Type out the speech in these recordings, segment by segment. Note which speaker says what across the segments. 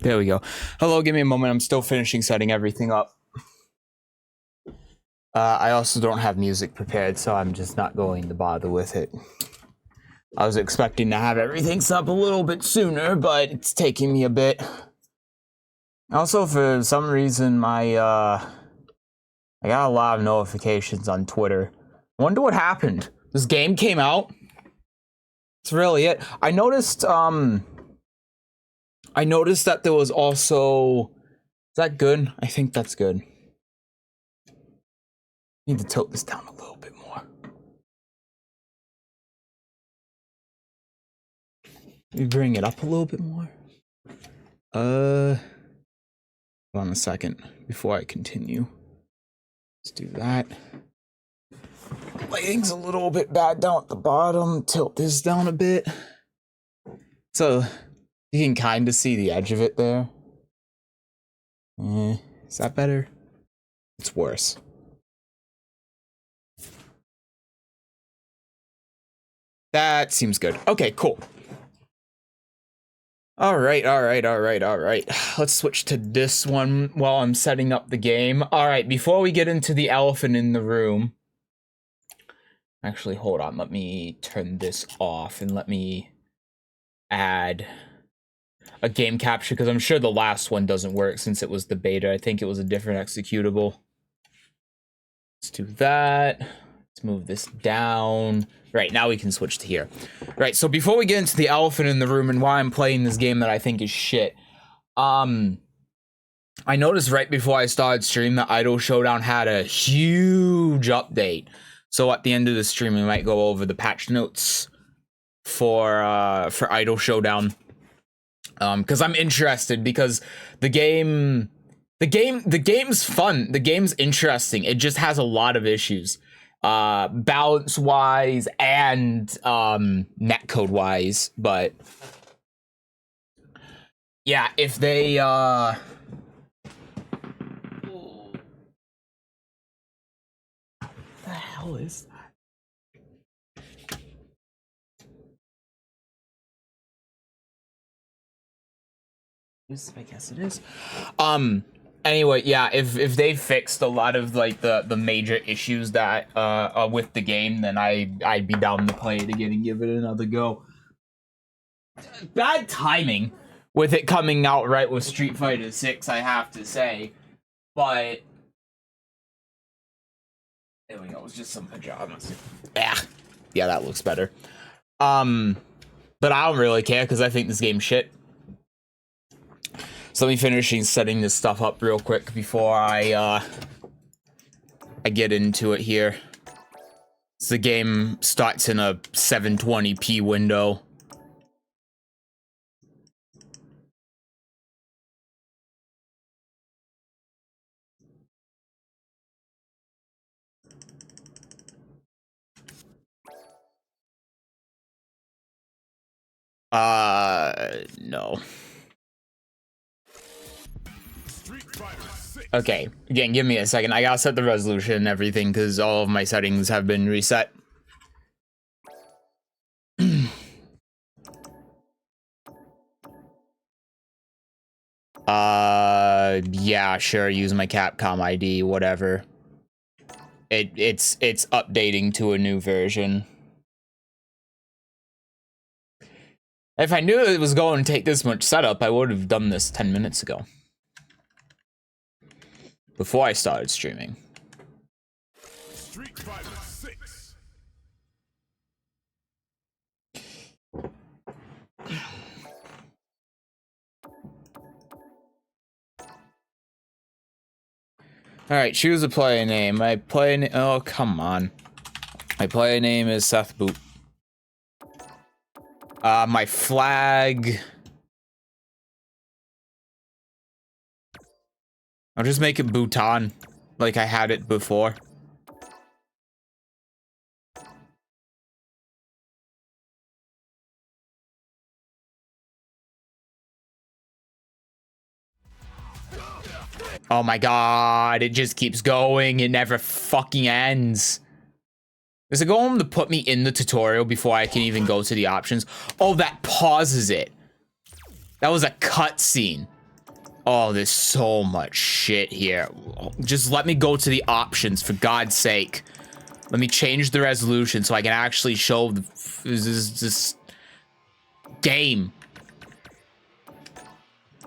Speaker 1: There we go. Hello, give me a moment. I'm still finishing setting everything up. I also don't have music prepared, so I'm just not going to bother with it. I was expecting to have everything set up a little bit sooner, but it's taking me a bit. Also, for some reason, I got a lot of notifications on Twitter. Wonder what happened. This game came out. That's really it. I noticed that there was also... Is that good? I think that's good. Need to tilt this down a little bit more. Maybe bring it up a little bit more. Hold on a second before I continue. Let's do that. Lighting's a little bit bad down at the bottom. Tilt this down a bit. So you can kind of see the edge of it there. Is that better? It's worse. That seems good. Okay, cool. All right. Let's switch to this one while I'm setting up the game. All right, before we get into the elephant in the room. Actually, hold on. Let me turn this off and let me add a game capture, because I'm sure the last one doesn't work since it was the beta. I think it was a different executable. Let's do that. Let's move this down. Right, now we can switch to here. Right, so before we get into the elephant in the room and why I'm playing this game that I think is shit, I noticed right before I started stream that Idol Showdown had a huge update. So at the end of the stream, we might go over the patch notes for Idol Showdown. Because I'm interested, because the game's fun. The game's interesting. It just has a lot of issues. Balance wise and netcode wise, but yeah, if they what the hell is that? I guess it is. Anyway, yeah, if they fixed a lot of like the major issues that are with the game, then I'd be down to play it again and give it another go. Bad timing with it coming out right with Street Fighter 6, I have to say. But there we go, it was just some pajamas. Yeah, that looks better. But I don't really care because I think this game's shit. So let me finish setting this stuff up real quick before I get into it here. So the game starts in a 720p window. No. Okay, again, give me a second. I gotta set the resolution and everything because all of my settings have been reset. Yeah, sure, use my Capcom ID, whatever. It's updating to a new version. If I knew it was going to take this much setup, I would have done this 10 minutes ago. Before I started streaming. Street Fighter 6. Alright, choose a player name. My player name... Oh, come on. My player name is Seth Boot. My flag... I'll just make it Bhutan, like I had it before. Oh my god, it just keeps going, it never fucking ends. Is it going to put me in the tutorial before I can even go to the options? Oh, that pauses it. That was a cutscene. Oh, there's so much shit here. Just let me go to the options, for God's sake. Let me change the resolution so I can actually show this game.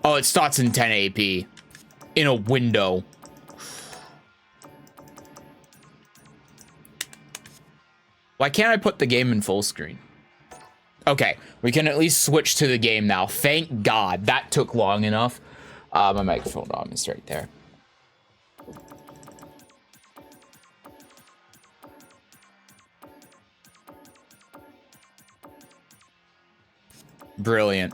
Speaker 1: Oh, it starts in 1080p. In a window. Why can't I put the game in full screen? Okay, we can at least switch to the game now. Thank God. That took long enough. My microphone arm is right there. Brilliant.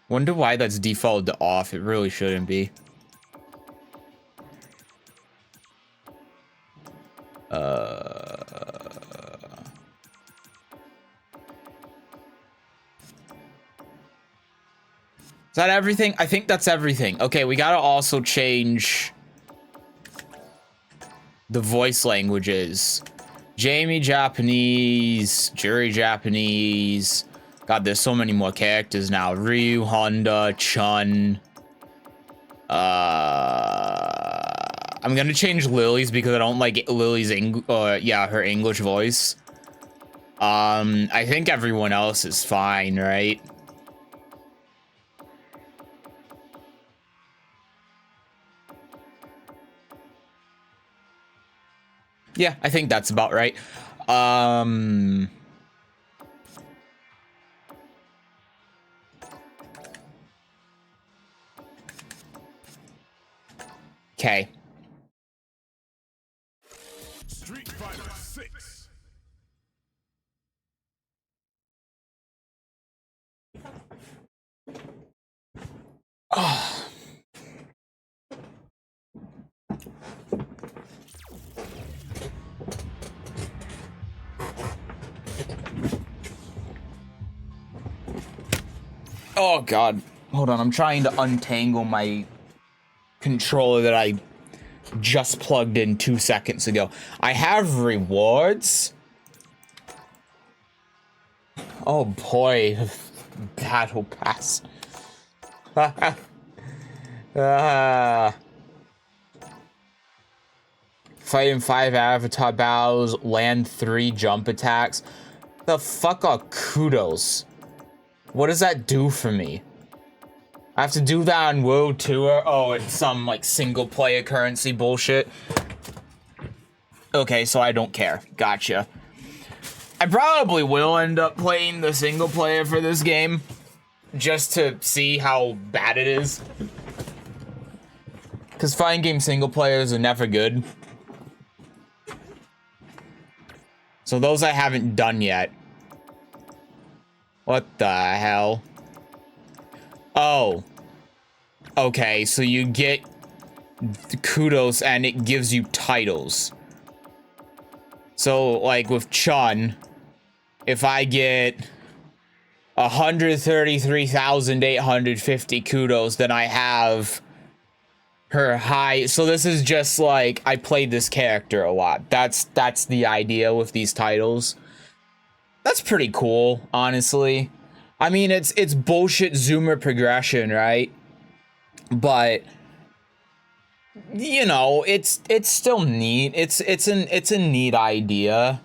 Speaker 1: Wonder why that's defaulted to off. It really shouldn't be. Is that everything? I think that's everything. Okay, we gotta also change the voice languages. Jamie Japanese, Jury Japanese. God, there's so many more characters now. Ryu, Honda, Chun. I'm gonna change Lily's because I don't like Lily's her English voice. I think everyone else is fine, right? Yeah, I think that's about right. Okay. Street Fighter 6. Oh. Oh God. Hold on, I'm trying to untangle my controller that I just plugged in 2 seconds ago. I have rewards. Oh boy. Battle pass. Fighting 5 avatar battles, land 3 jump attacks. The fuck are kudos? What does that do for me? I have to do that on World Tour? Oh, it's some, like, single-player currency bullshit. Okay, so I don't care. Gotcha. I probably will end up playing the single-player for this game, just to see how bad it is. Because fighting game single-players are never good. So those I haven't done yet. What the hell? Oh. Okay, so you get kudos and it gives you titles. So, like with Chun, if I get 133,850 kudos, then I have her high. So this is just like, I played this character a lot. That's the idea with these titles. That's pretty cool, honestly. I mean, it's bullshit zoomer progression, right? But you know, it's still neat. It's a neat idea.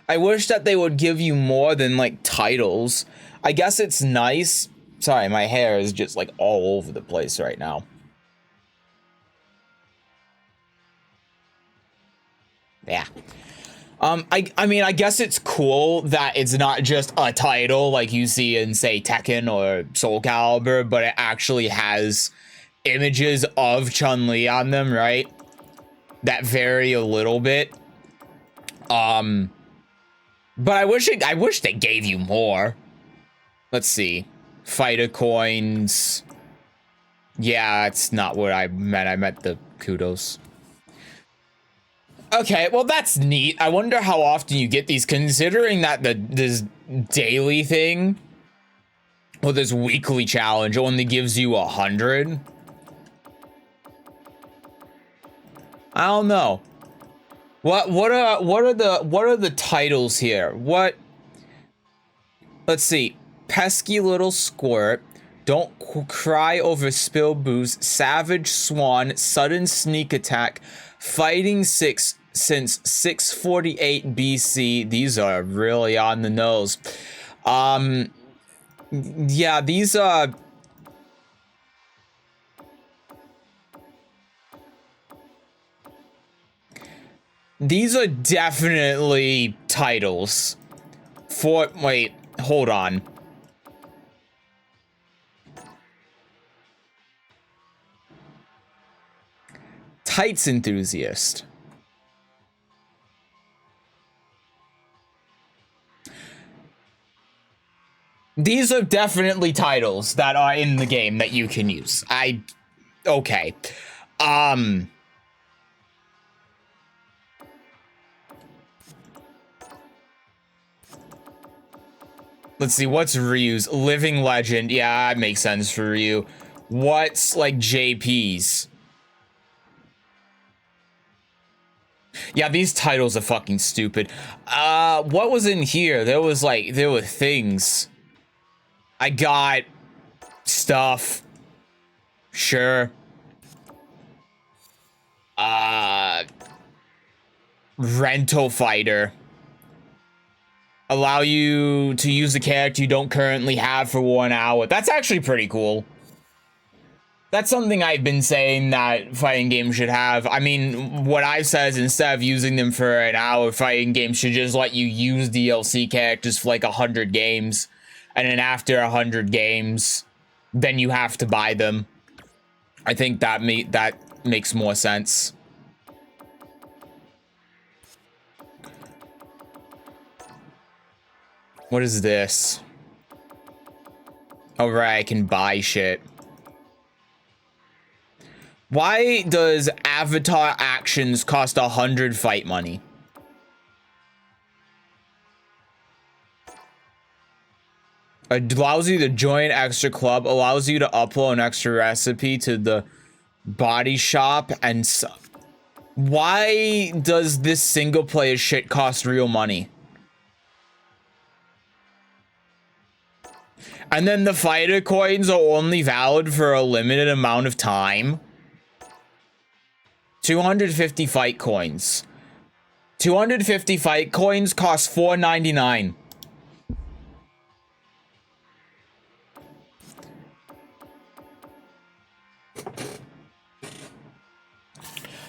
Speaker 1: I wish that they would give you more than like titles. I guess it's nice. Sorry, my hair is just like all over the place right now. Yeah. I mean, I guess it's cool that it's not just a title like you see in, say, Tekken or Soul Calibur, but it actually has images of Chun-Li on them, right? That vary a little bit. But I wish they gave you more. Let's see. Fighter coins. Yeah, it's not what I meant. I meant the kudos. Okay, well, that's neat. I wonder how often you get these, considering that this daily thing, or this weekly challenge, only gives you 100. I don't know. What are the titles here? What Let's see. Pesky little squirt. Don't cry over spilled booze. Savage swan. Sudden sneak attack. Fighting six since 648 BC. These are really on the nose. Yeah, these are definitely titles for, wait, hold on. Tights enthusiast. These are definitely titles that are in the game that you can use. Okay. Let's see, what's Ryu's? Living Legend. Yeah, that makes sense for Ryu. What's, like, JP's? Yeah, these titles are fucking stupid. What was in here? There were things. I got stuff. Sure. Rental fighter. Allow you to use a character you don't currently have for 1 hour. That's actually pretty cool. That's something I've been saying that fighting games should have. I mean, what I've said is instead of using them for an hour, fighting games should just let you use DLC characters for like 100 games. And then after 100 games, then you have to buy them. I think that makes more sense. What is this? Oh, right, I can buy shit. Why does avatar actions cost 100 fight money? It allows you to join extra club, allows you to upload an extra recipe to the body shop, and why does this single player shit cost real money? And then the fighter coins are only valid for a limited amount of time. 250 fight coins. 250 fight coins cost $4.99.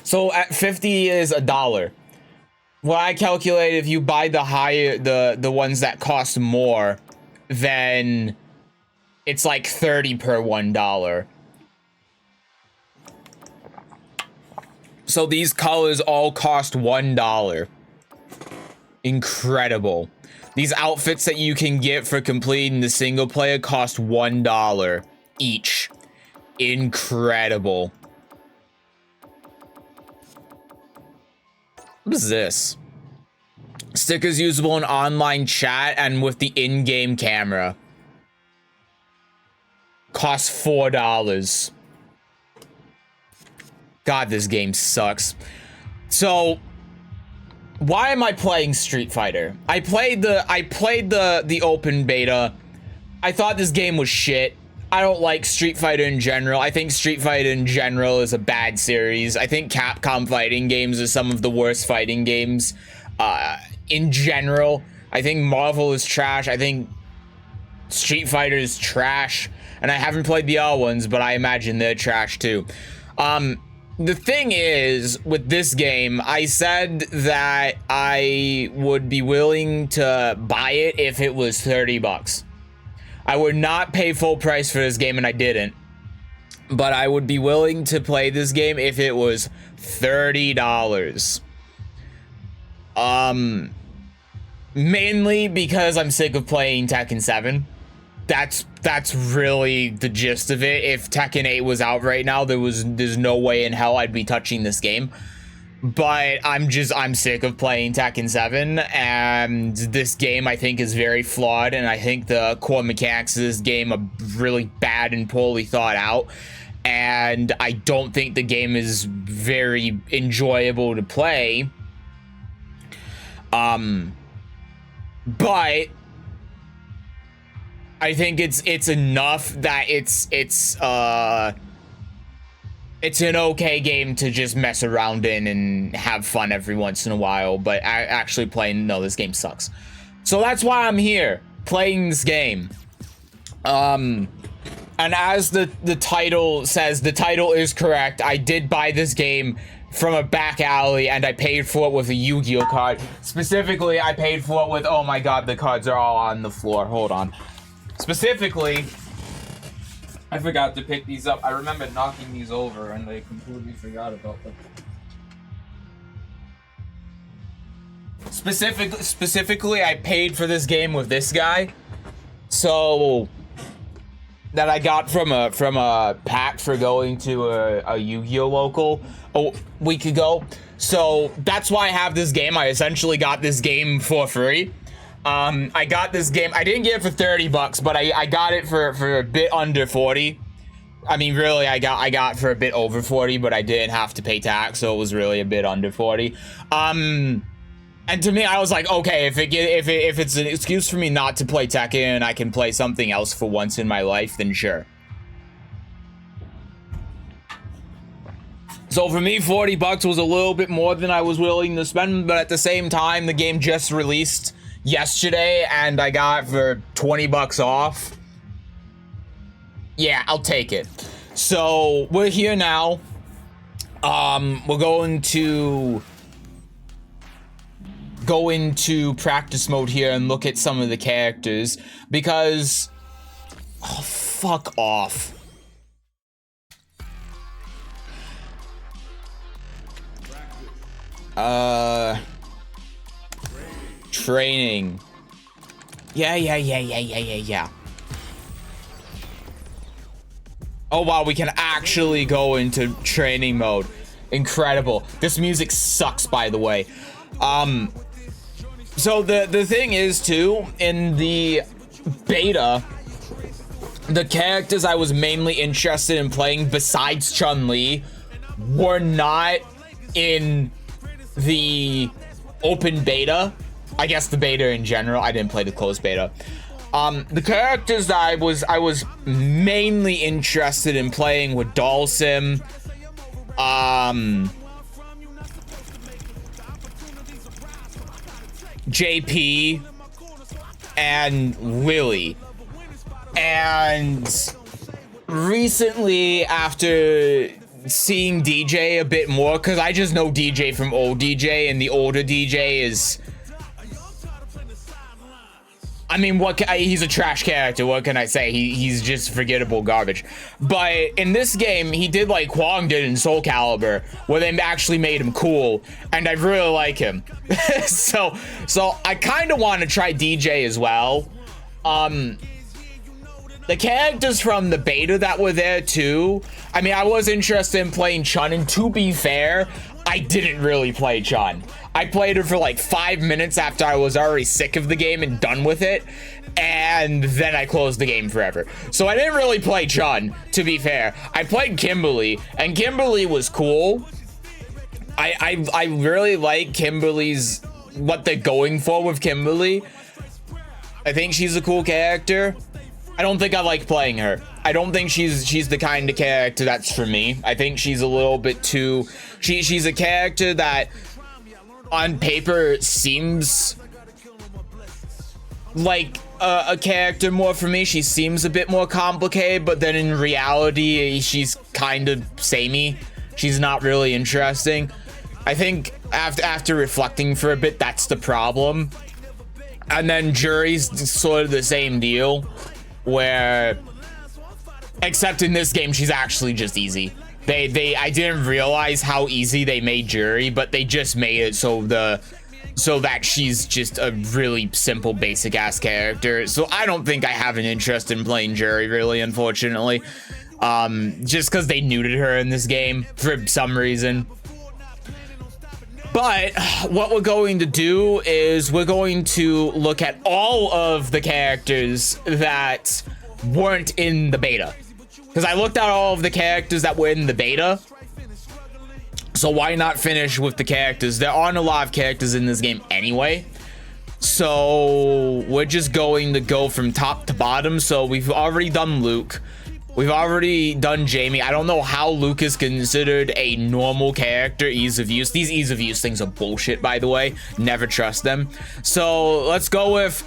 Speaker 1: So at 50 is $1. Well, I calculate if you buy the higher, the ones that cost more, then it's like 30 per $1. So these colors all cost $1. Incredible. These outfits that you can get for completing the single player cost $1 each. Incredible. What is this? Stickers usable in online chat and with the in-game camera. Costs $4. God, this game sucks. So, why am I playing Street Fighter? I played the open beta. I thought this game was shit. I don't like Street Fighter in general. I think Street Fighter in general is a bad series. I think Capcom fighting games are some of the worst fighting games in general. I think Marvel is trash. I think Street Fighter is trash. And I haven't played the other ones, but I imagine they're trash too. The thing is, with this game, I said that I would be willing to buy it if it was $30. I would not pay full price for this game, and I didn't. But I would be willing to play this game if it was $30. Mainly because I'm sick of playing Tekken 7. That's really the gist of it. If Tekken 8 was out right now, there's no way in hell I'd be touching this game. But I'm sick of playing Tekken 7, and this game I think is very flawed, and I think the core mechanics of this game are really bad and poorly thought out, and I don't think the game is very enjoyable to play. But I think it's enough that it's an okay game to just mess around in and have fun every once in a while, but actually playing, no, this game sucks. So that's why I'm here playing this game. And as the title says, the title is correct. I did buy this game from a back alley, and I paid for it with a Yu-Gi-Oh card. Specifically, I paid for it with, oh my god, the cards are all on the floor. Hold on. Specifically, I forgot to pick these up. I remember knocking these over, and I completely forgot about them. Specifically, I paid for this game with this guy. So that I got from a pack for going to a Yu-Gi-Oh local a week ago. So that's why I have this game. I essentially got this game for free. I got this game. I didn't get it for 30 bucks, but I got it for a bit under 40. I mean, really, I got for a bit over 40, but I didn't have to pay tax, so it was really a bit under 40. And to me, I was like, okay, if it's an excuse for me not to play Tekken and I can play something else for once in my life, then sure. So for me, 40 bucks was a little bit more than I was willing to spend, but at the same time, the game just released yesterday and I got it for 20 bucks off. Yeah, I'll take it. So we're here now. We're going to go into practice mode here and look at some of the characters because, oh, fuck off. Training. Yeah. Oh wow, we can actually go into training mode. Incredible. This music sucks, by the way. So the thing is too, in the beta, the characters I was mainly interested in playing besides Chun-Li were not in the open beta. I guess the beta in general. I didn't play the closed beta. The characters that I was mainly interested in playing were Dalsim, JP, and Willie. And recently, after seeing DJ a bit more, because I just know DJ from old DJ, and the older DJ is, I mean, he's a trash character, what can I say? He's just forgettable garbage. But in this game, he did like Kwong did in Soul Calibur, where they actually made him cool, and I really like him. so I kind of want to try DJ as well. The characters from the beta that were there too, I mean, I was interested in playing Chun, and to be fair, I didn't really play Chun. I played it for like 5 minutes after I was already sick of the game and done with it, and then I closed the game forever. So I didn't really play Chun, to be fair. I played Kimberly, and Kimberly was cool. I really like Kimberly's, what they're going for with Kimberly. I think she's a cool character. I don't think I like playing her. I don't think she's the kind of character that's for me. I think she's a little bit too, she's a character that on paper seems like a character more for me. She seems a bit more complicated, but then in reality, she's kind of samey. She's not really interesting. I think after reflecting for a bit, that's the problem. And then Jury's sort of the same deal, where, except in this game, she's actually just easy. I didn't realize how easy they made Jury, but they just made it so that she's just a really simple, basic ass character. So I don't think I have an interest in playing Jury, really, unfortunately. Just because they neutered her in this game for some reason. But what we're going to do is we're going to look at all of the characters that weren't in the beta. Because I looked at all of the characters that were in the beta. So why not finish with the characters? There aren't a lot of characters in this game anyway. So we're just going to go from top to bottom. So we've already done Luke. We've already done Jamie. I don't know how Luke is considered a normal character, ease of use. These ease of use things are bullshit, by the way. Never trust them. So let's go with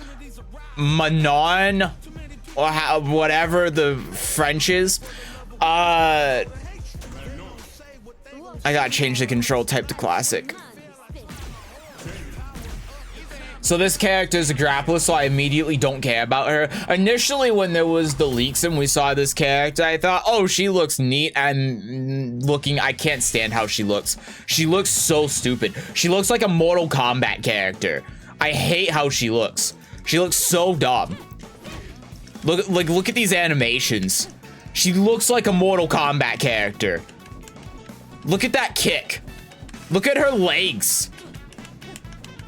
Speaker 1: Manon, or whatever the French is. I gotta change the control type to classic. So this character is a grappler, so I immediately don't care about her. Initially, when there was the leaks and we saw this character, I thought, oh, she looks neat. And looking, I can't stand how she looks. She looks so stupid. She looks like a Mortal Kombat character. I hate how she looks. She looks so dumb. Look at these animations. She looks like a Mortal Kombat character. Look at that kick. Look at her legs.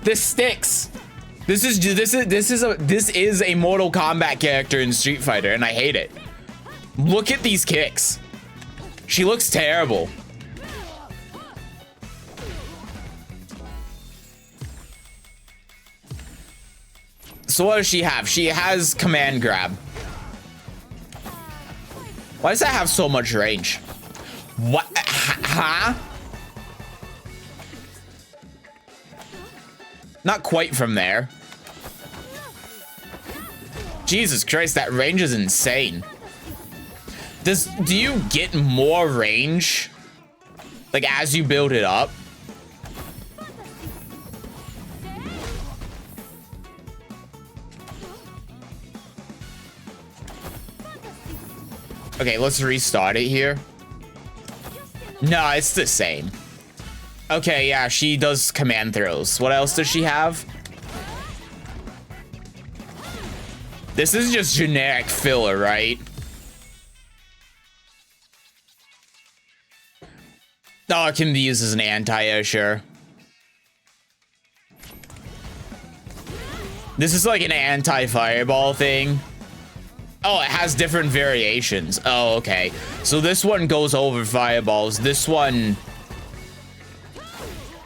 Speaker 1: This sticks. This is a Mortal Kombat character in Street Fighter, and I hate it. Look at these kicks. She looks terrible. So what does she have? She has command grab. Why does that have so much range? What? Huh? Not quite from there. Jesus Christ, that range is insane. Do you get more range? Like, as you build it up? Okay, let's restart it here. No, it's the same. Okay, yeah, she does command throws. What else does she have? This is just generic filler, right? Oh, it can be used as an anti-air, sure. This is like an anti-fireball thing. Oh, it has different variations. Oh, okay. So this one goes over fireballs. This one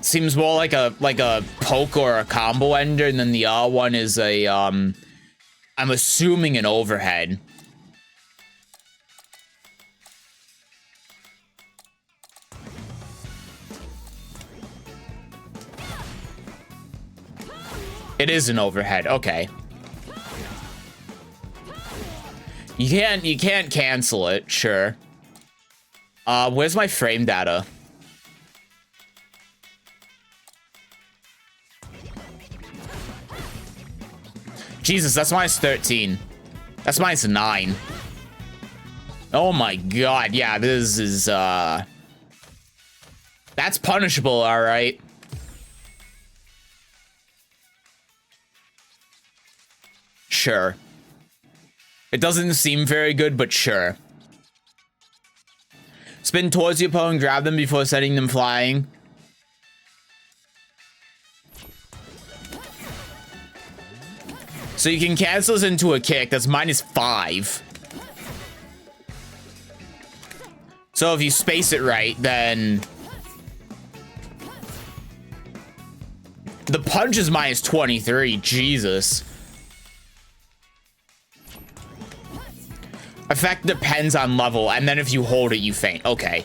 Speaker 1: seems more like a poke or a combo ender, and then the other one is a I'm assuming an overhead. It is an overhead. Okay. You can't cancel it, sure. Where's my frame data? Jesus, that's minus 13. That's minus 9. Oh my god, yeah, this is, that's punishable, alright. Sure. It doesn't seem very good, but sure. Spin towards the opponent, grab them before sending them flying. So you can cancel this into a kick. That's minus 5. So if you space it right, then the punch is minus 23. Jesus. Effect depends on level, and then if you hold it, you faint. Okay.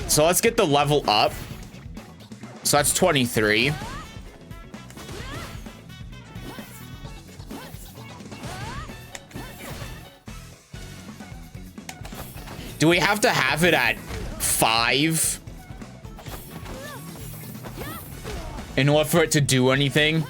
Speaker 1: So let's get the level up. So that's 23. Do we have to have it at 5 in order for it to do anything?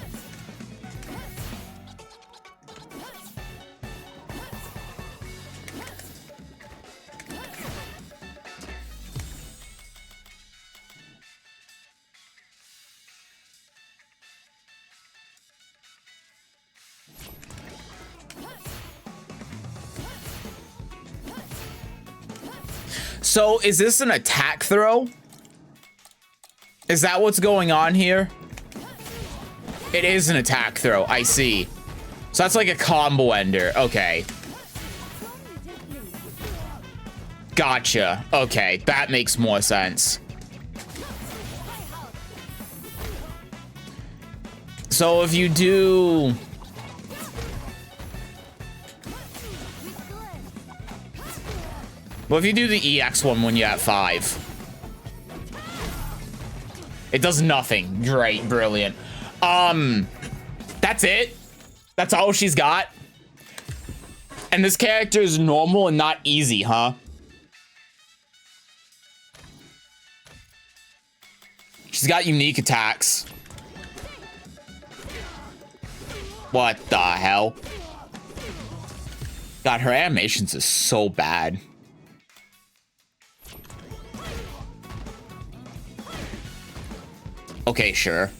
Speaker 1: So, is this an attack throw? Is that what's going on here? It is an attack throw, I see. So that's like a combo ender, okay. Gotcha, okay, that makes more sense. So if you do... Well, if you do the EX one when you're at 5... It does nothing. Great, brilliant. That's it? That's all she's got? And this character is normal and not easy, huh? She's got unique attacks. What the hell? God, her animations is so bad. Okay, sure.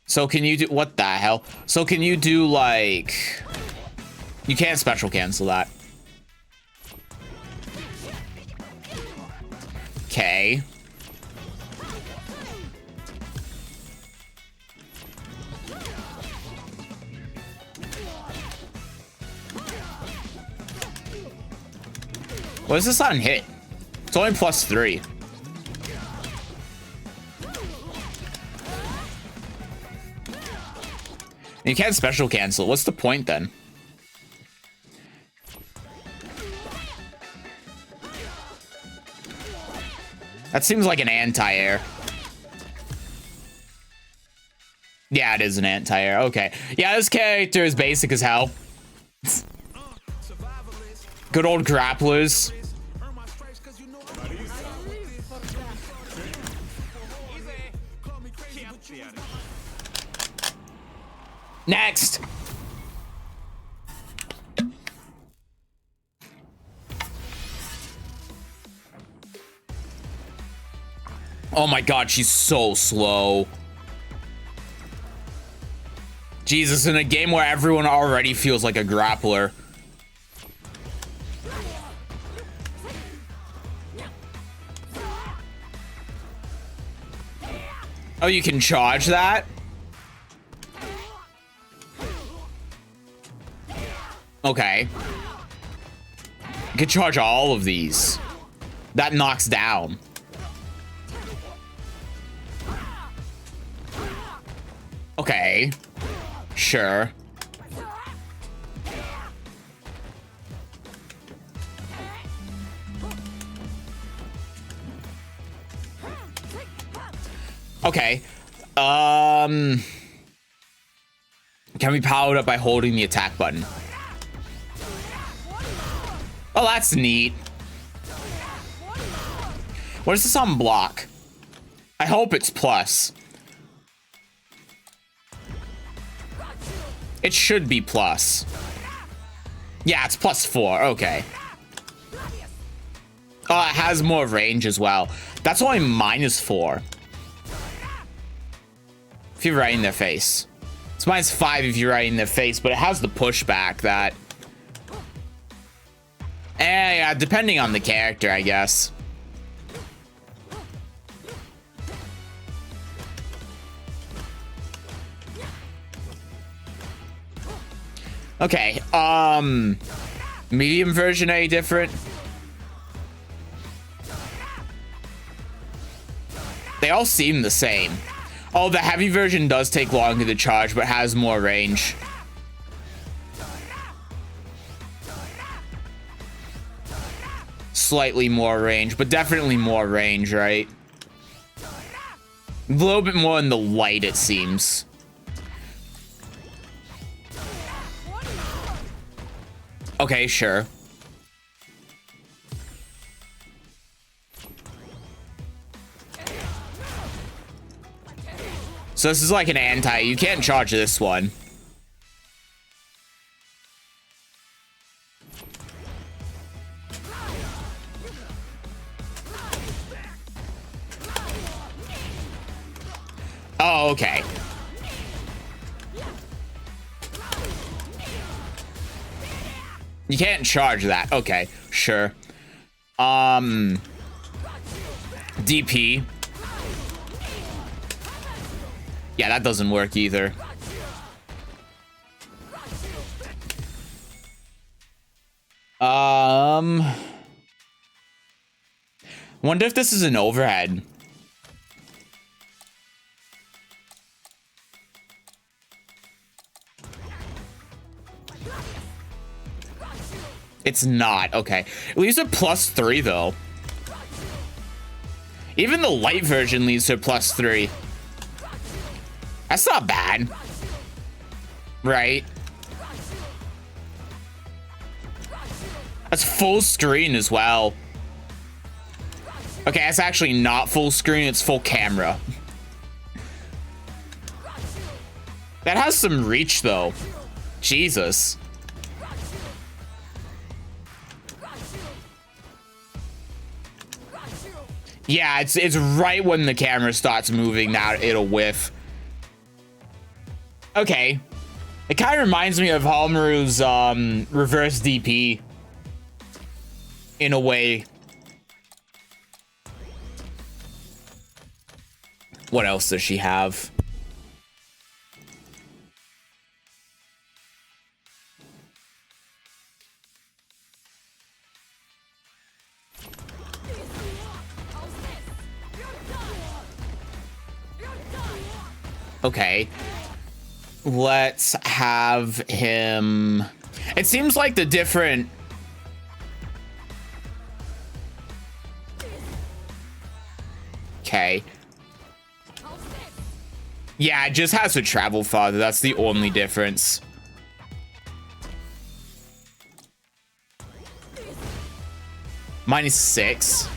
Speaker 1: So can you do... What the hell? So can you do, like... You can't special cancel that. Okay. What is this on hit? It's only +3. You can't special cancel. What's the point then? That seems like an anti-air. Yeah, it is an anti-air. Okay. Yeah, this character is basic as hell. Good old grapplers. Next. Oh my god, she's so slow. Jesus, in a game where everyone already feels like a grappler. Oh, you can charge that? Okay. You can charge all of these. That knocks down. Okay. Sure. Okay. Can be powered up by holding the attack button. Oh, that's neat. What is this on block? I hope it's plus. It should be plus. Yeah, it's +4. Okay. Oh, it has more range as well. That's only -4. If you're right in their face. It's -5 if you're right in their face, but it has the pushback that... yeah, depending on the character, I guess. Okay, medium version any different? They all seem the same. Oh, the heavy version does take longer to charge, but has more range. Slightly more range, but definitely more range, right? A little bit more in the light, it seems. Okay, sure. So this is like an anti. You can't charge this one. Oh, okay. You can't charge that. Okay, sure. DP. Yeah, that doesn't work either. Wonder if this is an overhead. It's not. Okay. It leaves a +3, though. Even the light version leaves a +3. That's not bad. Right? That's full screen as well. Okay, that's actually not full screen. It's full camera. That has some reach, though. Jesus. Yeah, it's right when the camera starts moving that it'll whiff. Okay. It kind of reminds me of Halmaru's reverse DP. In a way. What else does she have? Okay. Let's have him... It seems like the different... Okay. Yeah, it just has to travel farther. That's the only difference. -6.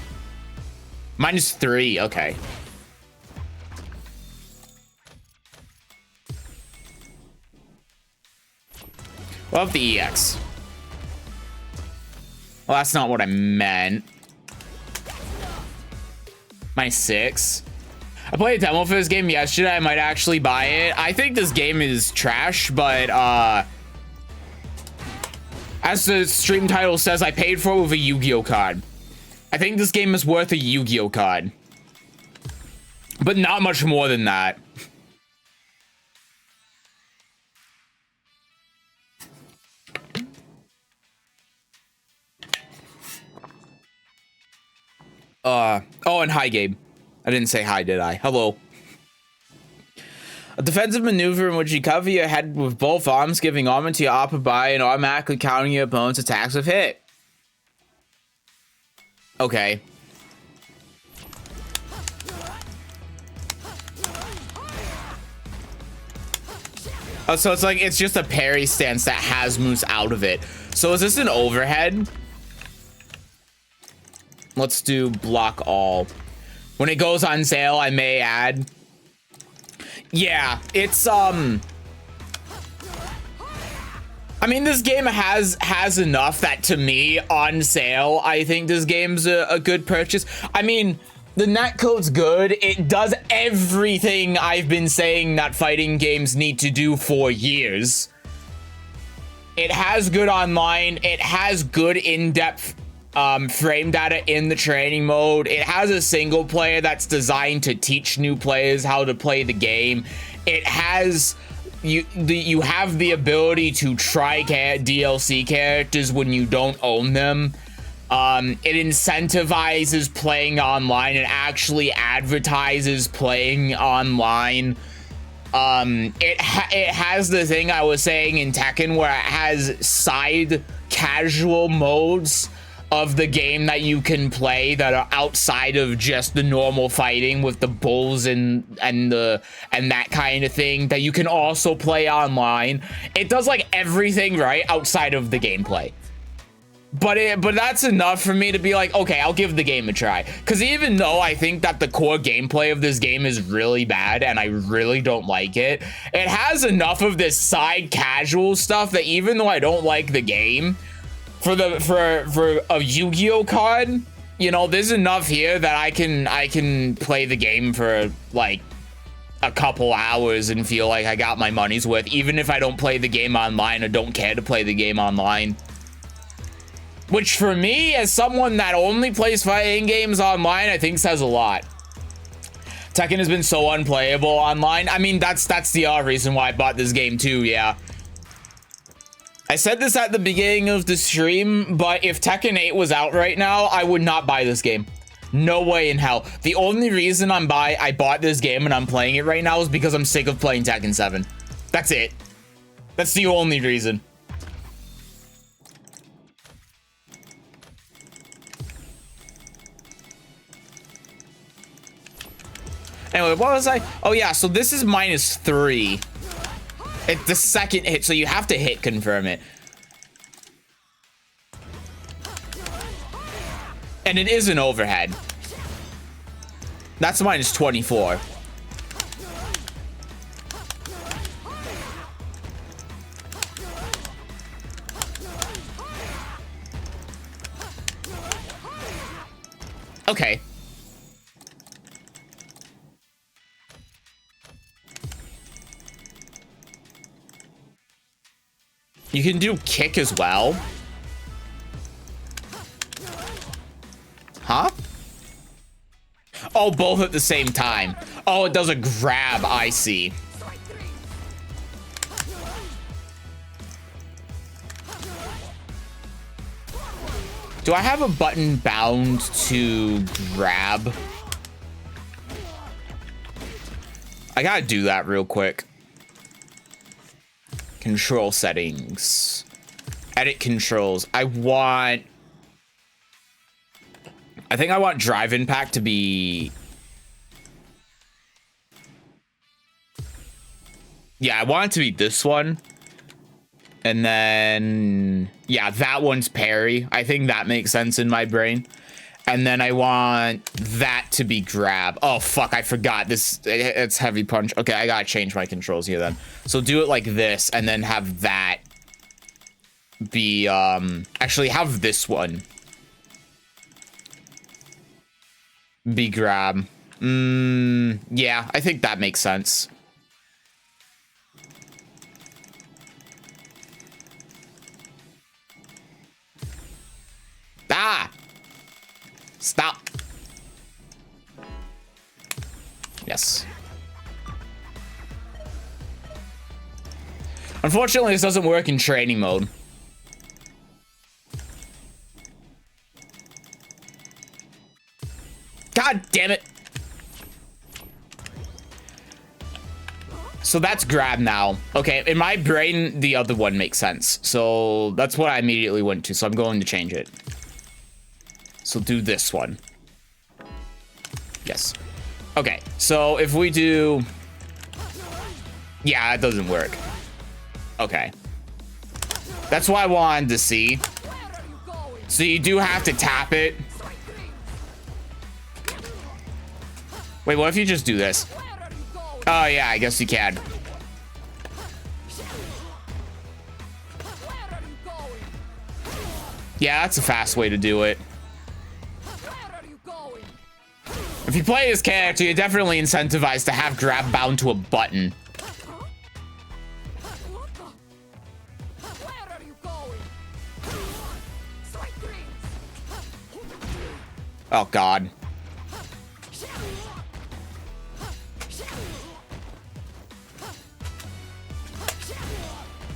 Speaker 1: -3, okay. Well, the EX. Well, that's not what I meant. -6. I played a demo for this game yesterday. I might actually buy it. I think this game is trash, but as the stream title says, I paid for it with a Yu-Gi-Oh card. I think this game is worth a Yu-Gi-Oh card, but not much more than that. Oh, and hi, Gabe. I didn't say hi, did I? Hello. A defensive maneuver in which you cover your head with both arms, giving armor to your upper body and automatically countering your opponent's attacks with hit. Okay. Oh, so it's like, it's just a parry stance that has moves out of it. So is this an overhead? Let's do block all. When it goes on sale, I may add. Yeah, it's I mean, this game has enough that, to me, on sale, I think this game's a good purchase. I mean, the netcode's good. It does everything I've been saying that fighting games need to do for years. It has good online. It has good in-depth frame data in the training mode. It has a single player that's designed to teach new players how to play the game. It has you have the ability to try DLC characters when you don't own them. It incentivizes playing online and actually advertises playing online. It has the thing I was saying in Tekken where it has side casual modes of the game that you can play that are outside of just the normal fighting with the bulls and that kind of thing that you can also play online. It does like everything right outside of the gameplay. But that's enough for me to be like, okay, I'll give the game a try. Because even though I think that the core gameplay of this game is really bad and I really don't like it, it has enough of this side casual stuff that even though I don't like the game, for a Yu-Gi-Oh card, you know, there's enough here that I can play the game for like a couple hours and feel like I got my money's worth, even if I don't play the game online or don't care to play the game online. Which for me, as someone that only plays fighting games online, I think says a lot. Tekken has been so unplayable online. I mean, that's the other reason why I bought this game too, yeah. I said this at the beginning of the stream, but if Tekken 8 was out right now, I would not buy this game. No way in hell. The only reason I bought this game and I'm playing it right now is because I'm sick of playing Tekken 7. That's it. That's the only reason. Anyway, what was I? Oh yeah, so this is -3. It's the second hit, so you have to hit confirm it. And it is an overhead. That's -24. Okay. You can do kick as well. Huh? Oh, both at the same time. Oh, it does a grab, I see. Do I have a button bound to grab? I gotta do that real quick. Control settings. Edit controls. I think I want drive impact to be... Yeah, I want it to be this one. And then... Yeah, that one's parry. I think that makes sense in my brain. And then I want that to be grab. Oh, fuck, I forgot. It's heavy punch. Okay, I gotta change my controls here then. So do it like this, and then have that be, actually have this one be grab. Yeah, I think that makes sense. Ah! Stop. Yes. Unfortunately, this doesn't work in training mode. God damn it. So that's grab now. Okay, in my brain, the other one makes sense. So that's what I immediately went to. So I'm going to change it. So do this one. Yes. Okay, so if we do... Yeah, it doesn't work. Okay. That's what I wanted to see. So you do have to tap it. Wait, what if you just do this? Oh, yeah, I guess you can. Yeah, that's a fast way to do it. If you play this character, you're definitely incentivized to have grab bound to a button. Oh, God.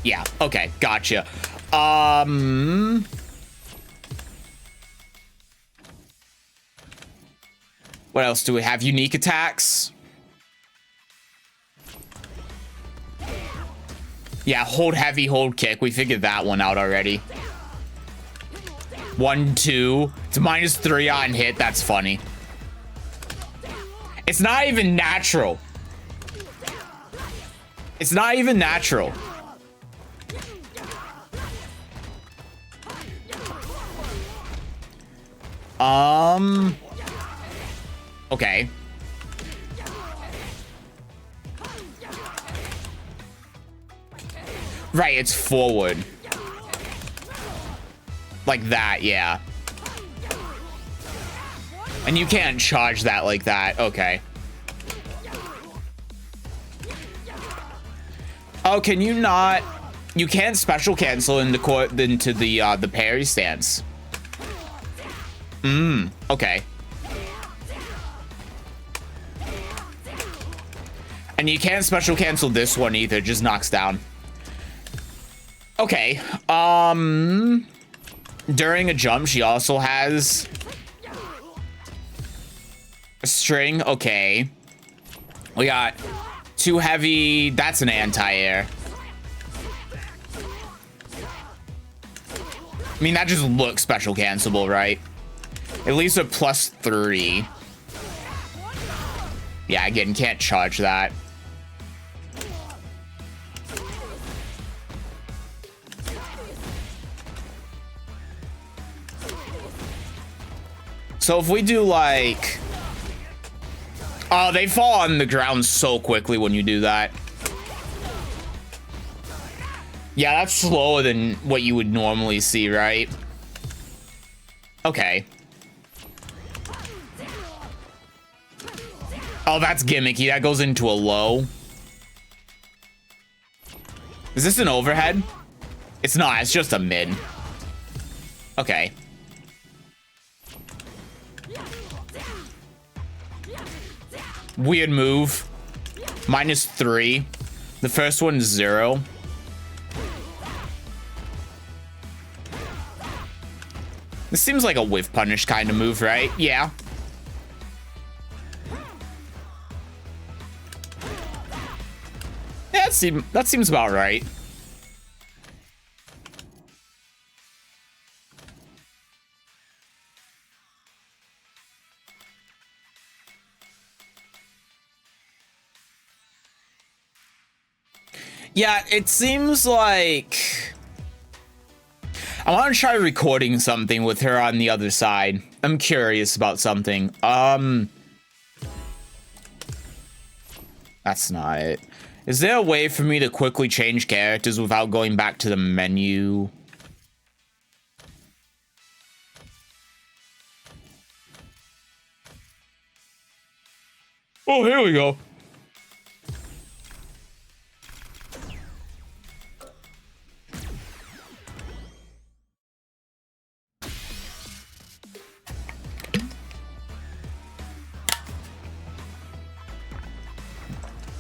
Speaker 1: Yeah, okay, gotcha. What else do we have? Unique attacks. Yeah, hold heavy, hold kick. We figured that one out already. 1, 2. It's -3 on hit. That's funny. It's not even natural. It's not even natural. Okay. Right, it's forward. Like that, yeah. And you can't charge that like that. Okay. Oh, can you not? You can't special cancel into the parry stance. Okay. And you can't special cancel this one either, just knocks down. Okay. During a jump, she also has a string. Okay. We got 2 heavy. That's an anti-air. I mean, that just looks special cancelable, right? At least a +3. Yeah, again, can't charge that. So if we do like... Oh, they fall on the ground so quickly when you do that. Yeah, that's slower than what you would normally see, right? Okay. Oh, that's gimmicky. That goes into a low. Is this an overhead? It's not. It's just a mid. Okay. Weird move. -3. The first one is 0. This seems like a whiff punish kind of move, right? Yeah. Yeah, that seems about right. Yeah, it seems like... I want to try recording something with her on the other side. I'm curious about something. That's not it. Is there a way for me to quickly change characters without going back to the menu? Oh, here we go.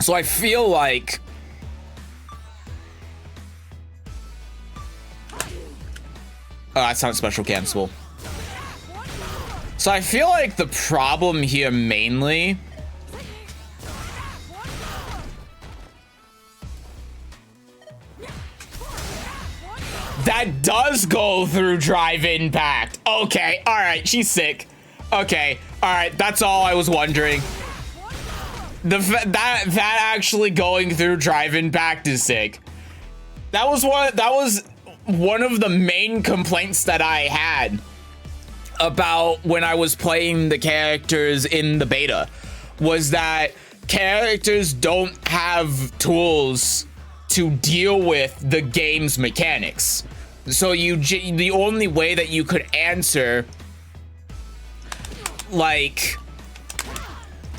Speaker 1: So I feel like... Oh, that's not special cancelable. So I feel like the problem here mainly... That does go through drive impact. Okay, all right, she's sick. Okay, all right, that's all I was wondering. That actually going through drive impact is sick. That was one of the main complaints that I had about when I was playing the characters in the beta, was that characters don't have tools to deal with the game's mechanics. So the only way that you could answer, like,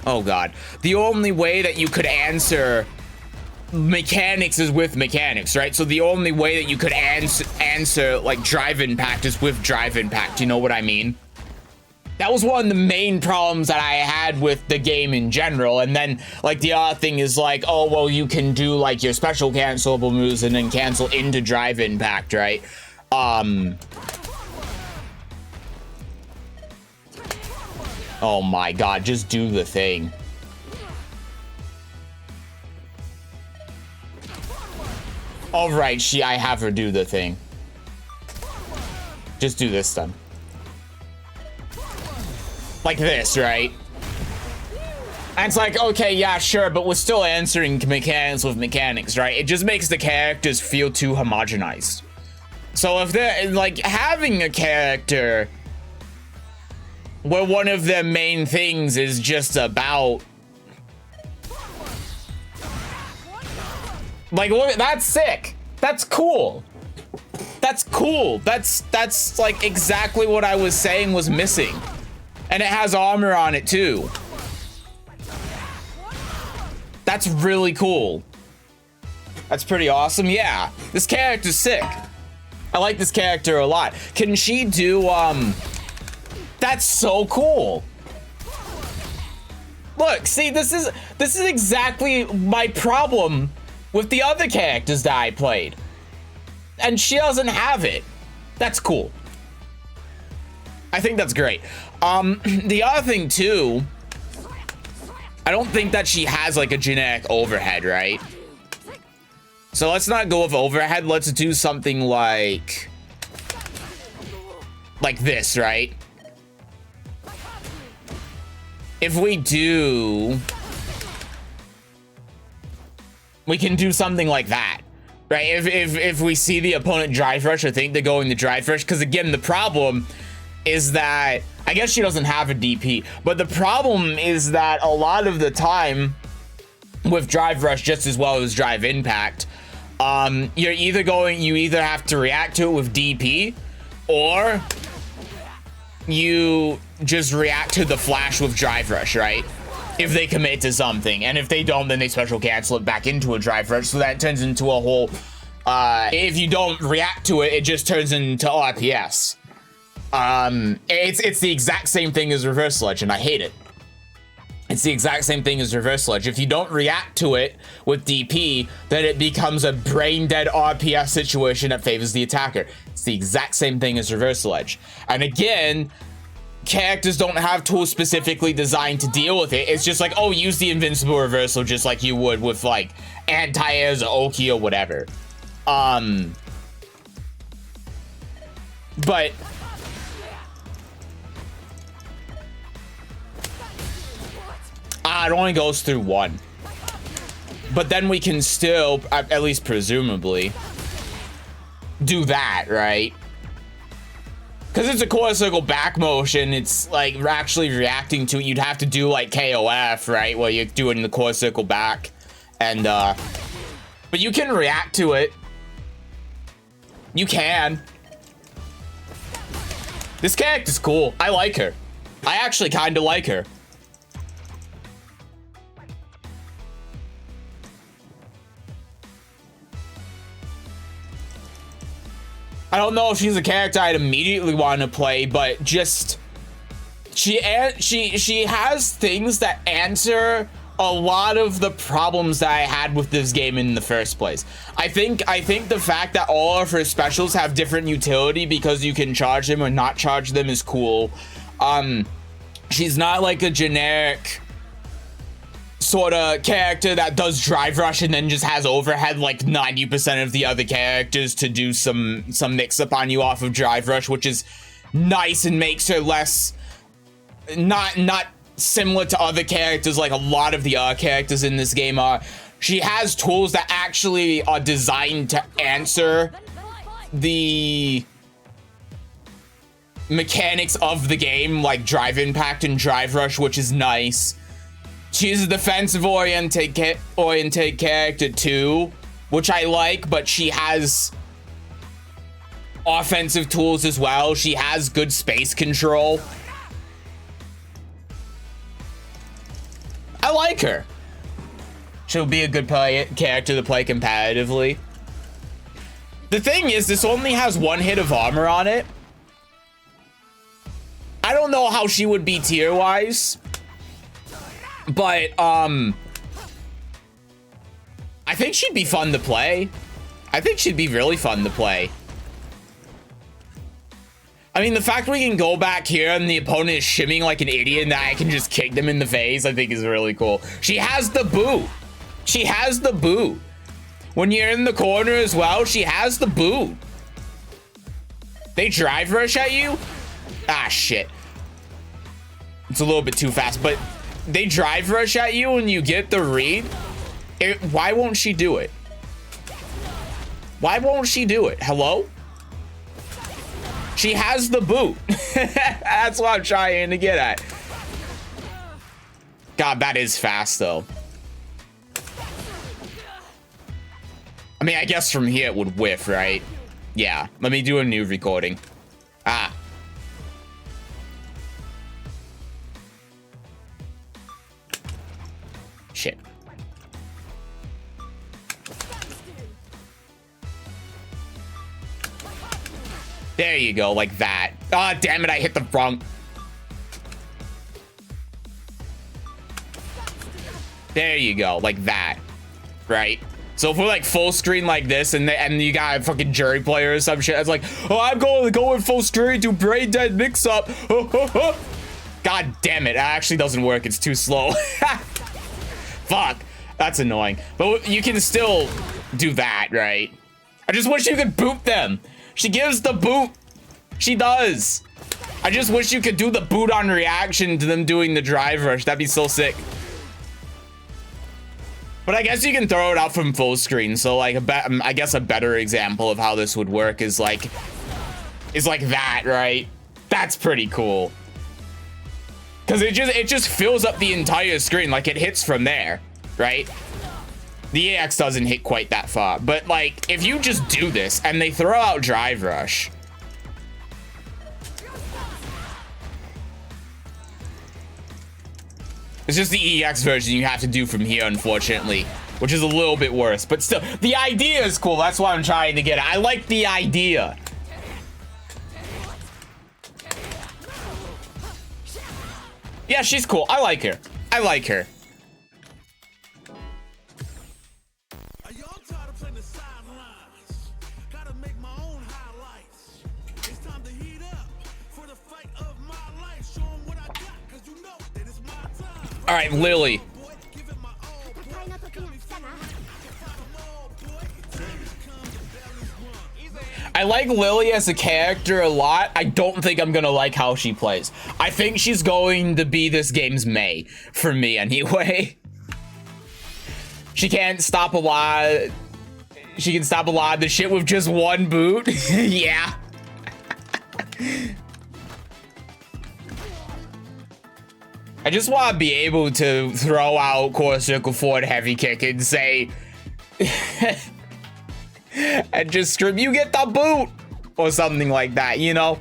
Speaker 1: oh god, the only way that you could answer mechanics is with mechanics, right? So the only way that you could answer like drive impact is with drive impact. You know what I mean? That was one of the main problems that I had with the game in general. And then like the other thing is like, oh well, you can do like your special cancelable moves and then cancel into drive impact, right? Oh my god, just do the thing. All right, I have her do the thing. Just do this then. Like this, right? And it's like, okay, yeah, sure, but we're still answering mechanics with mechanics, right? It just makes the characters feel too homogenized. So if they're like having a character where one of their main things is just about, like, look, that's sick. That's cool. That's cool. That's like exactly what I was saying was missing. And it has armor on it too. That's really cool. That's pretty awesome. Yeah, this character's sick. I like this character a lot. Can she do, that's so cool. Look, see, this is exactly my problem with the other characters that I played. And she doesn't have it. That's cool. I think that's great. The other thing too, I don't think that she has like a generic overhead, right? So let's not go with overhead. Let's do something like this, right? If we do we can do something like that, right? If we see the opponent drive rush or think they're going to drive rush, because again, the problem is that, I guess she doesn't have a DP, but the problem is that a lot of the time with drive rush, just as well as drive impact, you either have to react to it with DP, or you just react to the flash with drive rush, right? If they commit to something, and if they don't, then they special cancel it back into a drive rush, so that turns into a whole, if you don't react to it, it just turns into RPS. It's the exact same thing as reverse sledge, and I hate it. It's the exact same thing as reverse sledge. If you don't react to it with DP, then it becomes a brain dead RPS situation that favors the attacker. It's the exact same thing as reverse sledge. And again, characters don't have tools specifically designed to deal with it. It's just like, oh, use the invincible reversal just like you would with like anti-airs or Oki or whatever. But it only goes through one. But then we can still, at least presumably, do that, right? Because it's a quarter circle back motion, it's like actually reacting to it. You'd have to do like KOF, right? Where you're doing the quarter circle back. And, but you can react to it. You can. This character's cool. I like her. I actually kind of like her. I don't know if she's a character I'd immediately want to play, but just she has things that answer a lot of the problems that I had with this game in the first place. I think the fact that all of her specials have different utility because you can charge them or not charge them is cool. She's not like a generic sort of character that does drive rush and then just has overhead like 90% of the other characters to do some mix up on you off of drive rush, which is nice and makes her less not similar to other characters like a lot of the other characters in this game are. She has tools that actually are designed to answer the mechanics of the game, like drive impact and drive rush, which is nice. She's a defensive oriented character too, which I like, but she has offensive tools as well. She has good space control. I like her. She'll be a good character to play competitively. The thing is, this only has one hit of armor on it. I don't know how she would be tier-wise. But, I think she'd be fun to play. I think she'd be really fun to play. I mean, the fact we can go back here and the opponent is shimming like an idiot and that I can just kick them in the face, I think is really cool. She has the boot. She has the boot. When you're in the corner as well, she has the boot. They drive rush at you? Ah, shit. It's a little bit too fast, but they drive rush at you and you get the read. Why won't she do it? Why won't she do it? Hello? She has the boot. That's what I'm trying to get at. God, that is fast though. I mean, I guess from here it would whiff, right? Yeah, let me do a new recording. Ah. Shit. There you go, like that. Ah, oh, damn it, I hit the wrong. There you go, like that. Right? So if we're like full screen like this and you got a fucking jury player or some shit, it's like, oh, I'm going to go in full screen, do brain dead mix up. God damn it, that actually doesn't work, it's too slow. Fuck, that's annoying. But you can still do that, right? I just wish you could boot them. She gives the boot. She does. I just wish you could do the boot on reaction to them doing the drive rush. That'd be so sick. But I guess you can throw it out from full screen. So like I guess a better example of how this would work is like that, right? That's pretty cool. Cause it just fills up the entire screen, like it hits from there, right? The AX doesn't hit quite that far, but like if you just do this and they throw out Drive Rush. It's just the EX version you have to do from here, unfortunately, which is a little bit worse, but still, the idea is cool. That's why I'm trying to get it. I like the idea. Yeah, she's cool. I like her. I like her. All right, Lily. I like Lily as a character a lot. I don't think I'm gonna like how she plays. I think she's going to be this game's Mei, for me anyway. She can't stop a lot. She can stop a lot of the shit with just one boot. Yeah. I just want to be able to throw out core circle forward heavy kick and say, and just scream, you get the boot, or something like that, you know?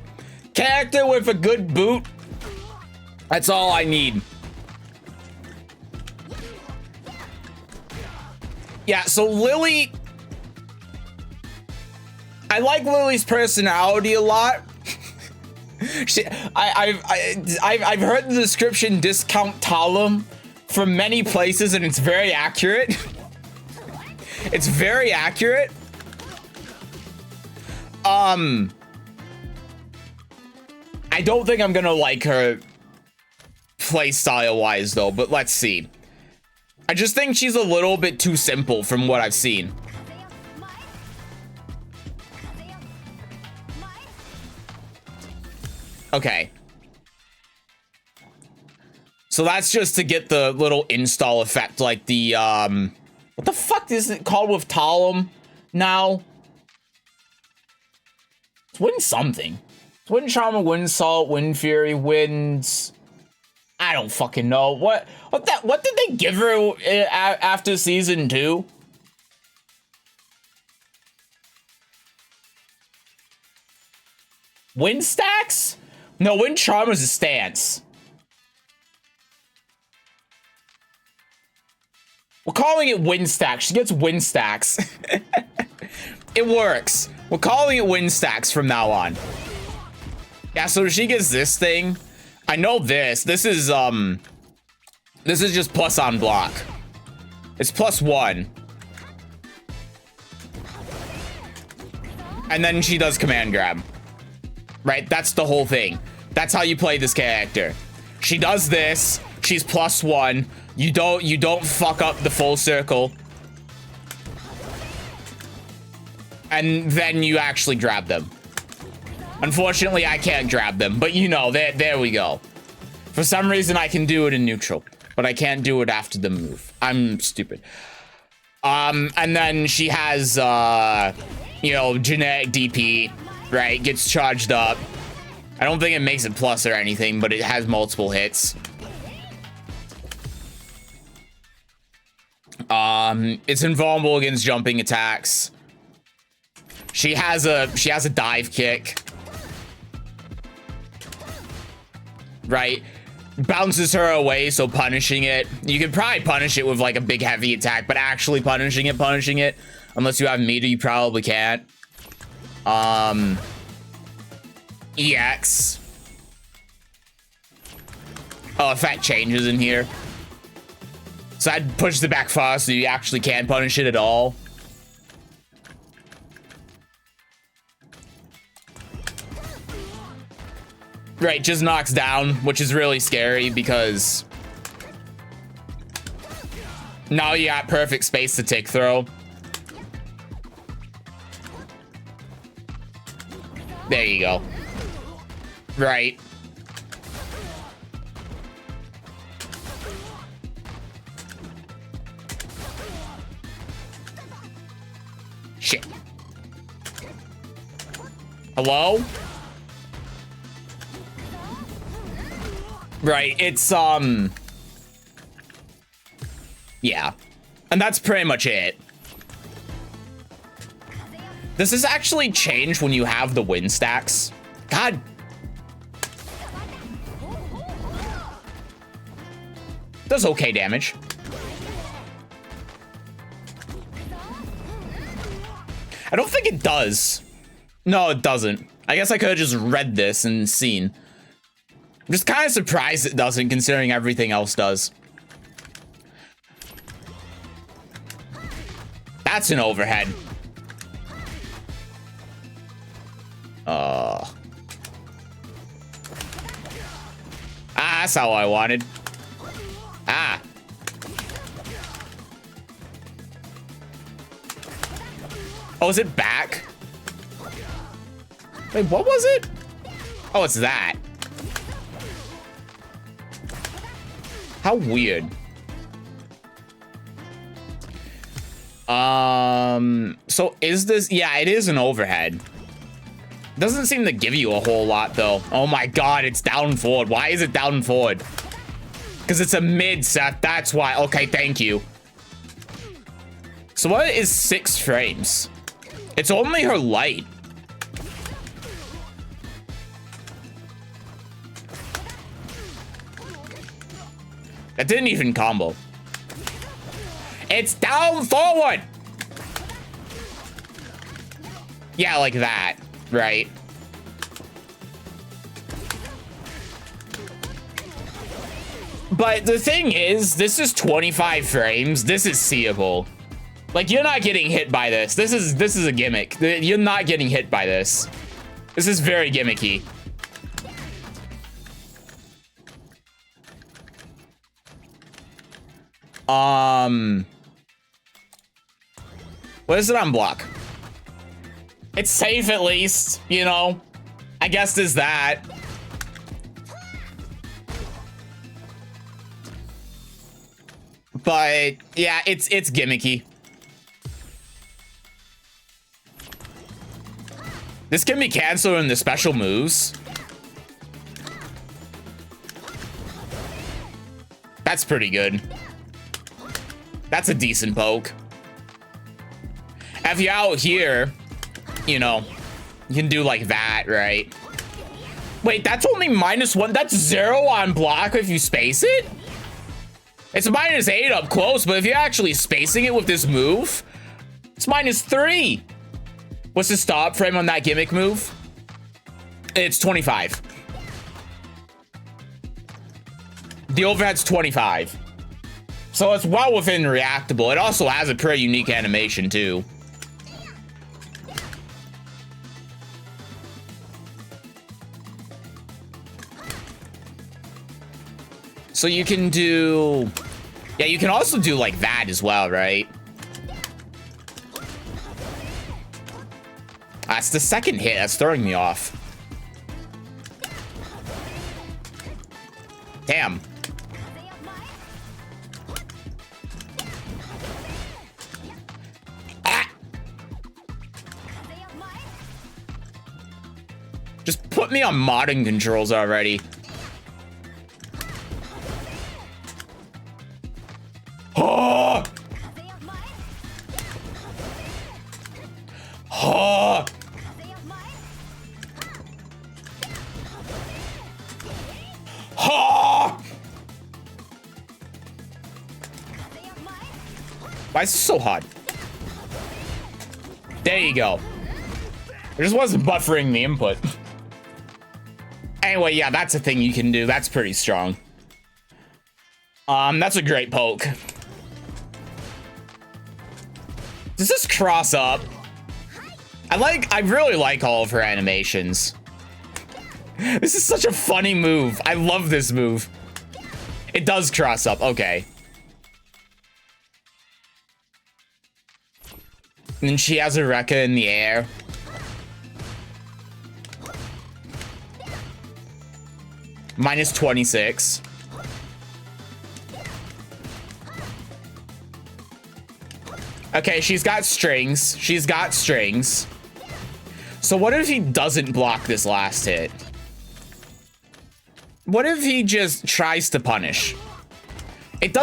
Speaker 1: Character with a good boot. That's all I need. Yeah, so Lily, I like Lily's personality a lot. I've heard the description discount Talum from many places, and it's very accurate. It's very accurate. I don't think I'm gonna like her play style wise though, but let's see. I just think she's a little bit too simple from what I've seen. Okay. So that's just to get the little install effect, like the, what the fuck is it called with Talum now? It's Wind something. It's Wind Charmer, Wind Salt, Wind Fury, Winds. I don't fucking know. What did they give her after season 2? Wind Stacks? No, Wind Charmer's a stance. We're calling it Wind Stacks. She gets Wind Stacks. It works. We're calling it Wind Stacks from now on. Yeah, so she gets this thing. I know this. This is just plus on block. It's +1. And then she does command grab. Right? That's the whole thing. That's how you play this character. She does this. She's +1. You don't fuck up the full circle. And then you actually grab them. Unfortunately, I can't grab them, but you know, there we go. For some reason, I can do it in neutral, but I can't do it after the move. I'm stupid. And then she has, you know, generic DP, right? Gets charged up. I don't think it makes it plus or anything, but it has multiple hits. It's invulnerable against jumping attacks. She has a dive kick. Right? Bounces her away, so punishing it. You could probably punish it with like a big heavy attack, but actually punishing it, unless you have meter, you probably can't. EX. Oh, effect changes in here. So I'd push the back far so you actually can't punish it at all. Right, just knocks down, which is really scary because now you got perfect space to tick throw. There you go. Right. Shit. Hello? Right, it's, yeah. And that's pretty much it. Does this actually change when you have the win stacks? God. Does okay damage. I don't think it does. No, it doesn't. I guess I could have just read this and seen. I'm just kind of surprised it doesn't, considering everything else does. That's an overhead. That's how I wanted. Ah. Oh, is it back? Wait, what was it? Oh, it's that. How weird. So is this, yeah, it is an overhead. Doesn't seem to give you a whole lot though. Oh my God, it's down forward. Why is it down forward? Because it's a mid set, that's why. Okay, thank you. So what is 6 frames? It's only her light. That didn't even combo. It's down forward. Yeah, like that, right? But the thing is, this is 25 frames. This is seeable. Like, you're not getting hit by this. This is a gimmick. You're not getting hit by this. This is very gimmicky. What is it on block? It's safe at least, you know? I guess there's that. But yeah, it's gimmicky. This can be canceled in the special moves. That's pretty good. That's a decent poke. If you're out here, you know, you can do like that, right? Wait, that's only -1. That's 0 on block if you space it? It's -8 up close, but if you're actually spacing it with this move, it's -3. What's the stop frame on that gimmick move? It's 25. The overhead's 25. So it's well within reactable. It also has a pretty unique animation too. So you can do, yeah, you can also do like that as well, right? That's the second hit. That's throwing me off. Damn. Ah. Just put me on modding controls already. Oh! Oh! Oh! Why is it so hot? There you go. It just wasn't buffering the input. Anyway, yeah, that's a thing you can do. That's pretty strong. That's a great poke. Does this cross up? I really like all of her animations. This is such a funny move. I love this move. It does cross up, okay. And then she has a Rekka in the air. -26. Okay, she's got strings. She's got strings. So what if he doesn't block this last hit? What if he just tries to punish? It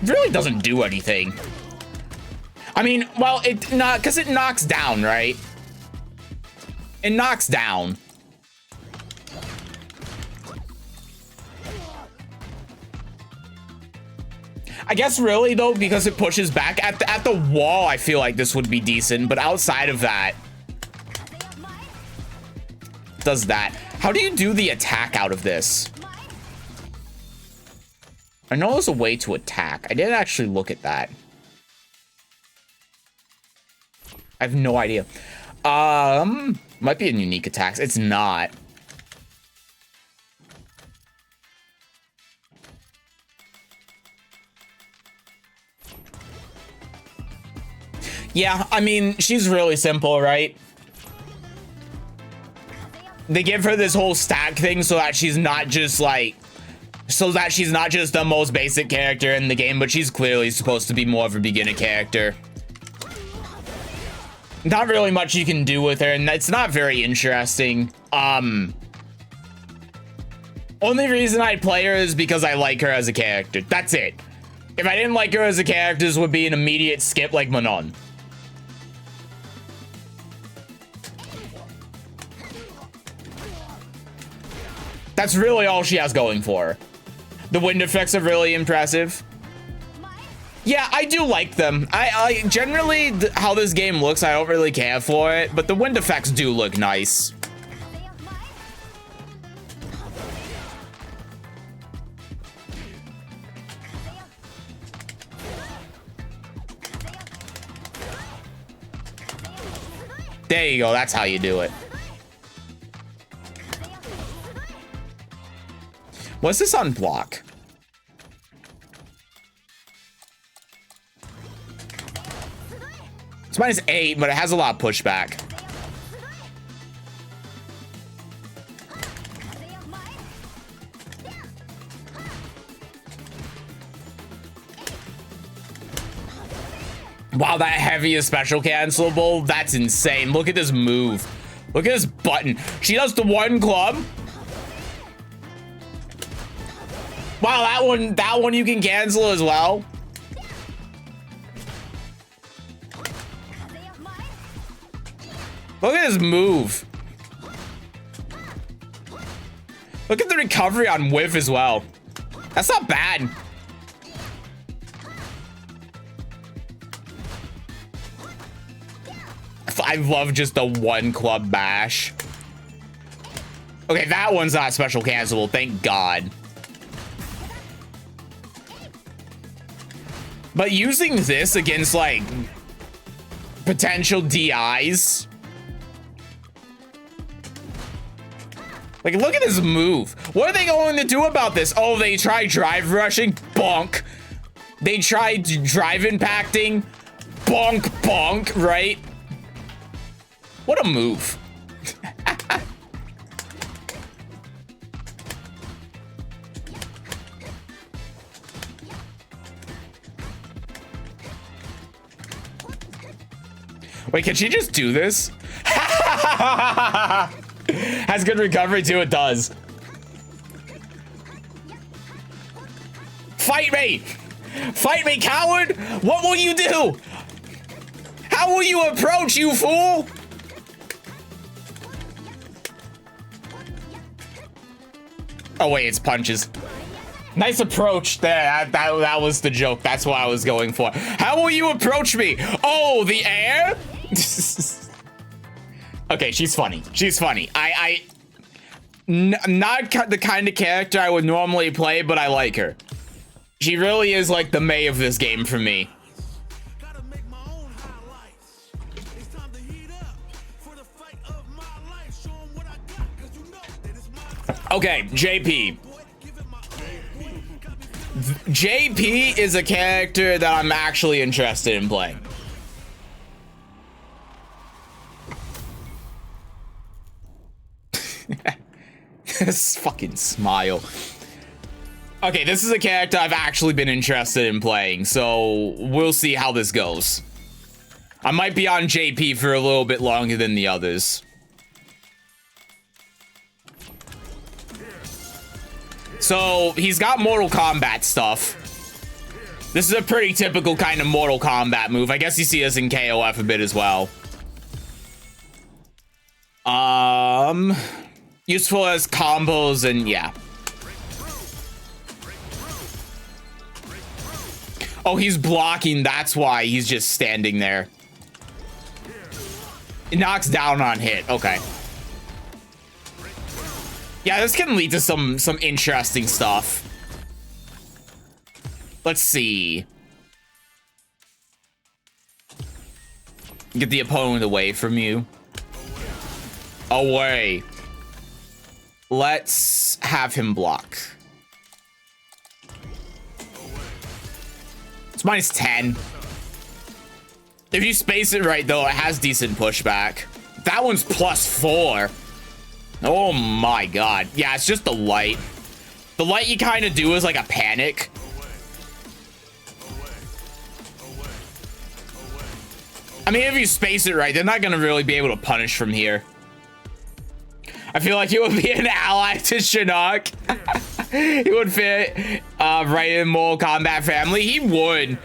Speaker 1: really doesn't do anything. I mean, well, because it knocks down, right? It knocks down. I guess really though, because it pushes back at the wall, I feel like this would be decent, but outside of that, does that. How do you do the attack out of this? I know there's a way to attack. I didn't actually look at that. I have no idea. Might be in unique attacks. It's not. Yeah, I mean, she's really simple, right? They give her this whole stack thing so that she's not just like, the most basic character in the game, but she's clearly supposed to be more of a beginner character. Not really much you can do with her, and it's not very interesting. Only reason I'd play her is because I like her as a character. That's it. If I didn't like her as a character, this would be an immediate skip like Manon. That's really all she has going for her. The wind effects are really impressive. Yeah, I do like them. I generally, how this game looks, I don't really care for it, but the wind effects do look nice. There you go, that's how you do it. What's this on block? It's -8, but it has a lot of pushback. Wow, that heavy is special cancelable. That's insane. Look at this move. Look at this button. She does the one club. Wow, that one you can cancel as well. Look at his move. Look at the recovery on whiff as well. That's not bad. I love just the one club bash. Okay, that one's not special cancelable, thank God. But using this against like potential DIs. Like, look at this move. What are they going to do about this? Oh, they try drive rushing. Bonk. They tried drive impacting. Bonk, bonk, right? What a move. Wait, can she just do this? Has good recovery too, it does. Fight me! Fight me, coward! What will you do? How will you approach, you fool? Oh wait, it's punches. Nice approach there. That was the joke. That's what I was going for. How will you approach me? Oh, the air? Okay, she's funny. She's funny. Not the kind of character I would normally play, but I like her. She really is like the Mei of this game for me. Okay, JP. JP is a character that I'm actually interested in playing. This fucking smile. Okay, this is a character I've actually been interested in playing, so we'll see how this goes. I might be on JP for a little bit longer than the others. So, he's got Mortal Kombat stuff. This is a pretty typical kind of Mortal Kombat move. I guess you see us in KOF a bit as well. Useful as combos and yeah. Oh, he's blocking. That's why he's just standing there. It knocks down on hit. Okay. Yeah, this can lead to some interesting stuff. Let's see. Get the opponent away from you. Away. Let's have him block. It's -10. If you space it right, though, it has decent pushback. That one's +4. Oh my god. Yeah, it's just the light. The light you kind of do is like a panic. I mean, if you space it right, they're not going to really be able to punish from here. I feel like he would be an ally to Shinnok. He would fit right in Mortal Kombat family. He would.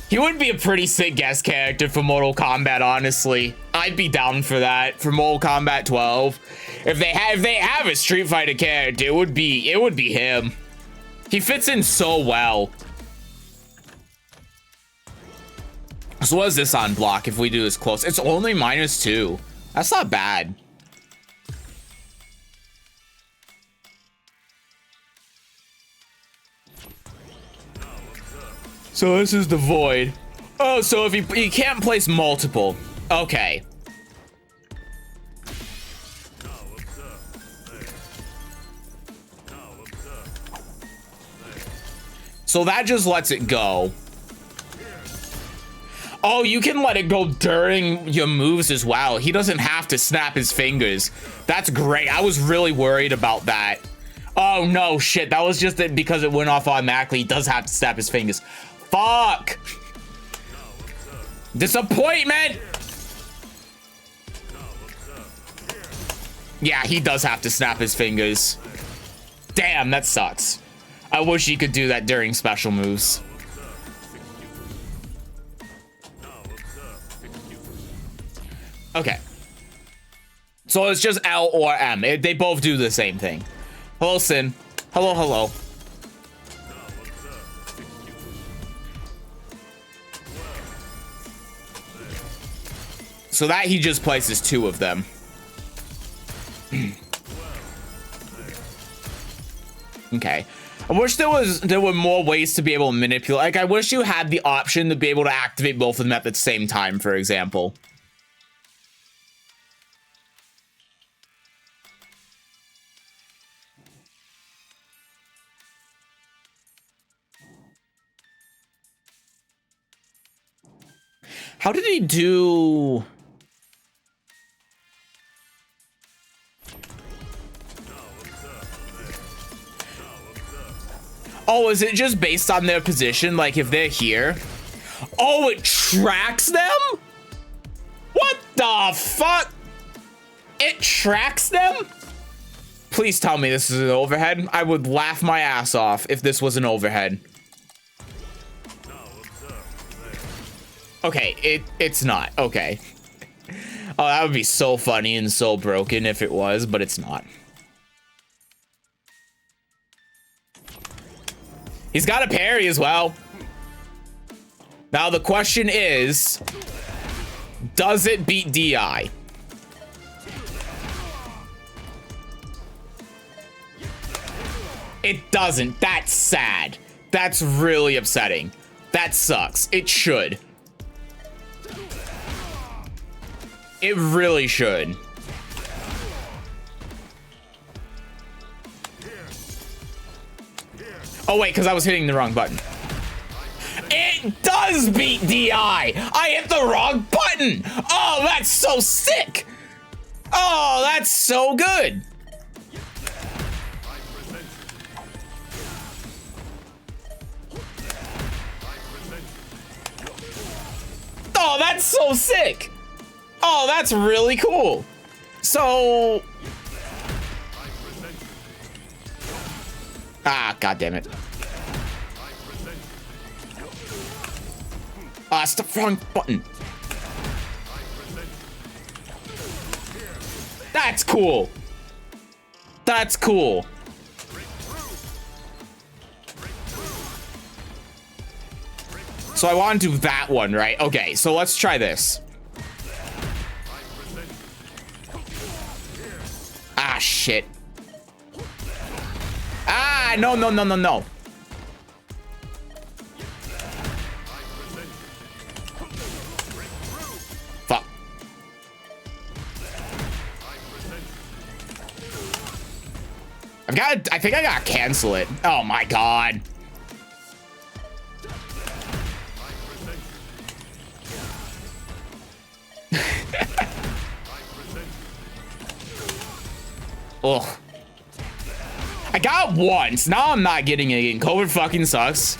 Speaker 1: He would be a pretty sick guest character for Mortal Kombat, honestly. I'd be down for that for Mortal Kombat 12. If they have a Street Fighter character, it would be him. He fits in so well. So what is this on block if we do this close? It's only -2. That's not bad. So this is the void. Oh, so if you can't place multiple. Okay. So that just lets it go. Oh, you can let it go during your moves as well. He doesn't have to snap his fingers. That's great. I was really worried about that. Oh, no, shit. That was just it because it went off automatically. He does have to snap his fingers. Fuck. Disappointment. Yeah, he does have to snap his fingers. Damn, that sucks. I wish he could do that during special moves. Okay. So it's just L or M. They both do the same thing. Hello, Sin. Hello, hello. So that he just places 2 of them. Okay. I wish there were more ways to be able to manipulate. Like, I wish you had the option to be able to activate both of them at the same time, for example. How did he do? Oh, is it just based on their position? Like if they're here? Oh, it tracks them? What the fuck? It tracks them? Please tell me this is an overhead. I would laugh my ass off if this was an overhead. Okay, it's not. Okay. Oh, that would be so funny and so broken if it was, but it's not. He's got a parry as well. Now the question is, does it beat DI? It doesn't. That's sad. That's really upsetting. That sucks. It should. It really should. Oh, wait, because I was hitting the wrong button. It does beat DI! I hit the wrong button! Oh, that's so sick! Oh, that's so good! Oh, that's so sick. Oh, that's really cool. So... Ah, god damn it. Ah, it's the wrong button. That's cool. That's cool. So I want to do that one, right? Okay, so let's try this. Ah, shit. Ah, no, no, no, no, no. Fuck. I think I gotta cancel it. Oh my god. Ugh. I got once. Now I'm not getting it again. COVID fucking sucks.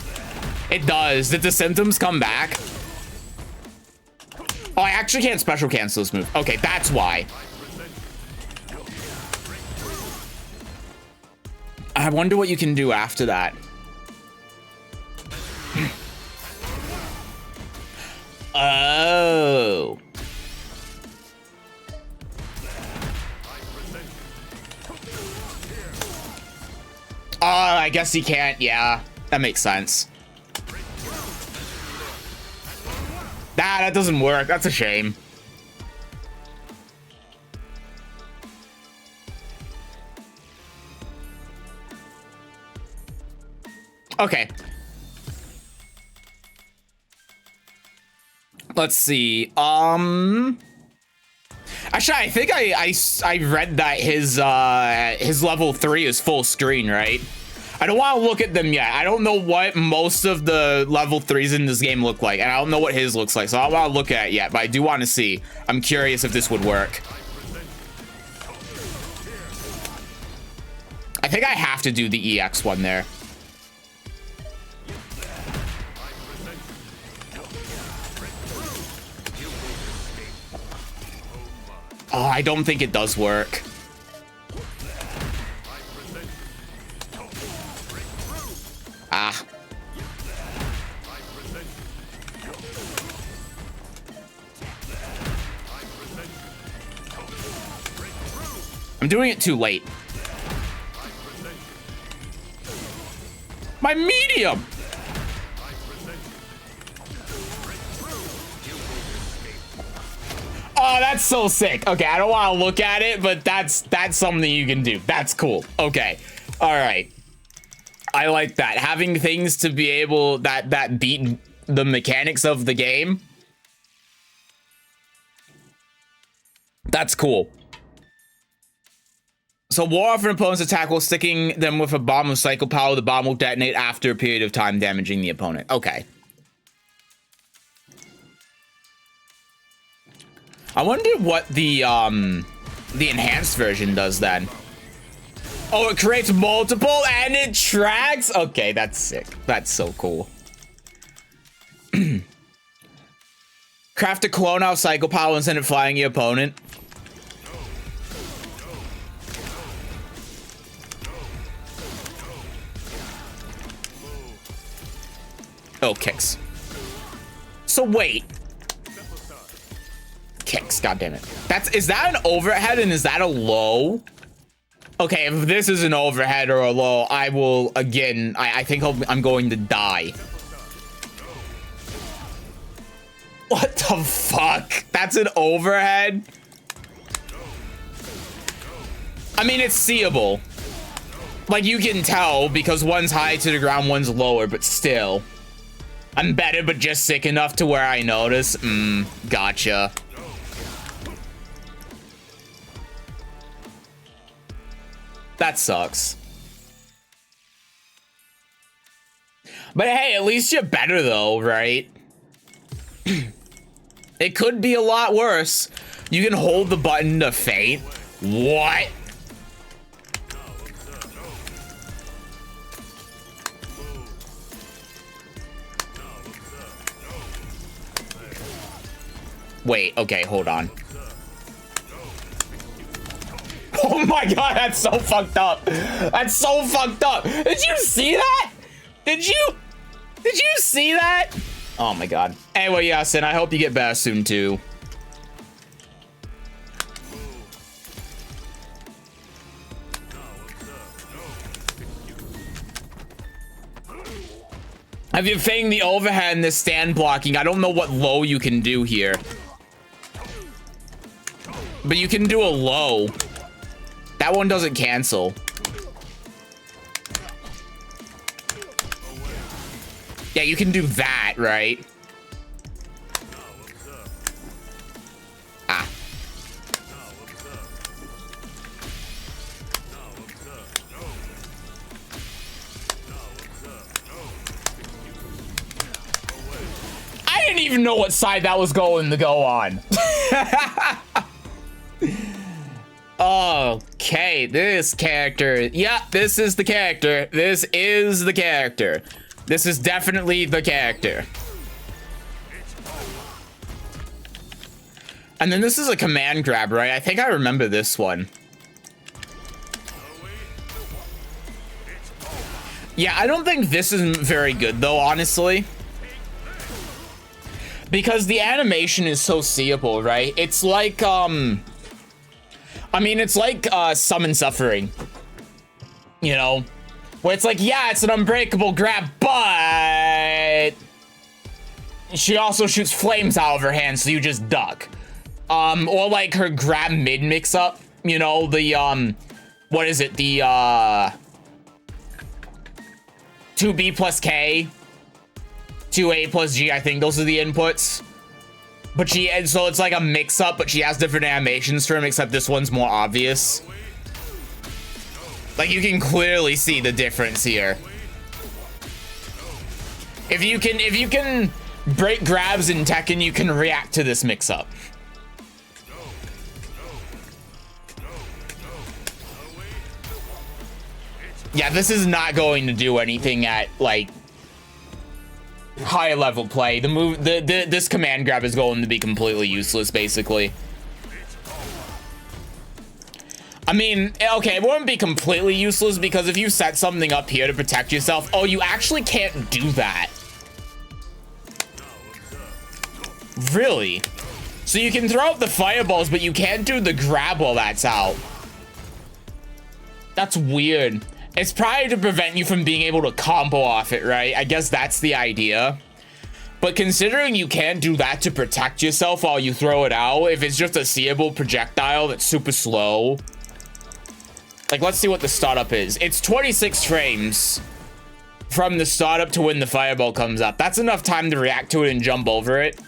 Speaker 1: It does. Did the symptoms come back? Oh, I actually can't special cancel this move. Okay, that's why. I wonder what you can do after that. Oh. Oh, I guess he can't. Yeah, that makes sense. That doesn't work. That's a shame. Okay. Let's see. Actually, I think I read that his level 3 is full screen, right? I don't want to look at them yet. I don't know what most of the level 3s in this game look like, and I don't know what his looks like, so I don't want to look at it yet, but I do want to see. I'm curious if this would work. I think I have to do the EX one there. Oh, I don't think it does work. Ah. I'm doing it too late. My medium! Oh, that's so sick. Okay, I don't want to look at it, but that's something you can do. That's cool. Okay. All right. I like that. Having things to be able that beat the mechanics of the game. That's cool. So war off an opponent's attack while sticking them with a bomb of cycle power. The bomb will detonate after a period of time, damaging the opponent. Okay. I wonder what the enhanced version does then. Oh, it creates multiple and it tracks? Okay, that's sick. That's so cool. Craft a clone out cycle power and send it flying your opponent. Oh, kicks. So wait. Kicks, goddammit. Is that an overhead and is that a low? Okay, if this is an overhead or a low, I will, again, I think I'm going to die. What the fuck? That's an overhead? I mean, it's seeable. Like, you can tell because one's high to the ground, one's lower, but still. I'm better, but just sick enough to where I notice. Gotcha. That sucks. But hey, at least you're better though, right? It could be a lot worse. You can hold the button to faint. What? Wait, okay, hold on. Oh my god, that's so fucked up. That's so fucked up. Did you see that? Did you see that? Oh my god. Anyway, Yasin, I hope you get better soon too. If you're fading the overhead and the stand blocking, I don't know what low you can do here. But you can do a low. That one doesn't cancel. Yeah, you can do that, right? Ah. I didn't even know what side that was going to go on. Okay, this character. Yeah, this is the character. This is the character. This is definitely the character. And then this is a command grab, right? I think I remember this one. Yeah, I don't think this is very good though, honestly. Because the animation is so seeable, right? It's like, I mean, it's like Summon Suffering, you know, where it's like, yeah, it's an unbreakable grab, but she also shoots flames out of her hand, so you just duck. Or like her grab mid mix up, you know, the, what is it? The, 2B plus K, 2A plus G, I think those are the inputs. But and so it's like a mix-up, but she has different animations for him, except this one's more obvious. Like, you can clearly see the difference here. If you can break grabs in Tekken, you can react to this mix-up. Yeah, this is not going to do anything at, like, high level play. This command grab is going to be completely useless, basically. I mean, okay, it wouldn't be completely useless because if you set something up here to protect yourself, oh, you actually can't do that. Really? So you can throw out the fireballs, but you can't do the grab while that's out. That's weird. It's probably to prevent you from being able to combo off it, right? I guess that's the idea. But considering you can't do that to protect yourself while you throw it out, if it's just a seeable projectile that's super slow. Like, let's see what the startup is. It's 26 frames from the startup to when the fireball comes up. That's enough time to react to it and jump over it.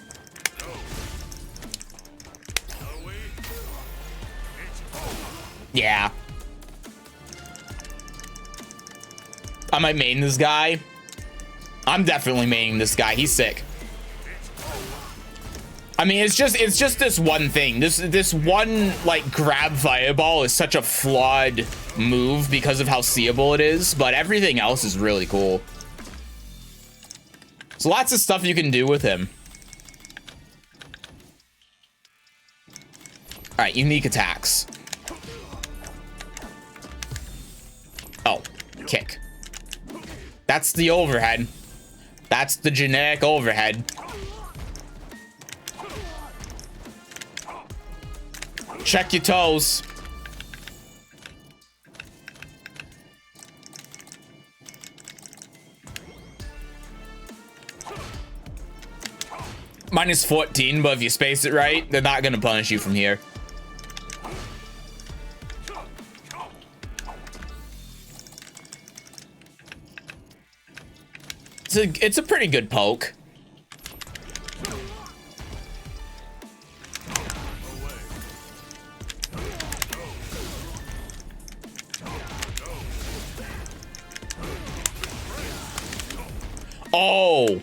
Speaker 1: Yeah. I might main this guy. I'm definitely maining this guy. He's sick. I mean, it's just this one thing. This one, like, grab fireball is such a flawed move because of how seeable it is, but everything else is really cool. So lots of stuff you can do with him. All right, unique attacks. Oh, kick. That's the overhead. That's the generic overhead. Check your toes. Minus 14, but if you space it right, they're not gonna punish you from here. It's a pretty good poke. Oh.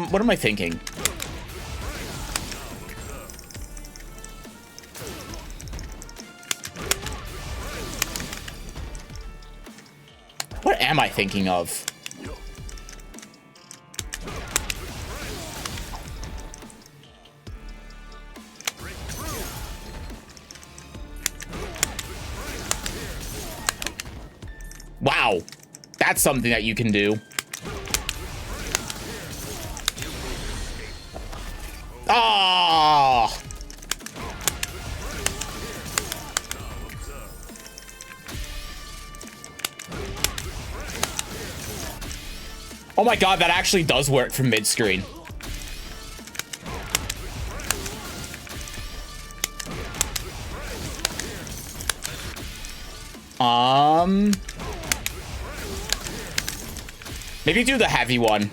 Speaker 1: What am I thinking? am I thinking of? Wow. That's something that you can do. Ah! Oh my god, that actually does work from mid-screen. Maybe do the heavy one.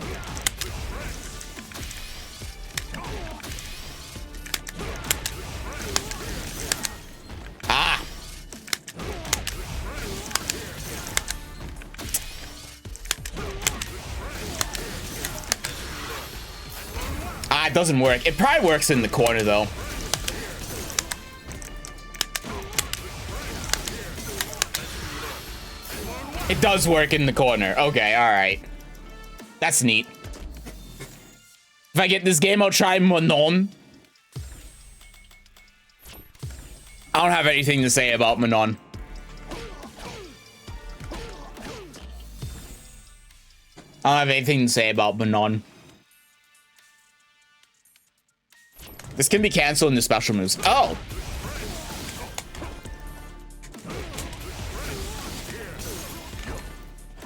Speaker 1: It doesn't work. It probably works in the corner, though. It does work in the corner. Okay, all right. That's neat. If I get this game, I'll try Manon. I don't have anything to say about Manon. I don't have anything to say about Manon. This can be canceled in the special moves. Oh!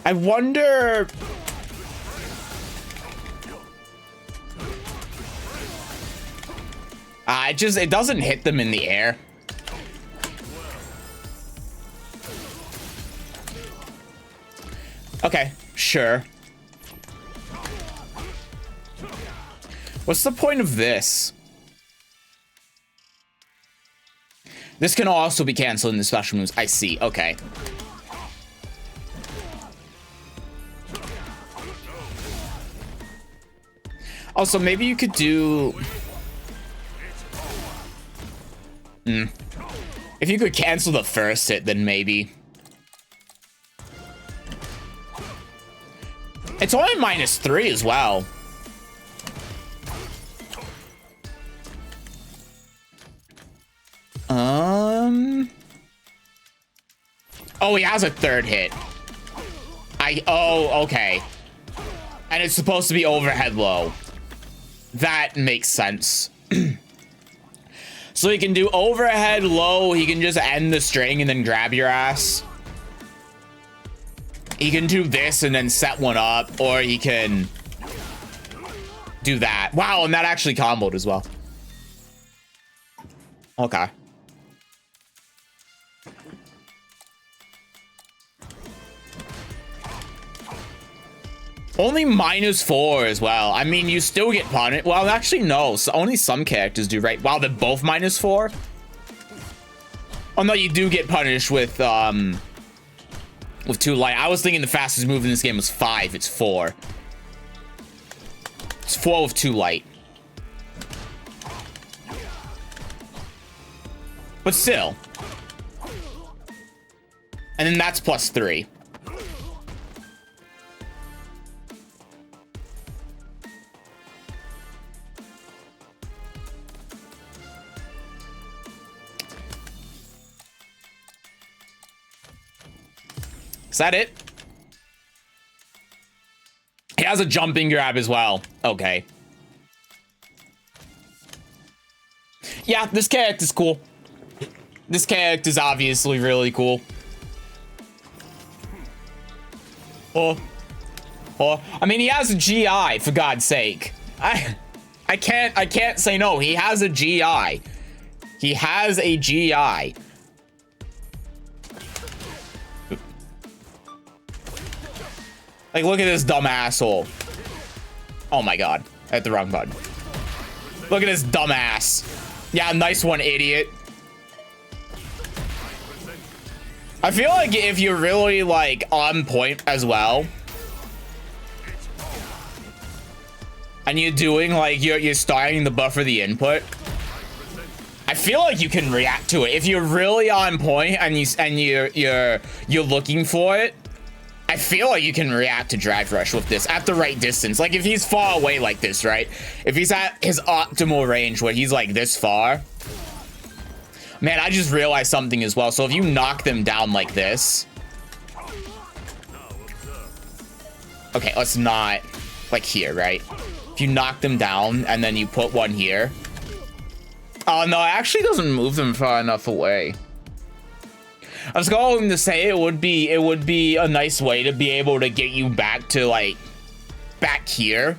Speaker 1: I wonder... it doesn't hit them in the air. Okay, sure. What's the point of this? This can also be canceled in the special moves. I see. Okay. Also, maybe you could do... If you could cancel the first hit, then maybe. It's only -3 as well. Oh, he has a third hit. Oh, okay. And it's supposed to be overhead low. That makes sense. So he can do overhead low. He can just end the string and then grab your ass. He can do this and then set one up, or he can do that. Wow, and that actually comboed as well. Okay. Only -4 as well. I mean, you still get punished. Well, actually, no. So only some characters do, right? Wow, they're both -4? Oh, no, you do get punished with 2 light. I was thinking the fastest move in this game was 5. It's 4. It's 4 with 2 light. But still. And then that's +3. Is that it? He has a jumping grab as well. Okay. Yeah, this character's cool. This character's obviously really cool. Oh. I mean, he has a GI, for God's sake. I can't say no. He has a GI. He has a GI. Like, look at this dumb asshole. Oh my god. I hit the wrong button. Look at this dumb ass. Yeah, nice one, idiot. I feel like if you're really, like, on point as well, and you're doing, like, you're starting to buffer the input, I feel like you can react to it. If you're really on point and you're looking for it, I feel like you can react to Drive Rush with this at the right distance. Like, if he's far away like this, right? If he's at his optimal range where he's, like, this far. Man, I just realized something as well. So if you knock them down like this. Okay, let's not, like, here, right? If you knock them down and then you put one here. Oh, no, it actually doesn't move them far enough away. I was going to say it would be a nice way to be able to get you back to, like, back here,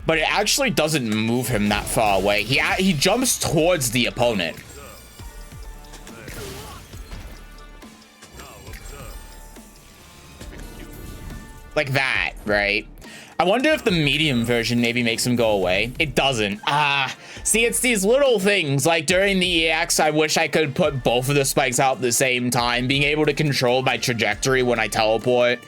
Speaker 1: but it actually doesn't move him that far away. He jumps towards the opponent. Like that, right? I wonder if the medium version maybe makes him go away. It doesn't. See, it's these little things. Like during the EX, I wish I could put both of the spikes out at the same time, being able to control my trajectory when I teleport.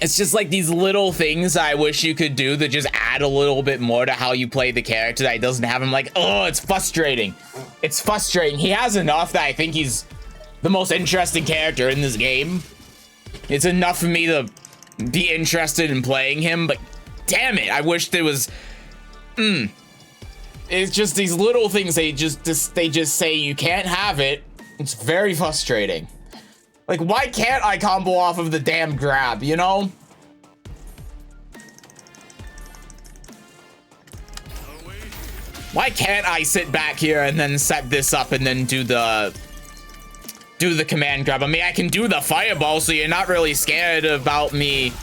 Speaker 1: It's just like these little things I wish you could do that just add a little bit more to how you play the character that doesn't have. I'm like, oh, it's frustrating. It's frustrating. He has enough that I think he's the most interesting character in this game. It's enough for me to be interested in playing him, but damn it, I wish there was. It's just these little things they just say you can't have it. It's very frustrating. Like, why can't I combo off of the damn grab, you know? Why can't I sit back here and then set this up and then do the command grab? I mean, I can do the fireball, so you're not really scared about me.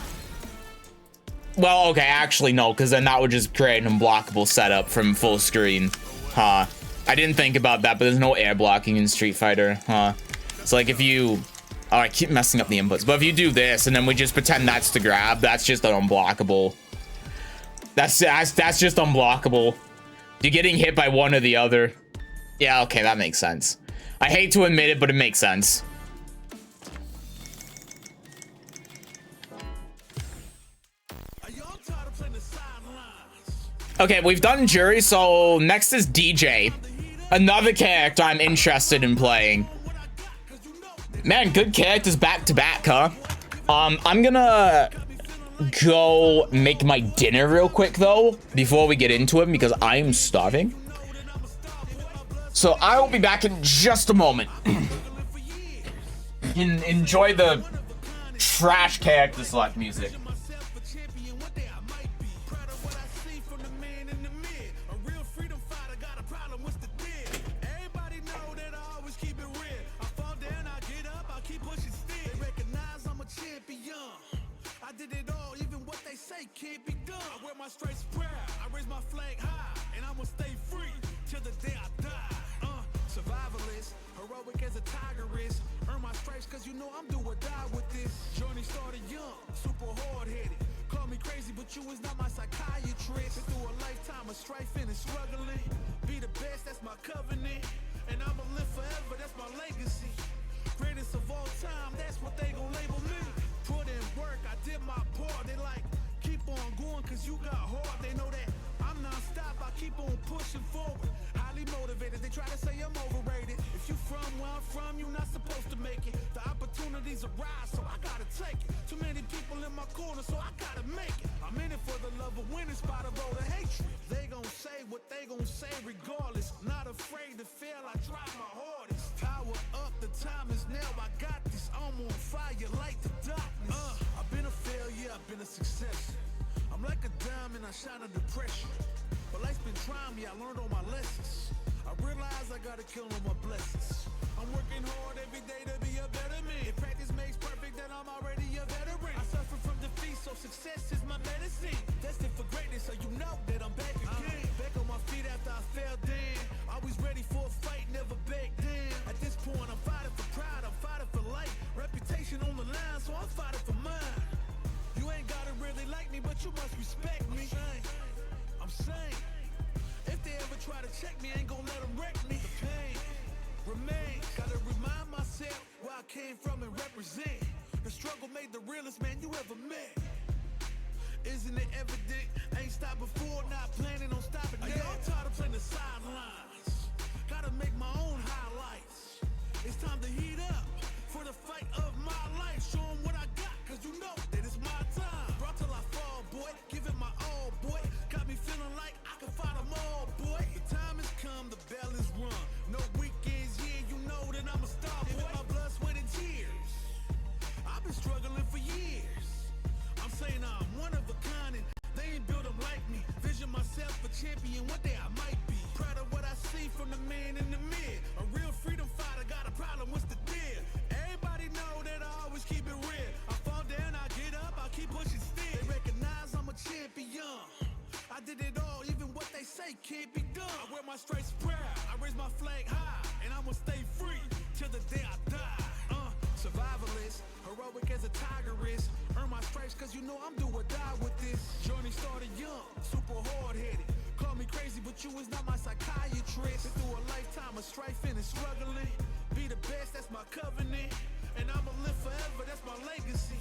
Speaker 1: Well, okay, actually, no, because then that would just create an unblockable setup from full screen. Huh. I didn't think about that, but there's no air blocking in Street Fighter. Huh. It's like if you... Oh, I keep messing up the inputs. But if you do this, and then we just pretend that's the grab, that's just an unblockable. That's just unblockable. You're getting hit by one or the other. Yeah, okay, that makes sense. I hate to admit it, but it makes sense. Okay, we've done Jury, so next is DJ. Another character I'm interested in playing. Man, good characters back to back, huh? I'm gonna go make my dinner real quick, though, before we get into it, because I'm starving. So I will be back in just a moment. Enjoy the trash character select music.
Speaker 2: Can't be done. I wear my stripes proud. I raise my flag high, and I'ma stay free till the day I die. Survivalist, heroic as a tiger is. Earn my stripes, cause you know I'm do or die with this. Journey started young, super hard-headed. Call me crazy, but you is not my psychiatrist. Been through a lifetime of strifing and struggling. Be the best, that's my covenant. And I'ma live forever, that's my legacy. Greatest of all time, that's what they gon' label me. Put in work, I did my part. They like, keep on going cause you got heart. They know that I'm non-stop, I keep on pushing forward. Highly motivated, they try to say I'm overrated. If you from where I'm from, you're not supposed to make it. The opportunities arise, so I gotta take it. Too many people in my corner, so I gotta make it. I'm in it for the love of winning, spot of all the hatred. They gon' say what they gon' say regardless. Not afraid to fail, I try my hardest. Power up, the time is now, I got this. I'm on fire like the darkness. I've been a failure, I've been a success. I'm like a diamond, I shine under pressure. But life's been trying me, I learned all my lessons. I realize I gotta kill all my blessings. I'm working hard every day to be a better man. If practice makes perfect, then I'm already a veteran. I suffer from defeat, so success is my medicine. Destined for greatness, so you know that I'm back again. Back on my feet after I fell down. Always ready for a fight, never back down. At this point, I'm fighting for pride, I'm fighting for life. Reputation on the line, so I'm fighting for mine. You ain't gotta really like me, but you must respect me. I'm saying, if they ever try to check me, I ain't gonna let them wreck me. The pain remains. Gotta remind myself where I came from and represent. The struggle made the realest man you ever met. Isn't it evident? I ain't stopped before, not planning on stopping now. Y'all tired of playing the sidelines. Gotta make my own highlights. It's time to heat up. my stripes proud. I raise my flag high, and I'ma stay free till the day I die. Survivalist, heroic as a tigress. Earn my stripes cause you know I'm do or die with this. Journey started young, super hard-headed. Call me crazy, but you is not my psychiatrist. Been through a lifetime of strifing and struggling. Be the best, that's my covenant. And I'ma live forever, that's my legacy.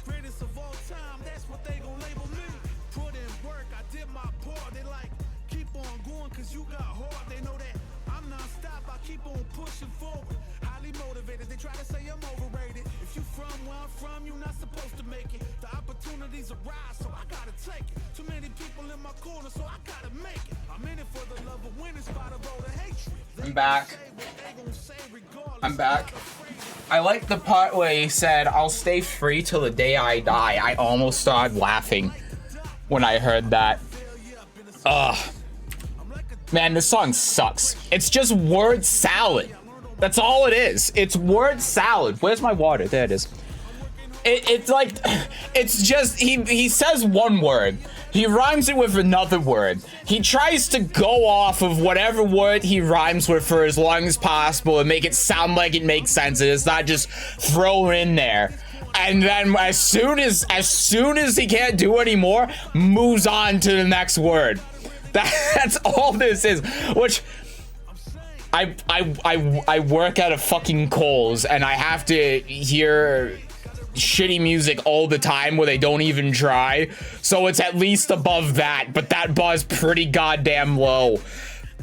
Speaker 2: Greatest of all time, that's what they gon' label me. Put in work, I did my part. They like, keep on going cause you got hard. They know that I'm non-stop, I keep on pushing forward. Highly motivated, they try to say I'm overrated. If you from where I'm from, you're not supposed to make it. The opportunities arise, so I gotta take it. Too many people in my corner, so I gotta make it. I'm in it for the love of winning, spot of all the hatred.
Speaker 1: I'm back. I'm back. I like the part where he said, I'll stay free till the day I die. I almost started laughing when I heard that. Ugh. Man, this song sucks. It's just word salad. That's all it is. It's word salad. Where's my water? There it is. It's like, it's just, he says one word. He rhymes it with another word. He tries to go off of whatever word he rhymes with for as long as possible and make it sound like it makes sense. And it's not just thrown in there. And then as soon as he can't do anymore, moves on to the next word. That's all this is. Which I work at a fucking Kohl's and I have to hear shitty music all the time where they don't even try, so it's at least above that, but that bar's pretty goddamn low.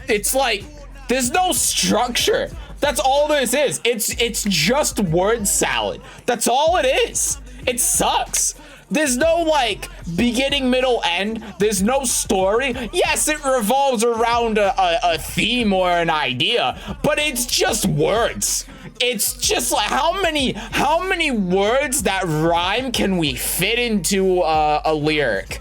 Speaker 1: It's like there's no structure. That's all this is. It's just word salad. That's all it is. It sucks. There's no like beginning, middle, end. There's no story. Yes, it revolves around a theme or an idea, but it's just words. It's just like how many words that rhyme can we fit into a lyric?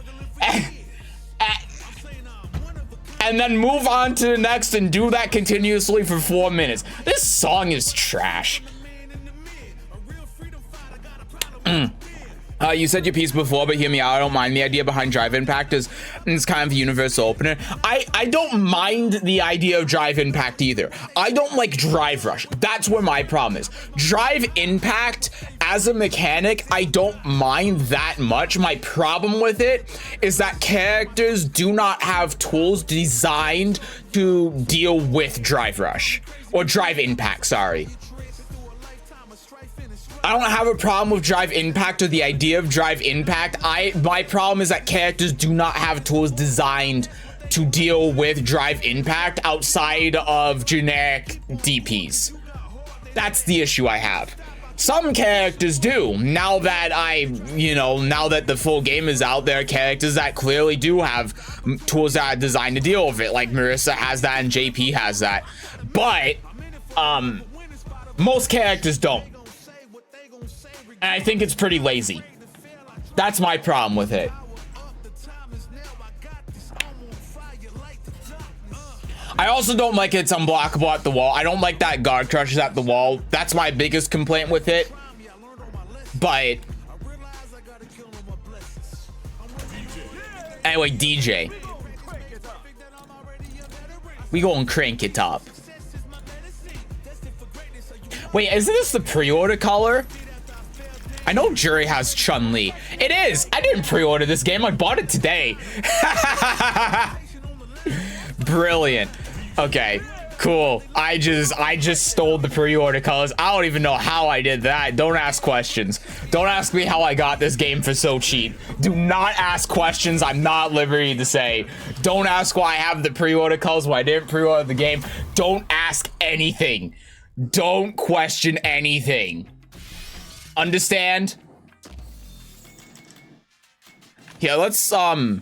Speaker 1: And then move on to the next and do that continuously for 4 minutes. This song is trash. You said your piece before, but hear me out. I don't mind the idea behind Drive Impact is it's kind of a universal opener. I don't mind the idea of Drive Impact either. I don't like Drive Rush. That's where my problem is. Drive Impact as a mechanic, I don't mind that much. My problem with it is that characters do not have tools designed to deal with Drive Rush or Drive Impact, sorry. I don't have a problem with Drive Impact or the idea of Drive Impact. My problem is that characters do not have tools designed to deal with Drive Impact outside of generic DPs. That's the issue I have. Some characters do. Now that now that the full game is out, there are characters that clearly do have tools that are designed to deal with it. Like Marissa has that and JP has that. But most characters don't. And I think it's pretty lazy. That's my problem with it. I also don't like it's unblockable at the wall. I don't like that guard crushes at the wall. That's my biggest complaint with it. But anyway, DJ. We gonna crank it up. Wait, isn't this the pre-order color? I know Jury has Chun-Li. It is. I didn't pre-order this game. I bought it today. Brilliant. Okay, cool. I just stole the pre-order colors. I don't even know how I did that. Don't ask questions. Don't ask me how I got this game for so cheap. Do not ask questions. I'm not at liberty to say. Don't ask why I have the pre-order colors when I didn't pre-order the game. Don't ask anything. Don't question anything. Understand? Yeah, let's I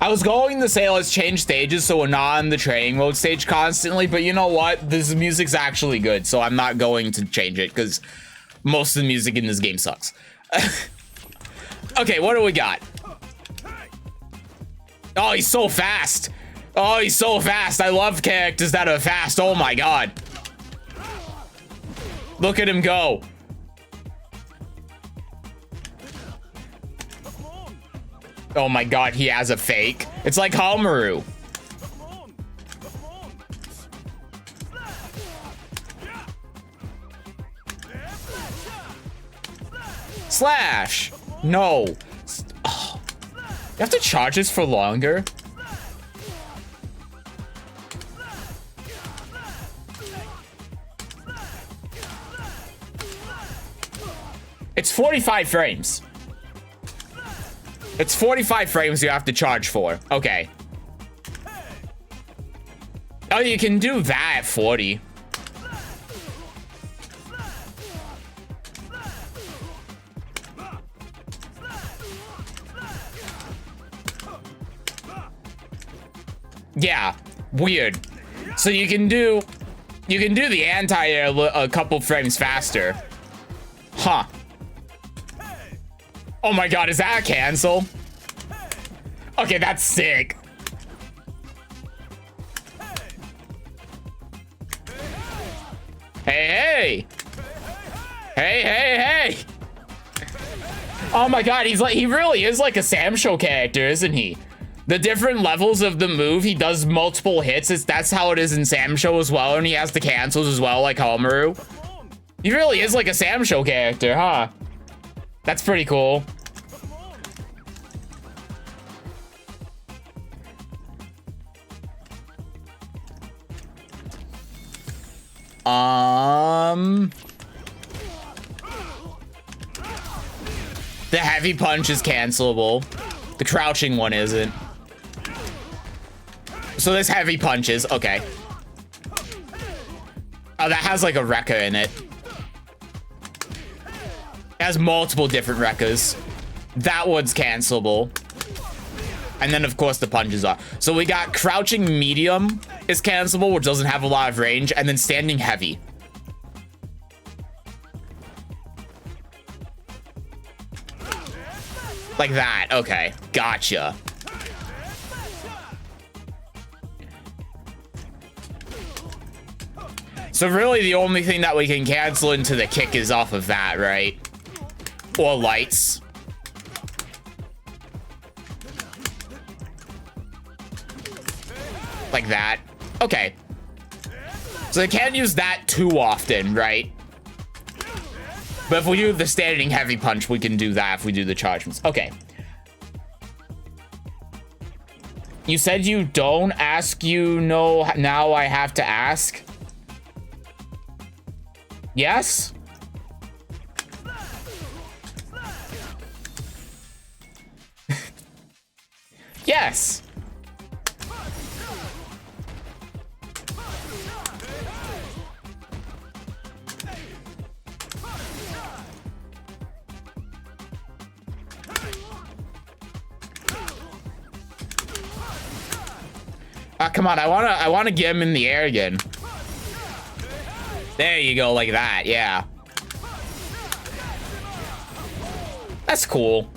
Speaker 1: was going to say let's change stages so we're not on the training mode stage constantly, but you know what? This music's actually good, so I'm not going to change it because most of the music in this game sucks. Okay, what do we got? Oh, he's so fast. Oh, he's so fast. I love characters that are fast. Oh my god. Look at him go. Oh my god, he has a fake. It's like Halmaru. Slash! No. Oh. You have to charge this for longer? It's 45 frames. It's 45 frames you have to charge for. Okay. Oh, you can do that at 40. Yeah, weird. So you can do the anti-air a couple frames faster. Huh. Oh my god, is that a cancel? Okay, that's sick. Hey, hey. Hey, hey, hey. Oh my god, he really is like a Samsho character, isn't he? The different levels of the move, he does multiple hits. That's how it is in Samsho as well, and he has the cancels as well, like Halmaru. He really is like a Samsho character, huh? That's pretty cool. The heavy punch is cancelable. The crouching one isn't. So this heavy punches, okay. Oh, that has like a Rekka in it. It has multiple different Rekkas. That one's cancelable. And then of course the punches are. So we got crouching medium is cancelable, which doesn't have a lot of range, and then standing heavy. Like that, okay, gotcha. So really the only thing that we can cancel into the kick is off of that, right? Or lights. Like that. Okay. So they can't use that too often, right? But if we do the standing heavy punch, we can do that if we do the chargements. Okay. You said you don't ask, you know, now I have to ask. Yes? Yes. Come on, I wanna get him in the air again. There you go, like that, yeah. That's cool.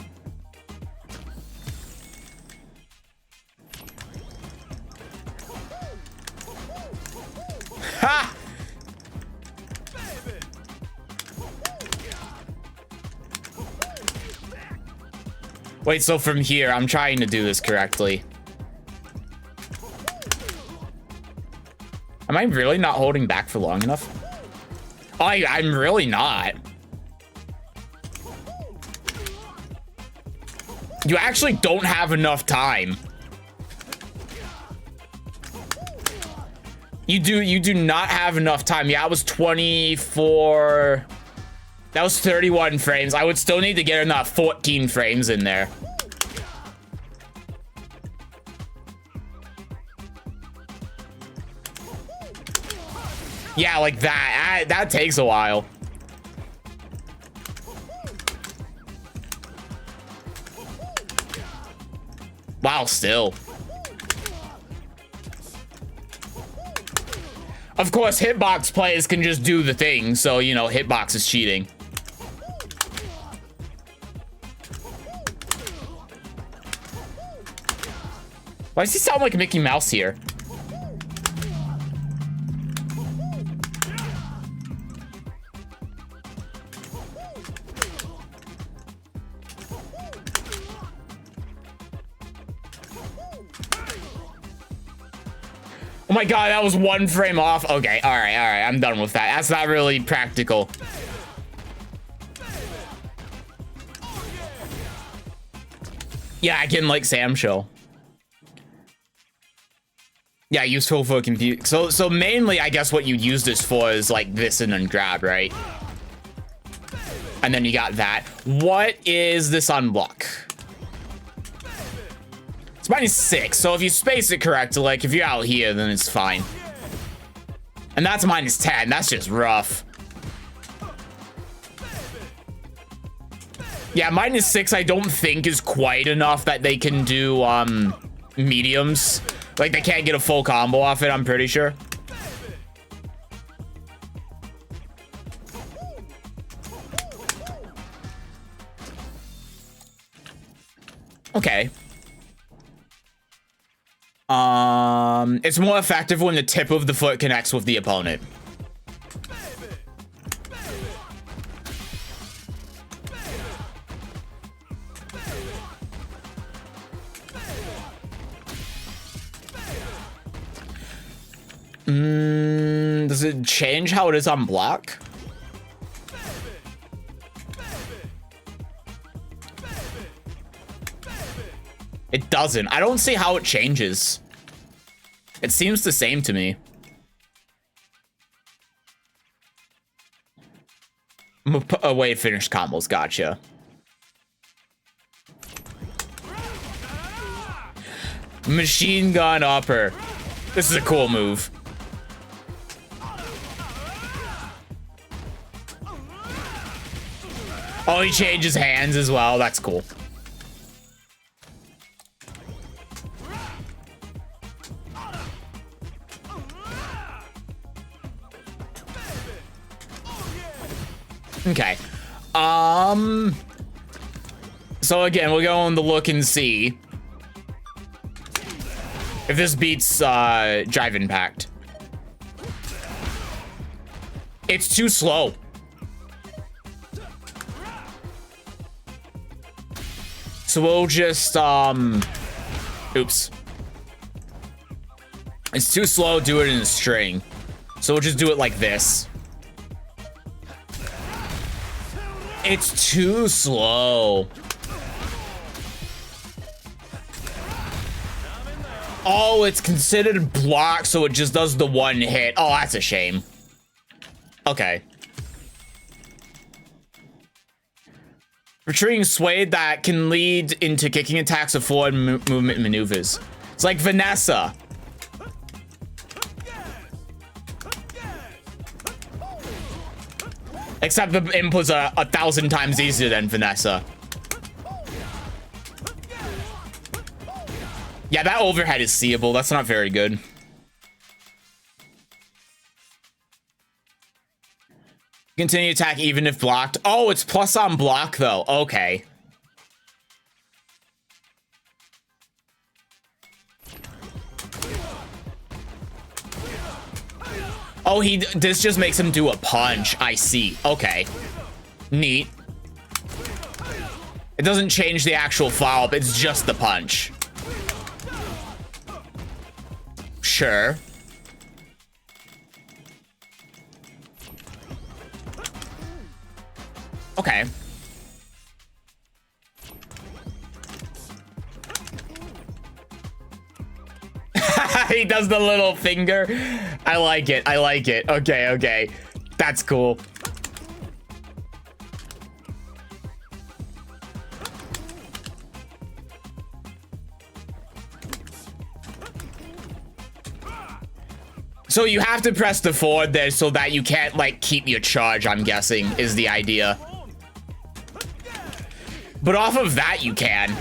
Speaker 1: Ha! Wait, so from here, I'm trying to do this correctly. Am I really not holding back for long enough? Oh, I'm really not. You actually don't have enough time. You do not have enough time. Yeah, it was 24. That was 31 frames. I would still need to get enough 14 frames in there. Yeah, like that. That takes a while. Wow, still. Of course, hitbox players can just do the thing, so, you know, hitbox is cheating. Why does he sound like Mickey Mouse here? Oh my god, that was 1 frame off. Okay, alright, I'm done with that. That's not really practical. Yeah, I can like Sam show. Yeah, useful for compute. So mainly, I guess what you use this for is like this and then grab, right? And then you got that. What is this unblock? It's -6, so if you space it correctly, like if you're out here, then it's fine. And that's -10, that's just rough. Yeah, -6 I don't think is quite enough that they can do mediums. Like, they can't get a full combo off it, I'm pretty sure. Okay. It's more effective when the tip of the foot connects with the opponent. Does it change how it is on block? It doesn't. I don't see how it changes. It seems the same to me. I'm gonna put away finished combos. Gotcha. Machine gun upper. This is a cool move. Oh, he changes hands as well. That's cool. Okay. So again, we'll go on the look and see if this beats Drive Impact. It's too slow. So we'll just oops. It's too slow, do it in a string. So we'll just do it like this. It's too slow. Oh, it's considered block, so it just does the 1 hit. Oh, that's a shame. Okay. Retreating sway that can lead into kicking attacks of forward movement maneuvers. It's like Vanessa. Except the inputs are 1,000 times easier than Vanessa. Yeah, that overhead is seeable. That's not very good. Continue attack even if blocked. Oh, it's plus on block though. Okay. Oh, this just makes him do a punch. I see. Okay. Neat. It doesn't change the actual follow-up. It's just the punch. Sure. Okay. He does the little finger. I like it. I like it. Okay, okay. That's cool. So you have to press the forward there so that you can't, like, keep your charge, I'm guessing, is the idea. But off of that, you can.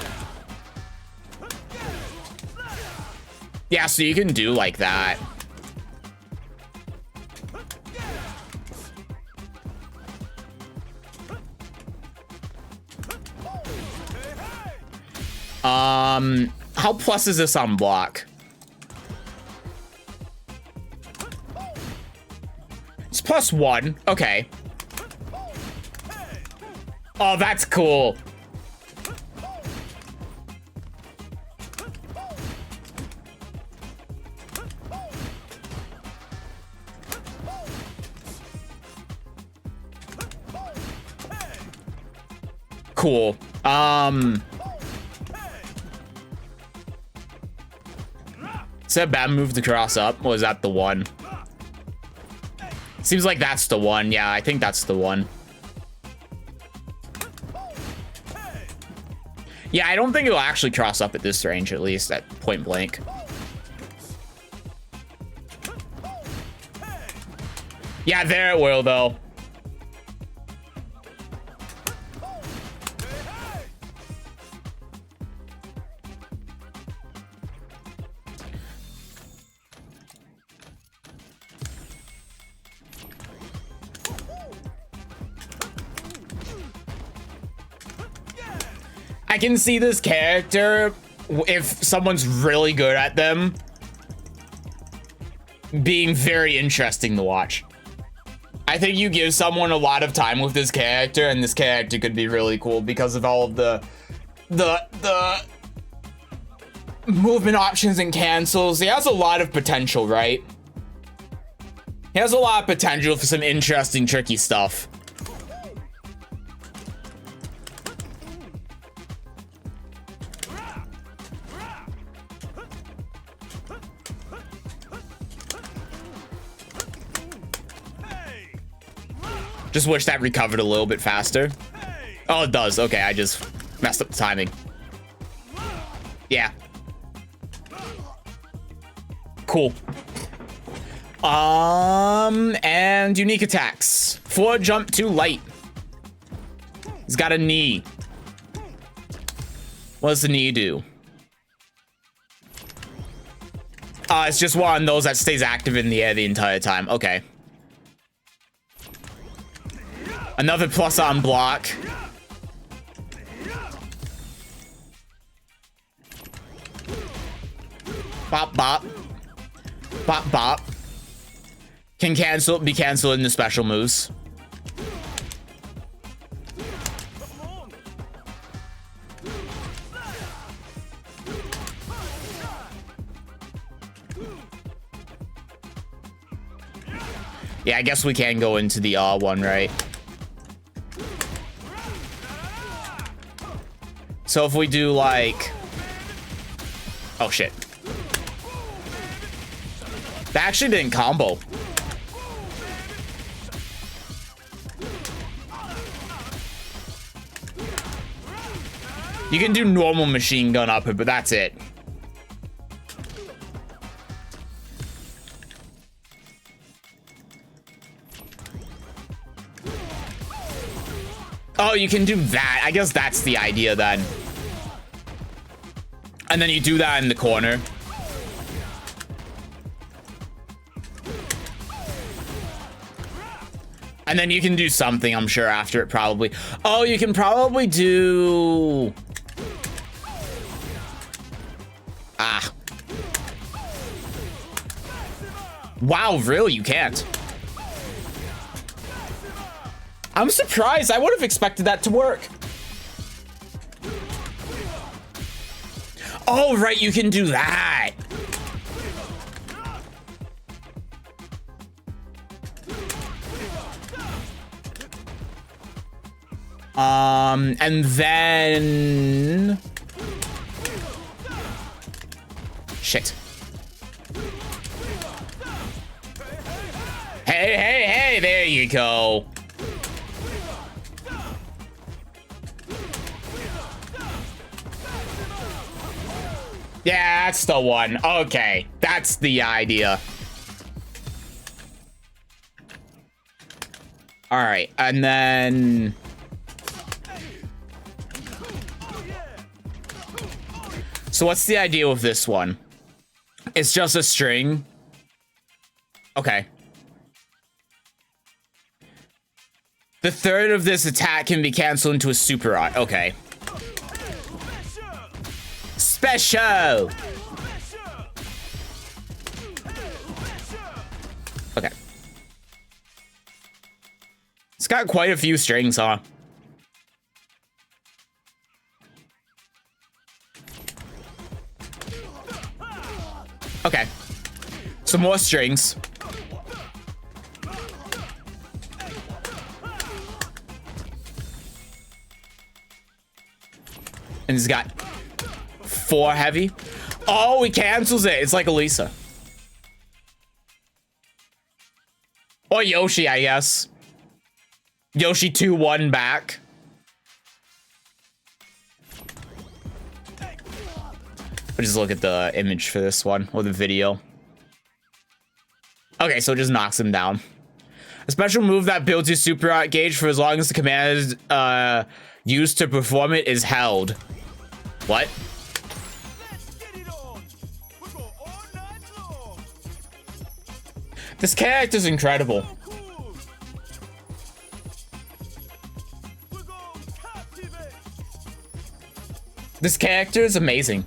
Speaker 1: Yeah, so you can do like that. How plus is this on block? It's +1. Okay. Oh, that's cool. Cool. Is that a bad move to cross up? Or is that the one? Seems like that's the one. Yeah, I think that's the one. Yeah, I don't think it'll actually cross up at this range, at least at point blank. Yeah, there it will, though. I can see this character, if someone's really good at them, being very interesting to watch. I think you give someone a lot of time with this character, and this character could be really cool because of all of the movement options and cancels. He has a lot of potential, right? He has a lot of potential for some interesting, tricky stuff. Just wish that recovered a little bit faster. Oh, it does. Okay, I just messed up the timing. Yeah. Cool. And unique attacks. Forward jump to light. He's got a knee. What does the knee do? It's just one of those that stays active in the air the entire time. Okay. Another plus on block. Bop, bop. Bop, bop. Can be canceled in the special moves. Yeah, I guess we can go into the one, right? So if we do like... Oh, shit. That actually didn't combo. You can do normal machine gun up it, but that's it. Oh, you can do that. I guess that's the idea then. And then you do that in the corner. And then you can do something, I'm sure, after it probably. Oh, you can probably do... Ah. Wow, really? You can't? I'm surprised. I would have expected that to work. Oh, right, you can do that. And then... Shit. Hey, hey, hey, there you go. Yeah, that's the one. Okay, that's the idea. All right, and then... So what's the idea with this one? It's just a string. Okay. The third of this attack can be canceled into a super art. Okay. Special. Okay. It's got quite a few strings, huh? Okay. Some more strings. And he's got 4 heavy. Oh, he cancels it. It's like Elisa. Or Yoshi, I guess. Yoshi 2-1 back. I'll just look at the image for this one, or the video. Okay, so it just knocks him down. A special move that builds your super art gauge for as long as the command is used to perform it is held. What? This character's incredible. This character is amazing.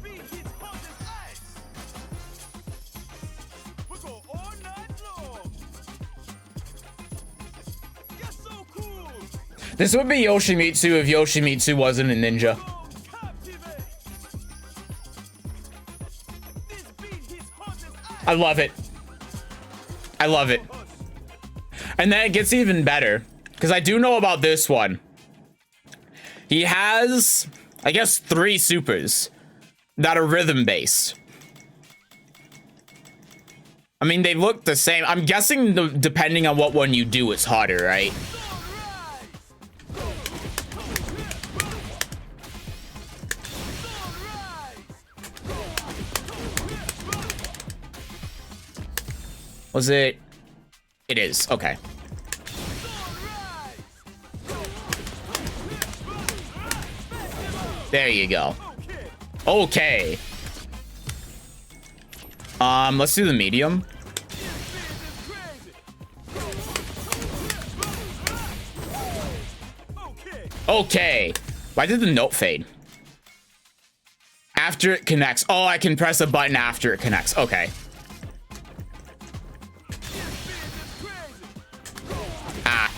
Speaker 1: This would be Yoshimitsu if Yoshimitsu wasn't a ninja. I love it. I love it. And then it gets even better, because I do know about this one. He has, I guess, 3 supers that are rhythm based. I mean, they look the same. I'm guessing depending on what one you do, it's harder, right? Was it? It is. Okay. There you go. Okay. Let's do the medium. Okay. Why did the note fade? After it connects. Oh, I can press a button after it connects. Okay. Ah.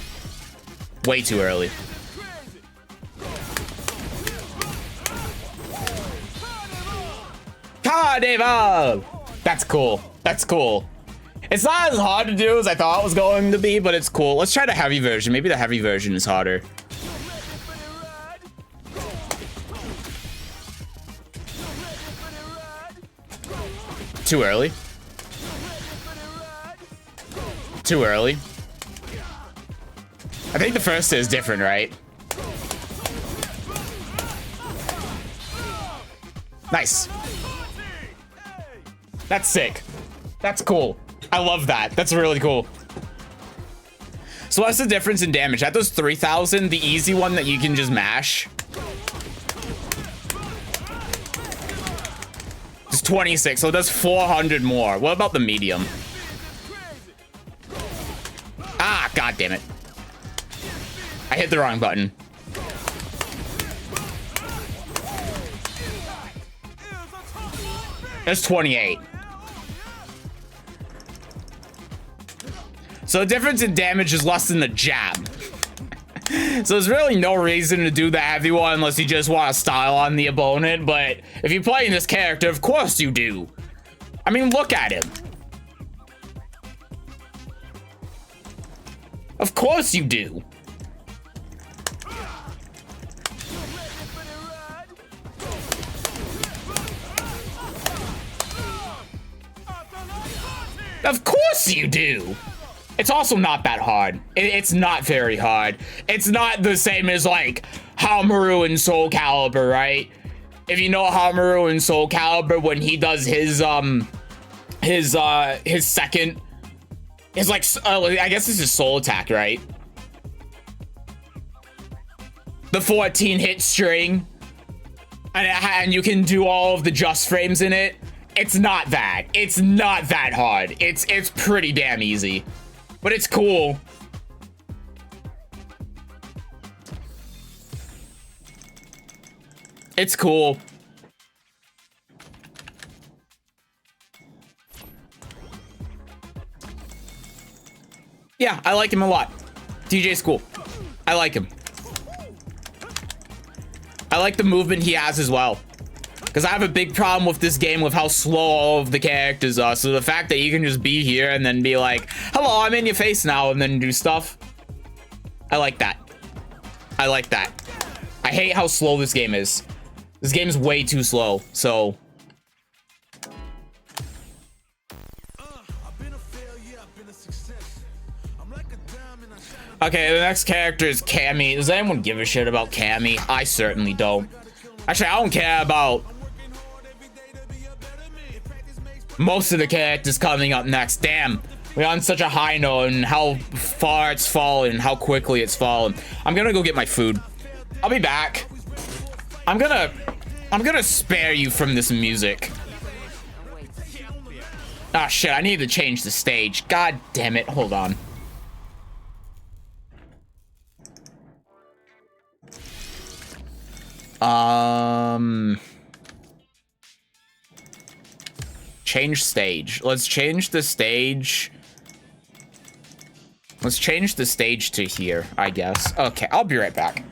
Speaker 1: Way too early. Carnival! That's cool. That's cool. It's not as hard to do as I thought it was going to be, but it's cool. Let's try the heavy version. Maybe the heavy version is harder. Too early. Too early. I think the first is different, right? Nice. That's sick. That's cool. I love that. That's really cool. So what's the difference in damage? That does 3,000. The easy one that you can just mash. It's 26, so it does 400 more. What about the medium? Ah, god damn it. I hit the wrong button. That's 28. So the difference in damage is less than the jab. So there's really no reason to do the heavy one unless you just want to style on the opponent. But if you're playing this character, of course you do. I mean, look at him. Of course you do. Of course you do. It's also not that hard. It's not very hard. It's not the same as like Haohmaru in Soul Calibur, right? If you know Haohmaru in Soul Calibur, when he does his second, his like, I guess this is soul attack, right? The 14 hit string, and you can do all of the just frames in it. It's not that. It's not that hard. It's pretty damn easy. But it's cool. It's cool. Yeah, I like him a lot. DJ's cool. I like him. I like the movement he has as well. Because I have a big problem with this game with how slow all of the characters are. So the fact that you can just be here and then be like, hello, I'm in your face now, and then do stuff. I like that. I like that. I hate how slow this game is. This game's way too slow, so... Okay, the next character is Cammy. Does anyone give a shit about Cammy? I certainly don't. Actually, I don't care about most of the characters coming up next. Damn, we're on such a high note and how far it's fallen, how quickly it's fallen. I'm gonna go get my food. I'll be back. I'm gonna spare you from this music. Ah, shit, I need to change the stage. God damn it, hold on. Change stage. Let's change the stage. Let's change the stage to here, I guess. Okay, I'll be right back.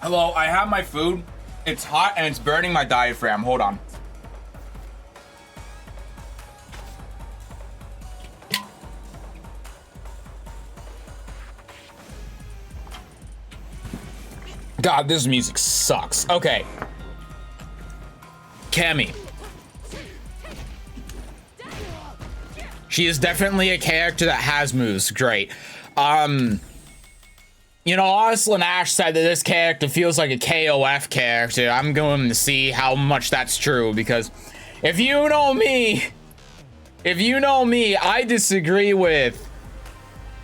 Speaker 1: Hello, I have my food. It's hot and it's burning my diaphragm. Hold on. God, this music sucks. Okay. Cammy. She is definitely a character that has moves. Great. You know, Arslan Ash said that this character feels like a KOF character. I'm going to see how much that's true, because if you know me, I disagree with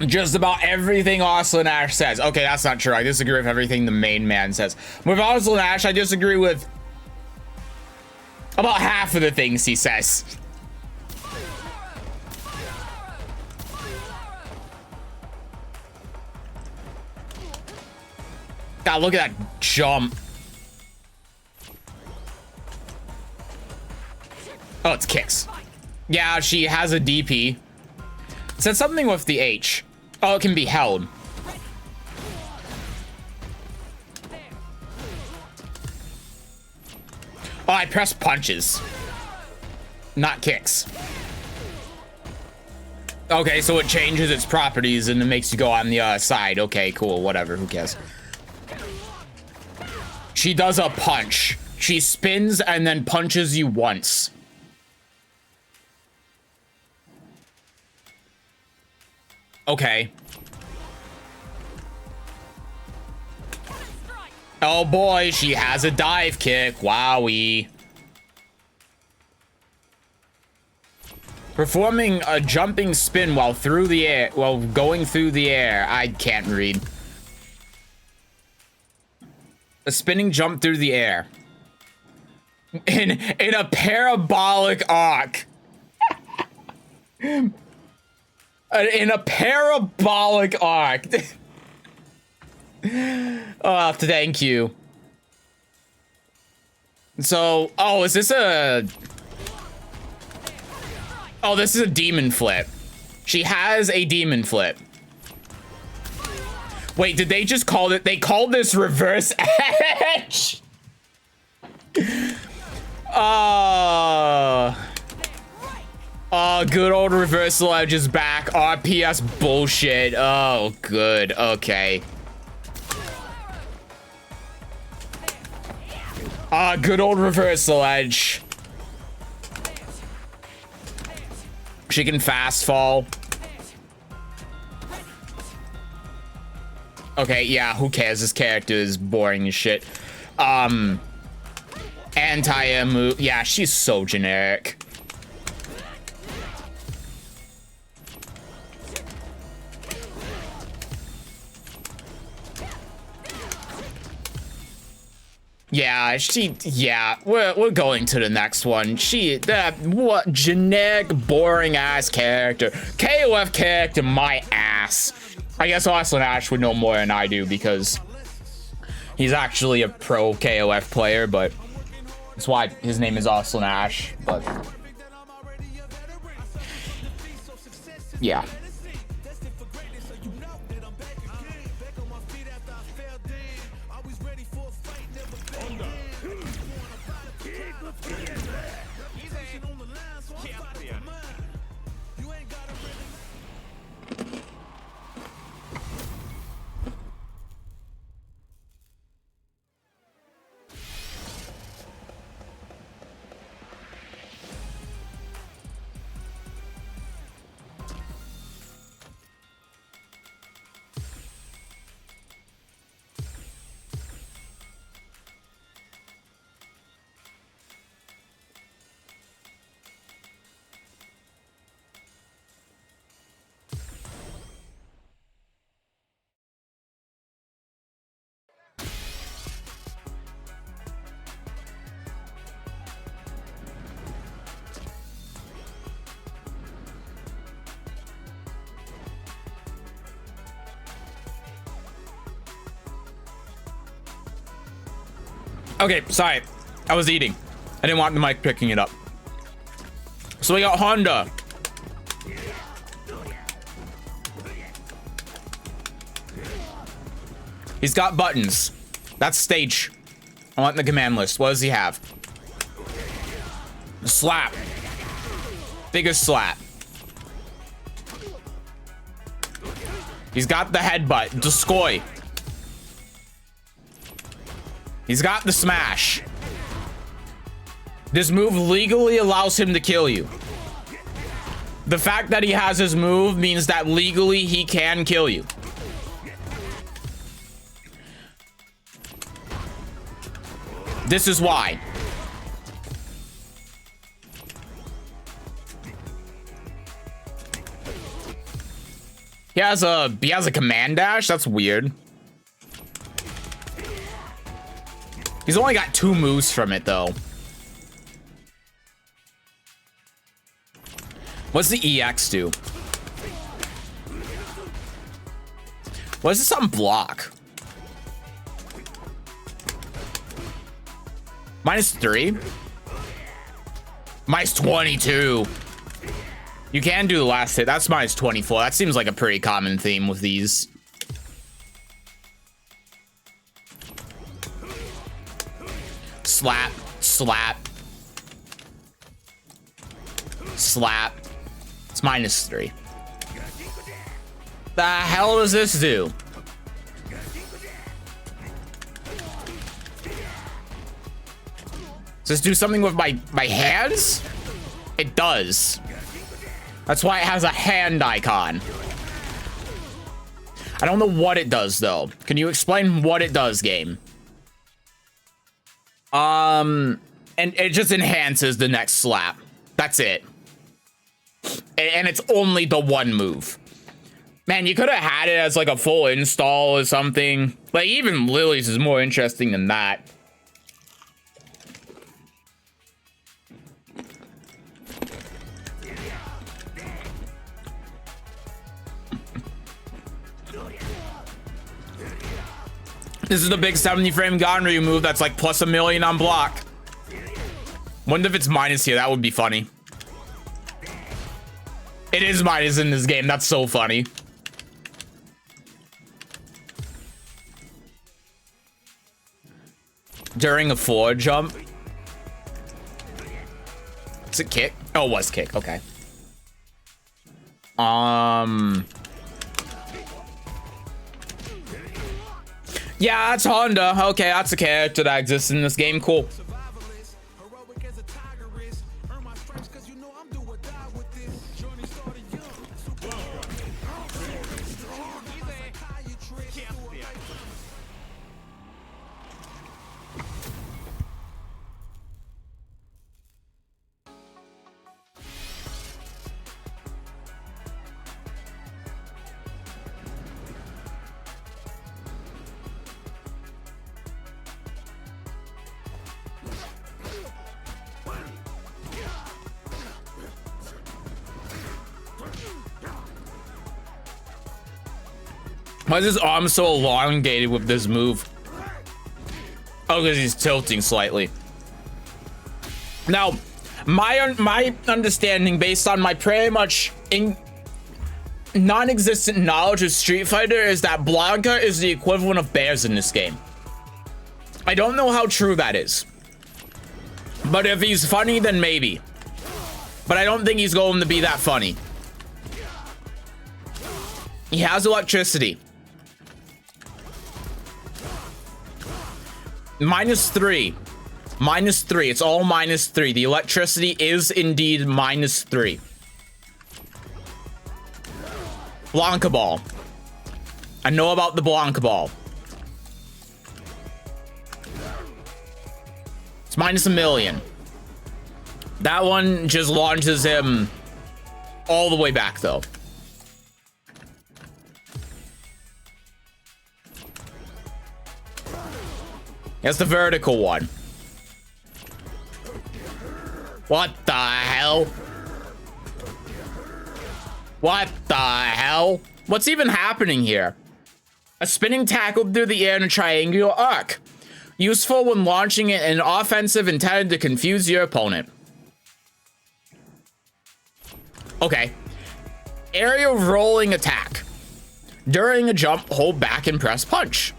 Speaker 1: just about everything Arslan Ash says. Okay, that's not true. I disagree with everything the main man says. With Arslan Ash, I disagree with about half of the things he says. God, look at that jump. Oh, it's kicks. Yeah, she has a DP. It said something with the H. Oh, it can be held. Oh, I press punches, not kicks. Okay, so it changes its properties and it makes you go on the side. Okay, cool, whatever, who cares? She does a punch. She spins and then punches you once. Okay. Oh boy, she has a dive kick. Wowie. Performing a jumping spin while going through the air. I can't read. A spinning jump through the air. In a parabolic arc. In a parabolic arc. Oh, thank you. So, oh, is this a... Oh, this is a demon flip. She has a demon flip. Wait, did they just call it? They called this reverse edge. Oh, good old reversal edge is back. RPS bullshit. Oh, good. Okay. Good old reversal edge. She can fast fall. Okay, yeah, who cares? This character is boring as shit. Anti-air move. Yeah, she's so generic. Yeah, we're going to the next one. What generic, boring ass character. KOF character, my ass. I guess Arslan Ash would know more than I do because he's actually a pro KOF player, but that's why his name is Arslan Ash, but yeah. Okay, sorry. I was eating. I didn't want the mic picking it up. So we got Honda. He's got buttons. That's stage. I want the command list. What does he have? Slap. Biggest slap. He's got the headbutt. Destroy. He's got the smash. This move legally allows him to kill you. The fact that he has his move means that legally he can kill you. This is why. He has a command dash? That's weird. He's only got 2 moves from it, though. What's the EX do? What is this on block? -3? -22. You can do the last hit. That's -24. That seems like a pretty common theme with these. Slap, slap, slap. It's -3. The hell does this do? Does this do something with my hands? It does. That's why it has a hand icon. I don't know what it does though. Can you explain what it does, game? And it just enhances the next slap. That's it. And it's only the one move. Man, you could have had it as like a full install or something. Like even Lily's is more interesting than that. This is the big 70 frame Ganryu move that's like plus 1,000,000 on block. Wonder if it's minus here. That would be funny. It is minus in this game. That's so funny. During a forward jump. Is it kick? Oh, it was kick. Okay. Yeah, that's Honda. Okay, that's a character that exists in this game. Cool.
Speaker 2: Survivalist, heroic as a tigress. Earn my stripes 'cause you know I'm do or die with this. Journey started young. Super
Speaker 1: Why is his arm so elongated with this move? Oh, because he's tilting slightly. Now, my understanding, based on my pretty much non-existent knowledge of Street Fighter, is that Blanca is the equivalent of bears in this game. I don't know how true that is. But if he's funny, then maybe. But I don't think he's going to be that funny. He has electricity. -3. -3. It's all -3. The electricity is indeed -3. Blanca Ball. I know about the Blanca Ball. It's -1,000,000. That one just launches him all the way back, though. That's the vertical one. What the hell? What the hell? What's even happening here? A spinning tackle through the air in a triangular arc. Useful when launching it in an offensive intended to confuse your opponent. Okay. Aerial rolling attack. During a jump, hold back and press punch.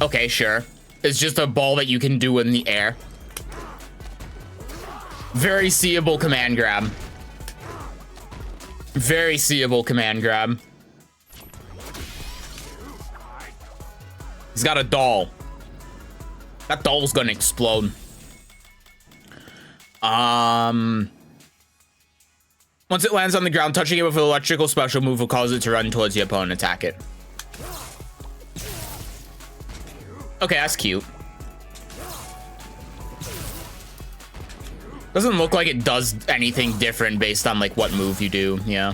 Speaker 1: Okay, sure. It's just a ball that you can do in the air. Very seeable command grab. Very seeable command grab. He's got a doll. That doll's gonna explode. Once it lands on the ground, touching it with an electrical special move will cause it to run towards the opponent and attack it. Okay, that's cute. Doesn't look like it does anything different based on like what move you do. Yeah.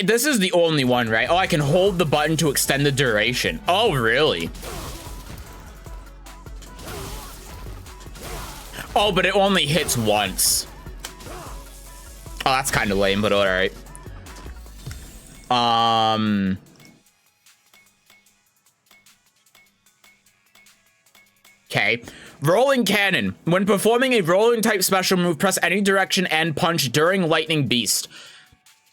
Speaker 1: This is the only one, right? Oh, I can hold the button to extend the duration. Oh, really? Oh, but it only hits once. Oh, that's kind of lame, but all right. Okay. Rolling cannon. When performing a rolling type special move, press any direction and punch during Lightning Beast.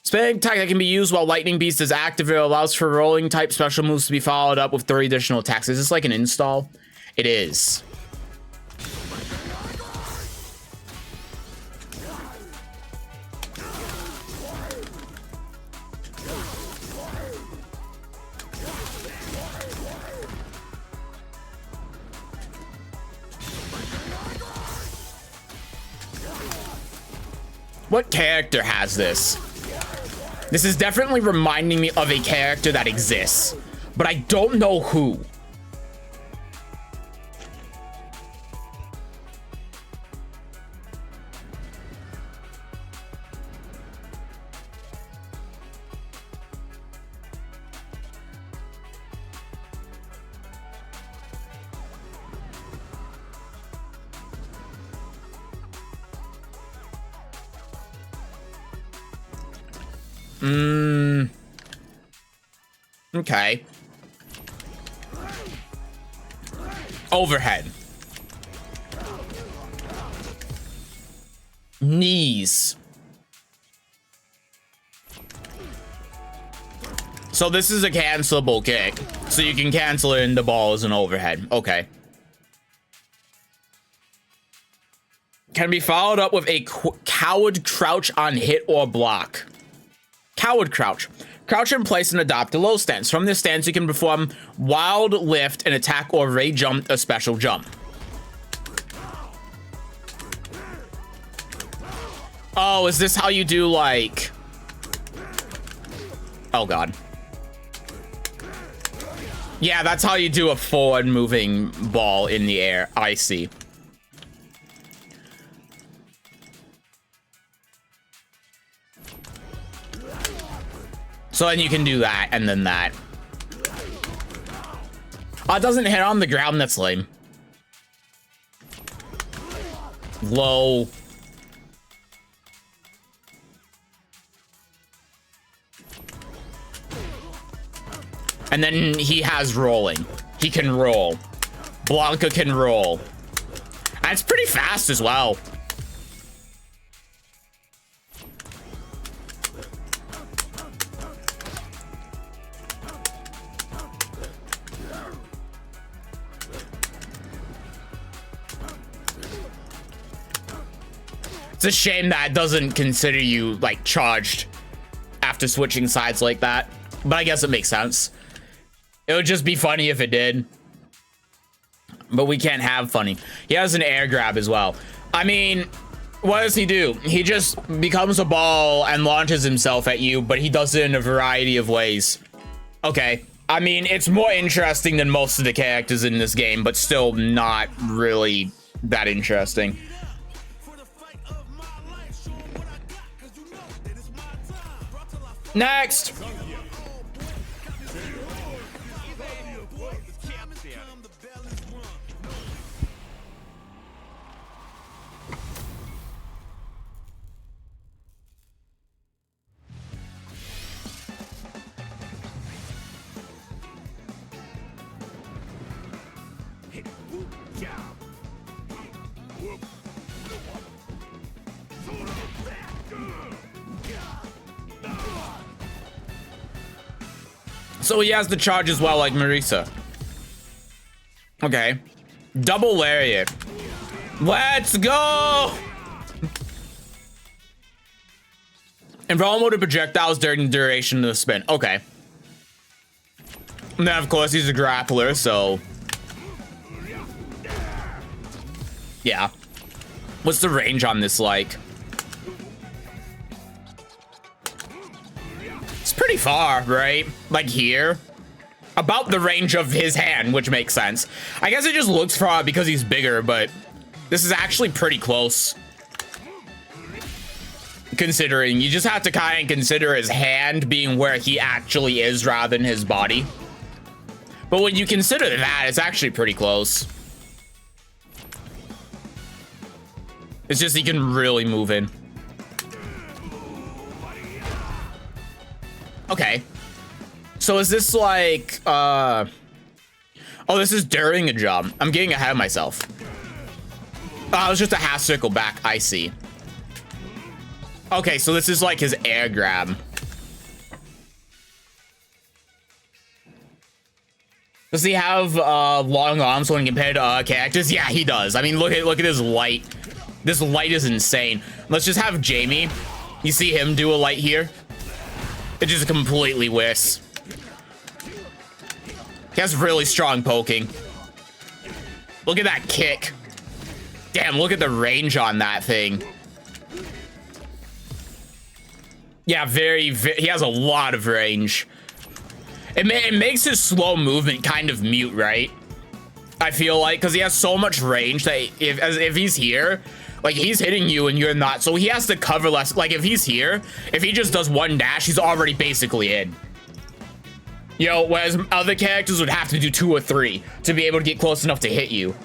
Speaker 1: Spinning attack that can be used while Lightning Beast is active. It allows for rolling type special moves to be followed up with 3 additional attacks. Is this like an install? It is. What character has this? This is definitely reminding me of a character that exists, but I don't know who. Okay. Overhead. Knees. So this is a cancelable kick. So you can cancel it in the ball as an overhead. Okay. Can be followed up with a coward crouch on hit or block. Coward crouch. Crouch in place and adopt a low stance. From this stance, you can perform wild lift, an attack, or ray jump, a special jump. Oh, is this how you do, like... Oh, God. Yeah, that's how you do a forward moving ball in the air. I see. So then you can do that, and then that. Oh, it doesn't hit on the ground, that's lame. Low. And then he has rolling. He can roll. Blanca can roll. And it's pretty fast as well. It's a shame that it doesn't consider you, like, charged after switching sides like that. But I guess it makes sense. It would just be funny if it did. But we can't have funny. He has an air grab as well. I mean, what does he do? He just becomes a ball and launches himself at you, but he does it in a variety of ways. Okay. I mean, it's more interesting than most of the characters in this game, but still not really that interesting. Next. So he has the charge as well, like Marisa. Okay. Double lariat. Let's go! Invulnerable to projectiles during the duration of the spin. Okay. And then, of course, he's a grappler, so... Yeah. What's the range on this like? It's pretty far, right? Like here. About the range of his hand, which makes sense. I guess it just looks far because he's bigger, but this is actually pretty close. Considering, you just have to kind of consider his hand being where he actually is rather than his body. But when you consider that, it's actually pretty close. It's just he can really move in. Okay. So is this like, oh, this is during a jump. I'm getting ahead of myself. Oh, it was just a half circle back. I see. Okay, so this is like his air grab. Does he have long arms when compared to characters? Yeah, he does. I mean, look at his light. This light is insane. Let's just have Jamie. You see him do a light here? It just completely whiffs. He has really strong poking. Look at that kick. Damn, look at the range on that thing. Yeah, he has a lot of range. It makes his slow movement kind of mute, right? I feel like, because he has so much range that if he's here, like, he's hitting you and you're not, so he has to cover less. Like, if he's here, if he just does one dash, he's already basically in. You know, whereas other characters would have to do 2 or 3 to be able to get close enough to hit you.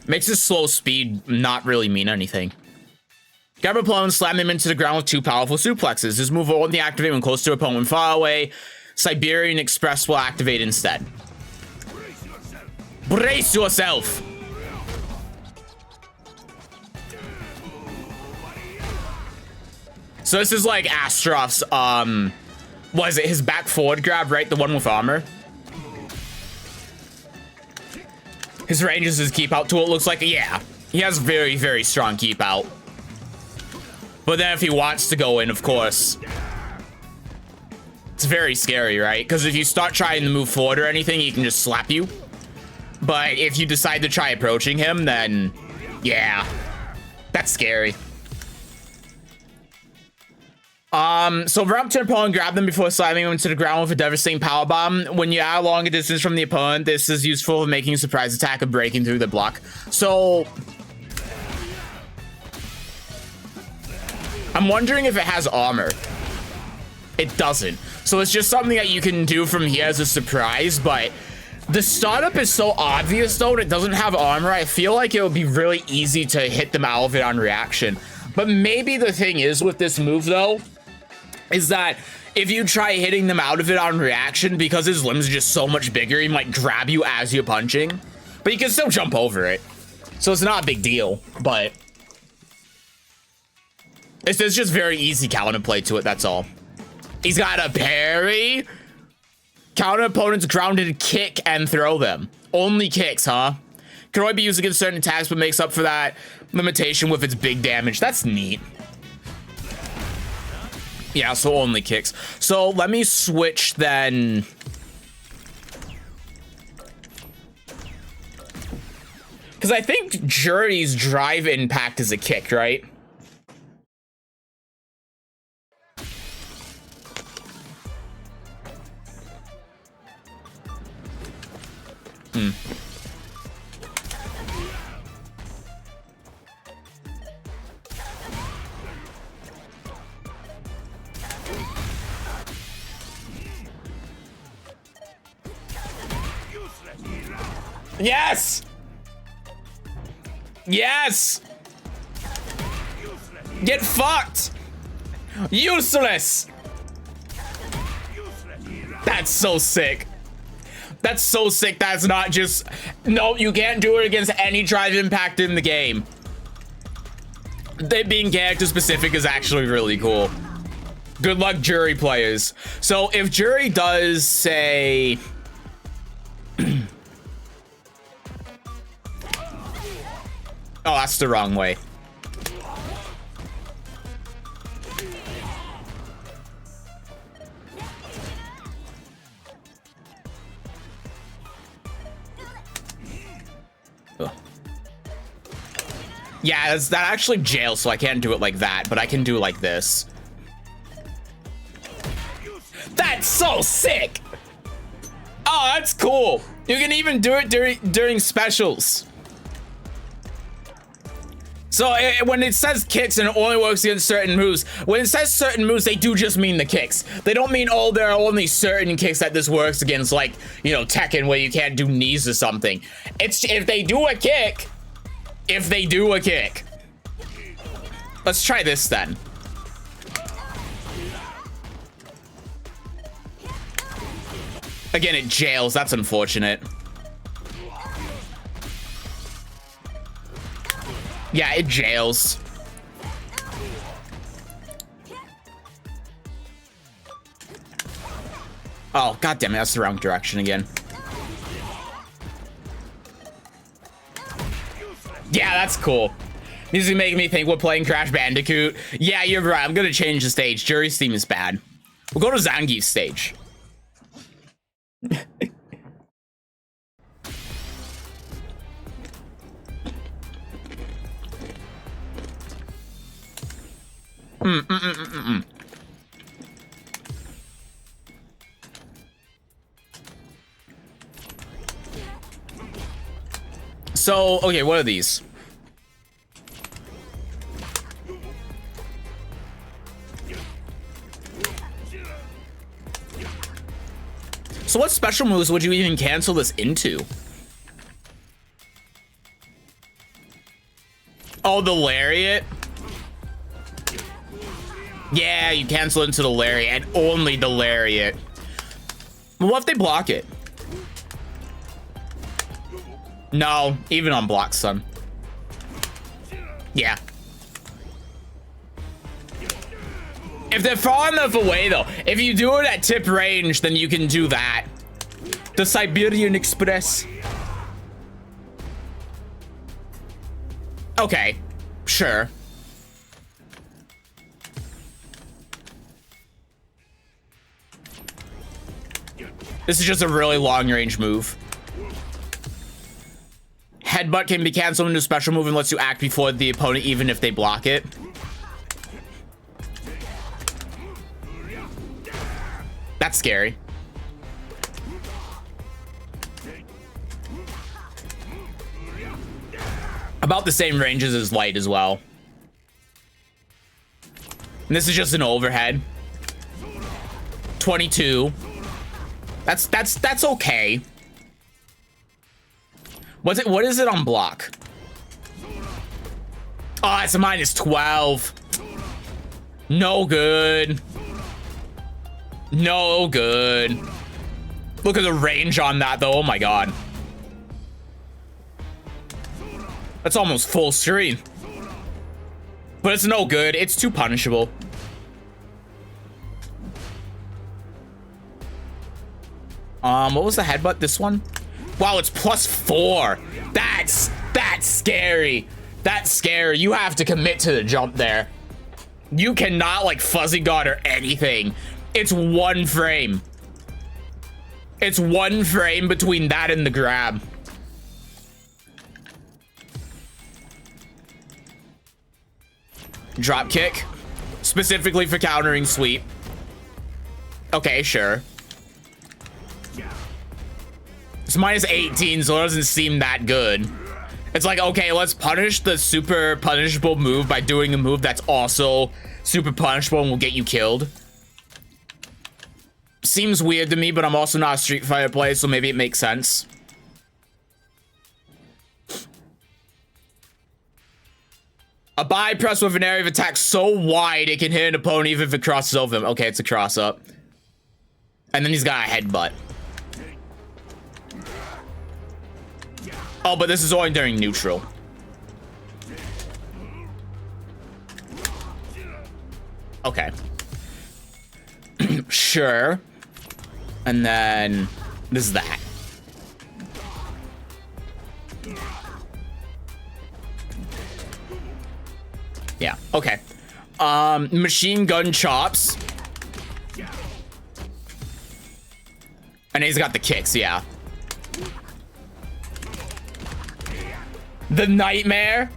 Speaker 1: Makes his slow speed not really mean anything. Grab an opponent, slam them into the ground with 2 powerful suplexes. This move will only activate when close to an opponent far away. Siberian Express will activate instead. Brace yourself! So this is like Astrov's, what is it, his back forward grab, right? The one with armor. His range is his keep out tool, it looks like. Yeah, he has very, very strong keep out. But then if he wants to go in, of course, it's very scary, right? Because if you start trying to move forward or anything, he can just slap you. But if you decide to try approaching him, then yeah, that's scary. So run up to an opponent, grab them before slamming them into the ground with a devastating power bomb. When you are a longer distance from the opponent, this is useful for making a surprise attack or breaking through the block. So I'm wondering if it has armor. It doesn't. So it's just something that you can do from here as a surprise, but the startup is so obvious though, it doesn't have armor. I feel like it would be really easy to hit them out of it on reaction. But maybe the thing is with this move though, is that if you try hitting them out of it on reaction, because his limbs are just so much bigger, he might grab you as you're punching, but you can still jump over it. So it's not a big deal, but it's just very easy counterplay to it, that's all. He's got a parry. Counter opponents grounded, kick, and throw them. Only kicks, huh? Can only be used against certain attacks, but makes up for that limitation with its big damage. That's neat. Yeah, so only kicks. So let me switch then. Because I think Jury's drive impact is a kick, right? Yes! Yes! Get fucked! Useless! That's so sick. That's so sick. That's not just... No, you can't do it against any drive impact in the game. They being character specific is actually really cool. Good luck, Jury players. So if Jury does say... Oh, that's the wrong way. Ugh. Yeah, that actually jails, so I can't do it like that, but I can do it like this. That's so sick! Oh, that's cool. You can even do it during specials. So when it says kicks and it only works against certain moves, when it says certain moves, they do just mean the kicks. They don't mean, oh, there are only certain kicks that this works against, like, you know, Tekken where you can't do knees or something. It's if they do a kick, Let's try this then. Again, it jails. That's unfortunate. Yeah, it jails. Oh, god damn it, that's the wrong direction again. Yeah, that's cool. This is making me think we're playing Crash Bandicoot. Yeah, you're right. I'm gonna change the stage. Jury's theme is bad. We'll go to Zangief's stage. So, okay, what are these? So what special moves would you even cancel this into? Oh, the lariat? Yeah, you cancel into the lariat, and only the lariat. Well, what if they block it? No, even on block, son. Yeah. If they're far enough away, though, if you do it at tip range, then you can do that. The Siberian Express. Okay, sure. This is just a really long-range move. Headbutt can be canceled into a special move and lets you act before the opponent, even if they block it. That's scary. About the same ranges as light as well. And this is just an overhead. 22. That's okay. What is it on block? Oh, it's a minus 12. No good. No good. Look at the range on that, though. Oh my god. That's almost full screen. But it's no good. It's too punishable. What was the headbutt? This one? Wow, it's +4. That's scary. That's scary. You have to commit to the jump there. You cannot, like, fuzzy guard or anything. It's one frame. It's one frame between that and the grab. Drop kick. Specifically for countering sweep. Okay, sure. It's minus 18, so it doesn't seem that good. It's like, okay, let's punish the super punishable move by doing a move that's also super punishable and will get you killed. Seems weird to me, but I'm also not a Street Fighter player, so maybe it makes sense. A bi press with an area of attack so wide it can hit an opponent even if it crosses over them. Okay, it's a cross up. And then he's got a headbutt. Oh, but this is only during neutral. Okay. Sure. And then this is that. Yeah, okay. Machine gun chops. And he's got the kicks, yeah. The nightmare.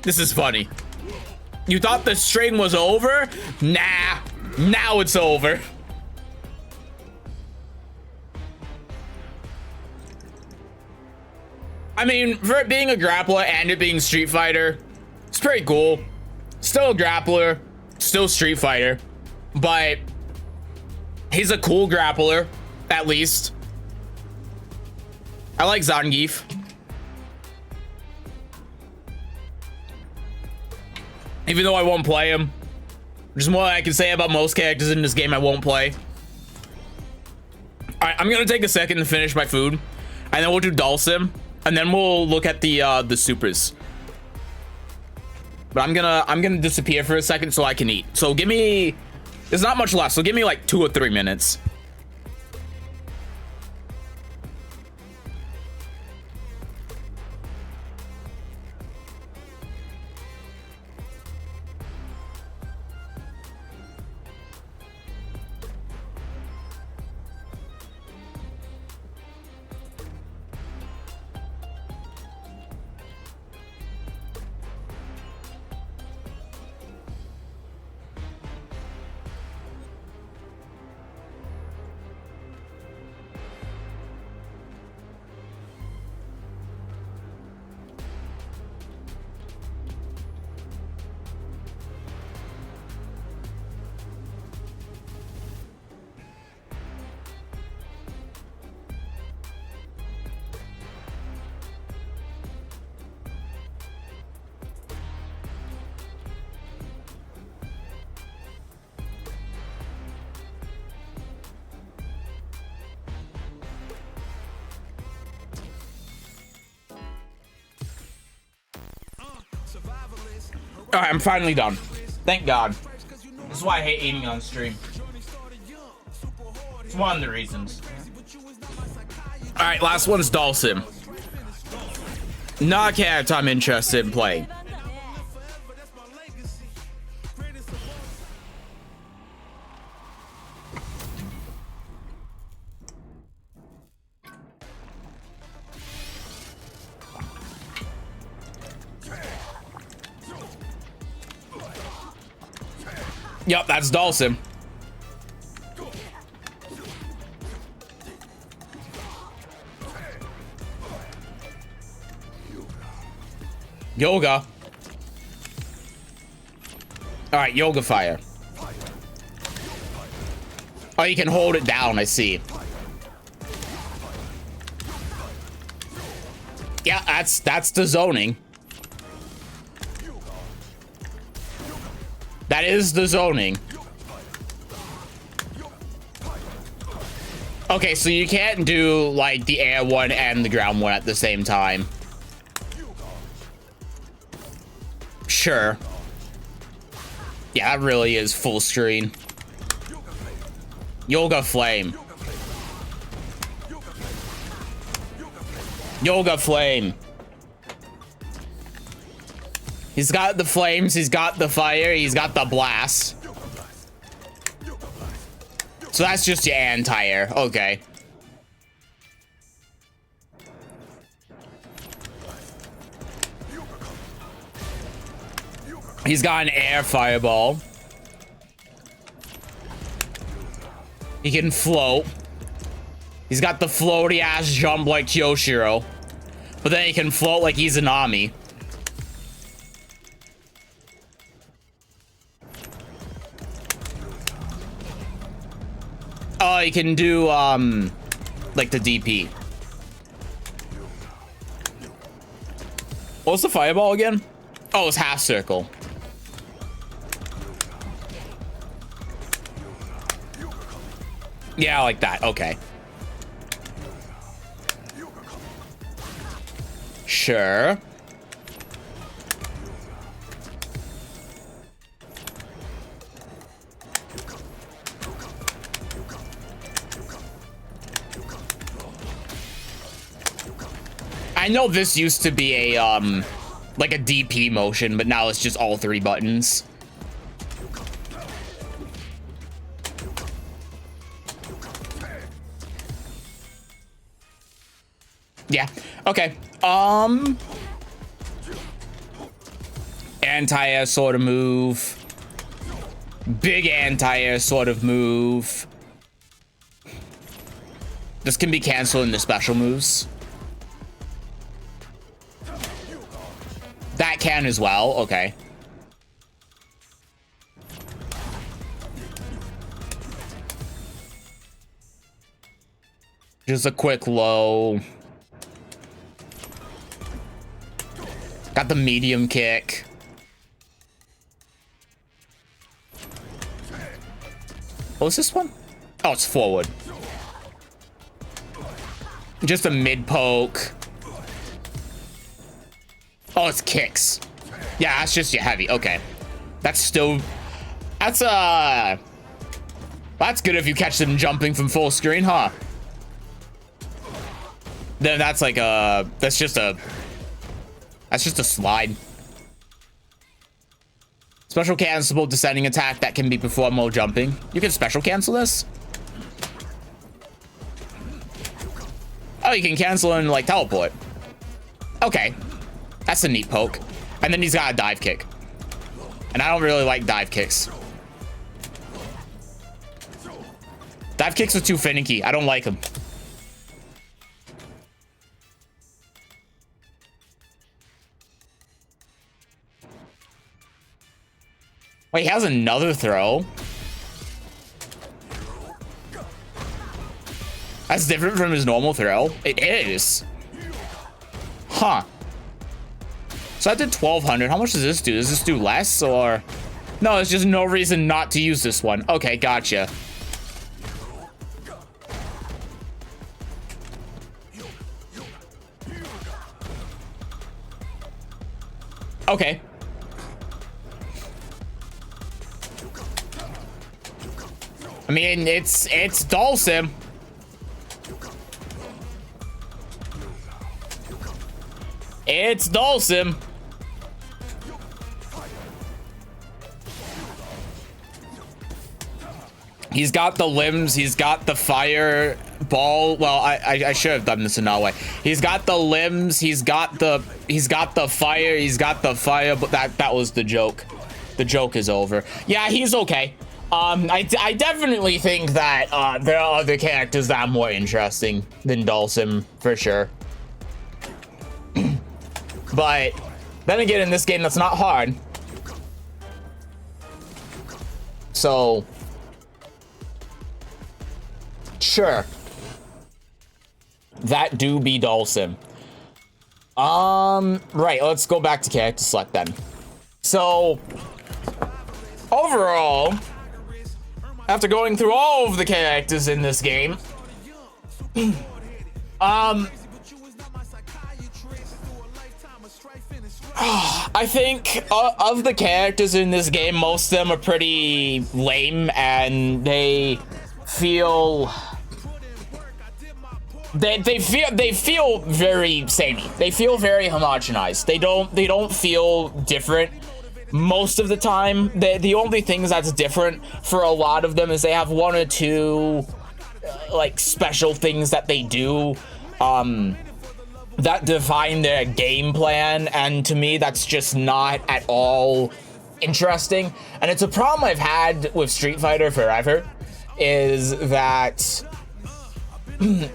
Speaker 1: This is funny. You thought the string was over? Nah. Now it's over. I mean, for it being a grappler and it being Street Fighter, it's pretty cool. Still a grappler, still Street Fighter, but he's a cool grappler, at least. I like Zangief. Even though I won't play him. There's more I can say about most characters in this game I won't play. Alright, I'm gonna take a second to finish my food. And then we'll do Dulcim. And then we'll look at the supers. But I'm gonna disappear for a second so I can eat. So give me... There's not much left, so give me like 2 or 3 minutes. Alright, I'm finally done. Thank God. This is why I hate eating on stream. It's one of the reasons. Alright, last one's Dawson. Not a character I'm interested in playing. Yep, that's Dawson. Yoga. Alright, yoga fire. Oh, you can hold it down, I see. Yeah, that's the zoning. That is the zoning. Okay, so you can't do like the air one and the ground one at the same time. Sure. Yeah, that really is full screen. Yoga flame. Yoga flame. He's got the flames, he's got the fire, he's got the blast. So that's just your anti-air. Okay. He's got an air fireball. He can float. He's got the floaty ass jump like Kyoshiro. But then he can float like he's an Ami. Oh, he can do like the DP. What's the fireball again? Oh, it's half circle. Yeah, like that. Okay. Sure. I know this used to be a like a DP motion, but now it's just all three buttons. Yeah. Okay. Anti-air sort of move. Big anti-air sort of move. This can be canceled into special moves. That can as well. Okay. Just a quick low. Got the medium kick. What was this one? Oh, it's forward. Just a mid poke. Oh, it's kicks. Yeah, that's just your heavy. Okay. That's still... That's good if you catch them jumping from full screen, huh? Then that's like a... That's just a slide. Special cancelable descending attack that can be performed while jumping. You can special cancel this? Oh, you can cancel and like teleport. Okay. That's a neat poke. And then he's got a dive kick. And I don't really like dive kicks. Dive kicks are too finicky. I don't like them. Wait, he has another throw? That's different from his normal throw? It is. Huh. So I did 1,200. How much does this do? Does this do less or? No, there's just no reason not to use this one. Okay, gotcha. Okay. I mean, it's Dulcim. It's Dulcim. He's got the limbs, he's got the fireball. Well, I should have done this another way. He's got the limbs, he's got the fire, he's got the fire, but that was the joke. The joke is over. Yeah, he's okay. I definitely think that there are other characters that are more interesting than Dulcim, for sure. But then again, in this game, that's not hard. So sure, that do be Dulcim. Right, let's go back to character select then. So overall, after going through all of the characters in this game, I think of the characters in this game, most of them are pretty lame, and they feel they feel very samey. They feel very homogenized. They don't feel different most of the time. The only things that's different for a lot of them is they have one or two like special things that they do that define their game plan, and to me that's just not at all interesting. And it's a problem I've had with Street Fighter forever, is that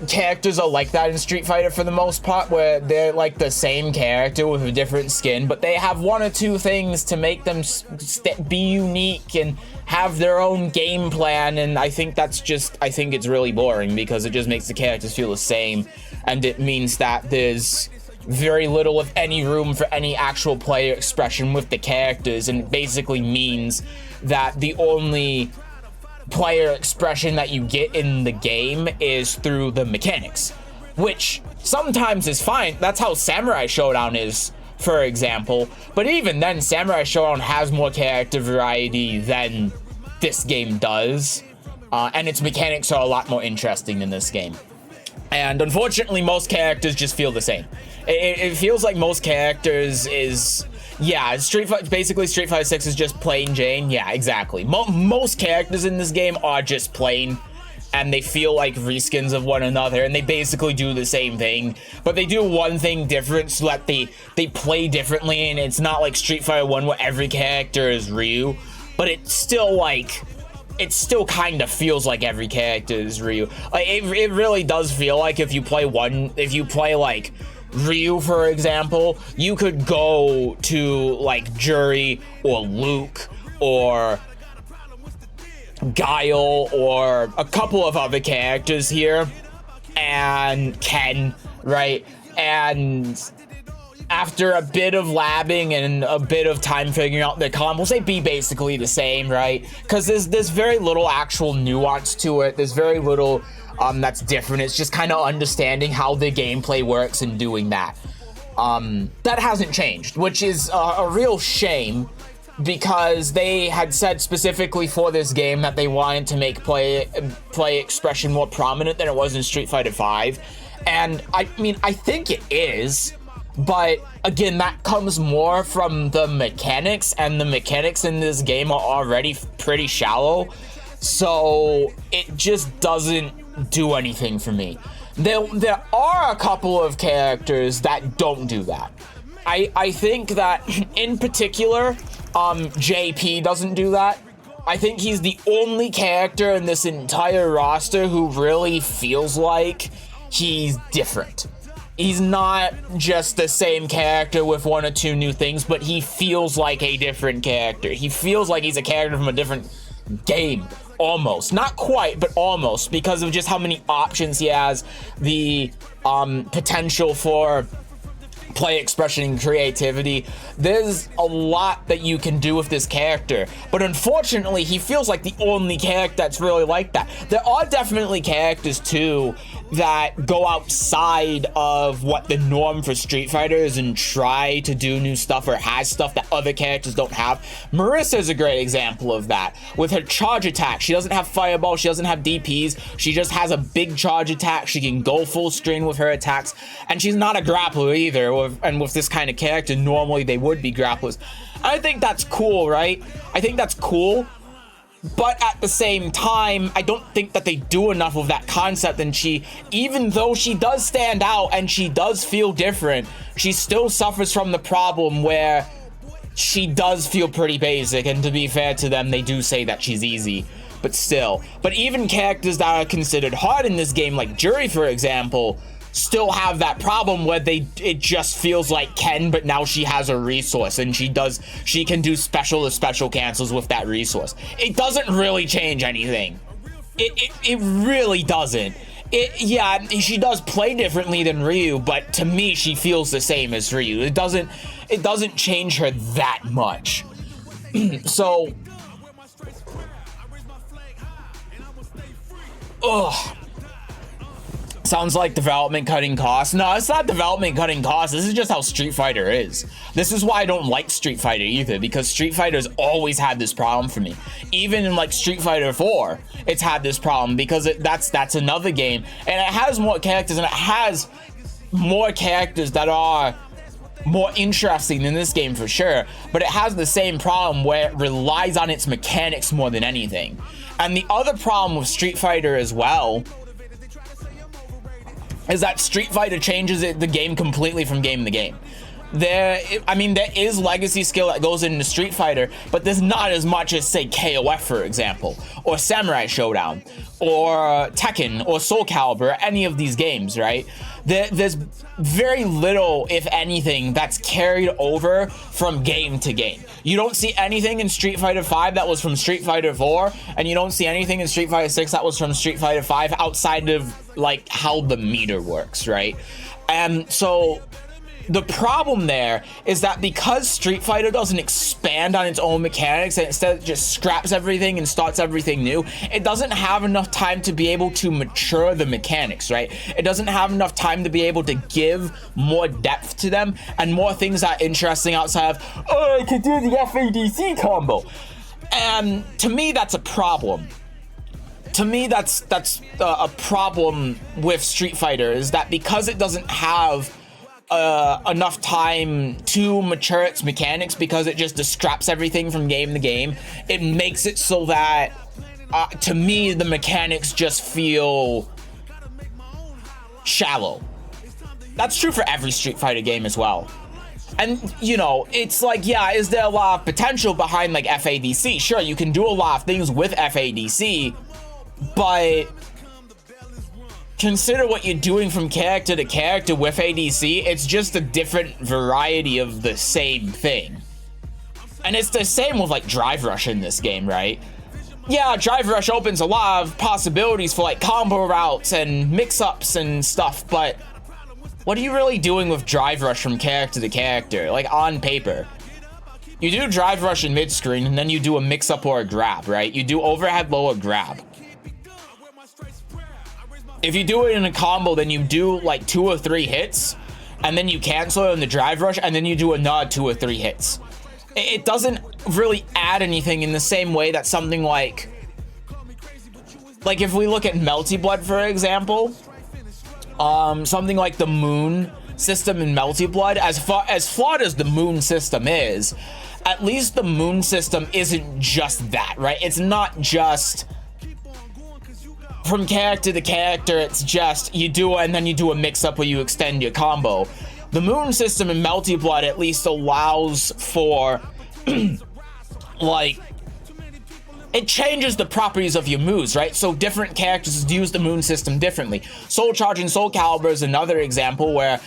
Speaker 1: characters are like that in Street Fighter for the most part, where they're like the same character with a different skin, but they have one or two things to make them be unique and have their own game plan. And I think it's really boring, because it just makes the characters feel the same, and it means that there's very little, if any, room for any actual player expression with the characters, and it basically means that the only player expression that you get in the game is through the mechanics, which sometimes is fine. That's how Samurai Showdown is, for example. But even then, Samurai Showdown has more character variety than this game does, and its mechanics are a lot more interesting than this game. And unfortunately, most characters just feel the same. It feels like most characters is, yeah, basically Street Fighter 6 is just plain Jane. Yeah, exactly. Most characters in this game are just plain, and they feel like reskins of one another, and they basically do the same thing, but they do one thing different so that they play differently. And it's not like Street Fighter 1 where every character is Ryu, but it's still like, it still kind of feels like every character is Ryu. Like, it really does feel like if you play like Ryu, for example, you could go to like Juri or Luke or Guile or a couple of other characters here, and Ken, right? And after a bit of labbing and a bit of time figuring out the combos, they be basically the same, right? Because there's very little actual nuance to it. There's very little that's different. It's just kind of understanding how the gameplay works and doing that. That hasn't changed, which is a real shame, because they had said specifically for this game that they wanted to make play expression more prominent than it was in Street Fighter V. And I mean, I think it is. But again, that comes more from the mechanics, and the mechanics in this game are already pretty shallow, so it just doesn't do anything for me. There are a couple of characters that don't do that. I think that in particular, JP doesn't do that. I think he's the only character in this entire roster who really feels like he's different. He's not just the same character with one or two new things, but he feels like a different character. He feels like he's a character from a different game, almost. Not quite, but almost, because of just how many options he has, the potential for play expression and creativity. There's a lot that you can do with this character, but unfortunately he feels like the only character that's really like that. There are definitely characters too that go outside of what the norm for Street Fighter is and try to do new stuff or has stuff that other characters don't have. Marissa is a great example of that. With her charge attack, she doesn't have fireball, she doesn't have DPs, she just has a big charge attack, she can go full screen with her attacks, and she's not a grappler either, and with this kind of character, normally they would be grapplers. I think that's cool, right? I think that's cool. But at the same time, I don't think that they do enough of that concept, and even though she does stand out and she does feel different, she still suffers from the problem where she does feel pretty basic, and to be fair to them, they do say that she's easy, but still. But even characters that are considered hard in this game, like Jury, for example, still have that problem where it just feels like Ken, but now she has a resource and she can do special to special cancels with that resource. It doesn't really change anything. It really doesn't. Yeah, she does play differently than Ryu, but to me she feels the same as Ryu. It doesn't change her that much. So sounds like development cutting costs. No, it's not development cutting costs. This is just how Street Fighter is. This is why I don't like Street Fighter either, because Street Fighter's always had this problem for me. Even in like Street Fighter 4, it's had this problem because that's another game, and it has more characters, and it has more characters that are more interesting than this game for sure, but it has the same problem where it relies on its mechanics more than anything. And the other problem with Street Fighter as well is that Street Fighter changes the game completely from game to game. There is legacy skill that goes into Street Fighter, but there's not as much as, say, KOF, for example, or Samurai Showdown, or Tekken, or Soul Calibur, or any of these games, right? There's very little, if anything, that's carried over from game to game. You don't see anything in Street Fighter 5 that was from Street Fighter 4, and you don't see anything in Street Fighter 6 that was from Street Fighter 5 outside of, like, how the meter works, right? And so the problem there is that because Street Fighter doesn't expand on its own mechanics and instead just scraps everything and starts everything new, it doesn't have enough time to be able to mature the mechanics, right? It doesn't have enough time to be able to give more depth to them and more things that are interesting outside of, oh, I can do the FADC combo. And to me, that's a problem. To me, that's a problem with Street Fighter, is that because it doesn't have enough time to mature its mechanics, because it just scraps everything from game to game, it makes it so that to me the mechanics just feel shallow. That's true for every Street Fighter game as well. And you know, it's like, yeah, is there a lot of potential behind like FADC? Sure, you can do a lot of things with FADC, but consider what you're doing from character to character with ADC. It's just a different variety of the same thing. And it's the same with like Drive Rush in this game, right? Yeah, Drive Rush opens a lot of possibilities for like combo routes and mix-ups and stuff, but what are you really doing with Drive Rush from character to character, like on paper? You do Drive Rush in mid-screen, and then you do a mix-up or a grab, right? You do overhead lower grab. If you do it in a combo, then you do like 2 or 3 hits, and then you cancel it in the Drive Rush, and then you do another 2 or 3 hits. It doesn't really add anything in the same way that something like if we look at Melty Blood, for example, something like the Moon system in Melty Blood, as flawed as the Moon system is, at least the Moon system isn't just that, right? It's not just from character to character, it's just you do it and then you do a mix-up where you extend your combo. The Moon system in Melty Blood at least allows for like, it changes the properties of your moves, right? So different characters use the Moon system differently. Soul Charge and Soul Calibur is another example where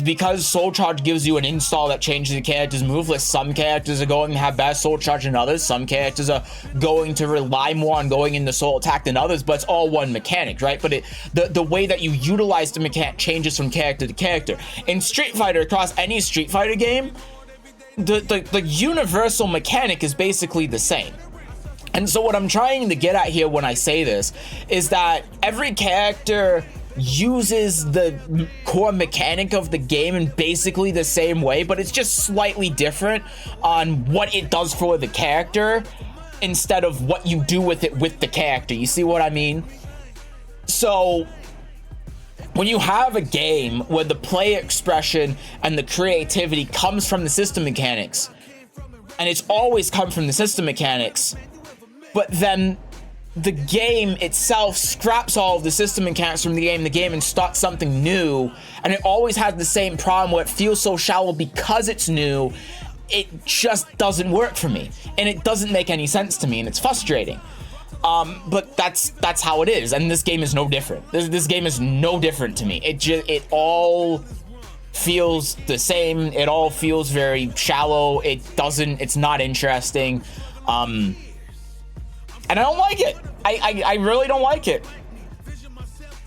Speaker 1: because Soul Charge gives you an install that changes the character's move list, some characters are going to have better Soul Charge than others. Some characters are going to rely more on going into Soul Attack than others, but it's all one mechanic, right? But the way that you utilize the mechanic changes from character to character. In Street Fighter, across any Street Fighter game, the universal mechanic is basically the same. And so what I'm trying to get at here when I say this is that every character uses the core mechanic of the game in basically the same way, but it's just slightly different on what it does for the character instead of what you do with it with the character. You see what I mean? So when you have a game where the play expression and the creativity comes from the system mechanics, and it's always come from the system mechanics, but then the game itself scraps all of the system mechanics from the game and starts something new, and it always has the same problem where it feels so shallow because it's new. It just doesn't work for me, and it doesn't make any sense to me, and it's frustrating. But that's how it is, and this game is no different. This game is no different to me. It all feels the same. It all feels very shallow. It's not interesting. And I don't like it. I really don't like it.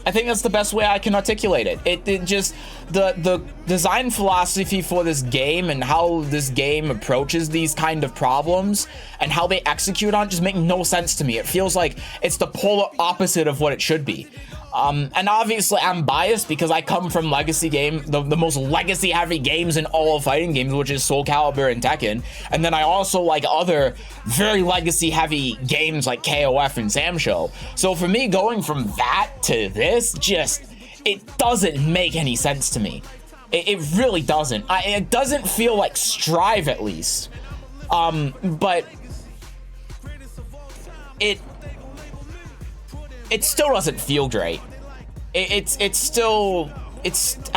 Speaker 1: I think that's the best way I can articulate it. It just, the design philosophy for this game and how this game approaches these kind of problems and how they execute on it just make no sense to me. It feels like it's the polar opposite of what it should be. And obviously I'm biased because I come from legacy game, the most legacy heavy games in all of fighting games, which is Soul Calibur and Tekken. And then I also like other very legacy heavy games like KOF and Samsho. So for me, going from that to this, it doesn't make any sense to me. It really doesn't. It doesn't feel like Strive, at least. But it still doesn't feel great. I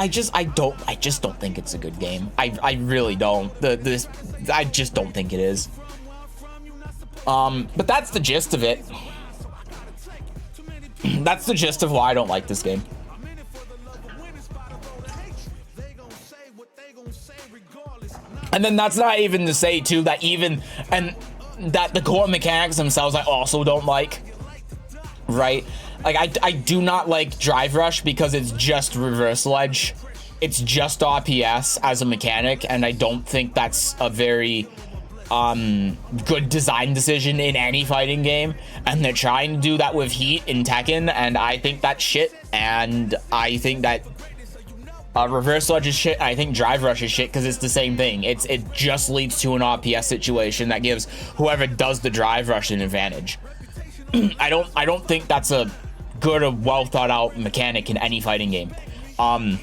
Speaker 1: just don't think it's a good game. I really don't. I just don't think it is. But that's the gist of it. That's the gist of why I don't like this game. And then that's not even to say too that that the core mechanics themselves I also don't like. Right? Like I do not like Drive Rush because it's just reversal edge. It's just RPS as a mechanic, and I don't think that's a very good design decision in any fighting game. And they're trying to do that with Heat in Tekken, and I think that's shit. And I think that reversal edge is shit. I think Drive Rush is shit because it's the same thing. It just leads to an RPS situation that gives whoever does the Drive Rush an advantage. I don't think that's a good or well thought out mechanic in any fighting game. And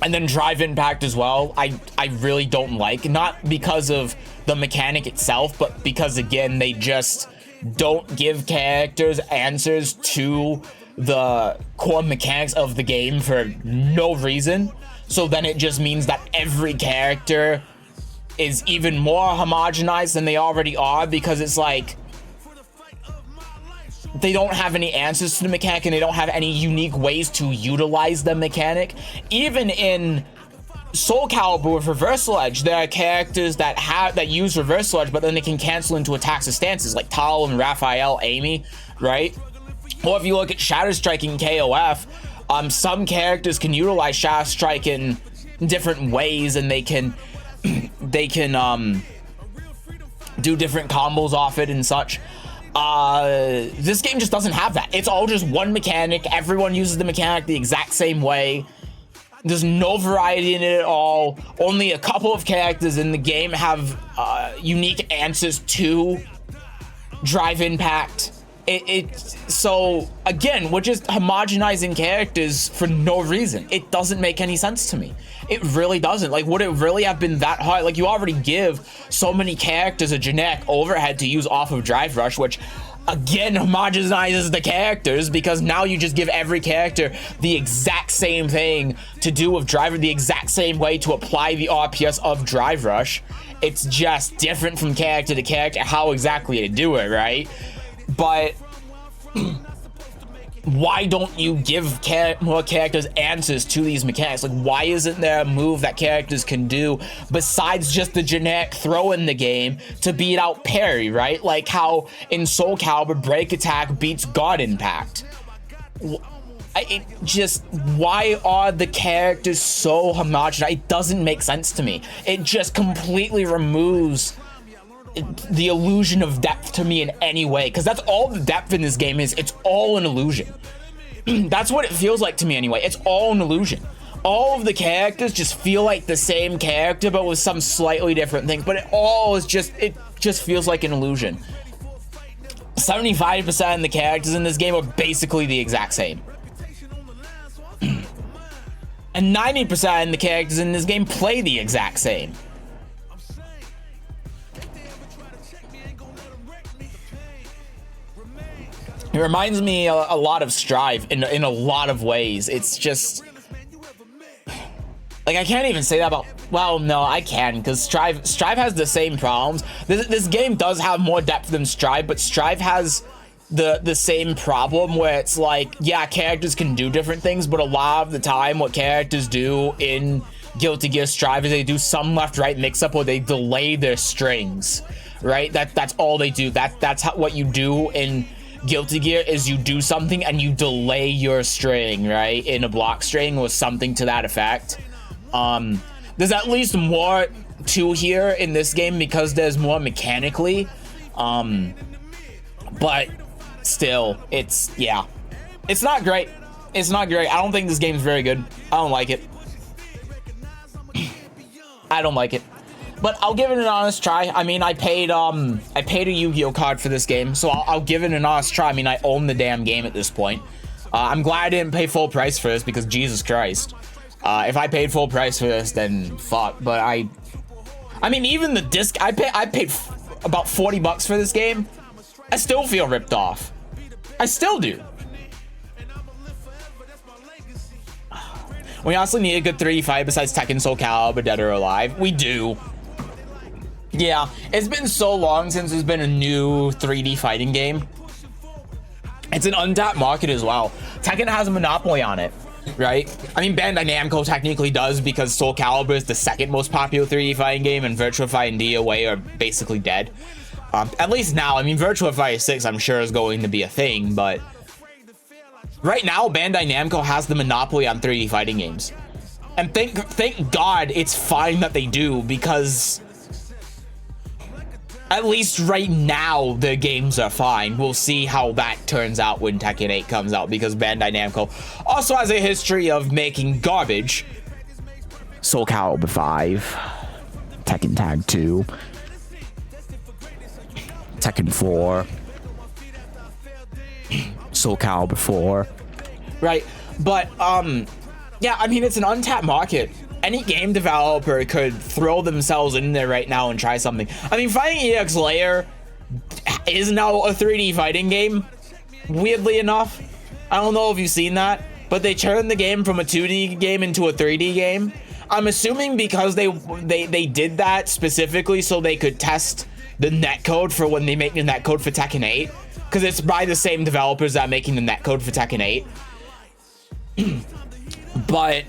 Speaker 1: then Drive Impact as well, I really don't like, not because of the mechanic itself, but because again they just don't give characters answers to the core mechanics of the game for no reason. So then it just means that every character is even more homogenized than they already are, because it's like they don't have any answers to the mechanic and they don't have any unique ways to utilize the mechanic. Even in Soul Calibur with Reversal Edge, there are characters that use Reversal Edge, but then they can cancel into attacks and stances, like Tal and Raphael, Amy, right? Or if you look at Shadow Strike in KOF, some characters can utilize Shadow Strike in different ways, and they can do different combos off it and such. This game just doesn't have that. It's all just one mechanic. Everyone uses the mechanic the exact same way. There's no variety in it at all. Only a couple of characters in the game have unique answers to Drive Impact. So again, we're just homogenizing characters for no reason. It doesn't make any sense to me. It really doesn't. Like, would it really have been that hard? Like, you already give so many characters a generic overhead to use off of Drive Rush, which again homogenizes the characters, because now you just give every character the exact same thing to do with Drive, the exact same way to apply the RPS of Drive Rush. It's just different from character to character how exactly to do it, right? But why don't you give more characters answers to these mechanics? Like, why isn't there a move that characters can do besides just the generic throw in the game to beat out parry, right? Like how in Soul Calibur, break attack beats God Impact. Why are the characters so homogenous? It doesn't make sense to me. It just completely removes the illusion of depth to me in any way, because that's all the depth in this game is. It's all an illusion. That's what it feels like to me anyway. It's all an illusion. All of the characters just feel like the same character but with some slightly different things, but it just feels like an illusion. 75% of the characters in this game are basically the exact same. And 90% of the characters in this game play the exact same. It reminds me a lot of Strive in a lot of ways. It's just like, I can't even say that about, well, no, I can, because Strive has the same problems. This game does have more depth than Strive, but Strive has the same problem where it's like, yeah, characters can do different things, but a lot of the time what characters do in Guilty Gear Strive is they do some left-right mix-up or they delay their strings, right? That's all they do. That's what you do in Guilty Gear, is you do something and you delay your string, right, in a block string or something to that effect. There's at least more to here in this game because there's more mechanically, but still, it's not great. It's not great. I don't think this game's very good. I don't like it. I don't like it. But I'll give it an honest try. I mean, I paid a Yu-Gi-Oh card for this game, so I'll give it an honest try. I mean, I own the damn game at this point. I'm glad I didn't pay full price for this, because Jesus Christ. If I paid full price for this, then fuck. But I mean, even the disc, I paid about 40 bucks for this game. I still feel ripped off. I still do. We honestly need a good 3D fight besides Tekken, Soul Calibur, Dead or Alive. We do. Yeah, it's been so long since there's been a new 3D fighting game. It's an untapped market as well. Tekken has a monopoly on it, right? I mean, Bandai Namco technically does, because Soul Calibur is the second most popular 3D fighting game, and Virtua Fighter and DOA are basically dead. At least now. I mean, Virtua Fighter 6 I'm sure is going to be a thing, but right now Bandai Namco has the monopoly on 3D fighting games. And thank God it's fine that they do, because at least right now the games are fine. We'll see how that turns out when Tekken 8 comes out, because Bandai Namco also has a history of making garbage. Soul Calibur 5, Tekken Tag 2, Tekken 4, Soul Calibur 4, right? But yeah, I mean, it's an untapped market. Any game developer could throw themselves in there right now and try something. I mean, Fighting EX Layer is now a 3D fighting game, weirdly enough. I don't know if you've seen that, but they turned the game from a 2D game into a 3D game. I'm assuming because they did that specifically so they could test the netcode for when they make the netcode for Tekken 8, because it's by the same developers that are making the netcode for Tekken 8. But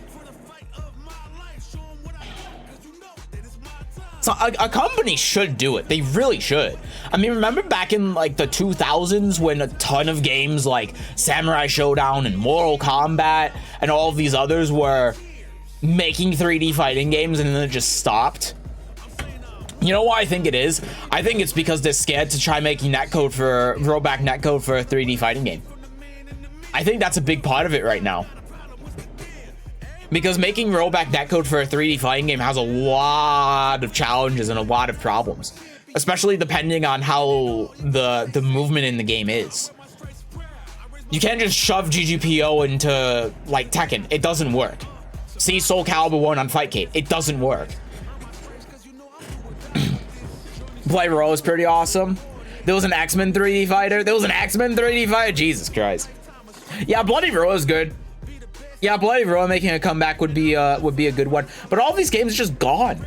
Speaker 1: so a company should do it. They really should. I mean, remember back in like the 2000s when a ton of games like Samurai Showdown and Mortal Kombat and all of these others were making 3D fighting games and then it just stopped? You know why I think it is? I think it's because they're scared to try making rollback netcode for a 3D fighting game. I think that's a big part of it right now. Because making rollback netcode for a 3D fighting game has a lot of challenges and a lot of problems, especially depending on how the movement in the game is. You can't just shove GGPO into like Tekken. It doesn't work. See Soul Calibur 1 on Fightcade. It doesn't work. Play Row is pretty awesome. There was an X-Men 3D fighter. Jesus Christ. Yeah, Bloody Row is good. Yeah, Bloody Row making a comeback would be a good one. But all these games are just gone.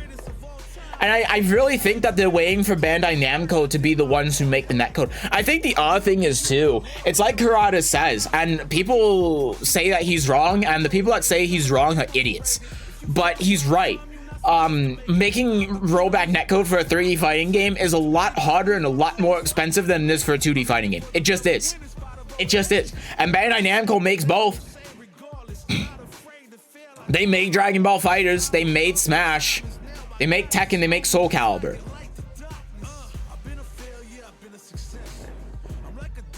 Speaker 1: And I really think that they're waiting for Bandai Namco to be the ones who make the netcode. I think the other thing is too, it's like Karada says, and people say that he's wrong, and the people that say he's wrong are idiots. But he's right. Making rollback netcode for a 3D fighting game is a lot harder and a lot more expensive than it is for a 2D fighting game. It just is. It just is. And Bandai Namco makes both. They made Dragon Ball FighterZ, they made Smash, they make Tekken, they make Soul Calibur.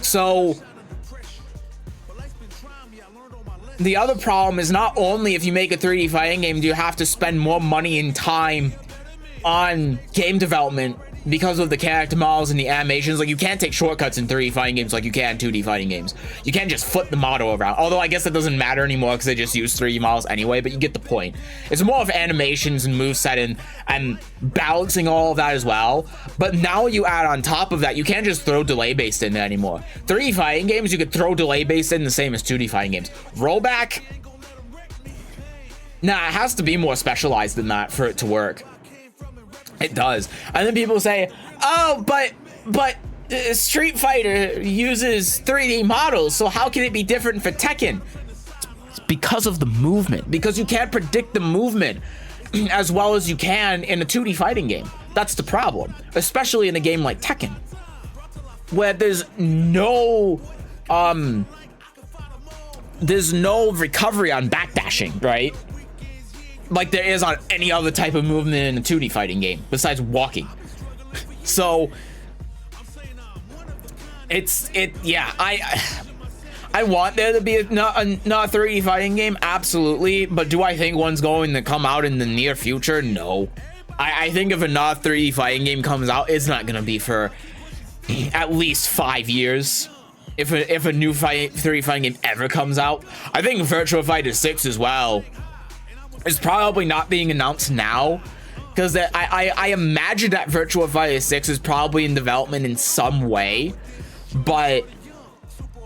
Speaker 1: So the other problem is not only if you make a 3D fighting game do you have to spend more money and time on game development because of the character models and the animations. Like, you can't take shortcuts in 3D fighting games like you can in 2D fighting games. You can't just flip the model around. Although I guess that doesn't matter anymore because they just use 3D models anyway, but you get the point. It's more of animations and moveset and balancing all of that as well. But now you add on top of that, you can't just throw delay based in there anymore. 3D fighting games, you could throw delay based in the same as 2D fighting games. Rollback? Nah, it has to be more specialized than that for it to work. It does. And then people say, oh, but Street Fighter uses 3D models, so how can it be different for Tekken? It's because of the movement. Because you can't predict the movement as well as you can in a 2D fighting game. That's the problem. Especially in a game like Tekken, where there's no recovery on backdashing, right? Like there is on any other type of movement in a 2D fighting game besides walking. So yeah, I want there to be not a 3D fighting game, absolutely, but do I think one's going to come out in the near future? No. I think if a not 3D fighting game comes out, it's not gonna be for at least 5 years. If a new 3D fighting game ever comes out. I think Virtua Fighter 6 as well is probably not being announced now, because I imagine that Virtua Fighter 6 is probably in development in some way, but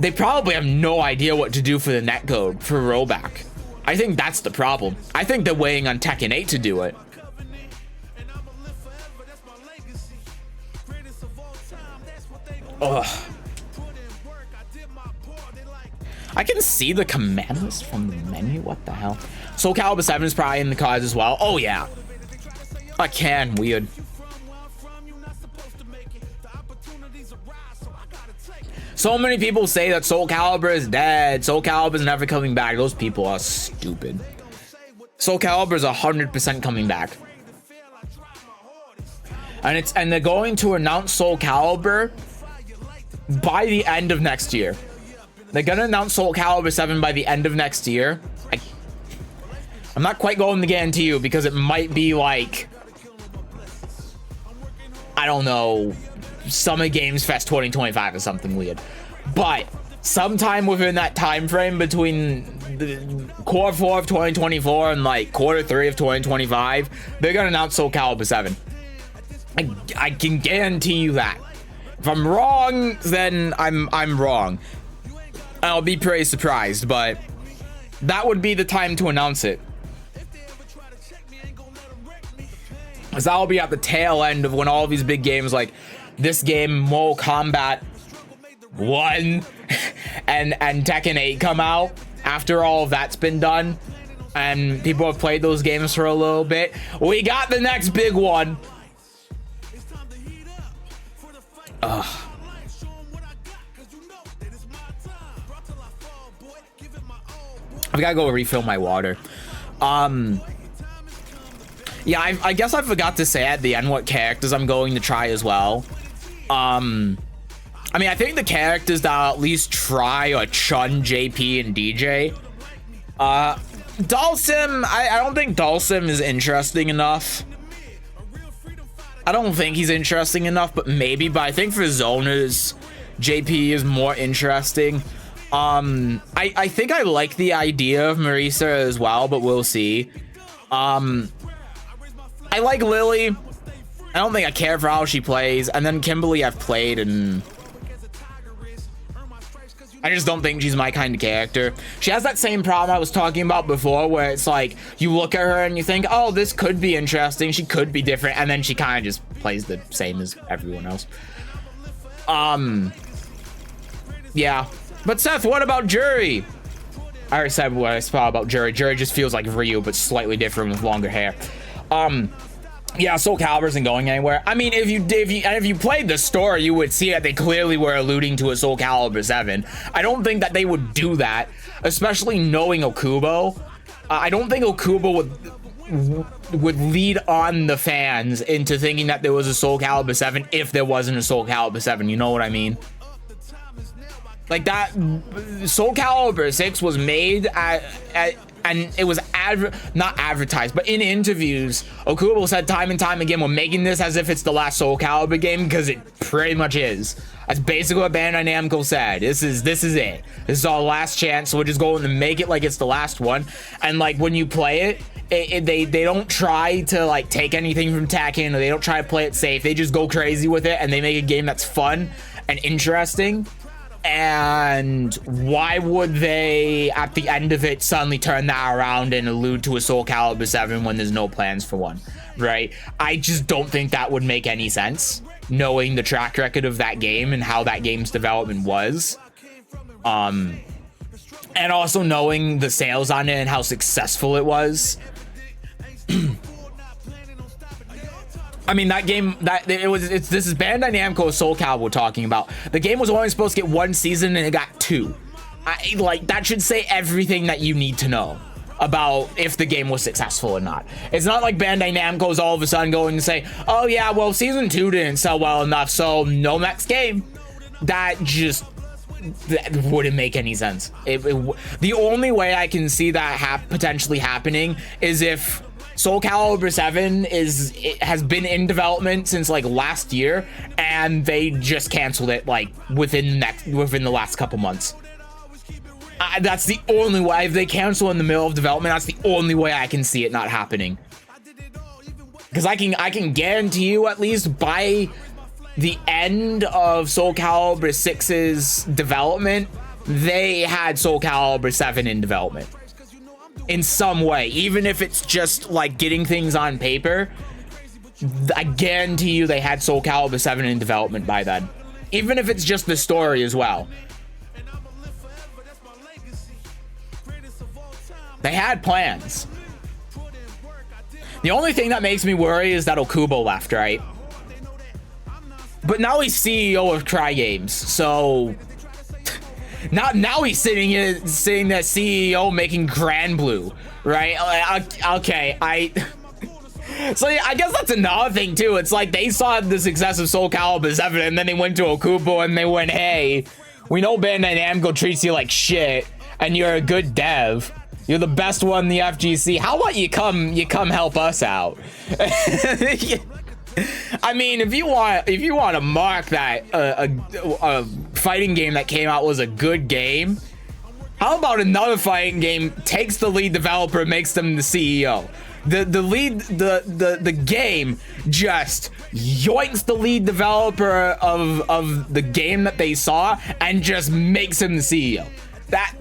Speaker 1: they probably have no idea what to do for the netcode for rollback. I think that's the problem. I think they're waiting on Tekken 8 to do it. Ugh. I can see the command list from the menu. What the hell? Soul Calibur 7 is probably in the cards as well. Oh yeah. I can. Weird. So many people say that Soul Calibur is dead. Soul Calibur is never coming back. Those people are stupid. Soul Calibur is 100% coming back. And they're going to announce Soul Calibur by the end of next year. They're gonna announce Soul Calibur 7 by the end of next year. I'm not quite going to guarantee you because it might be like, I don't know, Summer Games Fest 2025 or something weird. But sometime within that time frame between the Q4 of 2024 and like Q3 of 2025, they're gonna announce Soul Calibur 7. I can guarantee you that. If I'm wrong, then I'm wrong. I'll be pretty surprised, but that would be the time to announce it. Because I'll be at the tail end of when all these big games like this game, Mortal Kombat 1 and Tekken 8 come out after all of that's been done and people have played those games for a little bit. We got the next big one. Ugh. I've got to go refill my water. Yeah, I guess I forgot to say at the end what characters I'm going to try as well. I mean, I think the characters that I'll at least try are Chun, JP, and DJ. Dhalsim, I don't think Dhalsim is interesting enough. I don't think he's interesting enough, but maybe. But I think for zoners, JP is more interesting. I think I like the idea of Marisa as well, but we'll see. I like Lily. I don't think I care for how she plays. And then Kimberly I've played, and I just don't think she's my kind of character. She has that same problem I was talking about before, where it's like, you look at her and you think, oh, this could be interesting, she could be different, and then she kind of just plays the same as everyone else. Yeah. But Seth, what about Jury? I already said what I thought about Jury. Jury just feels like Ryu, but slightly different with longer hair. Yeah, Soul Calibur isn't going anywhere. I mean, if you played the story, you would see that they clearly were alluding to a Soul Calibur 7. I don't think that they would do that, especially knowing Okubo. I don't think Okubo would lead on the fans into thinking that there was a Soul Calibur 7 if there wasn't a Soul Calibur 7. You know what I mean? Like that, Soul Calibur 6 was made and it was not advertised, but in interviews, Okubo said time and time again, we're making this as if it's the last Soul Calibur game, because it pretty much is. That's basically what Bandai Namco said. This is it. This is our last chance, so we're just going to make it like it's the last one. And like when you play it, they don't try to like take anything from Tekken, or they don't try to play it safe. They just go crazy with it, and they make a game that's fun and interesting. And why would they, at the end of it, suddenly turn that around and allude to a Soul Calibur 7 when there's no plans for one, right? I just don't think that would make any sense, knowing the track record of that game and how that game's development was. And also knowing the sales on it and how successful it was. I mean, that game, this is Bandai Namco Soul Calibur we're talking about. The game was only supposed to get 1 season and it got 2. Like, that should say everything that you need to know about if the game was successful or not. It's not like Bandai Namco's all of a sudden going to say, oh yeah, well, season 2 didn't sell well enough, so no next game. That wouldn't make any sense. The only way I can see that potentially happening is if Soul Calibur 7 has been in development since like last year, and they just canceled it like within the last couple months. That's the only way. If they cancel in the middle of development, that's the only way I can see it not happening. Because I can guarantee you, at least by the end of Soul Calibur 6's development, they had Soul Calibur 7 in development in some way, even if it's just like getting things on paper. I guarantee you they had Soul Calibur 7 in development by then, even if it's just the story as well. They had plans. The only thing that makes me worry is that Okubo left, right? But now he's CEO of Cry Games, so now he's sitting there CEO making Grand Blue, right? Okay, so yeah, I guess that's another thing too. It's like they saw the success of Soul Calibur 7, and then they went to Okubo and they went, hey, we know Bandai Namco treats you like shit, and you're a good dev. You're the best one in the FGC. How about you come help us out? I mean, if you want to mark that a fighting game that came out was a good game, how about another fighting game takes the lead developer, makes them the CEO? The game just yoinks the lead developer of the game that they saw and just makes him the CEO.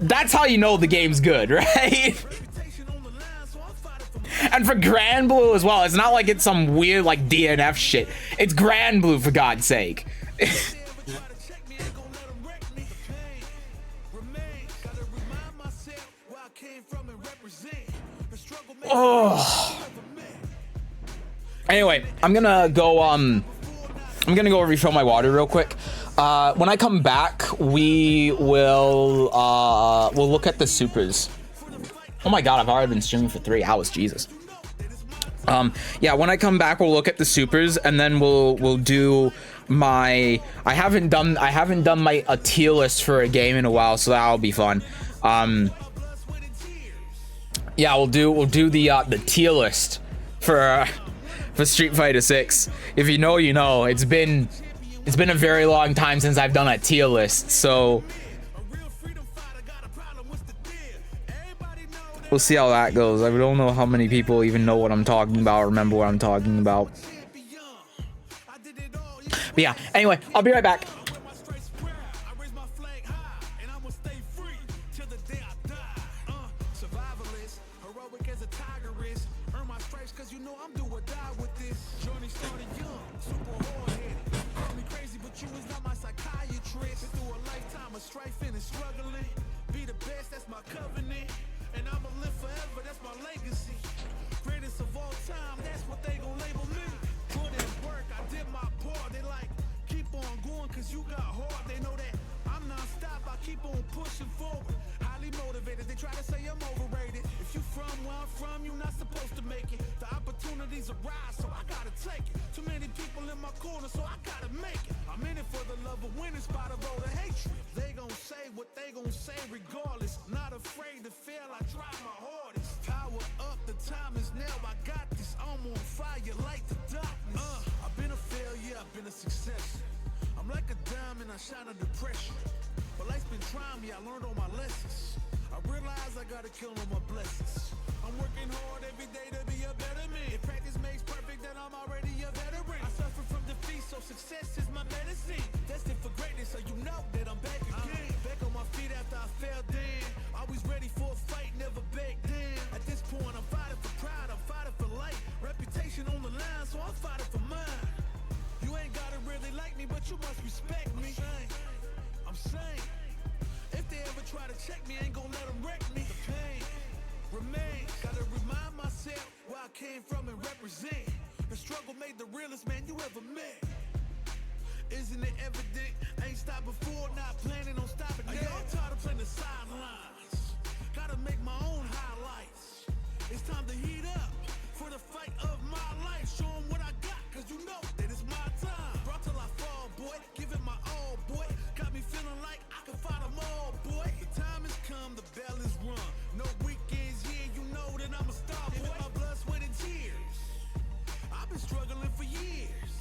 Speaker 1: That's how you know the game's good, right? And for Grand Blue as well, it's not like it's some weird like DNF shit. It's Grand Blue, for God's sake. Oh. Anyway, I'm gonna go refill my water real quick. When I come back, we'll look at the supers. Oh my god, I've already been streaming for 3 hours, Jesus. Yeah, when I come back, we'll look at the supers, and then we'll do my I haven't done my tier list for a game in a while, so that'll be fun. Yeah, we'll do the tier list for Street Fighter 6. If you know, you know. It's been a very long time since I've done a tier list, so we'll see how that goes. I don't know how many people even know what I'm talking about or remember what I'm talking about. But yeah, anyway, I'll be right back.
Speaker 2: cause you got hard. They know that I'm non-stop, I keep on pushing forward. Highly motivated, they try to say I'm overrated. If you from where I'm from, you're not supposed to make it. The opportunities arise, so I gotta take it. Too many people in my corner, so I gotta make it. I'm in it for the love of winning, spot of all the hatred. They gon' say what they gon' say regardless. Not afraid to fail, I try my hardest. Power up, the time is now, I got this. I'm on fire like the darkness. I've been a failure, I've been a success. I'm like a diamond, I shine under pressure. But life's been trying me, I learned all my lessons. I realize I gotta kill all my blessings. I'm working hard every day to be a better man. If practice makes perfect, then I'm already a veteran. I suffer from defeat, so success is my medicine. Destined for greatness, so you know that I'm back again. Back on my feet after I fell down. Always ready for a fight, never back down. At this point, I'm fighting for pride, I'm fighting for life. Reputation on the line, so I'm fighting for mine. You ain't gotta really like me, but you must respect me. I'm saying, if they ever try to check me, ain't gon' let them wreck me. The pain remains. Gotta remind myself where I came from and represent. The struggle made the realest man you ever met. Isn't it evident? Ain't stopped before, not planning on stopping now. I'm tired of playing the sidelines. Gotta make my own highlights. It's time to heat up for the fight of my life. Show 'em what I got, cause you know that it's my time. Brought till I fall, boy. Give it my all, boy. Got me feeling like I can fight them all, boy. The time has come, the bell is rung. No weekends, yeah, you know that I'm a star, boy. My blood, sweat, and tears. I've been struggling for years.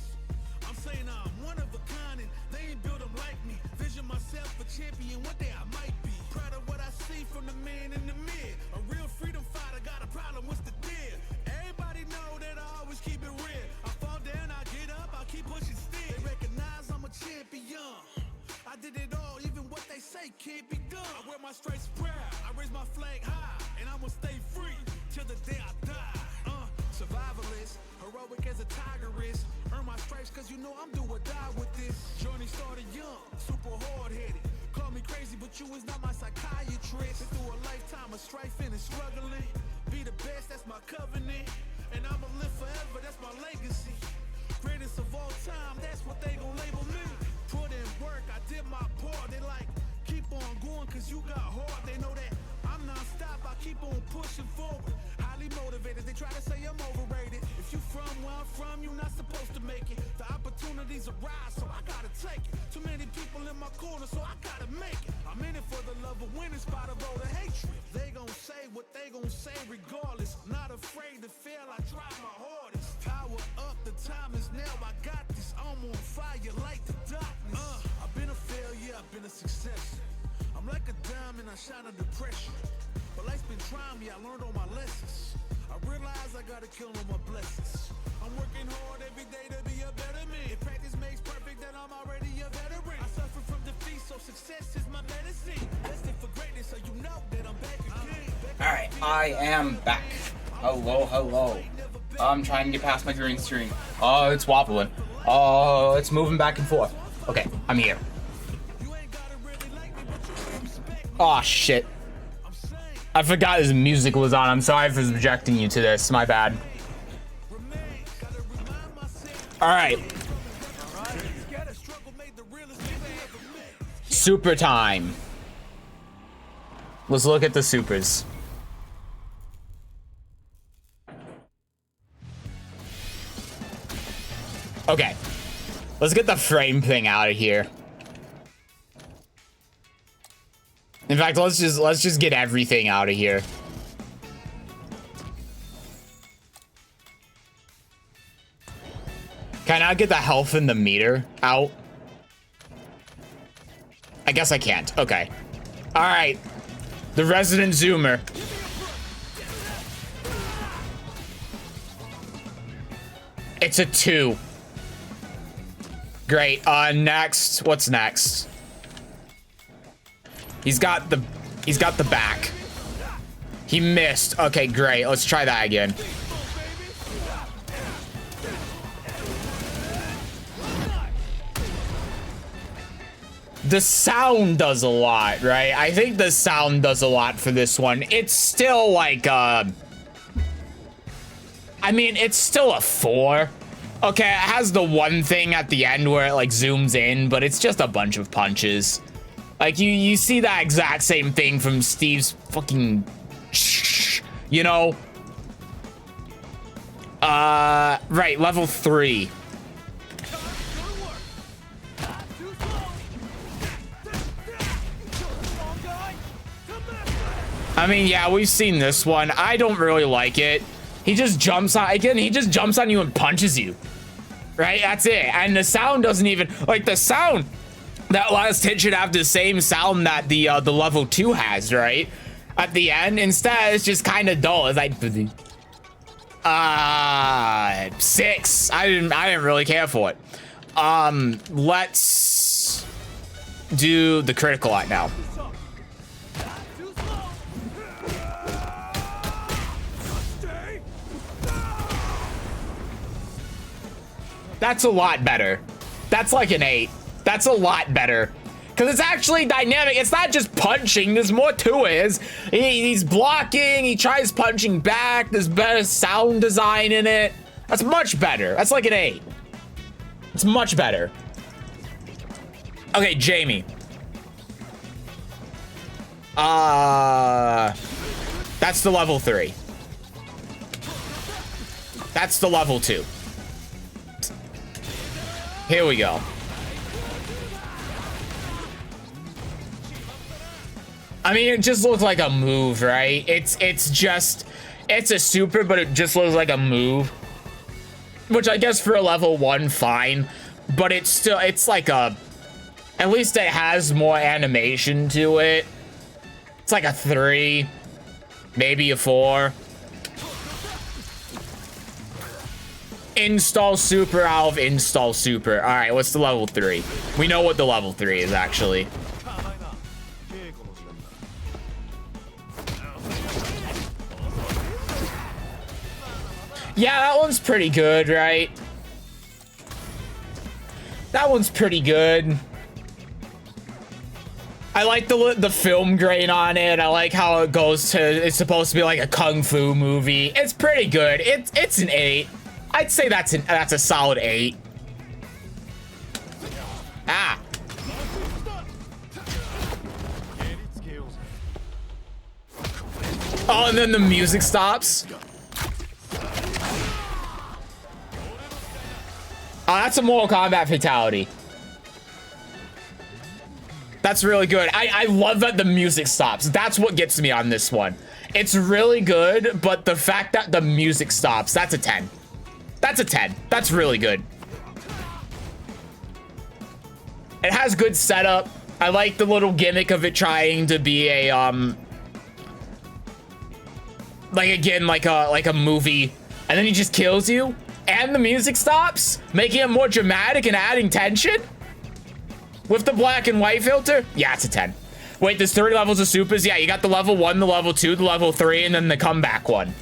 Speaker 2: I'm saying I'm one of a kind and they ain't built them like me. Vision myself a champion, one day I might be. Proud of what I see from the man in the mid. A real freedom fighter, got a problem, what's the deal? Everybody know that I always keep it real. I fall down, I get up, I keep pushing still. They recognize I'm a champion. I did it all, even what they say can't be done. I wear my stripes proud, I raise my flag high, and I'ma stay free till the day I die. Survivalist, heroic as a tigress. Earn my stripes cause you know I'm do or die with this. Journey started young, super hard-headed. Call me crazy, but you is not my psychiatrist. Been through a lifetime of strife and struggling. Be the best, that's my covenant. And I'ma live forever, that's my legacy. Greatest of all time, that's what they gon' label me. Put in work, I did my part. They like, keep on going cause you got hard. They know that I'm non-stop, I keep on pushing forward. Highly motivated, they try to say I'm overrated. If you from where I'm from, you're not supposed to make it. The opportunities arise, so I gotta take it. Too many people in my corner, so I gotta make it. I'm in it for the love of winning, spot of all the hatred. They gon' say what they gon' say regardless. Not afraid to fail, I try my hardest. Power up, the time is now, I got this. I'm on fire like the darkness. I've been a failure, I've been a success. I'm like a diamond, I shine under pressure. But life's been trying me, I learned all my lessons. I realize I gotta kill all my blessings. I'm working hard every day to be a better man. If practice makes perfect, then I'm already a veteran. I suffer from defeat, so success is my medicine. Destined for greatness, so you know that I'm back again.
Speaker 1: Alright, I am back. Hello, hello. I'm trying to get past my green screen. Oh, it's wobbling. Oh, it's moving back and forth. Okay, I'm here. Oh, shit. I forgot his music was on. I'm sorry for subjecting you to this. My bad. Alright. Super time. Let's look at the supers. Okay. Let's get the frame thing out of here. In fact, let's just get everything out of here. Can I get the health and the meter out? I guess I can't. Okay. All right. The resident zoomer. It's a 2. Great. Next. What's next? He's got the back. He missed. Okay, great. Let's try that again. The sound does a lot, right? I think the sound does a lot for this one. It's still like, I mean, it's still a 4, Okay, it has the one thing at the end where it like zooms in, but it's just a bunch of punches. Like you see that exact same thing from Steve's fucking, you know. Right, level 3. I mean, yeah, we've seen this one. I don't really like it. He just jumps on, again, he just jumps on you and punches you. Right, that's it. And the sound doesn't even, like the sound, that last hit should have the same sound that the level 2 has, right? At the end, instead, it's just kind of dull. It's like, 6. I didn't really care for it. Let's do the critical art now. That's a lot better. That's like an 8. That's a lot better. Because it's actually dynamic. It's not just punching. There's more to it. He's blocking. He tries punching back. There's better sound design in it. That's much better. That's like an 8. It's much better. Okay, Jamie. That's the level 3. That's the level 2. Here we go. I mean, it just looks like a move, right? It's a super, but it just looks like a move. Which I guess for a level 1, fine. But it's still, it's like a, at least it has more animation to it. It's like a 3, maybe a 4. Install super out of install super. All right, what's the level 3? We know what the level 3 is actually. Yeah, that one's pretty good, right? That one's pretty good. I like the film grain on it. I like how it goes to, it's supposed to be like a kung fu movie. It's pretty good. It's an 8. I'd say that's a solid 8. Ah. Oh, and then the music stops. Oh, that's a Mortal Kombat fatality. That's really good. I love that the music stops. That's what gets me on this one. It's really good, but the fact that the music stops, that's a 10. That's a 10. That's really good. It has good setup. I like the little gimmick of it trying to be a like again like a movie, and then he just kills you, and the music stops, making it more dramatic and adding tension with the black and white filter. Yeah, it's a 10. Wait, there's 3 levels of supers. Yeah, you got the level 1, the level 2, the level 3, and then the comeback one.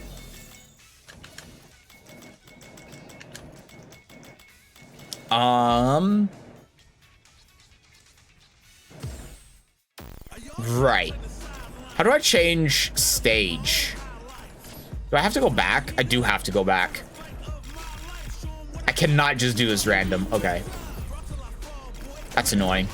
Speaker 1: Right. How do I change stage? Do I have to go back? I do have to go back. I cannot just do this random. Okay. That's annoying.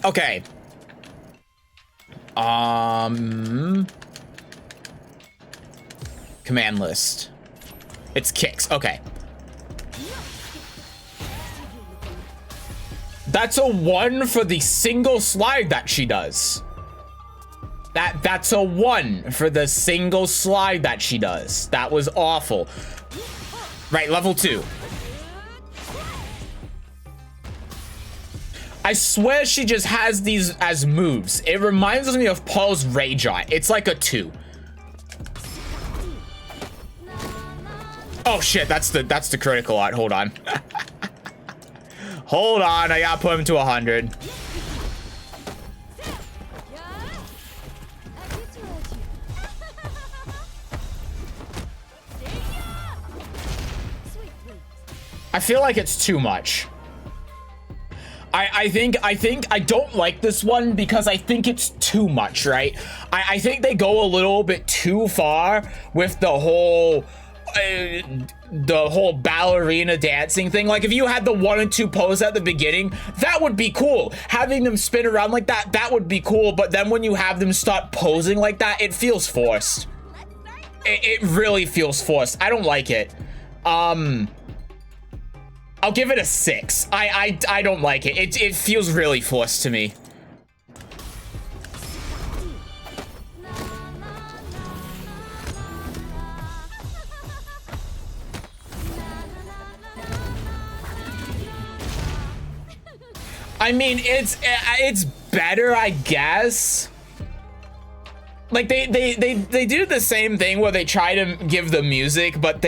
Speaker 1: Okay. Command list. It's kicks. Okay. That's a 1 for the single slide that she does. That's a 1 for the single slide that she does. That was awful. Right, level 2. I swear she just has these as moves. It reminds me of Paul's Rage Art. It's like a 2. Oh shit, that's the critical art. Hold on. Hold on, I gotta put him to 100. I feel like it's too much. I think I don't like this one because I think it's too much, right? I think they go a little bit too far with the whole ballerina dancing thing. Like if you had the 1 and 2 pose at the beginning, that would be cool. Having them spin around like that, that would be cool. But then when you have them start posing like that, it feels forced. It really feels forced. I don't like it. I'll give it a 6. I don't like it. It feels really forced to me. I mean, it's better, I guess. Like they do the same thing where they try to give the music, but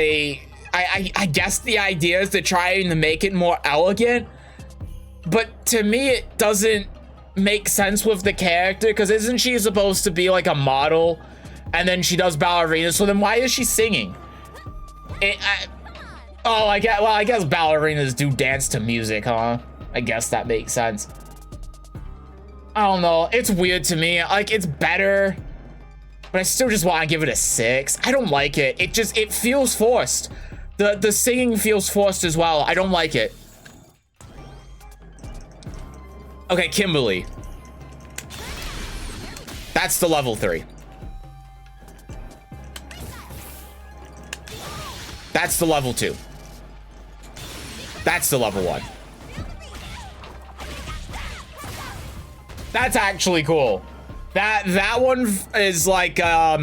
Speaker 1: I guess the idea is to try and make it more elegant, but to me it doesn't make sense with the character, because isn't she supposed to be like a model and then she does ballerina, so then why is she singing? I guess ballerinas do dance to music, huh? I guess that makes sense. I don't know, it's weird to me. Like, it's better, but I still just want to give it a 6. I don't like it. It feels forced. The singing feels forced as well. I don't like it. Okay, Kimberly. That's the level 3. That's the level 2. That's the level 1. That's actually cool. That one is like, I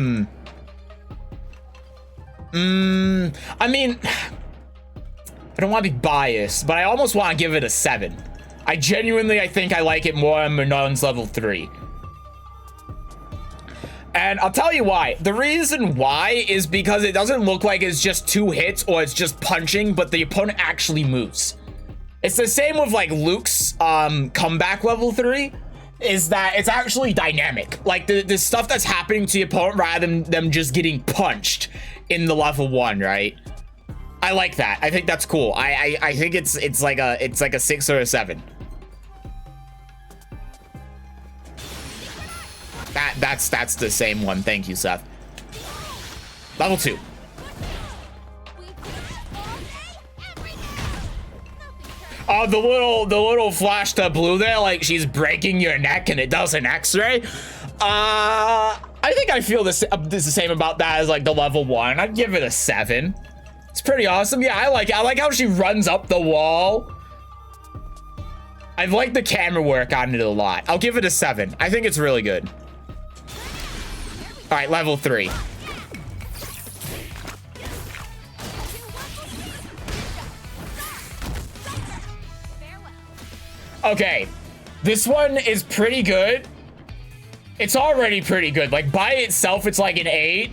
Speaker 1: mean, I don't want to be biased, but I almost want to give it a 7. I think I like it more on Minon's level 3. And I'll tell you why. The reason why is because it doesn't look like it's just 2 hits or it's just punching, but the opponent actually moves. It's the same with like Luke's comeback level 3. Is that it's actually dynamic. Like the stuff that's happening to the opponent rather than them just getting punched in the level 1, right? I like that. I think that's cool. I think it's like a 6 or a 7. That's the same one. Thank you, Seth. Level 2. Oh, the little flash to blue there, like she's breaking your neck and it does an X-ray. I think I feel the same about that as like the level 1. I'd give it a 7. It's pretty awesome. Yeah, I like how she runs up the wall. I've liked the camera work on it a lot. I'll give it a 7. I think it's really good. All right, level 3. Okay, this one is pretty good. It's already pretty good. Like, by itself, it's like an 8.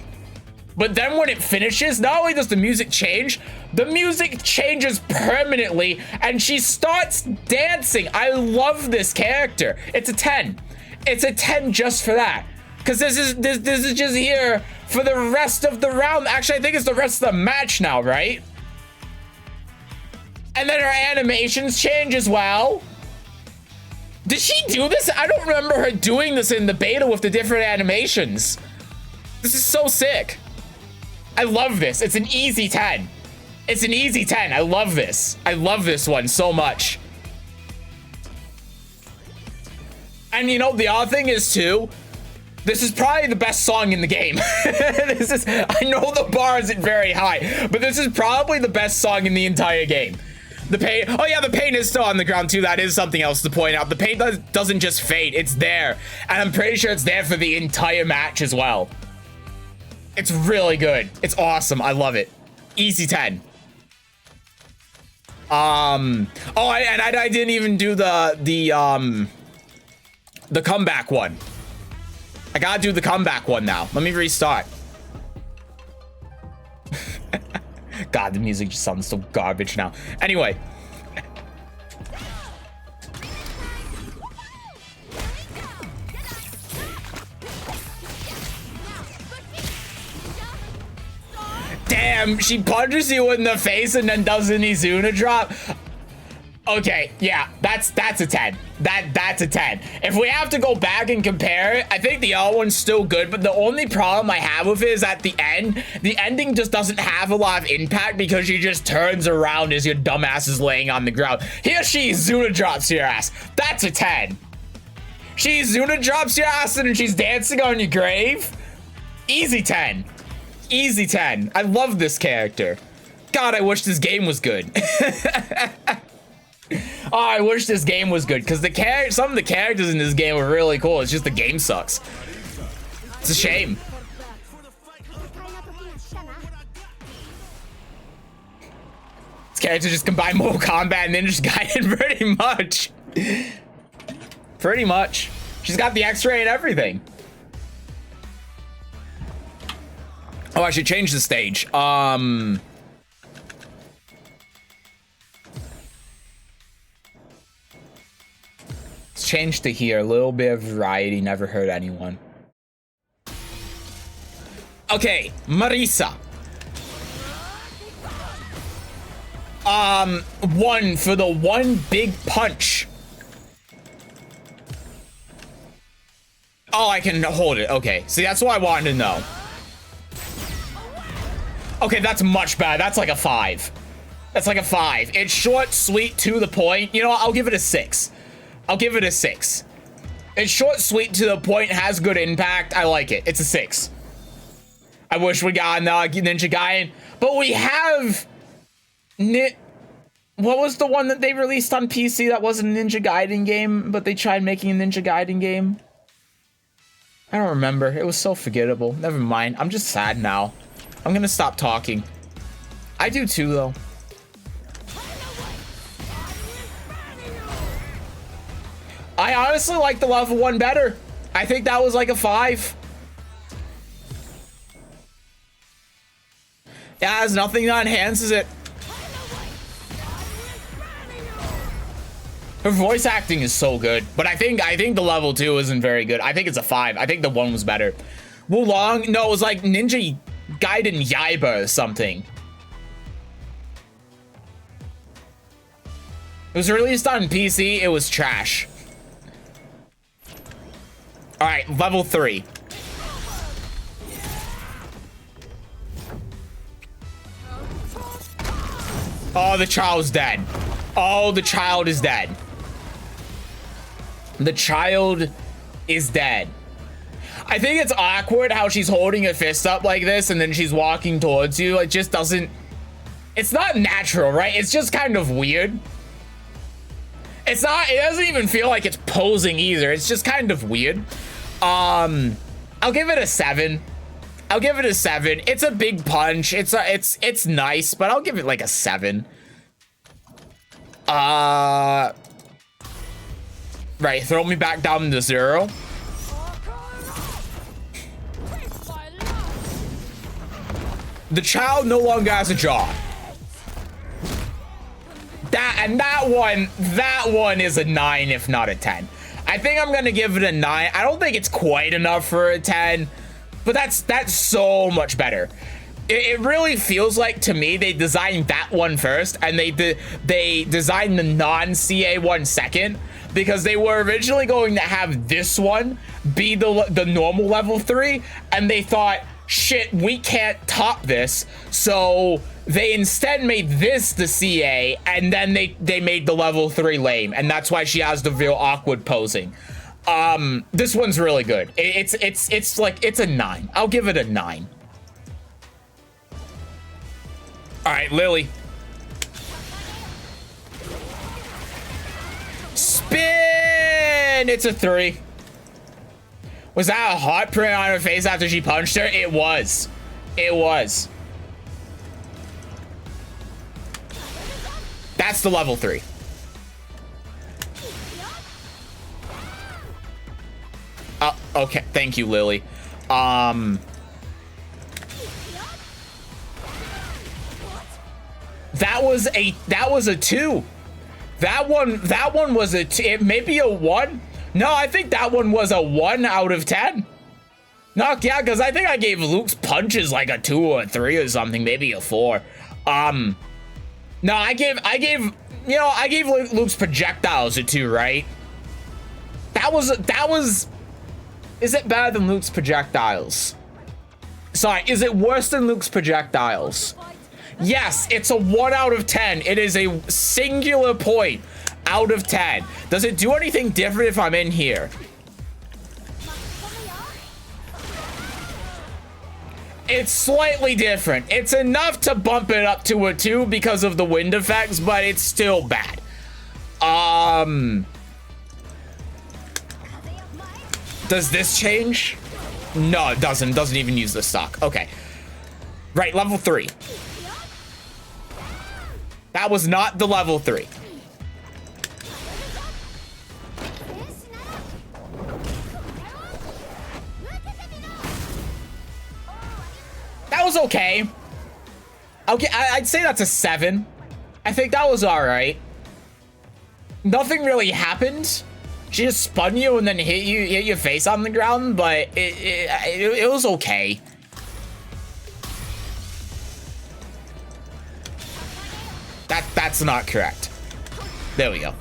Speaker 1: But then when it finishes, not only does the music change, the music changes permanently, and she starts dancing. I love this character. It's a 10. It's a 10 just for that. Because this is just here for the rest of the round. Actually, I think it's the rest of the match now, right? And then her animations change as well. Did she do this? I don't remember her doing this in the beta with the different animations. This is so sick. I love this. It's an easy 10. It's an easy 10. I love this. I love this one so much. And you know, the other thing is too, this is probably the best song in the game. I know the bar isn't very high, but this is probably the best song in the entire game. The paint, oh yeah, the paint is still on the ground too. That is something else to point out. The paint doesn't just fade, it's there. And I'm pretty sure it's there for the entire match as well. It's really good. It's awesome. I love it. Easy 10. I didn't even do the comeback one. I gotta do the comeback one now. Let me restart. God, the music just sounds so garbage now. Anyway. Damn, she punches you in the face and then does an Izuna drop. Okay, yeah, that's a 10. That's a 10. If we have to go back and compare it, I think the other one's still good, but the only problem I have with it is at the end, the ending just doesn't have a lot of impact because she just turns around as your dumbass is laying on the ground. Here she Izuna drops your ass. That's a 10. She Izuna drops your ass and she's dancing on your grave. Easy 10. Easy 10. I love this character. God, I wish this game was good. Oh, I wish this game was good because some of the characters in this game were really cool. It's just the game sucks. It's a shame. This character just combined Mortal Kombat and Ninja Gaiden pretty much. Pretty much. She's got the X-ray and everything. Oh, I should change the stage. Change to here. A little bit of variety. Never hurt anyone. Okay, Marisa. One for the one big punch. Oh, I can hold it. Okay, see, that's what I wanted to know. Okay, that's much better. That's like a 5. That's like a 5. It's short, sweet, to the point. You know what? I'll give it a 6. I'll give it a 6. It's short, sweet, to the point, has good impact. I like it. It's a 6. I wish we got Ninja Gaiden, but we have... What was the one that they released on PC that wasn't a Ninja Gaiden game, but they tried making a Ninja Gaiden game? I don't remember. It was so forgettable. Never mind. I'm just sad now. I'm gonna stop talking. I do too, though. I honestly like the level 1 better. I think that was like a 5. It has nothing that enhances it. Her voice acting is so good, but I think the level 2 isn't very good. I think it's a 5. I think the 1 was better. Wulong, no, it was like Ninja Gaiden Yaiba or something. It was released on PC. It was trash. All right, level 3. Oh, the child's dead. Oh, the child is dead. The child is dead. I think it's awkward how she's holding a fist up like this and then she's walking towards you. It just doesn't... It's not natural, right? It's just kind of weird. It's not... It doesn't even feel like it's posing either. It's just kind of weird. I'll give it a 7. I'll give it a 7. It's a big punch. It's nice, but I'll give it like a 7. Right, throw me back down to 0. The child no longer has a jaw. That one is a 9, if not a 10. I think I'm gonna give it a 9. I don't think it's quite enough for a 10, but that's so much better. It really feels like, to me, they designed that one first and they designed the non-CA one second, because they were originally going to have this one be the normal level 3, and they thought, shit, we can't top this, so they instead made this the CA, and then they made the level 3 lame, and that's why she has the real awkward posing. This one's really good. It's like, it's a 9. I'll give it a 9. All right, Lily. Spin! It's a 3. Was that a hot print on her face after she punched her? It was. It was. That's the level 3. Okay, thank you, Lily. That was a 2. That one was a 2. Maybe a 1. No, I think that one was a 1 out of 10. No, yeah, because I think I gave Luke's punches like a 2 or a 3 or something, maybe a 4. No, I gave Luke's projectiles a 2, right? That was. Is it better than Luke's projectiles? Sorry, is it worse than Luke's projectiles? Yes, it's a 1 out of 10. It is a singular point out of 10. Does it do anything different if I'm in here? It's slightly different. It's enough to bump it up to a 2 because of the wind effects, but it's still bad. Does this change? No, it doesn't. It doesn't even use the stock. Okay. Right, level 3. That was not the level 3. That was okay. Okay, I'd say that's a 7. I think that was all right. Nothing really happened. She just spun you and then hit your face on the ground, but it was okay. That's not correct. There we go.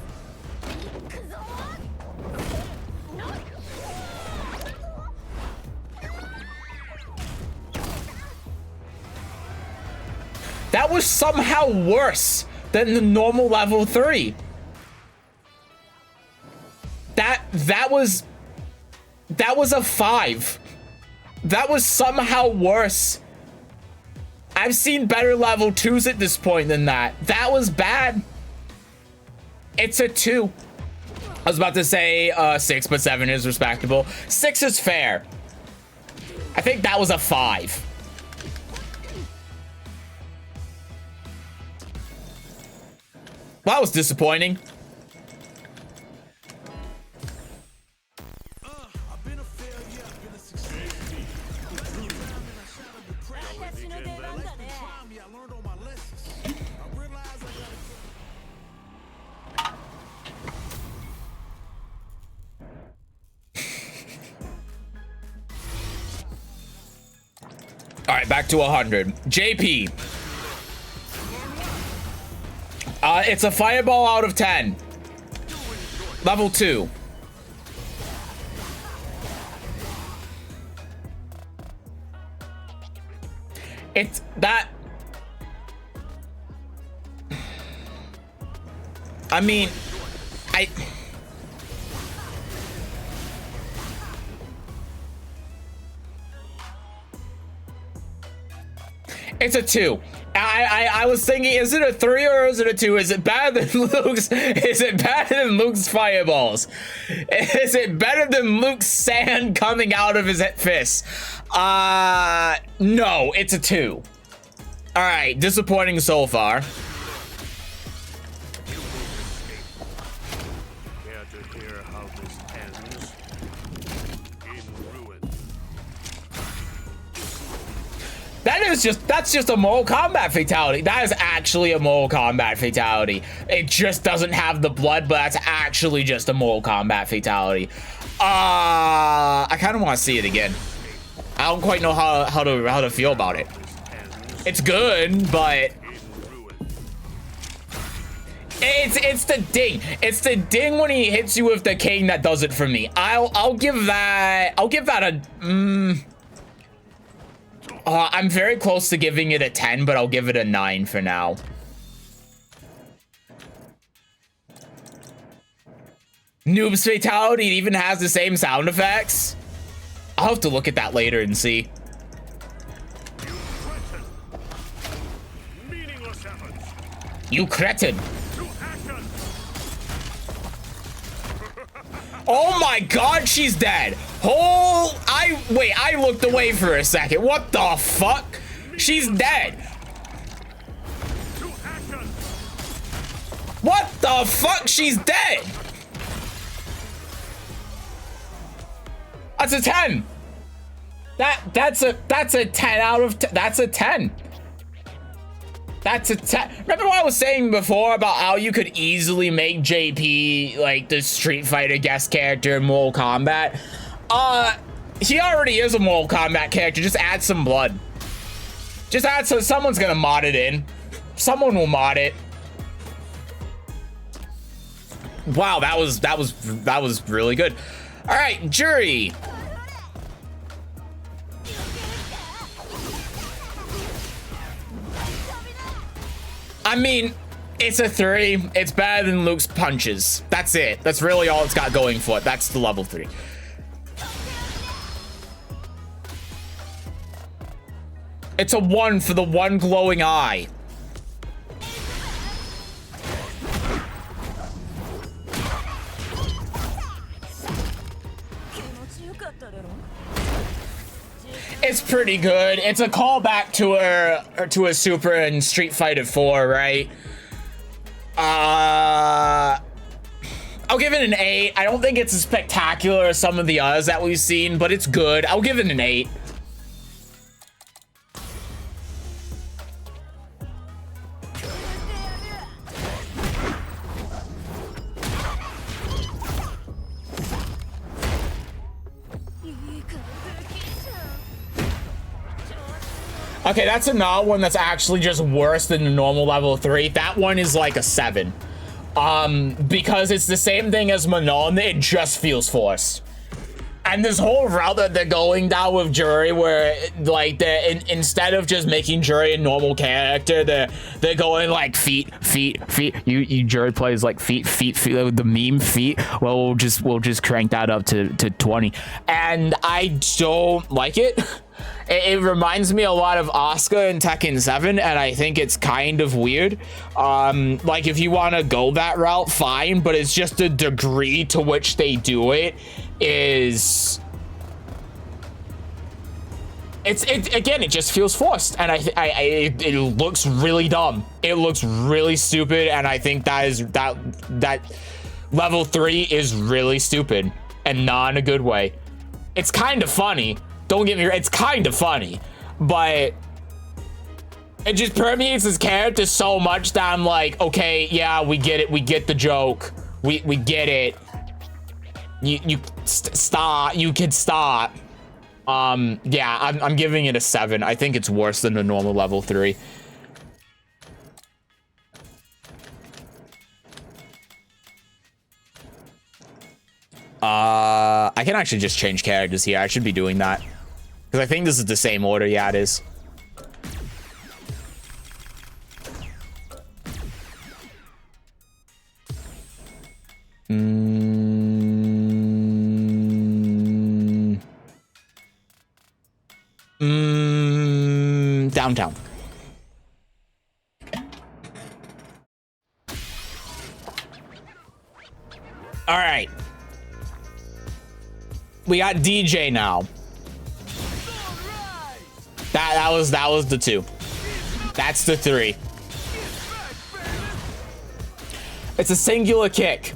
Speaker 1: That was somehow worse than the normal level 3. That was a 5. That was somehow worse. I've seen better level 2s at this point than that. That was bad. It's a 2. I was about to say 6, but 7 is respectable. 6 is fair. I think that was a 5. Well, that was disappointing. All right, back to 100. JP. It's a fireball out of 10. Level 2. It's that. I mean, it's a 2. I was thinking, is it a 3 or is it a 2? Is it better than Luke's? Is it better than Luke's fireballs? Is it better than Luke's sand coming out of his fist? No, it's a 2. All right, disappointing so far. That's just a Mortal Kombat fatality. That is actually a Mortal Kombat fatality. It just doesn't have the blood, but that's actually just a Mortal Kombat fatality. I kind of want to see it again. I don't quite know how to feel about it. It's good, but it's the ding. It's the ding when he hits you with the king that does it for me. I'll give that a I'm very close to giving it a 10, but I'll give it a 9 for now. Noob's fatality even has the same sound effects. I'll have to look at that later and see. You cretin. Oh my god, she's dead. Wait, I looked away for a second. What the fuck? She's dead. What the fuck? She's dead. That's a 10. That's a 10 out of 10. That's a 10. That's a 10. Remember what I was saying before about how you could easily make JP like the Street Fighter guest character in Mortal Kombat? he already is a Mortal Kombat character. Just add some blood. Just add so someone's gonna mod it in. Someone will mod it. Wow, that was really good. All right, jury. I mean, it's a 3. It's better than Luke's punches. That's it. That's really all it's got going for it. That's the level 3. It's a 1 for the one glowing eye. It's pretty good. It's a callback to a super in Street Fighter 4, right? I'll give it an 8. I don't think it's as spectacular as some of the others that we've seen, but it's good. I'll give it an 8. Okay, that's another one that's actually just worse than the normal level 3. That one is like a 7. Because it's the same thing as Manon, it just feels forced. And this whole route that they're going down with Jury, where like they're instead of just making Jury a normal character, they're going like feet. You Jury plays like feet with the meme feet. Well, we'll just crank that up to 20, and I don't like it. It reminds me a lot of Asuka in Tekken 7, and I think it's kind of weird. Like, if you want to go that route, fine, but it's just the degree to which they do it is... Again, it just feels forced, and it looks really dumb. It looks really stupid, and I think that level 3 is really stupid, and not in a good way. It's kind of funny. Don't get me wrong, it's kind of funny, but it just permeates his character so much that I'm like, okay, yeah, we get it, we get the joke, we get it. Stop, you can stop. Yeah, I'm giving it a 7. I think it's worse than the normal level 3. I can actually just change characters here. I should be doing that. Because I think this is the same order. Yeah, it is. Downtown. All right. We got DJ now. That was the 2. That's the 3. It's a singular kick.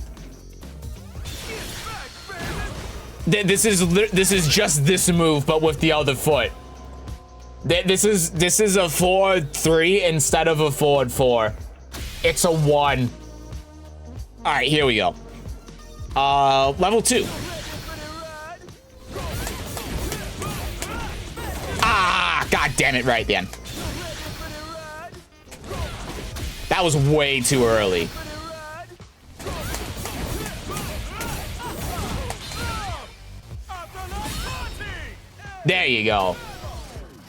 Speaker 1: This is just this move, but with the other foot. This is a forward 3 instead of a forward 4. It's a 1. All right, here we go. Level 2. Ah, god damn it, right then. That was way too early. There you go.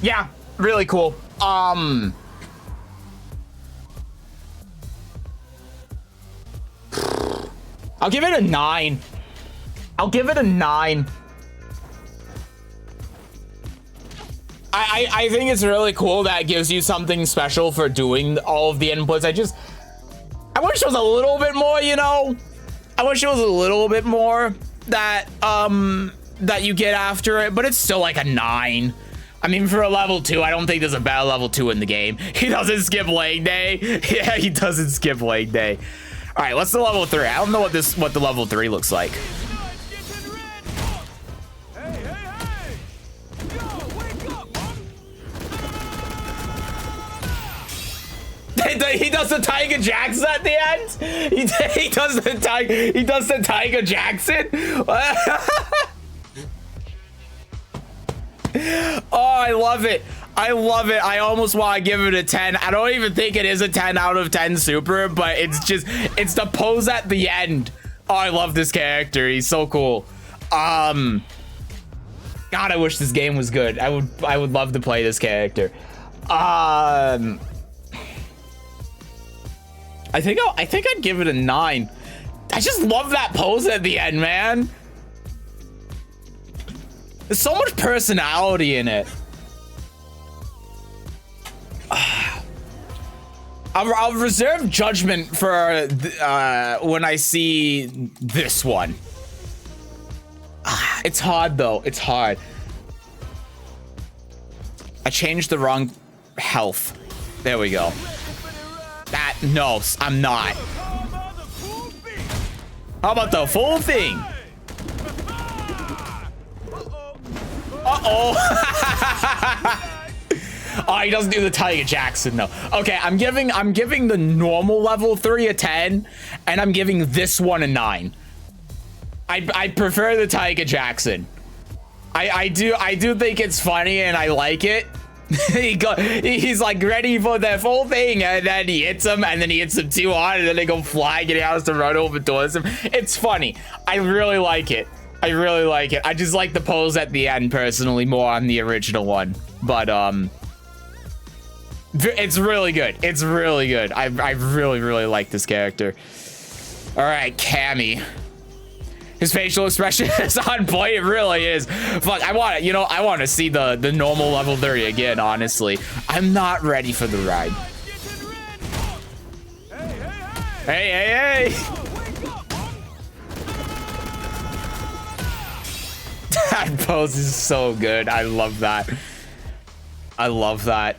Speaker 1: Yeah, really cool. I'll give it a 9. I'll give it a 9. I think it's really cool that it gives you something special for doing all of the inputs. I wish it was a little bit more, you know? I wish it was a little bit more that you get after it, but it's still like a 9. I mean, for a level 2, I don't think there's a better level 2 in the game. He doesn't skip leg day. Yeah, he doesn't skip leg day. All right, what's the level 3? I don't know what the level 3 looks like. He does the Tiger Jackson at the end. He does the Tiger Jackson. Oh, I love it. I love it. I almost want to give it a 10. I don't even think it is a 10 out of 10 super, but it's the pose at the end. Oh, I love this character. He's so cool. God, I wish this game was good. I would love to play this character. I think I'd give it a 9. I just love that pose at the end, man. There's so much personality in it. I'll reserve judgment for when I see this one. It's hard though. It's hard. I changed the wrong health. There we go. No, I'm not. How about the full thing? Uh-oh. Oh, he doesn't do the Tiger Jackson, though. Okay, I'm giving the normal level 3 a 10, and I'm giving this one a 9. I prefer the Tiger Jackson. I do think it's funny and I like it. He's like ready for the full thing, and then he hits him, and then he hits him too hard, and then they go flying, and he has to run over towards him. It's funny. I really like it. I really like it. I just like the pose at the end personally more on the original one, but it's really good. It's really good. I really like this character. All right, Cammy. His facial expression is on point. It really is. Fuck, I want to see the normal level 30 again, honestly. I'm not ready for the ride. Hey. That pose is so good. I love that. I love that.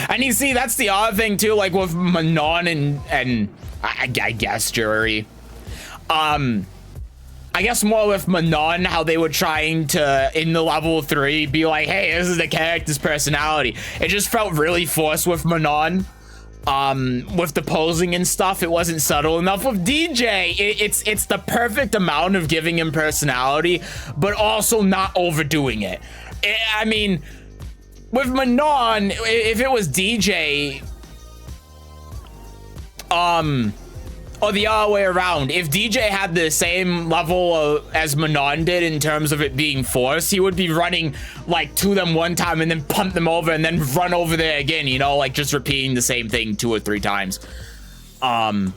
Speaker 1: And you see, that's the odd thing too, like with Manon and I guess Jury. I guess more with Manon, how they were trying to, in the level 3, be like, hey, this is the character's personality. It just felt really forced with Manon. With the posing and stuff, it wasn't subtle enough. With DJ, it's the perfect amount of giving him personality, but also not overdoing it. I mean, with Manon, if it was DJ, or the other way around, if DJ had the same level as Manon did in terms of it being forced, he would be running like to them one time and then pump them over and then run over there again, you know, like just repeating the same thing 2 or 3 times. Yeah,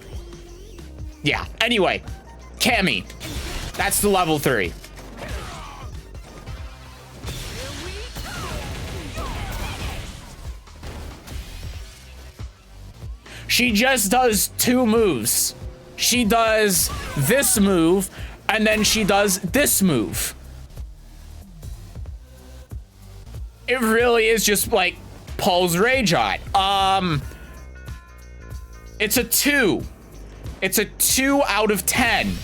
Speaker 1: anyway, Cammy, that's the level 3. She just does 2 moves. She does this move, and then she does this move. It really is just like Paul's Rage Art. It's a 2. It's a 2 out of 10.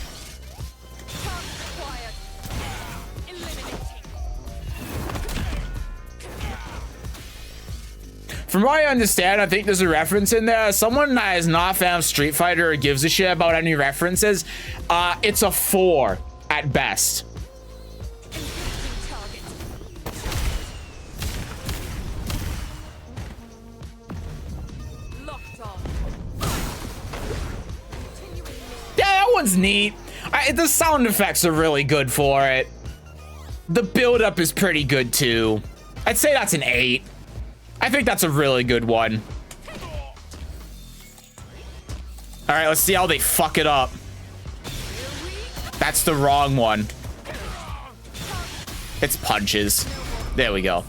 Speaker 1: From what I understand, I think there's a reference in there. Someone that is not a fan of Street Fighter or gives a shit about any references, it's a 4 at best. Yeah, that one's neat. The sound effects are really good for it. The build-up is pretty good, too. I'd say that's an 8. I think that's a really good one. All right, let's see how they fuck it up. That's the wrong one. It's punches. There we go.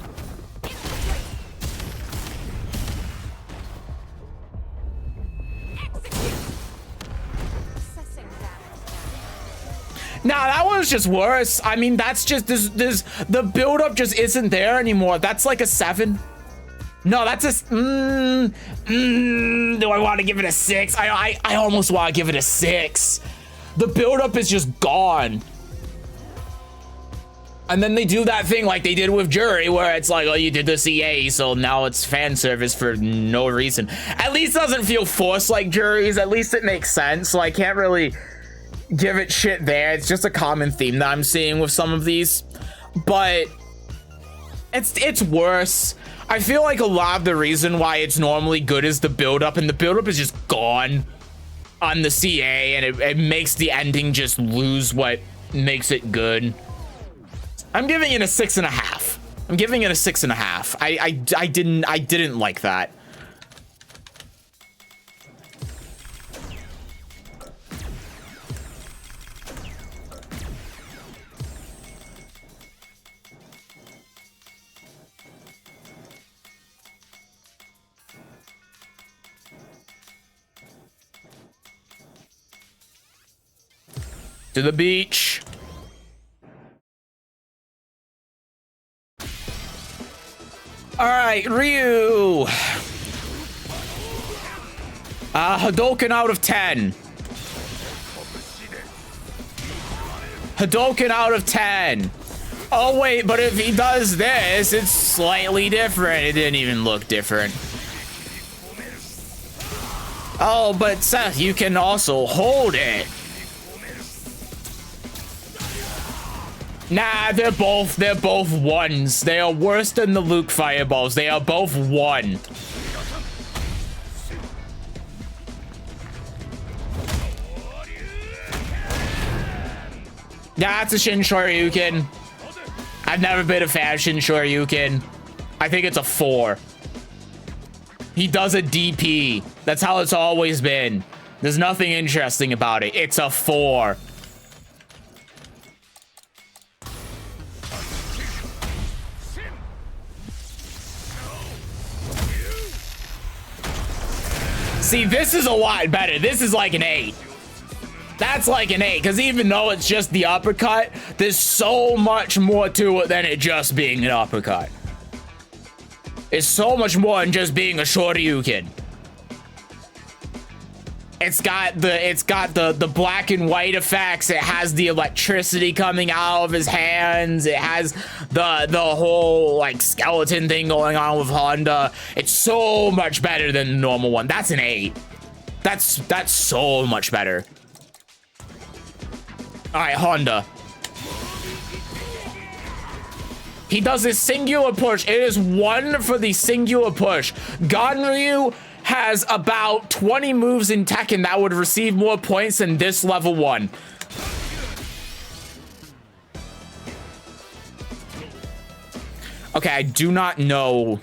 Speaker 1: Nah, that one's just worse. I mean, that's just the build-up just isn't there anymore. That's like a 7. No, that's a... do I want to give it a 6? I almost want to give it a 6. The buildup is just gone. And then they do that thing like they did with Jury, where it's like, oh, you did this EA, so now it's fan service for no reason. At least it doesn't feel forced like Jury's. At least it makes sense, so I can't really give it shit there. It's just a common theme that I'm seeing with some of these. But... It's worse. I feel like a lot of the reason why it's normally good is the build-up, and the build-up is just gone on the CA, and it makes the ending just lose what makes it good. I'm giving it a 6.5. I'm giving it a 6.5. I didn't like that. To the beach. All right, Ryu. Hadouken out of 10. Hadouken out of 10. Oh wait, but if he does this, it's slightly different. It didn't even look different. Oh, but Seth, you can also hold it. Nah, they're both ones. They are worse than the Luke fireballs. They are both one. That's a Shin Shoryuken. I've never been a fan of Shin Shoryuken. I think it's a 4. He does a DP. That's how it's always been. There's nothing interesting about it. It's a 4. See, this is a lot better. This is like an 8. That's like an 8, because even though it's just the uppercut, there's so much more to it than it just being an uppercut. It's so much more than just being a Shoryuken. It's got the black and white effects. It has the electricity coming out of his hands. It has the whole like skeleton thing going on with Honda. It's so much better than the normal one. That's an 8. That's so much better. All right, Honda. He does this singular push. It is 1 for the singular push. Ganryu has about 20 moves in Tekken that would receive more points than this level 1. Okay, I do not know.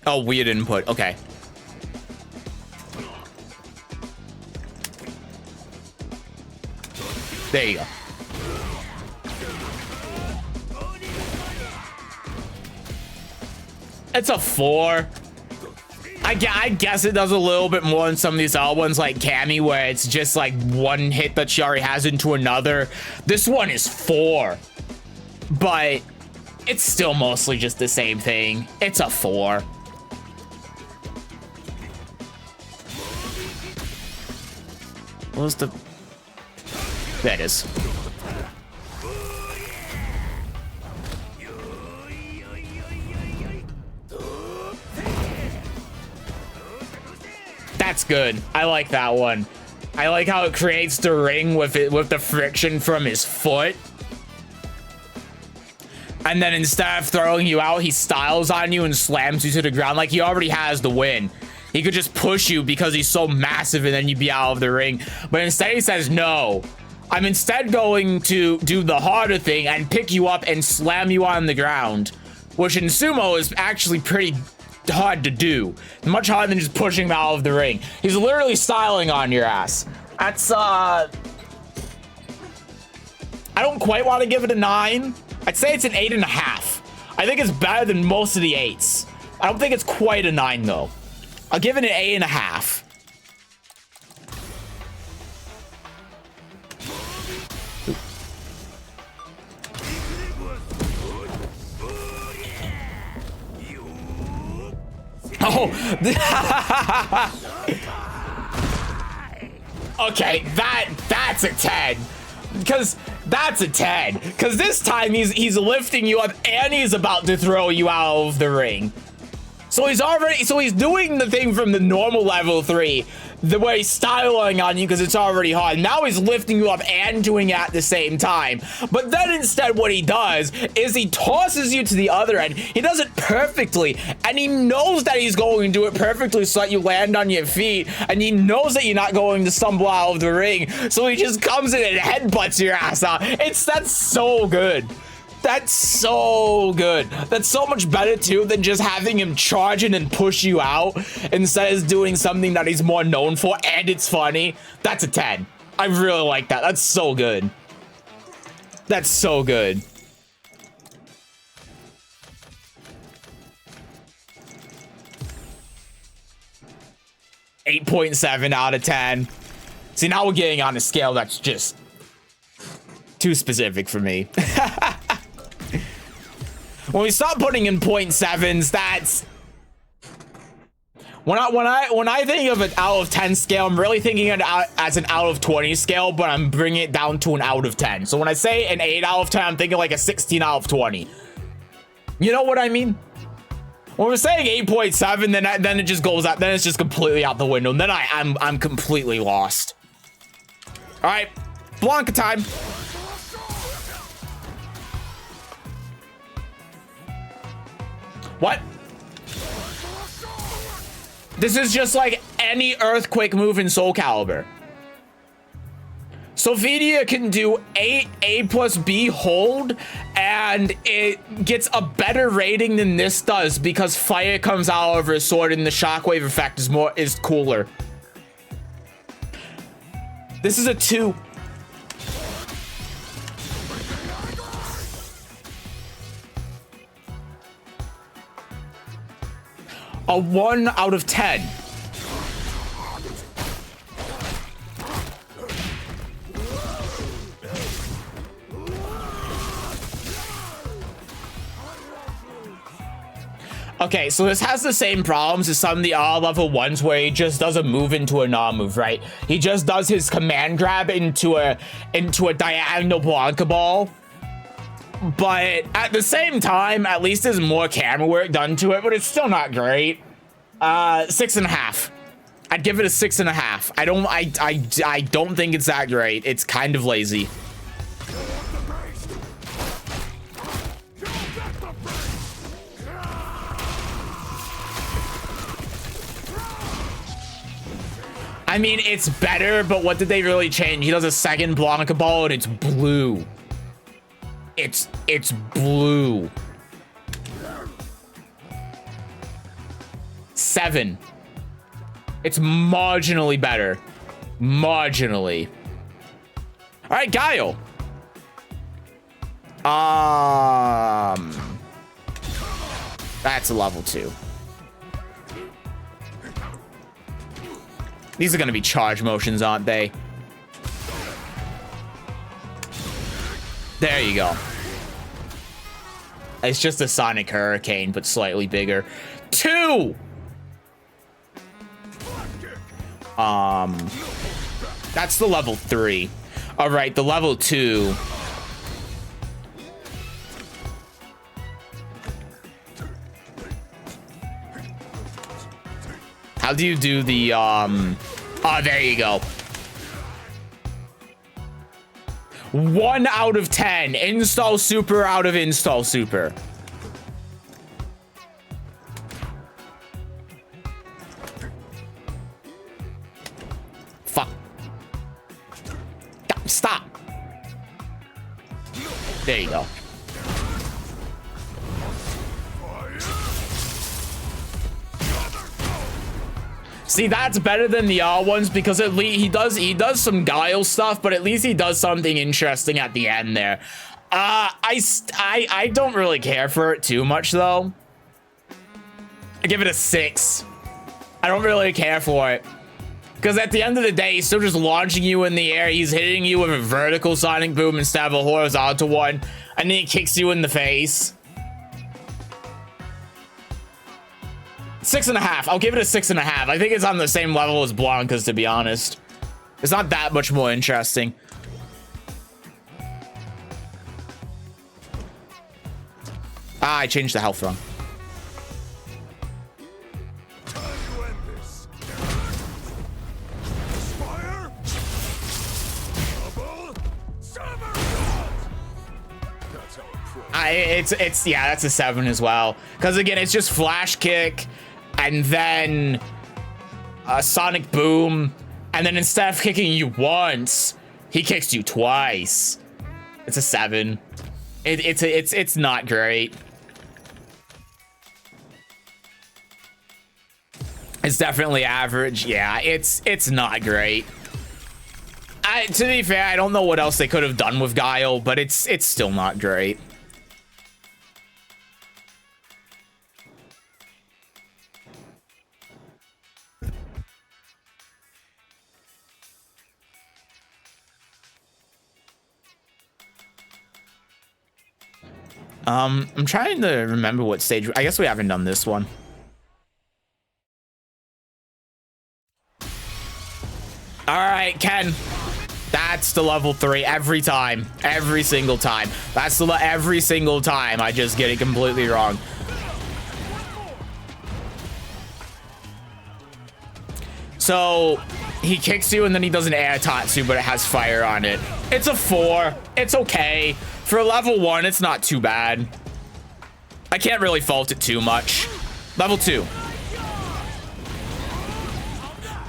Speaker 1: Oh, weird input. Okay. There you go. It's a 4. I guess it does a little bit more than some of these other ones like Cammy, where it's just like one hit that she already has into another. This one is 4. But it's still mostly just the same thing. It's a 4. What was the... There it is. That's good. I like that one. I like how it creates the ring with the friction from his foot. And then instead of throwing you out, he styles on you and slams you to the ground. Like he already has the win. He could just push you because he's so massive and then you'd be out of the ring. But instead he says, no, I'm instead going to do the harder thing and pick you up and slam you on the ground, which in sumo is actually pretty hard to do. Much harder than just pushing him out of the ring. He's literally styling on your ass. That's, I don't quite want to give it a 9. I'd say it's an 8.5. I think it's better than most of the 8s. I don't think it's quite a 9 though. I'll give it an 8.5. Oh. Okay, that's a 10. Because that's a 10. Because this time he's lifting you up and he's about to throw you out of the ring. So he's doing the thing from the normal level 3, the way he's styling on you because it's already hard. Now he's lifting you up and doing it at the same time. But then instead what he does is he tosses you to the other end. He does it perfectly, and he knows that he's going to do it perfectly so that you land on your feet, and he knows that you're not going to stumble out of the ring. So he just comes in and headbutts your ass out. That's so good. That's so good. That's so much better too than just having him charge in and push you out instead of doing something that he's more known for, and it's funny. That's a 10. I really like that. That's so good. That's so good. .7 out of 10. See, now we're getting on a scale that's just too specific for me. When we stop putting in .7s, that's when I think of an out of 10 scale, I'm really thinking of it as an out of 20 scale, but I'm bringing it down to an out of 10. So when I say an 8 out of 10, I'm thinking like a 16 out of 20. You know what I mean? When we're saying 8.7, then it just goes out. Then it's just completely out the window. And then I'm completely lost. All right, Blanca time. What? This is just like any earthquake move in Soul Calibur. Sophia can do 8 A plus B hold, and it gets a better rating than this does because fire comes out of her sword and the shockwave effect is cooler. This is a 2. A 1 out of 10. Okay, so this has the same problems as some of the level 1s where he just does a move into a non-move, right? He just does his command grab into a diagonal Blanca ball. But at the same time, at least there's more camera work done to it, but it's still not great. 6.5. I'd give it a 6.5. I don't think it's that great. It's kind of lazy. I mean, it's better, but what did they really change? He does a second Blanca ball and it's blue. It's blue. 7. It's marginally better. Marginally. All right, Guile. That's a level 2. These are gonna be charge motions, aren't they? There you go. It's just a Sonic Hurricane, but slightly bigger. 2! That's the level 3. All right, the level 2. How do you do the, oh, there you go. 1 out of 10. Install super out of install super. Fuck. Stop. There you go. See, that's better than the ones because at least he does some Guile stuff, but at least he does something interesting at the end there. I don't really care for it too much though. I give it a 6. I don't really care for it because at the end of the day, he's still just launching you in the air. He's hitting you with a vertical sonic boom instead of a horizontal one, and then he kicks you in the face. 6.5. I'll give it a 6.5. I think it's on the same level as Blanca's, to be honest. It's not that much more interesting. Ah, I changed the health wrong. it's yeah, that's a 7 as well. Because again, it's just flash kick, and then a sonic boom, and then instead of kicking you once, he kicks you twice. It's a 7. It's not great. It's definitely average. Yeah, it's not great. To be fair, I don't know what else they could have done with Guile, but it's still not great. I'm trying to remember what stage. I guess we haven't done this one. All right, Ken. That's the level 3 every time, every single time. That's the every single time. I just get it completely wrong. So he kicks you and then he does an air tatsu, but it has fire on it. It's a 4. It's okay. For level 1, it's not too bad. I can't really fault it too much. Level 2.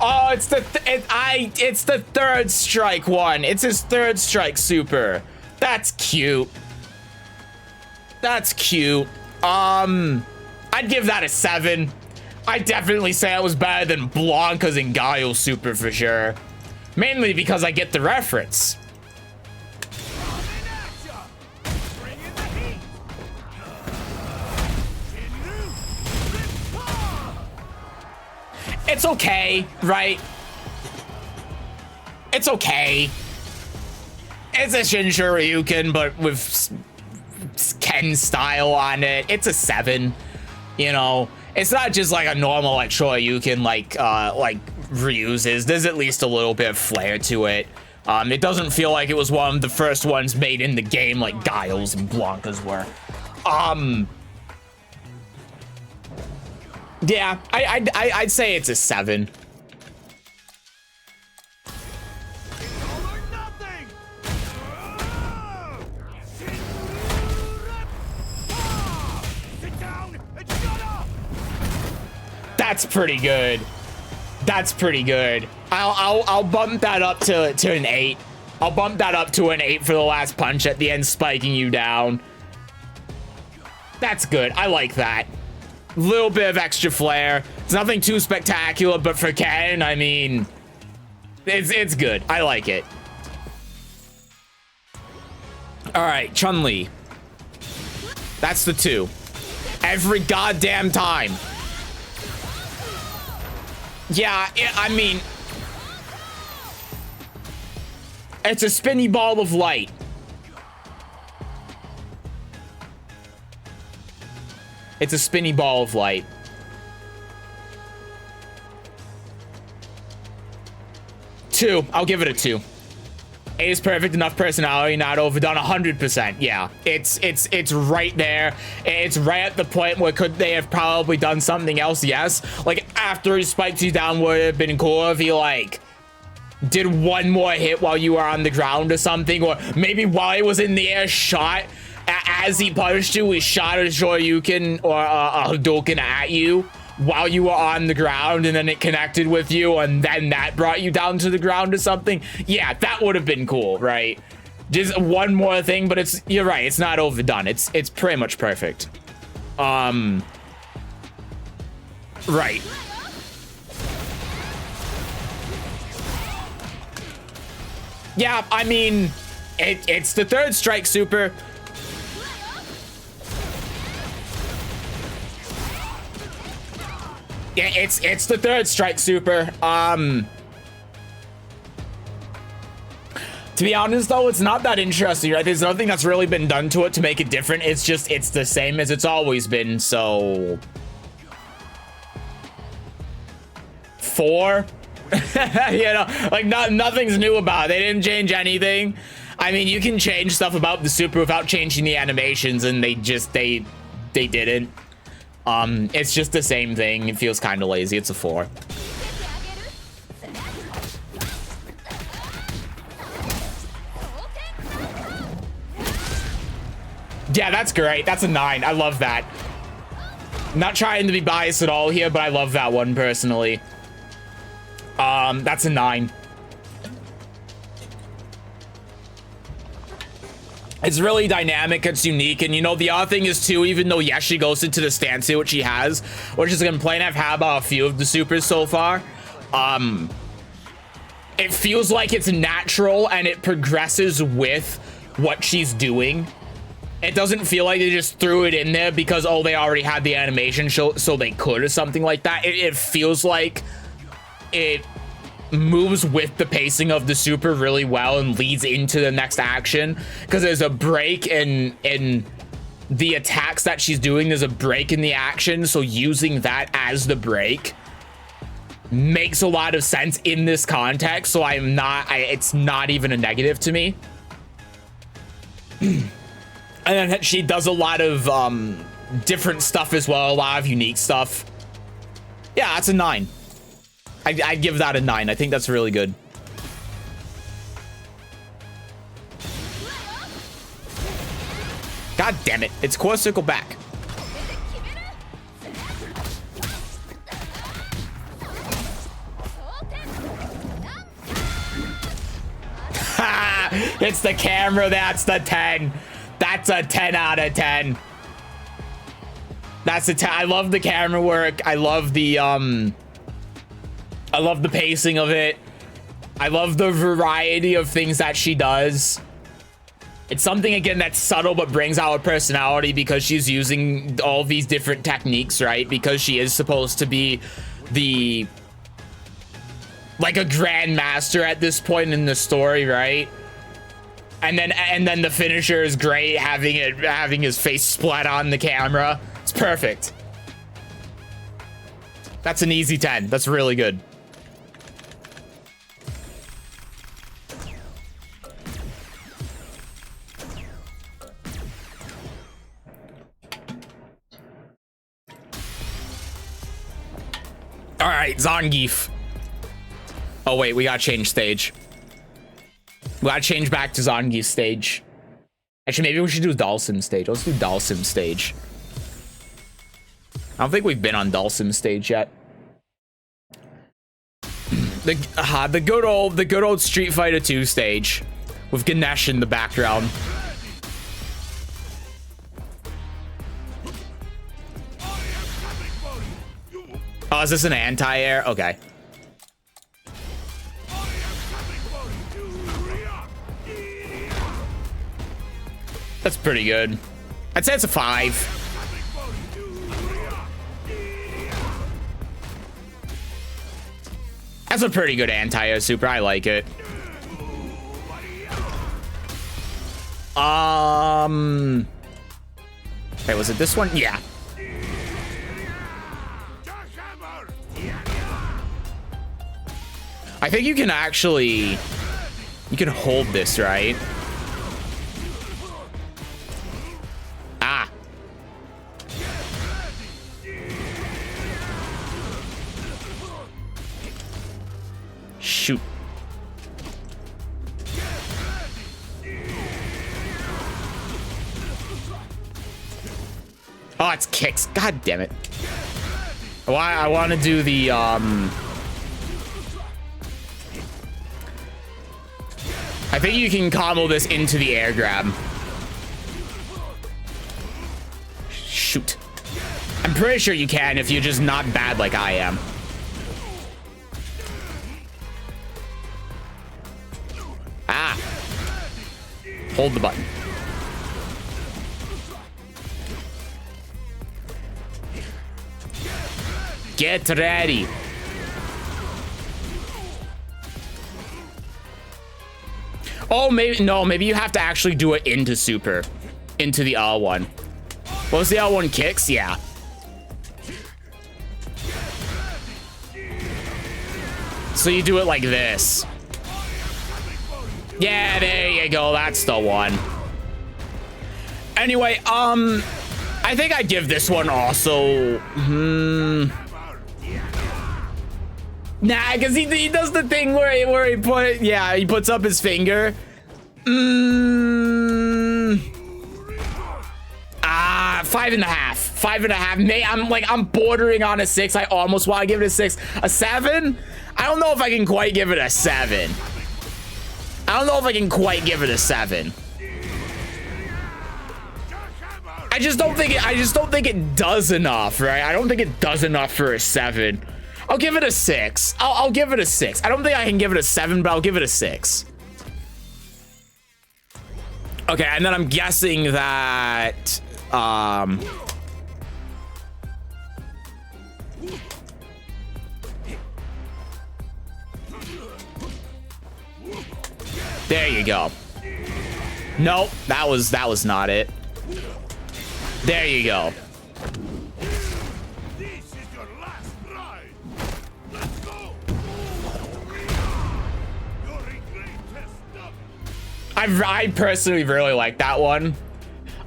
Speaker 1: Oh, it's the third strike one. It's his third strike super. That's cute. That's cute. I'd give that a 7. I'd definitely say it was better than Blanca's and Guile super for sure. Mainly because I get the reference. It's okay, right? It's okay. It's a Shinshuriken, but with Ken style on it. It's a 7. You know, it's not just like a normal like Shoryuken like Ryu's. There's at least a little bit of flair to it. It doesn't feel like it was one of the first ones made in the game like Guile's and Blanca's were. Yeah, I'd say it's a 7. That's pretty good. That's pretty good. I'll bump that up to an 8. I'll bump that up to an 8 for the last punch at the end, spiking you down. That's good. I like that. Little bit of extra flair. It's nothing too spectacular, but for Ken, I mean, it's good. I like it. All right, Chun-Li. That's the 2. Every goddamn time. Yeah, I mean, it's a spinny ball of light. It's a spinny ball of light. 2. I'll give it a 2. 8 is perfect enough personality, not overdone. 100%. Yeah, it's right there. It's right at the point where could they have probably done something else? Yes. Like after he spiked you down, would it have been cool if he like did one more hit while you were on the ground or something, or maybe while he was in the air, shot. As he punched you, he shot a Shoryuken or a Hadouken at you while you were on the ground, and then it connected with you, and then that brought you down to the ground or something. Yeah, that would have been cool, right? Just one more thing, but you're right, it's not overdone. It's pretty much perfect. Right. Yeah, I mean, it's the third strike super. Yeah, it's the third strike super. To be honest though, it's not that interesting, right? There's nothing that's really been done to it to make it different. It's just, it's the same as it's always been, so 4. You know, like nothing's new about it. They didn't change anything. I mean, you can change stuff about the super without changing the animations, and they didn't. It's just the same thing. It feels kind of lazy. It's a 4. Yeah, that's great. That's a 9. I love that. Not trying to be biased at all here, but I love that one personally. That's a 9. It's really dynamic, it's unique, and you know, the other thing is too, even though yes, she goes into the stance here, which she has, which is a complaint I've had about a few of the supers so far, it feels like it's natural and it progresses with what she's doing. It doesn't feel like they just threw it in there because, oh, they already had the animation show, so they could or something like that. It feels like it moves with the pacing of the super really well and leads into the next action, because there's a break in the attacks that she's doing. There's a break in the action, so using that as the break makes a lot of sense in this context. So it's not even a negative to me. And then she does a lot of different stuff as well, a lot of unique stuff. Yeah, that's a 9. I'd give that a 9. I think that's really good. God damn it. It's core circle back. It's the camera. That's the 10. That's a 10 out of 10. That's a 10. I love the camera work. I love the pacing of it. I love the variety of things that she does. It's something, again, that's subtle but brings out her personality because she's using all these different techniques, right? Because she is supposed to be like a grandmaster at this point in the story, right? And then the finisher is great, having his face splat on the camera. It's perfect. That's an easy 10. That's really good. All right, Zangief. Oh wait, we gotta change stage. We gotta change back to Zangief stage. Actually, maybe we should do Dalsim stage. Let's do Dalsim stage. I don't think we've been on Dalsim stage yet. The good old Street Fighter 2 stage with Ganesh in the background. Oh, is this an anti-air? Okay. That's pretty good. I'd say it's a 5. That's a pretty good anti-air super. I like it. Wait, was it this one? Yeah. I think you can actually, you can hold this, right? Ah. Shoot. Oh, it's kicks. God damn it. Why I want to do the I think you can combo this into the air grab. Shoot. I'm pretty sure you can if you're just not bad like I am. Ah. Hold the button. Get ready. Oh, maybe, no, maybe you have to actually do it into super. Into the L1. What was the L1 kicks? Yeah. So you do it like this. Yeah, there you go. That's the one. Anyway, I think I'd give this one also. Nah, because he does the thing where he puts up his finger. 5.5. 5.5. I'm bordering on a 6. I almost want to give it a 6. A 7? I don't know if I can quite give it a 7. I don't know if I can quite give it a 7. I just don't think it does enough, right? I don't think it does enough for a 7. I'll give it a 6. I'll give it a 6. I don't think I can give it a 7, but I'll give it a 6. Okay, and then I'm guessing that there you go. Nope, that was not it. There you go.
Speaker 2: This is your last ride. Let's go. Your regret has stopped.
Speaker 1: I personally really like that one.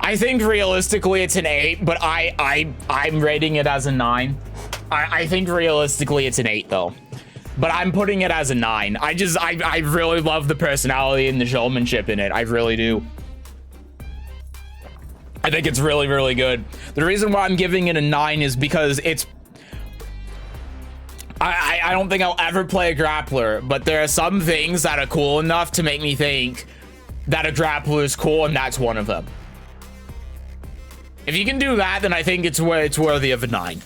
Speaker 1: I think realistically it's an 8, but I'm rating it as a 9. I think realistically it's an 8 though. But I'm putting it as a 9. I really love the personality and the showmanship in it. I really do. I think it's really, really good. The reason why I'm giving it a 9 is because it's... I don't think I'll ever play a grappler, but there are some things that are cool enough to make me think that a grappler is cool, and that's one of them. If you can do that, then I think it's worthy of a 9.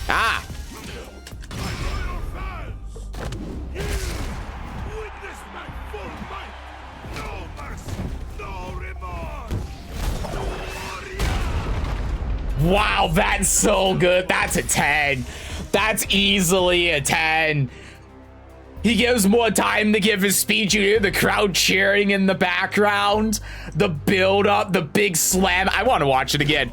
Speaker 1: Ah! Wow, that's so good. That's a 10. That's easily a 10. He gives more time to give his speech. You hear the crowd cheering in the background. The build up, the big slam. I want to watch it again.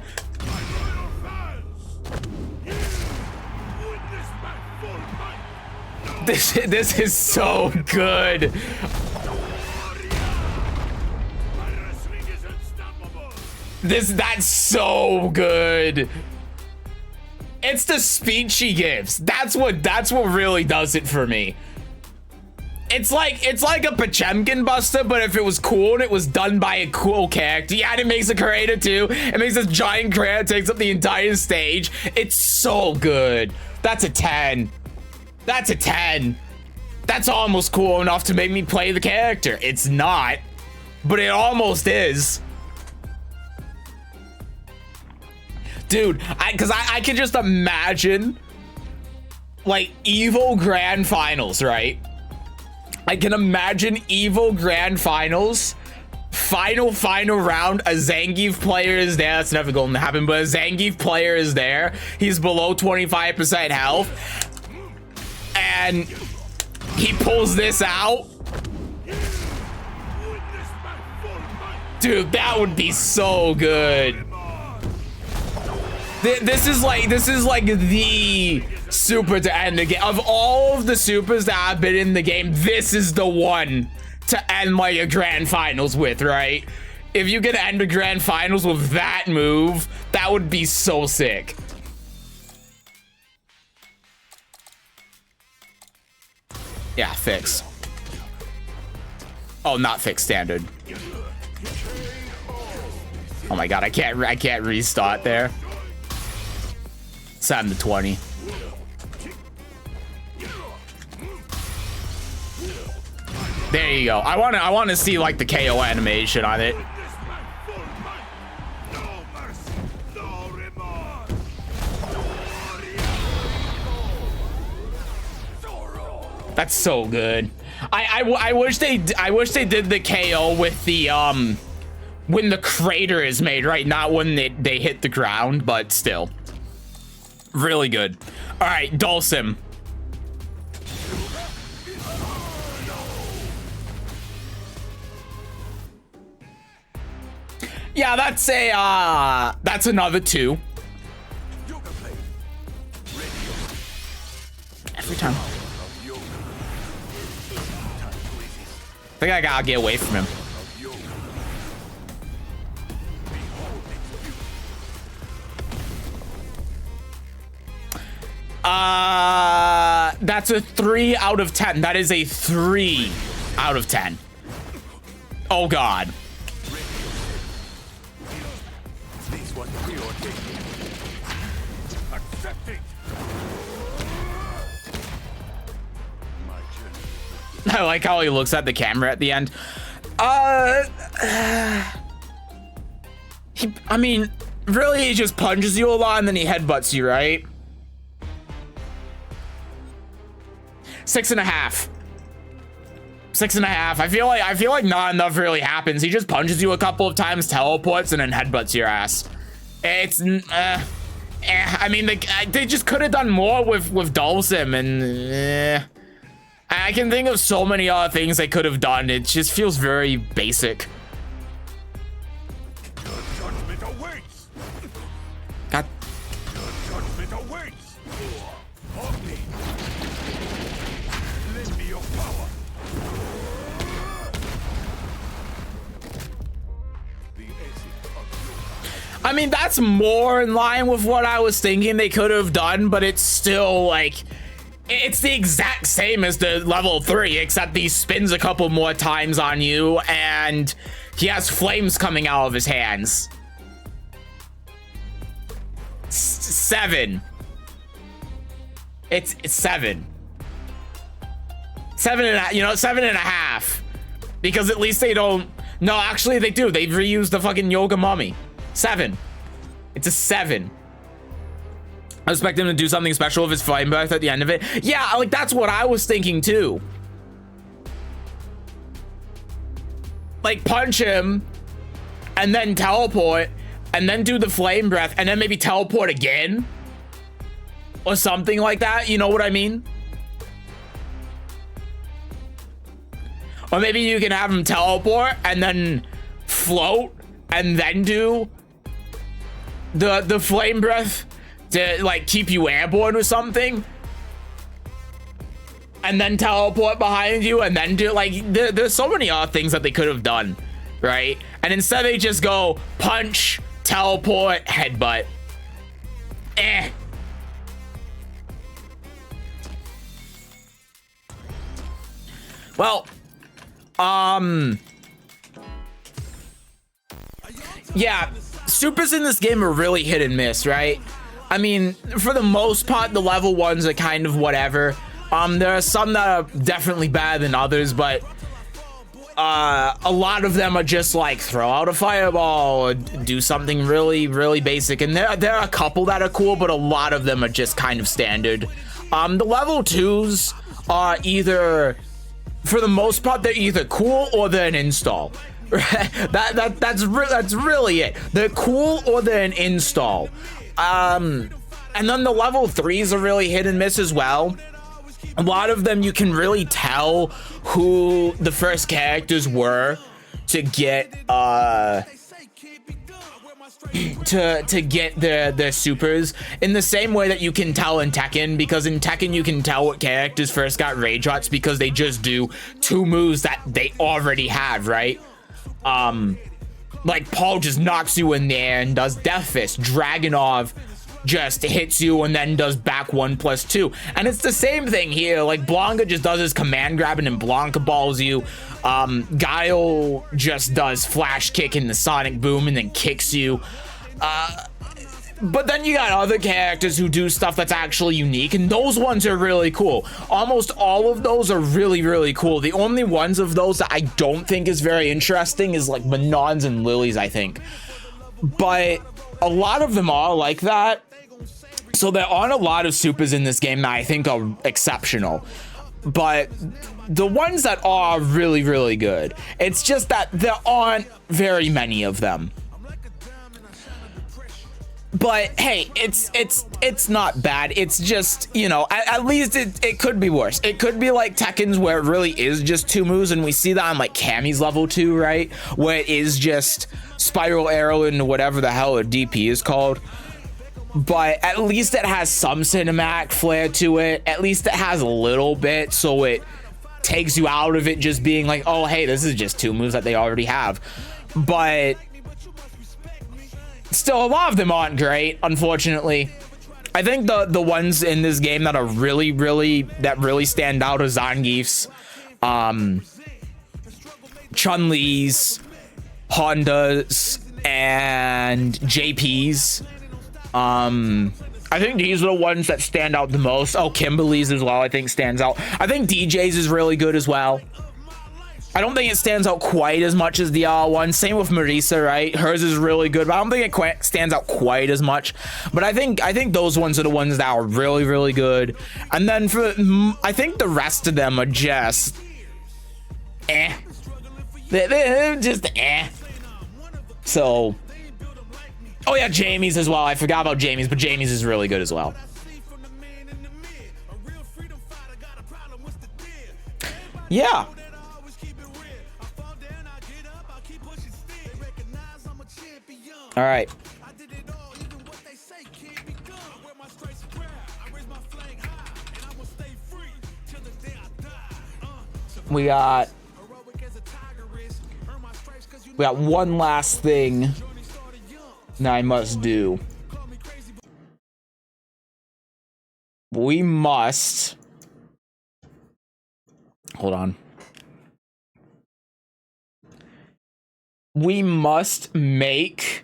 Speaker 1: This is so good. That's so good. It's the speech he gives. That's what really does it for me. It's like a Pachemkin Buster, but if it was cool and it was done by a cool character. Yeah, and it makes a creator too. It makes this giant creator takes up the entire stage. It's so good. That's a 10. That's a 10. That's almost cool enough to make me play the character. It's not, but it almost is. Dude, I can just imagine like Evo Grand Finals, right? I can imagine Evo Grand Finals, final round, a Zangief player is there. That's never going to happen, but a Zangief player is there. He's below 25% health. And he pulls this out. Dude, that would be so good. This is like the super to end the game. Of all of the supers that have been in the game, this is the one to end like a grand finals with, right? If you could end a grand finals with that move, that would be so sick. Yeah, fix. Oh, not fix standard. Oh my god, I can't restart there. Set him to 20. There you go. I want to see like the KO animation on it. That's so good. I wish they did the KO with the when the crater is made, right? Not when they hit the ground, but still. Really good. All right, Dulcim. Yeah, that's another 2. Every time. I think I gotta get away from him. That's a 3 out of 10. That is a 3 out of 10. Oh God. I like how he looks at the camera at the end. I mean, really, he just punches you a lot and then he headbutts you, right? 6.5. 6.5. I feel like not enough really happens. He just punches you a couple of times, teleports, and then headbutts your ass. It's I mean, they just could have done more with Dulcim, and I can think of so many other things they could have done. It just feels very basic. God. I mean, that's more in line with what I was thinking they could have done, but it's still like, it's the exact same as the level 3, except he spins a couple more times on you and he has flames coming out of his hands. 7. It's 7. 7.5, you know, 7.5. Because at least they don't, no, actually they do. They've reused the fucking yoga mummy. 7. It's a 7. I expect him to do something special with his flame breath at the end of it. Yeah, like that's what I was thinking too. Like punch him and then teleport and then do the flame breath and then maybe teleport again or something like that. You know what I mean? Or maybe you can have him teleport and then float and then do the flame breath to like keep you airborne or something, and then teleport behind you and then do like there's so many other things that they could have done, right? And instead they just go punch, teleport, headbutt. Well, yeah, supers in this game are really hit and miss, right? I mean, for the most part, the level 1s are kind of whatever. There are some that are definitely better than others, but a lot of them are just like throw out a fireball or do something really, really basic. And there are a couple that are cool, but a lot of them are just kind of standard. The level 2s are either, for the most part, they're either cool or they're an install. That's really it. They're cool or they're an install. And then the level 3s are really hit and miss as well. A lot of them you can really tell who the first characters were to get to get their supers, in the same way that you can tell in Tekken, because in Tekken you can tell what characters first got rage hearts because they just do 2 moves that they already have, right? Like Paul just knocks you in there and does Death Fist. Dragunov just hits you and then does back 1+2. And it's the same thing here. Like Blanca just does his command grabbing and Blanca balls you. Guile just does flash kick in the sonic boom and then kicks you. But then you got other characters who do stuff that's actually unique, and those ones are really cool. Almost all of those are really, really cool. The only ones of those that I don't think is very interesting is like Manons and Lilies, I think. But a lot of them are like that. So there aren't a lot of supers in this game that I think are exceptional. But the ones that are really, really good, it's just that there aren't very many of them. But hey, it's not bad. It's just, you know, at least it could be worse. It could be like Tekken's, where it really is just 2 moves, and we see that on like Cammy's level 2, right? Where it is just spiral arrow into whatever the hell a DP is called. But at least it has some cinematic flair to it. At least it has a little bit, so it takes you out of it just being like, oh hey, this is just 2 moves that they already have. But still, a lot of them aren't great, unfortunately. I think the ones in this game that are really stand out are Zangief's, Chun-Li's, Honda's, and JP's. I think these are the ones that stand out the most. Oh, Kimberly's as well, I think stands out. I think DJ's is really good as well. I don't think it stands out quite as much as the other one. Same with Marisa, right? Hers is really good, but I don't think it stands out quite as much. But I think those ones are the ones that are really good. And then I think the rest of them are just they're just So, oh yeah, Jamie's as well. I forgot about Jamie's, but Jamie's is really good as well. Yeah. All right. We got one last thing that I must do. We must hold on. We must make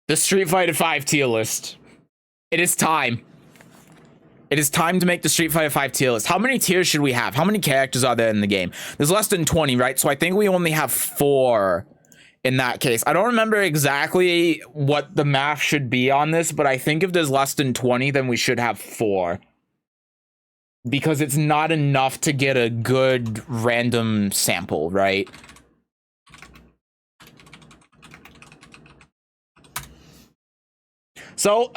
Speaker 1: the Street Fighter V tier list. It is time. It is time to make the Street Fighter V tier list. How many tiers should we have? How many characters are there in the game? There's less than 20, right? So I think we only have 4 in that case. I don't remember exactly what the math should be on this, but I think if there's less than 20, then we should have 4. Because it's not enough to get a good random sample, right? So,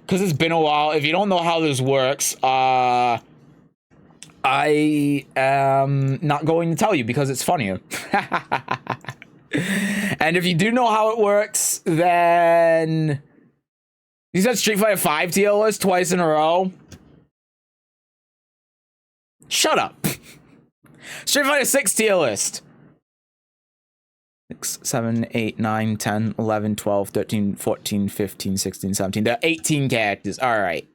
Speaker 1: because it's been a while, if you don't know how this works, I am not going to tell you because it's funnier. And if you do know how it works, then you said Street Fighter V tier list twice in a row. Shut up. Street Fighter 6 tier list. 6, 7, 8, 9, 10, 11, 12, 13, 14, 15, 16, 17. There are 18 characters. All right.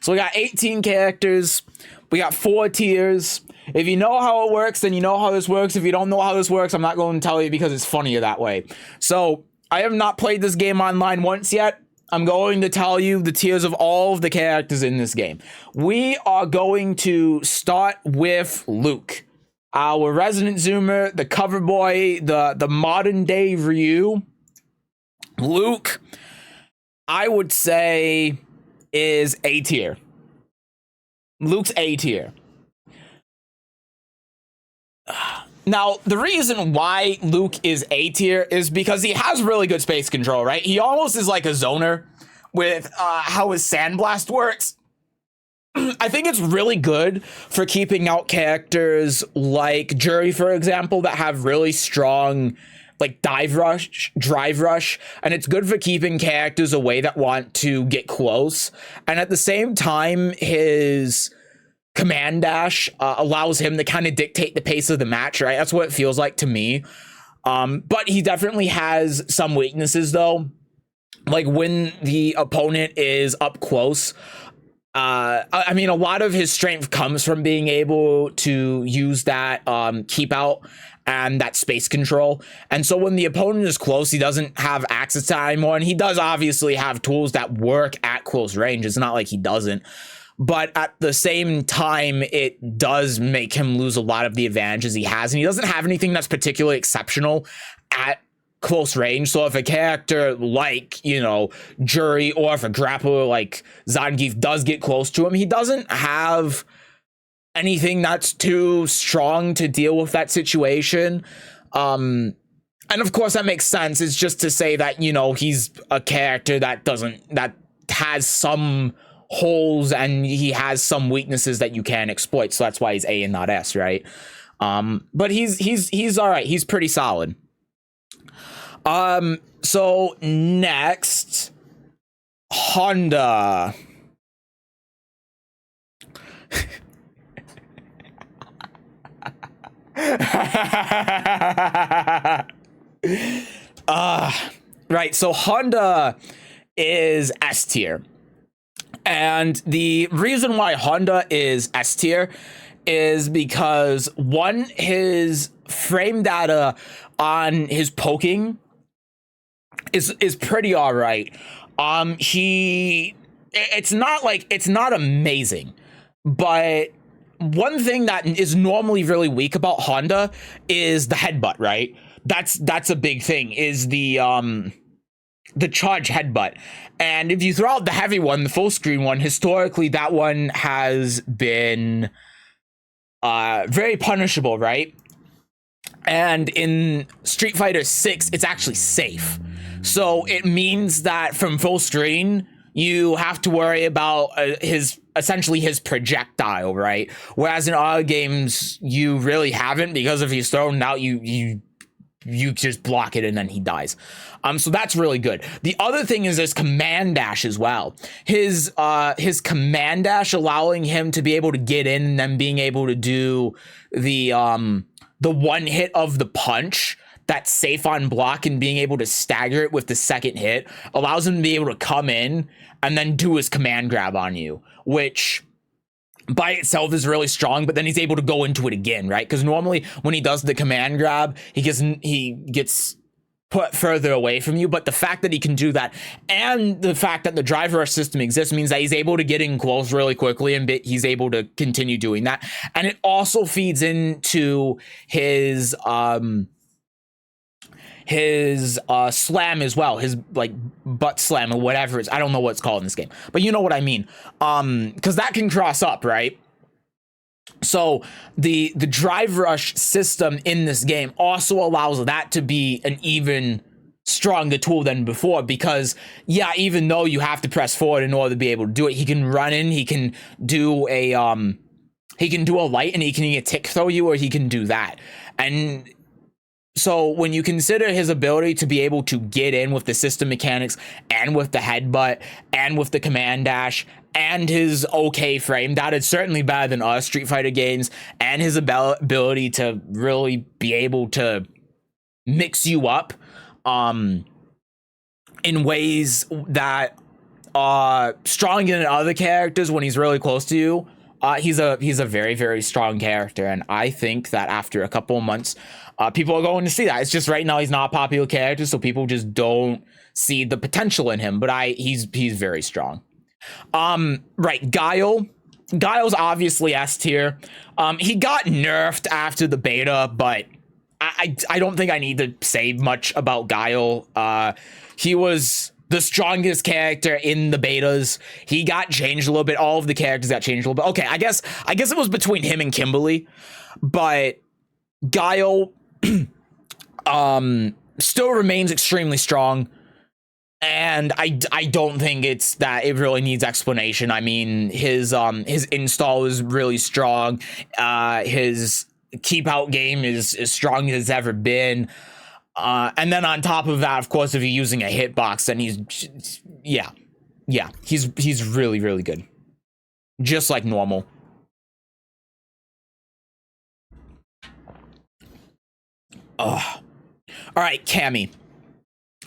Speaker 1: So we got 18 characters. We got 4 tiers. If you know how it works, then you know how this works. If you don't know how this works, I'm not going to tell you because it's funnier that way. So I have not played this game online once yet. I'm going to tell you the tiers of all of the characters in this game. We are going to start with Luke, our resident zoomer, the cover boy, the modern day Ryu. Luke, I would say, is A tier. Luke's A tier. Now, the reason why Luke is A tier is because he has really good space control, right? He almost is like a zoner with how his Sandblast works. I think it's really good for keeping out characters like Jury, for example, that have really strong like drive rush, and it's good for keeping characters away that want to get close. And at the same time, his command dash allows him to kind of dictate the pace of the match, right? That's what it feels like to me. But he definitely has some weaknesses though. Like when the opponent is up close, I mean, a lot of his strength comes from being able to use that keep out and that space control. And so when the opponent is close, he doesn't have access to that anymore. And he does obviously have tools that work at close range. It's not like he doesn't. But at the same time, it does make him lose a lot of the advantages he has. And he doesn't have anything that's particularly exceptional at close range. So if a character like, you know, Jury, or if a grappler like Zangief does get close to him, he doesn't have anything that's too strong to deal with that situation. And of course that makes sense. It's just to say that, you know, he's a character that has some holes and he has some weaknesses that you can exploit. So that's why he's A and not S, right? But he's all right. He's pretty solid. So next, Honda. Right, so Honda is S tier. And the reason why Honda is S tier is because one, his frame data on his poking is pretty all right. It's not amazing, but one thing that is normally really weak about Honda is the headbutt, right? That's a big thing, is the charge headbutt. And if you throw out the heavy one, the full screen one, historically that one has been very punishable, right? And in Street Fighter 6, it's actually safe. So it means that from full screen, you have to worry about essentially his projectile, right? Whereas in other games, you really haven't, because if he's thrown out, you just block it and then he dies. So that's really good. The other thing is his command dash as well. His command dash allowing him to be able to get in and then being able to do the one hit of the punch that's safe on block and being able to stagger it with the second hit allows him to be able to come in and then do his command grab on you, which by itself is really strong, but then he's able to go into it again, right? Because normally when he does the command grab, he gets put further away from you, but the fact that he can do that and the fact that the driver rush system exists means that he's able to get in close really quickly, and he's able to continue doing that. And it also feeds into his slam as well, his like butt slam or whatever it is. I don't know what it's called in this game, but you know what I mean. Because that can cross up, right? So the drive rush system in this game also allows that to be an even stronger tool than before, because yeah, even though you have to press forward in order to be able to do it, he can run in, he can do a light, and he can either tick throw you or he can do that. And so when you consider his ability to be able to get in with the system mechanics and with the headbutt and with the command dash and his okay frame data, it's certainly better than other Street Fighter games, and his ability to really be able to mix you up in ways that are stronger than other characters when he's really close to you. He's a very, very strong character, and I think that after a couple of months, people are going to see that. It's just right now he's not a popular character, so people just don't see the potential in him. But he's very strong. Right, Guile. Guile's obviously S tier. He got nerfed after the beta, but I don't think I need to say much about Guile. He was the strongest character in the betas. He got changed a little bit. All of the characters got changed a little bit. Okay, I guess it was between him and Kimberly, but Guile still remains extremely strong, and I don't think it really needs explanation. I mean, his install is really strong. His keep out game is as strong as it's ever been. And then on top of that, of course, if you're using a hitbox, then he's really, really good. Just like normal. Ugh. All right, Cammy.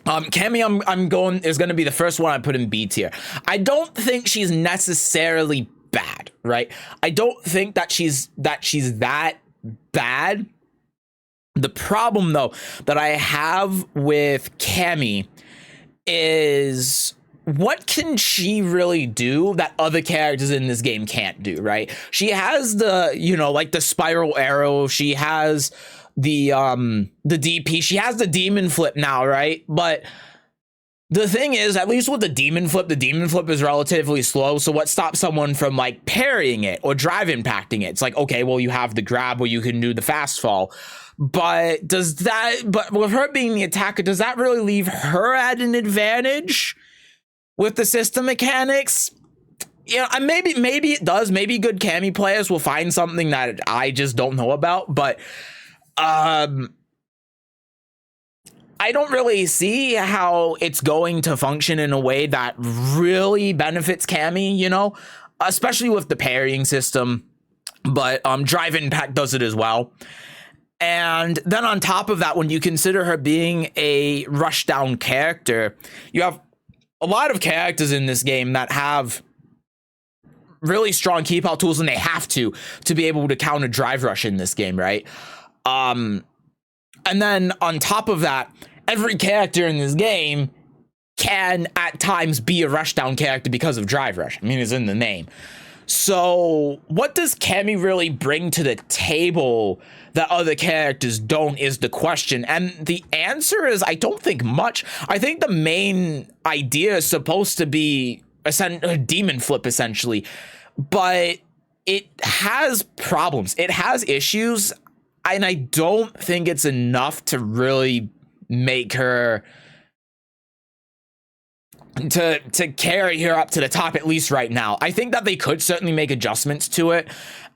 Speaker 1: Cammy, I'm going is going to be the first one I put in B tier. I don't think she's necessarily bad, right? I don't think that she's that bad. The problem, though, that I have with Cammy is, what can she really do that other characters in this game can't do, right? She has the spiral arrow. She has the DP. She has the demon flip now, right? But the thing is, at least with the demon flip is relatively slow. So what stops someone from like parrying it or drive impacting it? It's like, okay, well, you have the grab where you can do the fast fall. But with her being the attacker, does that really leave her at an advantage with the system mechanics? Yeah, maybe it does. Maybe good Cammy players will find something that I just don't know about. But I don't really see how it's going to function in a way that really benefits Cammy, especially with the parrying system. But drive impact does it as well. And then on top of that, when you consider her being a rushdown character, you have a lot of characters in this game that have really strong keep out tools, and they have to be able to counter drive rush in this game, right? And then on top of that, every character in this game can at times be a rushdown character because of drive rush. I mean, it's in the name. So what does Cammy really bring to the table that other characters don't is the question. And the answer is, I don't think much. I think the main idea is supposed to be a demon flip, essentially. But it has problems. It has issues. And I don't think it's enough to really make her to carry her up to the top, at least right now. I think that they could certainly make adjustments to it,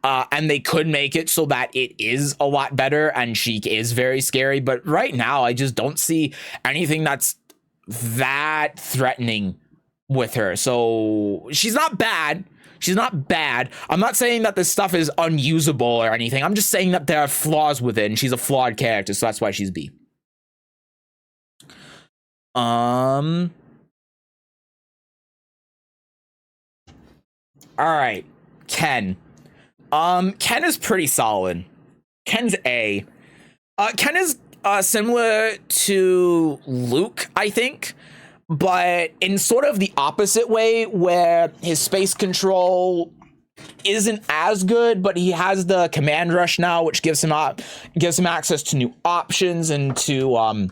Speaker 1: and they could make it so that it is a lot better and she is very scary. But right now, I just don't see anything that's that threatening with her. So she's not bad. She's not bad. I'm not saying that this stuff is unusable or anything. I'm just saying that there are flaws with it, and she's a flawed character, so that's why she's B. All right, Ken. Ken is pretty solid. Ken's A. Ken is similar to Luke, I think, but in sort of the opposite way, where his space control isn't as good, but he has the command rush now, which gives him access to new options and to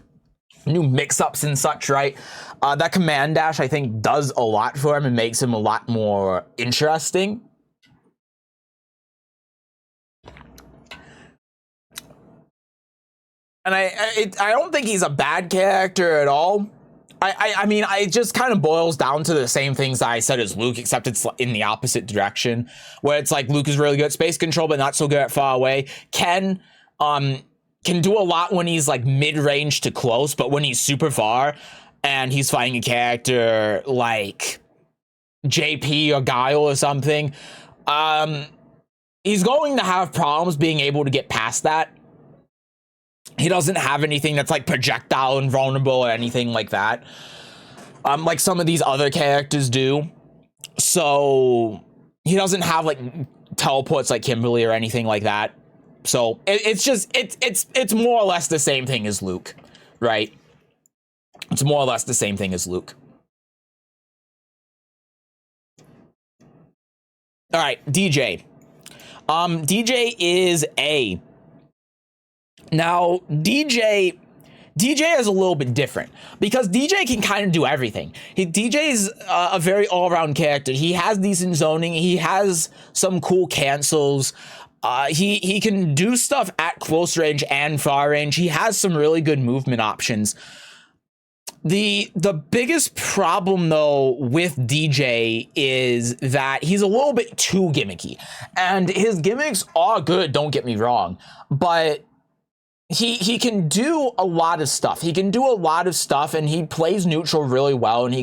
Speaker 1: new mix-ups and such, right? That command dash, I think, does a lot for him and makes him a lot more interesting. And I don't think he's a bad character at all. I mean, it just kind of boils down to the same things I said as Luke, except it's in the opposite direction, where it's like Luke is really good at space control, but not so good at far away. Ken can do a lot when he's like mid-range to close, but when he's super far and he's fighting a character like JP or Guile or something, he's going to have problems being able to get past that. He doesn't have anything that's like projectile invulnerable or anything like that, like some of these other characters do. So he doesn't have like teleports like Kimberly or anything like that. So it's more or less the same thing as Luke, right? It's more or less the same thing as Luke. All right, DJ. DJ is A. Now, DJ is a little bit different because DJ can kind of do everything. DJ is a very all-around character. He has decent zoning. He has some cool cancels. He can do stuff at close range and far range. He has some really good movement options. The biggest problem, though, with DJ is that he's a little bit too gimmicky. And his gimmicks are good, don't get me wrong. But he can do a lot of stuff. He can do a lot of stuff, and he plays neutral really well, and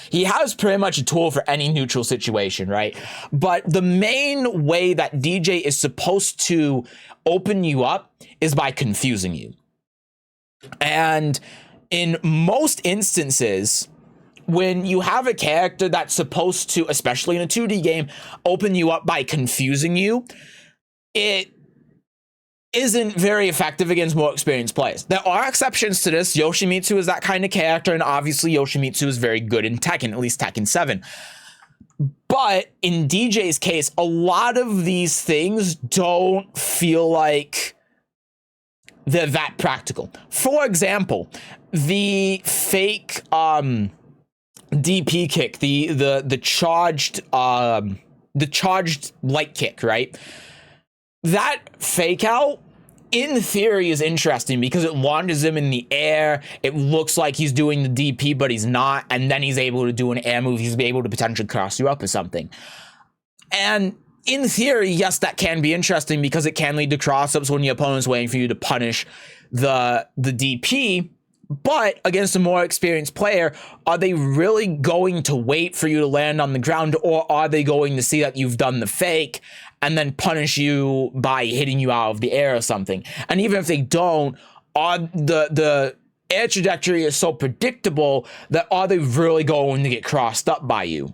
Speaker 1: he has pretty much a tool for any neutral situation, right? But the main way that DJ is supposed to open you up is by confusing you. And in most instances, when you have a character that's supposed to, especially in a 2D game, open you up by confusing you, it isn't very effective against more experienced players. There are exceptions to this. Yoshimitsu is that kind of character, and obviously Yoshimitsu is very good in Tekken, at least Tekken 7. But in DJ's case, a lot of these things don't feel like they're that practical. For example, the fake DP kick, the charged light kick, right? That fake out, in theory, is interesting because it launches him in the air. It looks like he's doing the DP, but he's not. And then he's able to do an air move. He's able to potentially cross you up or something. And in theory, yes, that can be interesting because it can lead to cross-ups when your opponent's waiting for you to punish the DP. But against a more experienced player, are they really going to wait for you to land on the ground, or are they going to see that you've done the fake and then punish you by hitting you out of the air or something? And even if they don't, are the air trajectory is so predictable that are they really going to get crossed up by you?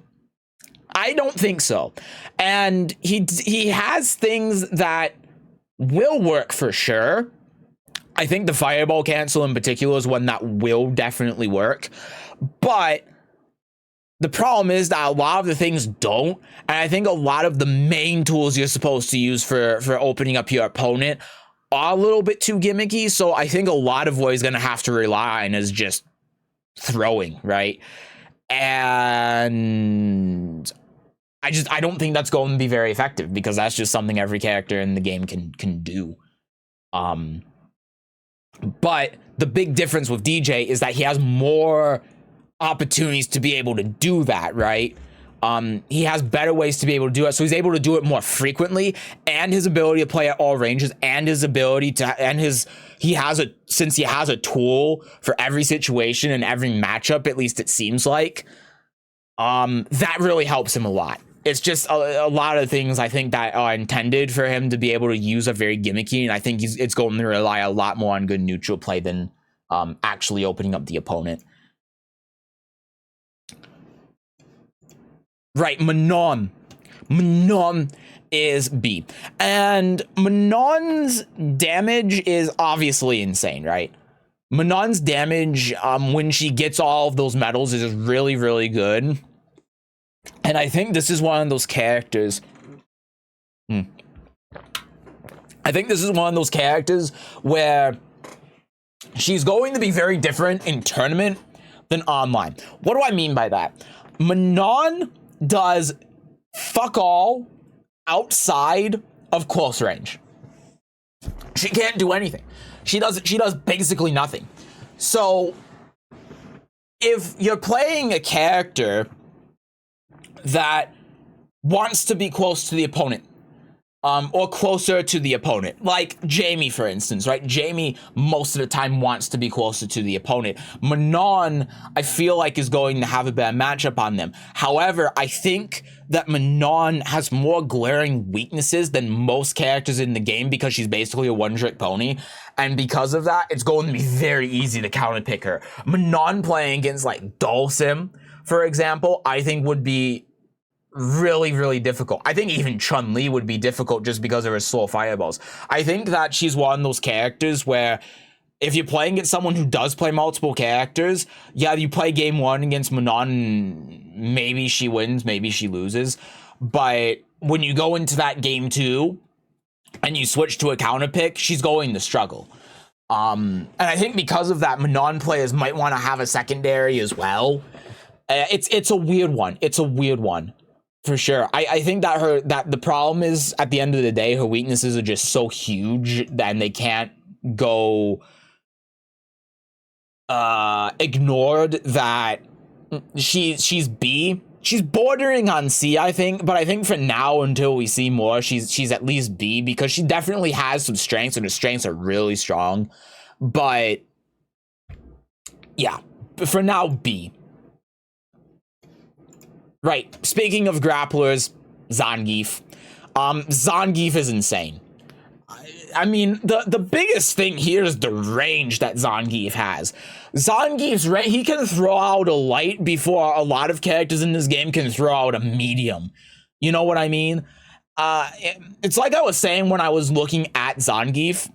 Speaker 1: I don't think so. And he has things that will work for sure. I think the fireball cancel in particular is one that will definitely work. But the problem is that a lot of the things don't. And I think a lot of the main tools you're supposed to use for opening up your opponent are a little bit too gimmicky. So I think a lot of what he's going to have to rely on is just throwing, right? And I don't think that's going to be very effective because that's just something every character in the game can do. But the big difference with DJ is that he has more opportunities to be able to do that, right? He has better ways to be able to do it, so he's able to do it more frequently, and his ability to play at all ranges, and his ability to, since he has a tool for every situation and every matchup, at least it seems like, that really helps him a lot. It's just a lot of things I think that are intended for him to be able to use are very gimmicky, and I think it's going to rely a lot more on good neutral play than actually opening up the opponent. Right, Manon. Manon is B. And Manon's damage is obviously insane, right? Manon's damage, when she gets all of those medals, is really, really good. And I think this is one of those characters. I think this is one of those characters where she's going to be very different in tournament than online. What do I mean by that? Manon does fuck all outside of close range. She can't do anything. She does basically nothing. So if you're playing a character that wants to be close to the opponent, or closer to the opponent, like Jamie, for instance, right? Jamie most of the time wants to be closer to the opponent. Manon, I feel like, is going to have a bad matchup on them. However, I think that Manon has more glaring weaknesses than most characters in the game because she's basically a one-trick pony. And because of that, it's going to be very easy to counterpick her. Manon playing against like Dulcim, for example, I think would be really, really difficult. I think even Chun-Li would be difficult just because of her slow fireballs. I think that she's one of those characters where if you're playing against someone who does play multiple characters, yeah, you play game one against Manon, maybe she wins, maybe she loses. But when you go into that game two and you switch to a counter pick, she's going to struggle. And I think because of that, Manon players might want to have a secondary as well. It's a weird one. It's a weird one. For sure. I think that the problem is, at the end of the day, her weaknesses are just so huge that they can't go ignored, that she's B. She's bordering on C, I think, but I think for now, until we see more, she's at least B, because she definitely has some strengths, and her strengths are really strong. But yeah, for now, B. Right, speaking of grapplers, Zangief. Zangief is insane. I mean, the biggest thing here is the range that Zangief has. Zangief's range, he can throw out a light before a lot of characters in this game can throw out a medium. You know what I mean? It's like I was saying when I was looking at Zangief.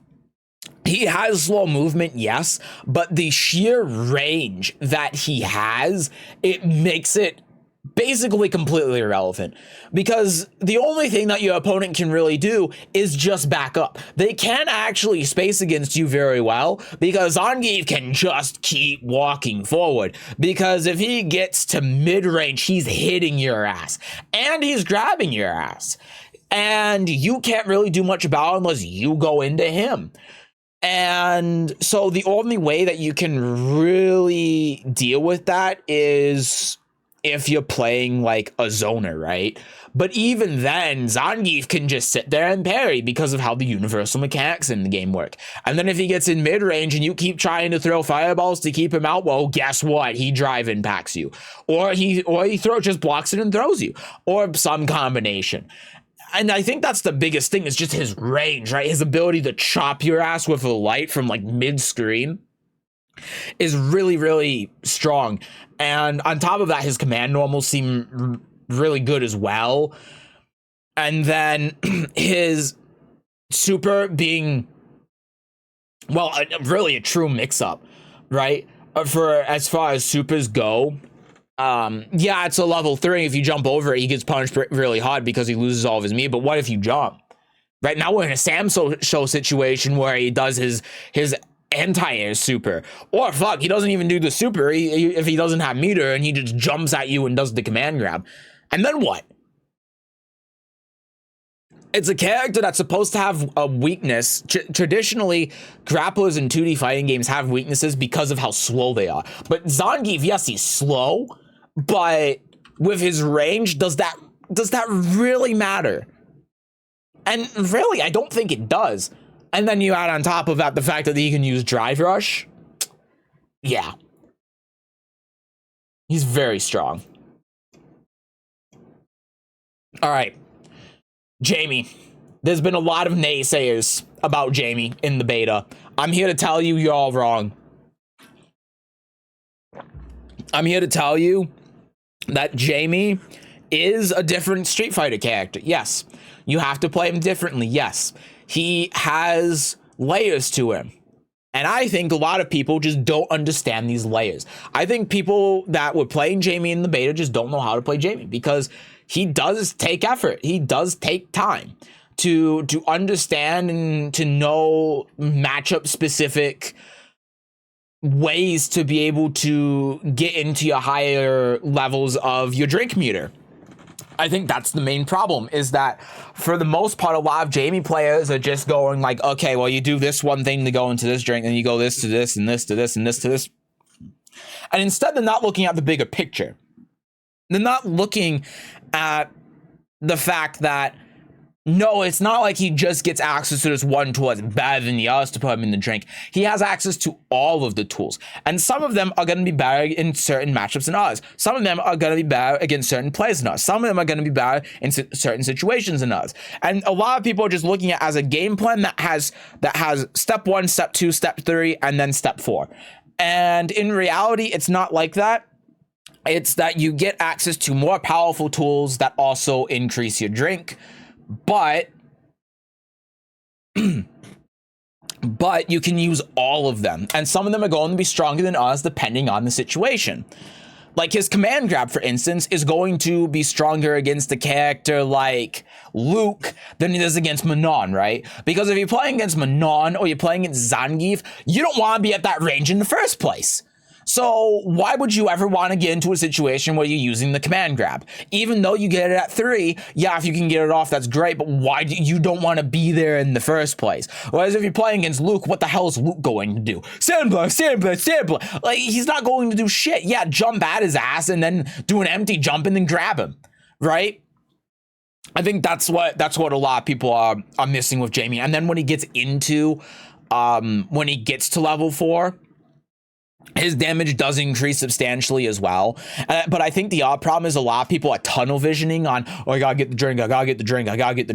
Speaker 1: He has slow movement, yes, but the sheer range that he has, it makes it basically completely irrelevant, because the only thing that your opponent can really do is just back up. They can't actually space against you very well, because Zangief can just keep walking forward, because if he gets to mid-range, he's hitting your ass and he's grabbing your ass, and you can't really do much about it unless you go into him. And so the only way that you can really deal with that is if you're playing like a zoner, right? But even then, Zangief can just sit there and parry because of how the universal mechanics in the game work. And then if he gets in mid-range and you keep trying to throw fireballs to keep him out, well, guess what? He drive impacts you. Or he just blocks it and throws you. Or some combination. And I think that's the biggest thing, is just his range, right? His ability to chop your ass with a light from like mid-screen. is really, really strong. And on top of that, his command normals seem really good as well. And then his super being, well, really a true mix-up, right? For as far as supers go, yeah, it's a level 3. If you jump over it, he gets punished really hard because he loses all of his meat. But what if you jump? Right now, we're in a Sam show situation where he does his anti-air super, or fuck, he doesn't even do the super if he doesn't have meter, and he just jumps at you and does the command grab. And then what? It's a character that's supposed to have a weakness. Traditionally, grapplers in 2D fighting games have weaknesses because of how slow they are. But Zangief, yes, he's slow, but with his range, does that really matter? And really, I don't think it does. And then you add on top of that the fact that he can use Drive Rush. Yeah. He's very strong. All right. Jamie. There's been a lot of naysayers about Jamie in the beta. I'm here to tell you you're all wrong. I'm here to tell you that Jamie is a different Street Fighter character. Yes. You have to play him differently. Yes. He has layers to him. And I think a lot of people just don't understand these layers. I think people that were playing Jamie in the beta just don't know how to play Jamie, because he does take effort. He does take time to understand and to know matchup specific ways to be able to get into your higher levels of your drink meter. I think that's the main problem, is that for the most part, a lot of Jamie players are just going like, okay, well, you do this one thing to go into this drink, and you go this to this, and this to this, and this to this. And instead, they're not looking at the bigger picture. They're not looking at the fact that, no, it's not like he just gets access to this one tool that's better than the others to put him in the drink. He has access to all of the tools. And some of them are going to be better in certain matchups than others. Some of them are going to be better against certain players than others. Some of them are going to be better in certain situations than others. And a lot of people are just looking at it as a game plan that has step 1, step 2, step 3, and then step 4. And in reality, it's not like that. It's that you get access to more powerful tools that also increase your drink. But you can use all of them. And some of them are going to be stronger than others depending on the situation. Like his command grab, for instance, is going to be stronger against a character like Luke than it is against Manon, right? Because if you're playing against Manon or you're playing against Zangief, you don't want to be at that range in the first place. So why would you ever want to get into a situation where you're using the command grab? Even though you get it at 3, yeah, if you can get it off, that's great, but why do you don't want to be there in the first place? Whereas if you're playing against Luke, what the hell is Luke going to do? Sandblast. Like, he's not going to do shit. Yeah, jump at his ass and then do an empty jump and then grab him, right? I think that's what a lot of people are missing with Jamie. And then when he gets to level 4, his damage does increase substantially as well. But I think the odd problem is a lot of people are tunnel visioning on, oh, I gotta get the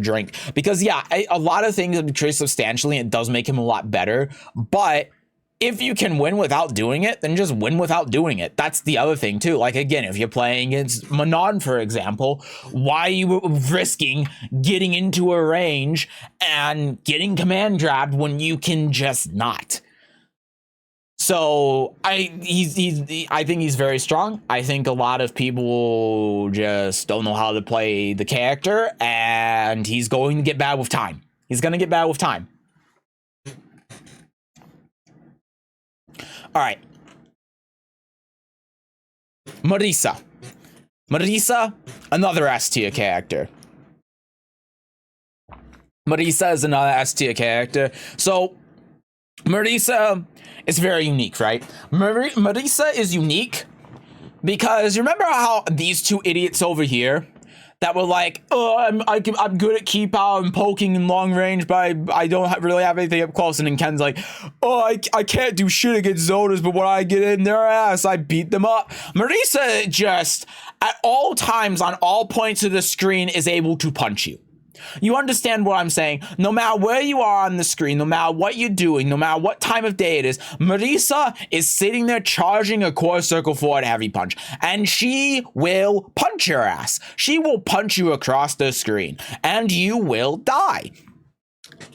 Speaker 1: drink. Because yeah, a lot of things increase substantially, and it does make him a lot better. But if you can win without doing it, then just win without doing it. That's the other thing too. Like, again, if you're playing against Manon, for example, why are you risking getting into a range and getting command grabbed when you can just not? So I think he's very strong. I think a lot of people just don't know how to play the character, and he's going to get bad with time. All right. Marisa, another S tier character. Marisa is another S tier character. So Marisa is very unique, right? Marisa is unique because you remember how these two idiots over here that were like, oh, I'm good at keep out and poking in long range, but I don't really have anything up close. And then Ken's like, oh, I can't do shit against Zonas, but when I get in their ass, I beat them up. Marisa just, at all times, on all points of the screen, is able to punch you. You understand what I'm saying? No matter where you are on the screen, no matter what you're doing, no matter what time of day it is, Marisa is sitting there charging a core circle forward heavy punch, and she will punch your ass. She will punch you across the screen, and you will die.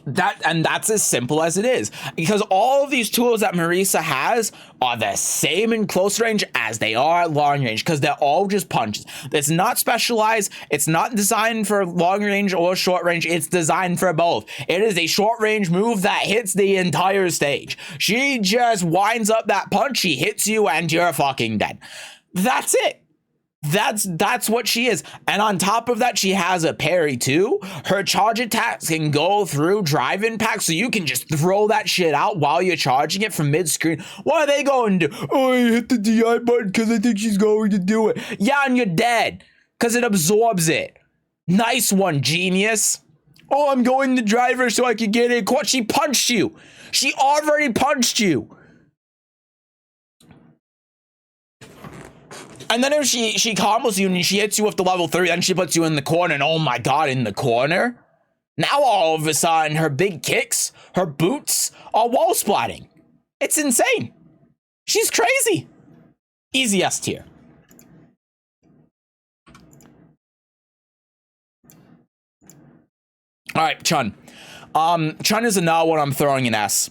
Speaker 1: That's as simple as it is, because all of these tools that Marisa has are the same in close range as they are at long range, because they're all just punches. It's not specialized. It's not designed for long range or short range. It's designed for both. It is a short range move that hits the entire stage. She just winds up that punch, she hits you, and you're fucking dead. That's it. That's what she is. And on top of that, she has a parry too. Her charge attacks can go through drive impact, so you can just throw that shit out while you're charging it from mid-screen. What are they going to do? Oh, I hit the DI button because I think she's going to do it. Yeah, and you're dead because it absorbs it. Nice one, genius. Oh, I'm going to driver so I can get it. What? She punched you. She already punched you. And then if she combos you and she hits you with the level 3, then she puts you in the corner, and oh my god, in the corner? Now all of a sudden, her big kicks, her boots are wall splatting. It's insane. She's crazy. Easy S tier. Alright, Chun. Chun is another one I'm throwing an S.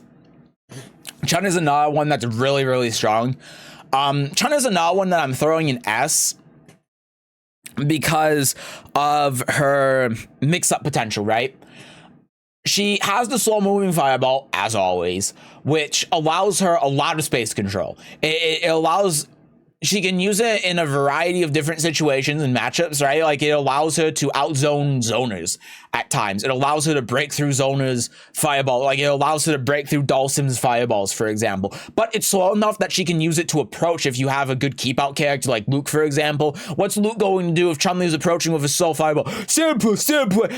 Speaker 1: Chun is another one that's really, really strong. Chun is another one that I'm throwing an S because of her mix-up potential, right? She has the slow-moving fireball, as always, which allows her a lot of space control. It allows... She can use it in a variety of different situations and matchups, right? Like, it allows her to outzone zoners at times. It allows her to break through zoners' fireball. Like, it allows her to break through Dhalsim's fireballs, for example. But it's slow enough that she can use it to approach if you have a good keep-out character like Luke, for example. What's Luke going to do if Chun-Li is approaching with a slow fireball? Simple.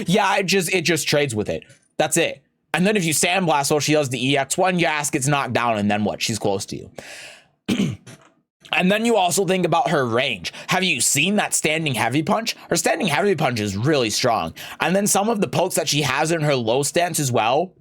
Speaker 1: Yeah, it just trades with it. That's it. And then if you sandblast while she does the EX1, your ass gets knocked down, and then what? She's close to you. And then you also think about her range. Have you seen that standing heavy punch? Her standing heavy punch is really strong. And then some of the pokes that she has in her low stance as well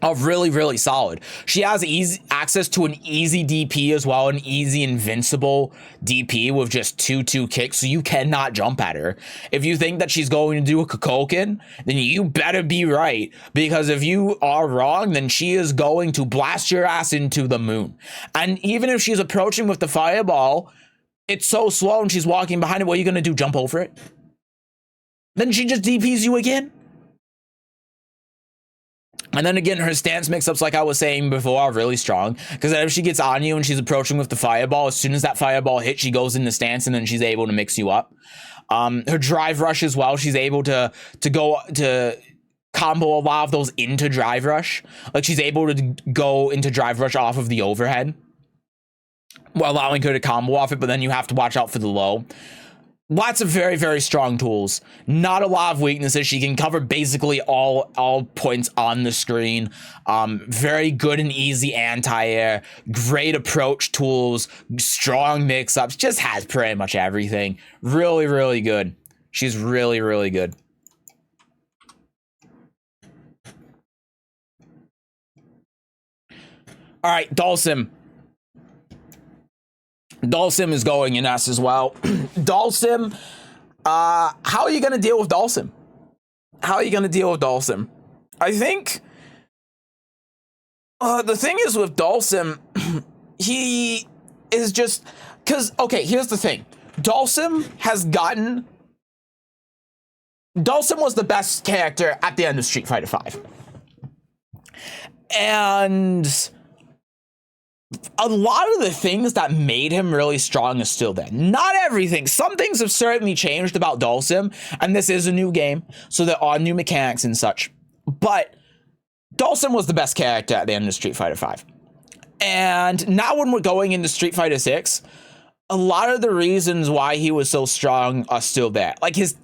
Speaker 1: are really, really solid. She has easy access to an easy DP as well, an easy invincible DP with just 2-2 kicks, so you cannot jump at her. If you think that she's going to do a Kokoken, then you better be right, because if you are wrong, then she is going to blast your ass into the moon. And even if she's approaching with the fireball, it's so slow and she's walking behind it, what are you going to do, jump over it? Then she just DPs you again? And then again, her stance mix-ups, like I was saying before, are really strong. Because if she gets on you and she's approaching with the fireball, as soon as that fireball hits, she goes into stance and then she's able to mix you up. Her drive rush as well, she's able to combo a lot of those into drive rush. Like, she's able to go into drive rush off of the overhead, while allowing her to combo off it, but then you have to watch out for the low. Lots of very, very strong tools. Not a lot of weaknesses. She can cover basically all points on the screen. Very good and easy anti-air. Great approach tools. Strong mix-ups. Just has pretty much everything. Really, really good. She's really, really good. All right, Dhalsim. Dhalsim is going in S as well. Dhalsim, how are you going to deal with Dhalsim? How are you going to deal with Dhalsim? I think the thing is with Dhalsim, he is just... Because, okay, here's the thing. Dhalsim was the best character at the end of Street Fighter V. And a lot of the things that made him really strong is still there. Not everything. Some things have certainly changed about Dhalsim, and this is a new game, so there are new mechanics and such. But Dhalsim was the best character at the end of Street Fighter V. And now when we're going into Street Fighter 6, a lot of the reasons why he was so strong are still there. Like his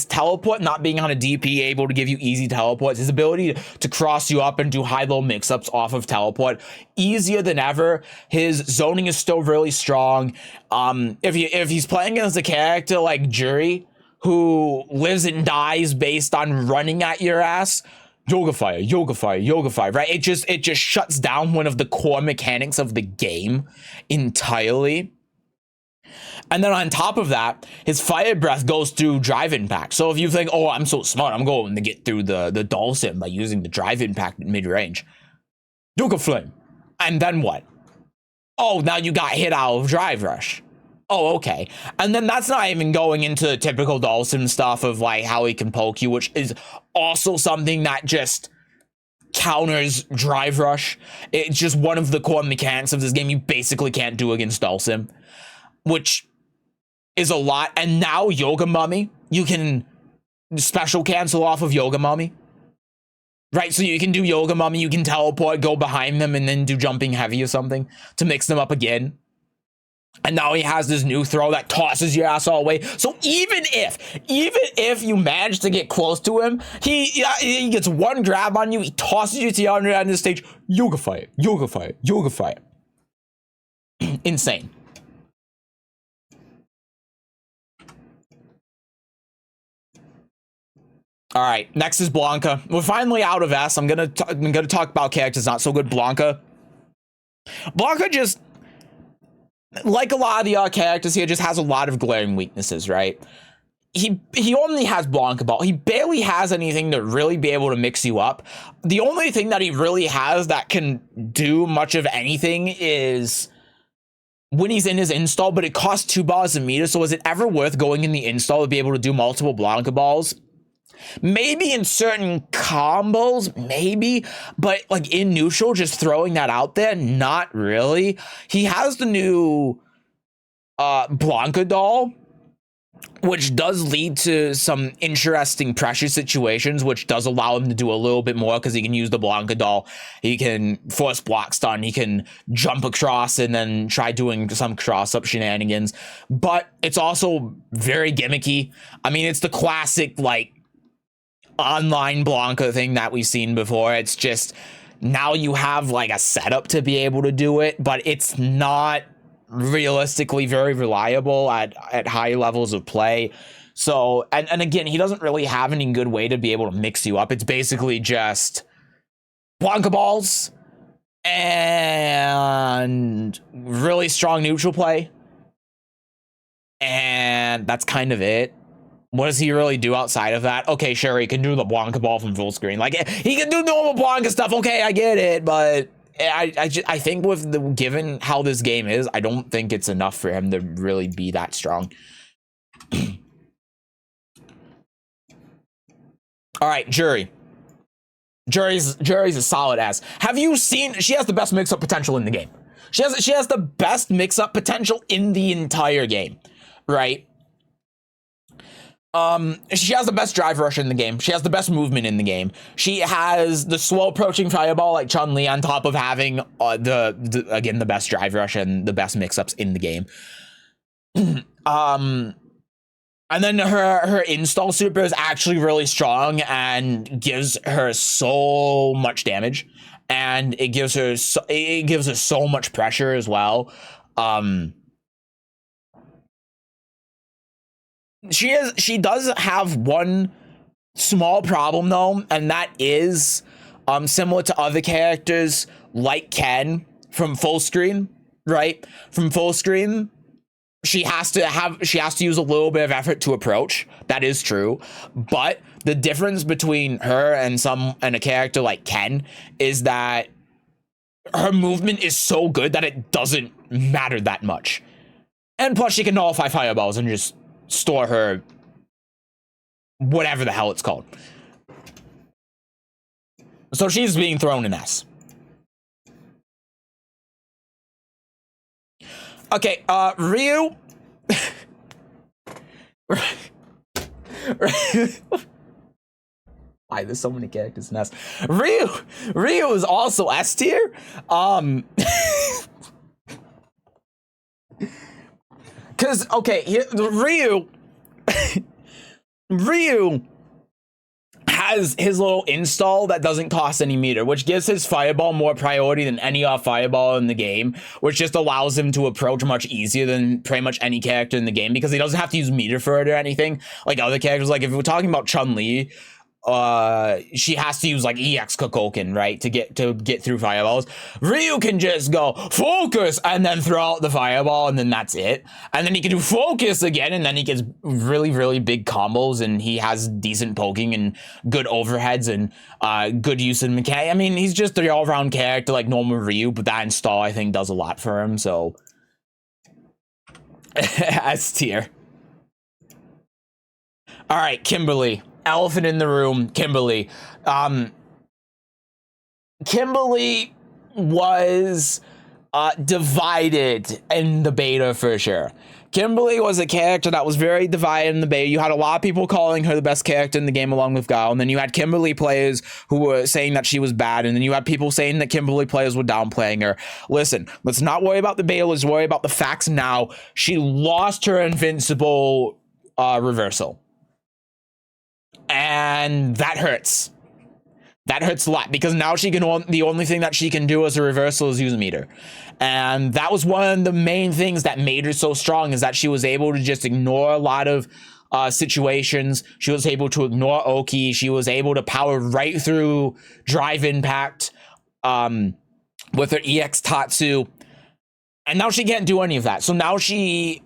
Speaker 1: teleport, not being on a DP, able to give you easy teleports, his ability to cross you up and do high-low mix-ups off of teleport, easier than ever. His zoning is still really strong. If he's playing as a character like Jury, who lives and dies based on running at your ass. Yoga fire, yoga fire, yoga fire, right? It just shuts down one of the core mechanics of the game entirely. And then on top of that, his fire breath goes through drive impact. So if you think, oh, I'm so smart, I'm going to get through the Dhalsim by using the drive impact at mid-range. Yoga flame. And then what? Oh, now you got hit out of drive rush. Oh, okay. And then that's not even going into typical Dhalsim stuff of like how he can poke you, which is also something that just counters drive rush. It's just one of the core mechanics of this game you basically can't do against Dhalsim, which is a lot. And now Yoga Mummy, you can special cancel off of Yoga Mummy. Right, so you can do Yoga Mummy, you can teleport, go behind them, and then do Jumping Heavy or something to mix them up again. And now he has this new throw that tosses your ass all the way. So even if you manage to get close to him, he gets one grab on you, he tosses you to the other end of the stage. Yoga fire, yoga fire, yoga fire. Insane. All right, next is Blanca. We're finally out of S. I'm gonna talk about characters not so good. Blanca just, like a lot of the other characters here, just has a lot of glaring weaknesses, right? He only has Blanca Ball. He barely has anything to really be able to mix you up. The only thing that he really has that can do much of anything is when he's in his install, but it costs 2 balls a meter, so is it ever worth going in the install to be able to do multiple Blanca Balls? Maybe in certain combos, maybe, but like in neutral, just throwing that out there, not really. He has the new Blanca doll, which does lead to some interesting pressure situations, which does allow him to do a little bit more because he can use the Blanca doll. He can force block stun, he can jump across and then try doing some cross-up shenanigans. But it's also very gimmicky. I mean, it's the classic, like, online Blanca thing that we've seen before. It's just now you have like a setup to be able to do it, but it's not realistically very reliable at high levels of play. So and again, he doesn't really have any good way to be able to mix you up. It's basically just Blanca balls and really strong neutral play, and that's kind of it. What does he really do outside of that? Okay, sure, he can do the Blanca ball from full screen. Like, he can do normal Blanca stuff. Okay, I get it, but I think with the given how this game is, I don't think it's enough for him to really be that strong. All right, Jury. Jury's a solid ass. Have you seen? She has the best mix-up potential in the game. She has the best mix-up potential in the entire game, right? She has the best drive rush in the game. She has the best movement in the game. She has the slow approaching fireball like Chun-Li on top of having the best drive rush and the best mix-ups in the game. And then her install super is actually really strong and gives her so much damage, and it gives her so much pressure as well. She does have one small problem though, and that is similar to other characters like Ken from full screen, right? From full screen, she has to use a little bit of effort to approach. That is true, but the difference between her and a character like Ken is that her movement is so good that it doesn't matter that much, and plus she can nullify fireballs and just store her whatever the hell it's called. So she's being thrown in S. Okay, Ryu. Why there's so many characters in S? Ryu is also S tier. Cause okay, Ryu has his little install that doesn't cost any meter, which gives his fireball more priority than any fireball in the game, which just allows him to approach much easier than pretty much any character in the game because he doesn't have to use meter for it or anything like other characters. Like if we're talking about Chun-Li, she has to use like EX Kokoken, right, to get through fireballs. Ryu can just go focus and then throw out the fireball and then that's it. And then he can do focus again and then he gets really, really big combos and he has decent poking and good overheads and good use in mechanic. I mean, he's just the all-around character like normal Ryu, but that install I think does a lot for him, so S tier. All right, Kimberly. Elephant in the room, Kimberly. Kimberly was divided in the beta for sure. Kimberly was a character that was very divided in the beta. You had a lot of people calling her the best character in the game along with Guile, and then you had Kimberly players who were saying that she was bad, and then you had people saying that Kimberly players were downplaying her. Listen, let's not worry about the beta, let's worry about the facts now. She lost her invincible reversal. And that hurts. That hurts a lot because now she can the only thing that she can do as a reversal is use meter. And that was one of the main things that made her so strong, is that she was able to just ignore a lot of situations. She was able to ignore Oki. She was able to power right through Drive Impact with her EX Tatsu. And now she can't do any of that. So now she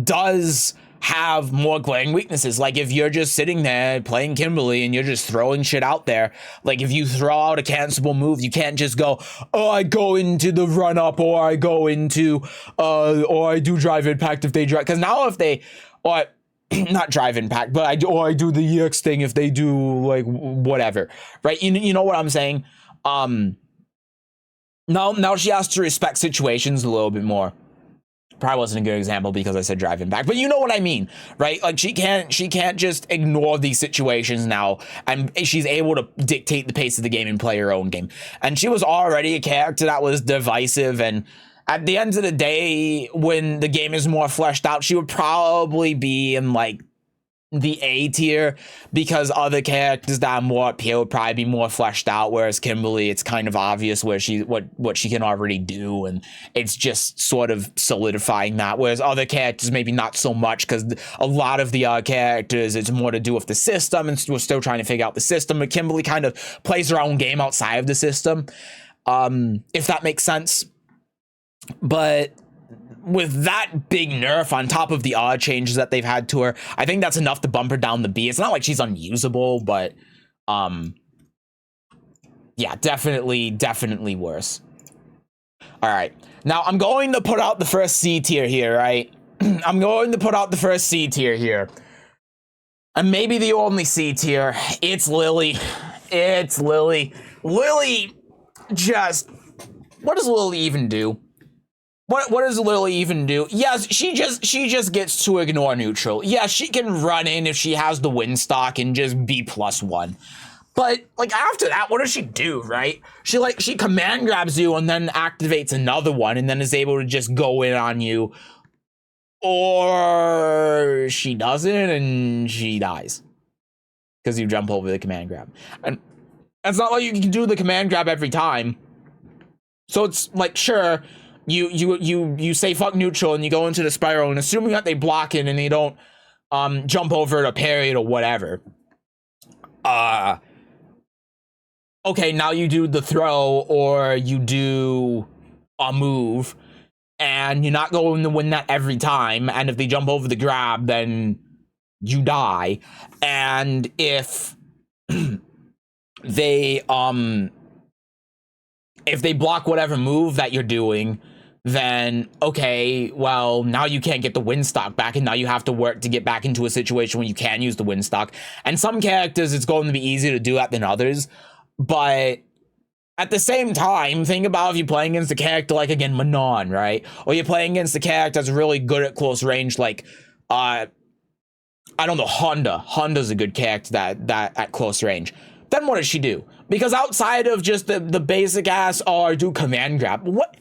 Speaker 1: does have more glaring weaknesses. Like if you're just sitting there playing Kimberly and you're just throwing shit out there, like if you throw out a cancelable move, you can't just go, oh, I go into the run up, or I go into or I do Drive Impact if they drive, because now if they, or not Drive Impact, but I do the EX thing if they do like whatever, right? You know what I'm saying? Now she has to respect situations a little bit more. Probably wasn't a good example because I said Drive Impact, but you know what I mean, right? Like she can't just ignore these situations now, and she's able to dictate the pace of the game and play her own game. And she was already a character that was divisive, and at the end of the day, when the game is more fleshed out, she would probably be in like the A tier, because other characters that are more appeal would probably be more fleshed out, whereas Kimberly, it's kind of obvious where she what she can already do, and it's just sort of solidifying that, whereas other characters maybe not so much, because a lot of the characters, it's more to do with the system, and we're still trying to figure out the system, but Kimberly kind of plays her own game outside of the system, if that makes sense. But with that big nerf on top of the odd changes that they've had to her, I think that's enough to bump her down the B. It's not like she's unusable, but yeah, definitely worse. All right, now I'm going to put out the first C tier here, right? I'm going to put out the first C tier here, and maybe the only C tier. It's Lily. It's Lily. Lily just, what does Lily even do? What does Lily even do? Yes, she just gets to ignore neutral. Yeah, she can run in if she has the win stock and just be +1. But like after that, what does she do, right? She command grabs you and then activates another one and then is able to just go in on you. Or she doesn't and she dies. Because you jump over the command grab. And it's not like you can do the command grab every time. So it's like, sure, you say fuck neutral and you go into the spiral, and assuming that they block it and they don't jump over it or parry it or whatever, okay, now you do the throw or you do a move, and you're not going to win that every time, and if they jump over the grab, then you die. And if they block whatever move that you're doing, then okay, well, now you can't get the win stock back, and now you have to work to get back into a situation where you can use the win stock. And some characters, it's going to be easier to do that than others, but at the same time, think about if you're playing against a character like, again, Manon, right? Or you're playing against a character that's really good at close range, like, I don't know, Honda. Honda's a good character that at close range. Then what does she do? Because outside of just the basic ass, oh, I do command grab, what?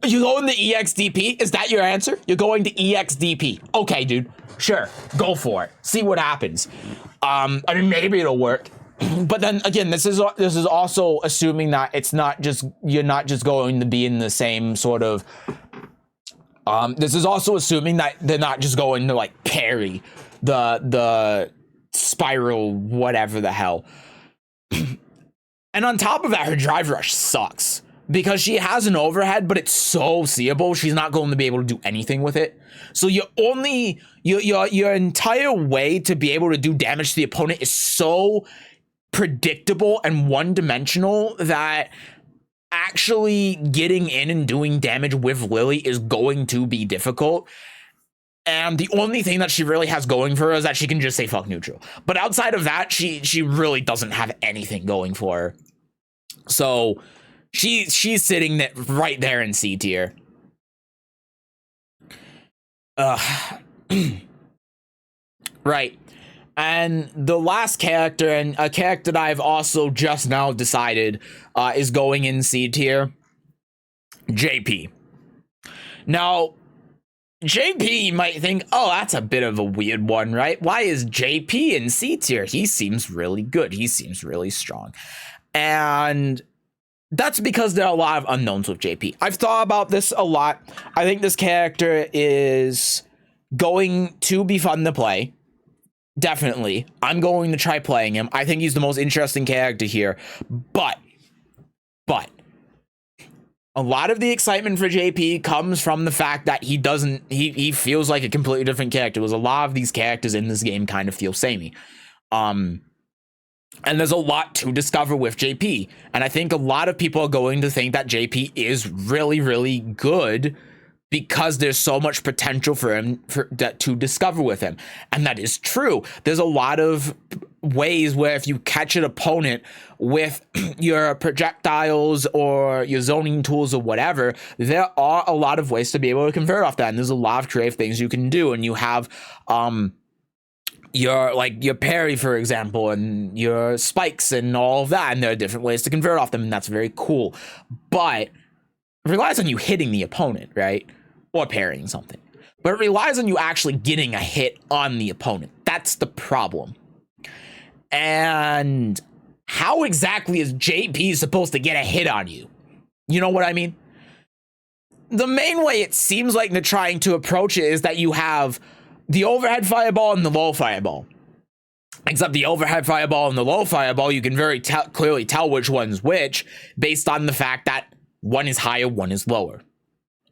Speaker 1: You going to EXDP? Is that your answer? You're going to EXDP. Okay, dude. Sure. Go for it. See what happens. I mean, maybe it'll work. but then again, this is also assuming that you're not just going to be in the same sort of. This is also assuming that they're not just going to like parry the spiral, whatever the hell. And on top of that, her drive rush sucks because she has an overhead, but it's so seeable. She's not going to be able to do anything with it. So your entire way to be able to do damage to the opponent is so predictable and one-dimensional that actually getting in and doing damage with Lily is going to be difficult. And the only thing that she really has going for her is that she can just say fuck neutral. But outside of that, she really doesn't have anything going for her. So she's sitting right there in C tier. Right. And the last character, and a character that I've also just now decided is going in C tier, JP. Now, JP, you might think, oh, that's a bit of a weird one, right? Why is JP in C tier? He seems really good. He seems really strong. And that's because there are a lot of unknowns with JP. I've thought about this a lot. I think this character is going to be fun to play. Definitely. I'm going to try playing him. I think he's the most interesting character here. But a lot of the excitement for JP comes from the fact that he feels like a completely different character. Because a lot of these characters in this game kind of feel samey. And there's a lot to discover with JP. And I think a lot of people are going to think that JP is really, really good because there's so much potential for him to discover with him. And that is true. There's a lot of ways where if you catch an opponent with your projectiles or your zoning tools or whatever, there are a lot of ways to be able to convert off that. And there's a lot of creative things you can do. And you have your parry, for example, and your spikes and all of that. And there are different ways to convert off them. And that's very cool. But it relies on you hitting the opponent, right? Or parrying something. But it relies on you actually getting a hit on the opponent. That's the problem. And how exactly is JP supposed to get a hit on you? You know what I mean? The main way it seems like they're trying to approach it is that you have the overhead fireball and the low fireball. Except the overhead fireball and the low fireball, you can very clearly tell which one's which based on the fact that one is higher, one is lower.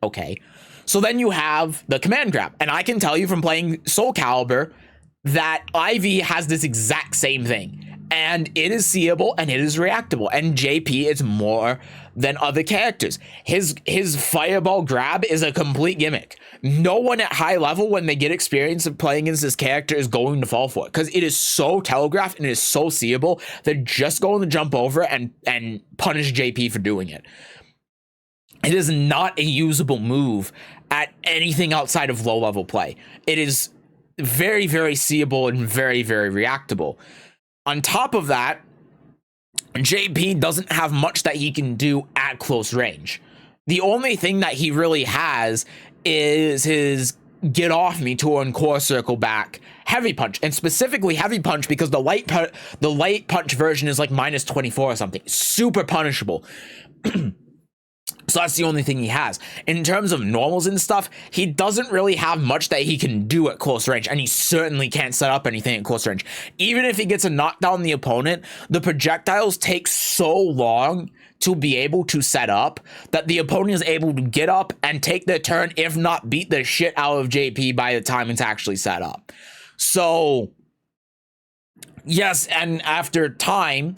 Speaker 1: Okay. So then you have the command grab. And I can tell you from playing Soul Calibur that Ivy has this exact same thing. And it is seeable and it is reactable. And JP is more than other characters. His fireball grab is a complete gimmick. No one at high level, when they get experience of playing against this character, is going to fall for it. Because it is so telegraphed and it is so seeable, they're just going to jump over and punish JP for doing it. It is not a usable move at anything outside of low-level play. It is very, very seeable and very, very reactable. On top of that, JP doesn't have much that he can do at close range. The only thing that he really has is his get off me to and core circle back heavy punch, and specifically heavy punch because the light punch version is like minus 24 or something. Super punishable. So that's the only thing he has. In terms of normals and stuff, he doesn't really have much that he can do at close range, and he certainly can't set up anything at close range. Even if he gets a knockdown on the opponent, the projectiles take so long to be able to set up that the opponent is able to get up and take their turn, if not beat the shit out of JP by the time it's actually set up. So, yes, and after time,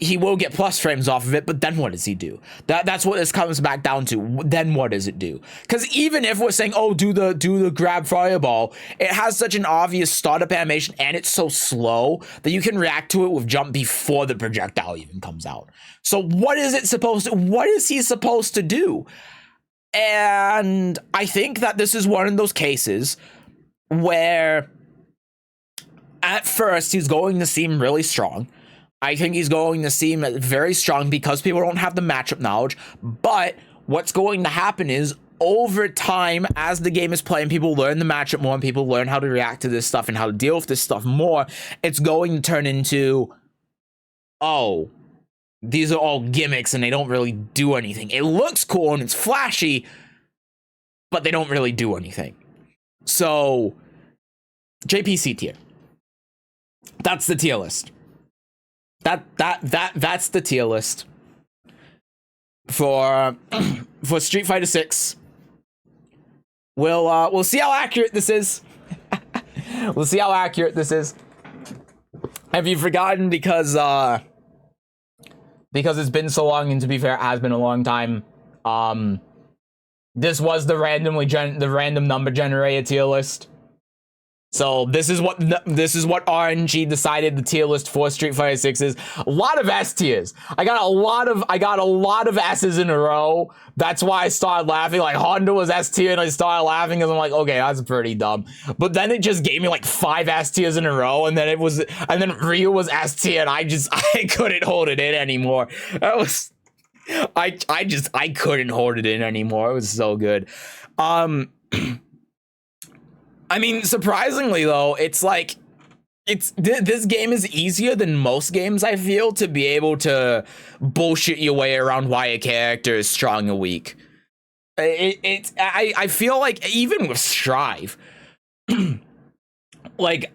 Speaker 1: he will get plus frames off of it, but then what does he do? That's what this comes back down to. Then what does it do? Because even if we're saying, oh, do the grab fireball, it has such an obvious startup animation and it's so slow that you can react to it with jump before the projectile even comes out. So what is he supposed to do? And I think that this is one of those cases where at first he's going to seem really strong. I think he's going to seem very strong because people don't have the matchup knowledge. But what's going to happen is over time, as the game is playing, people learn the matchup more and people learn how to react to this stuff and how to deal with this stuff more. It's going to turn into oh, these are all gimmicks and they don't really do anything. It looks cool and it's flashy, but they don't really do anything. So, JPC tier. That's the tier list. That's the tier list for Street Fighter 6. We'll see how accurate this is. We'll see how accurate this is. Have you forgotten because it's been so long, and to be fair, it has been a long time. This was the random number generator tier list. So this is what RNG decided the tier list for Street Fighter 6 is. A lot of S tiers. I got a lot of S's in a row. That's why I started laughing. Like Honda was S tier and I started laughing because I'm like, okay, that's pretty dumb. But then it just gave me like 5 S tiers in a row, and then Ryu was S tier, and I couldn't hold it in anymore. That was I couldn't hold it in anymore. It was so good. I mean, surprisingly though, it's like this game is easier than most games, I feel, to be able to bullshit your way around why a character is strong or weak. I feel like even with Strive, like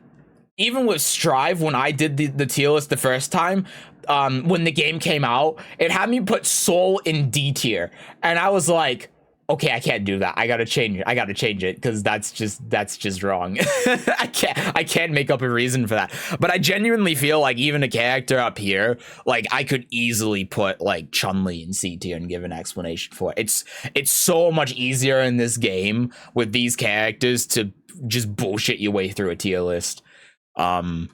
Speaker 1: even with Strive, when I did the tier list the first time, when the game came out, it had me put Soul in D tier, and I was like, okay, I can't do that. I gotta change it because that's just wrong. I can't make up a reason for that. But I genuinely feel like even a character up here, like I could easily put like Chun-Li in C tier and give an explanation for it. It's so much easier in this game with these characters to just bullshit your way through a tier list. But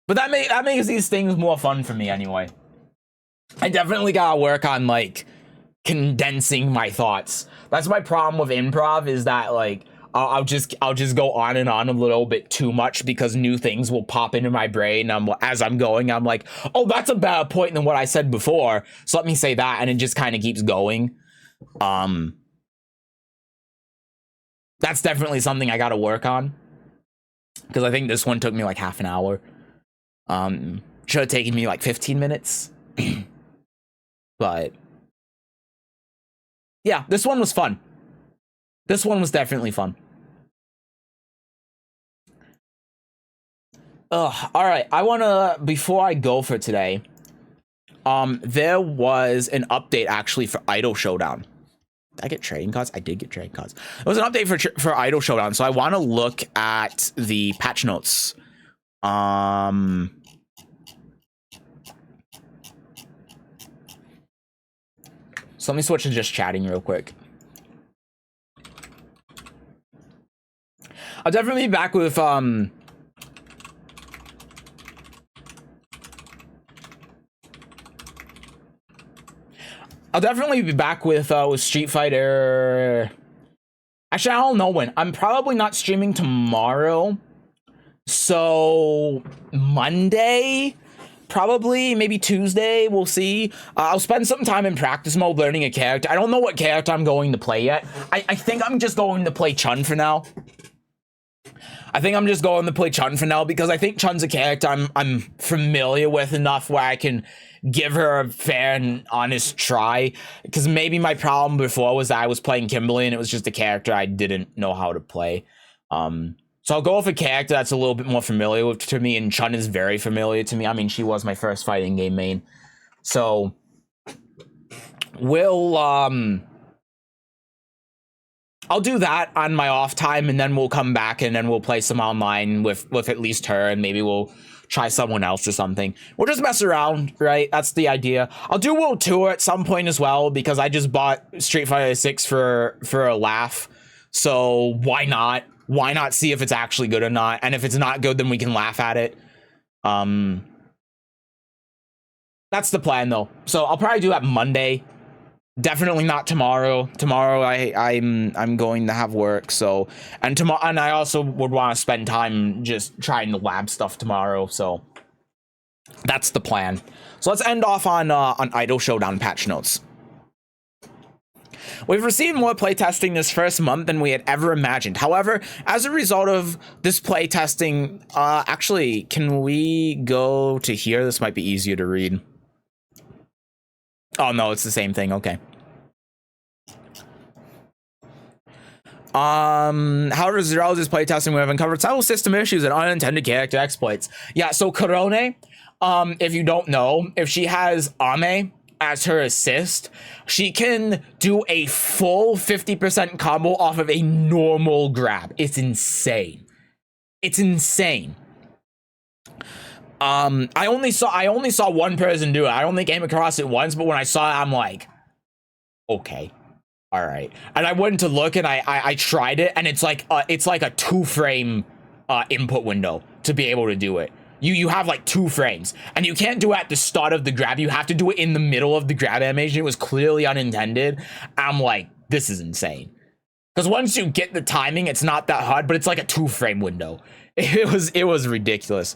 Speaker 1: that makes these things more fun for me anyway. I definitely gotta work on like condensing my thoughts. That's my problem with improv, is that like I'll just go on and on a little bit too much because new things will pop into my brain. As I'm going, I'm like, oh, that's a better point than what I said before, so let me say that, and it just kind of keeps going. That's definitely something I gotta work on, because I think this one took me like half an hour. Should have taken me like 15 minutes. But yeah, this one was fun. This one was definitely fun. All right, I wanna, before I go for today, there was an update actually for Idol Showdown. Did I get trading cards? I did get trading cards. There was an update for Idol Showdown, so I want to look at the patch notes. So let me switch to just chatting real quick. I'll definitely be back with I'll definitely be back with Street Fighter. Actually, I don't know when. I'm probably not streaming tomorrow. So Monday, probably, maybe Tuesday, we'll see. I'll spend some time in practice mode learning a character. I don't know what character I'm going to play yet. I think I'm just going to play Chun for now. Because I think Chun's a character I'm familiar with enough where I can give her a fair and honest try. Because maybe my problem before was that I was playing Kimberly and it was just a character I didn't know how to play. So I'll go with a character that's a little bit more familiar to me, and Chun is very familiar to me. I mean, she was my first fighting game main. So I'll do that on my off time, and then we'll come back and then we'll play some online with at least her, and maybe we'll try someone else or something. We'll just mess around, right? That's the idea. I'll do World Tour at some point as well, because I just bought Street Fighter 6 for a laugh. So why not? Why not see if it's actually good or not? And if it's not good, then we can laugh at it. That's the plan though. So I'll probably do that Monday. Definitely not tomorrow. Tomorrow I'm going to have work. So and I also would want to spend time just trying the lab stuff tomorrow. So that's the plan. So let's end off on Idol Showdown patch notes. We've received more playtesting this first month than we had ever imagined. However, as a result of this playtesting, actually, can we go to here? This might be easier to read. Oh no, it's the same thing. Okay. However, as a result of this playtesting, we have uncovered several system issues and unintended character exploits. Yeah, so Korone, if you don't know, if she has Ame as her assist, she can do a full 50% combo off of a normal grab. It's insane. It's insane. I only saw one person do it. I only came across it once, but when I saw it, I'm like, okay. All right. And I went to look and I tried it, and it's like a 2-frame input window to be able to do it. You have like 2 frames, and you can't do it at the start of the grab. You have to do it in the middle of the grab animation. It was clearly unintended. I'm like, this is insane. Because once you get the timing, it's not that hard, but it's like a 2-frame window. It was ridiculous.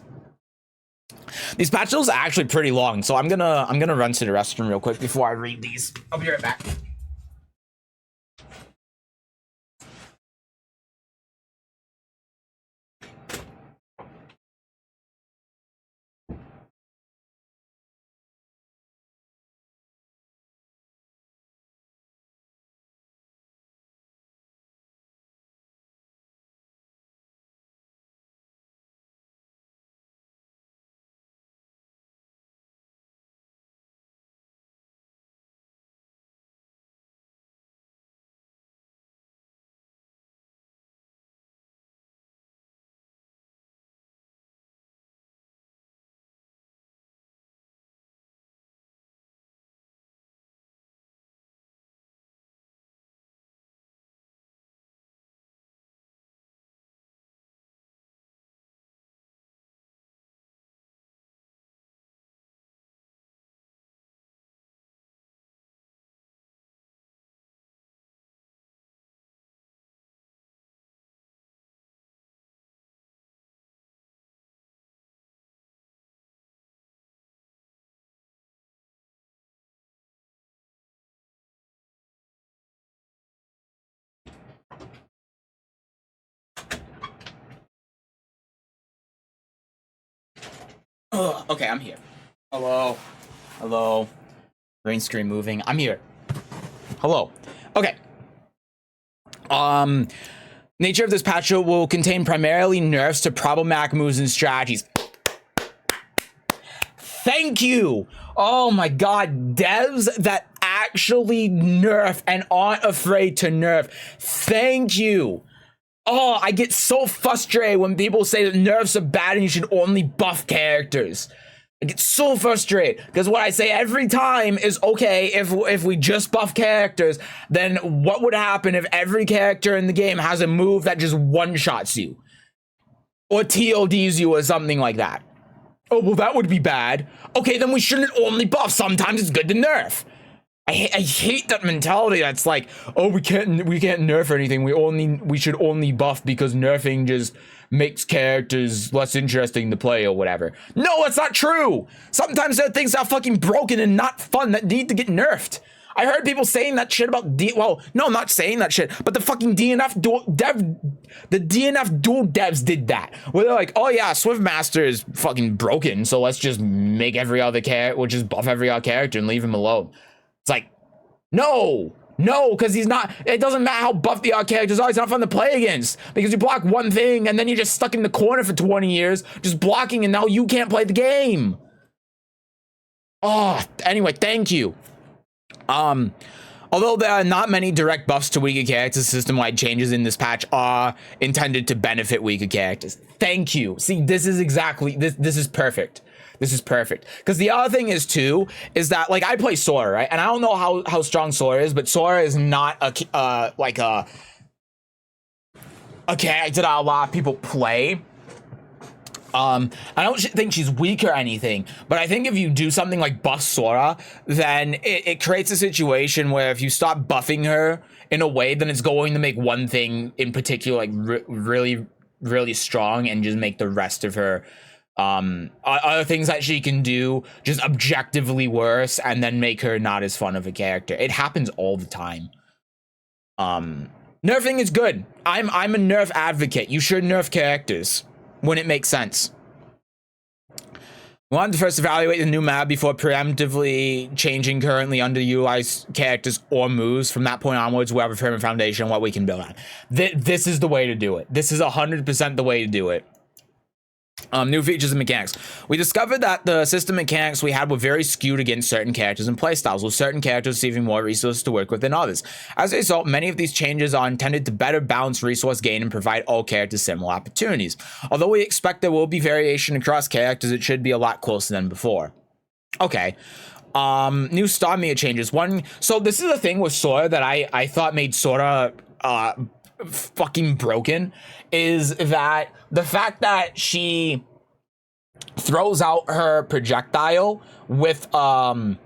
Speaker 1: These patch notes are actually pretty long, so I'm gonna run to the restroom real quick before I read these. I'll be right back. Oh, okay, I'm here. Hello. Hello. Green screen moving. I'm here. Hello. Okay. Nature of this patch will contain primarily nerfs to problematic moves and strategies. Thank you. Oh my god, devs that actually nerf and aren't afraid to nerf. Thank you. Oh, I get so frustrated when people say that nerfs are bad and you should only buff characters. I get so frustrated because what I say every time is, okay, if we just buff characters, then what would happen if every character in the game has a move that just one-shots you? Or TODs you or something like that. Oh, well, that would be bad. Okay, then we shouldn't only buff. Sometimes it's good to nerf. I hate that mentality that's like, oh, we can't nerf anything. We should only buff because nerfing just makes characters less interesting to play or whatever. No, that's not true. Sometimes there are things that are fucking broken and not fun that need to get nerfed. I heard people saying that shit about well, no, I'm not saying that shit, but the fucking DNF dual devs did that. Where they're like, oh yeah, Swiftmaster is fucking broken, so let's just make every other character, we'll just buff every other character and leave him alone. It's like, no, because he's not, it doesn't matter how buff the characters are, he's not fun to play against. Because you block one thing and then you're just stuck in the corner for 20 years, just blocking, and now you can't play the game. Oh, anyway, thank you. Although there are not many direct buffs to weaker characters, system-wide changes in this patch are intended to benefit weaker characters. Thank you. See, this is exactly, this is perfect. This is perfect. Because the other thing is, too, is that, like, I play Sora, right? And I don't know how strong Sora is, but Sora is not a character that a lot of people play. I don't think she's weak or anything, but I think if you do something like buff Sora, then it creates a situation where if you stop buffing her in a way, then it's going to make one thing in particular, like, really, really strong, and just make the rest of her other things that she can do just objectively worse, and then make her not as fun of a character. It happens all the time. Nerfing is good. I'm a nerf advocate. You should nerf characters when it makes sense. We wanted to first evaluate the new map before preemptively changing currently underutilized characters or moves. From that point onwards, we have a firm foundation on what we can build on. This is the way to do it. This is 100% the way to do it. New features and mechanics. We discovered that the system mechanics we had were very skewed against certain characters and playstyles, with certain characters receiving more resources to work with than others. As a result, many of these changes are intended to better balance resource gain and provide all characters similar opportunities. Although we expect there will be variation across characters, it should be a lot closer than before. Okay. New star meter changes. So this is the thing with Sora that I thought made Sora fucking broken, is that the fact that she throws out her projectile with a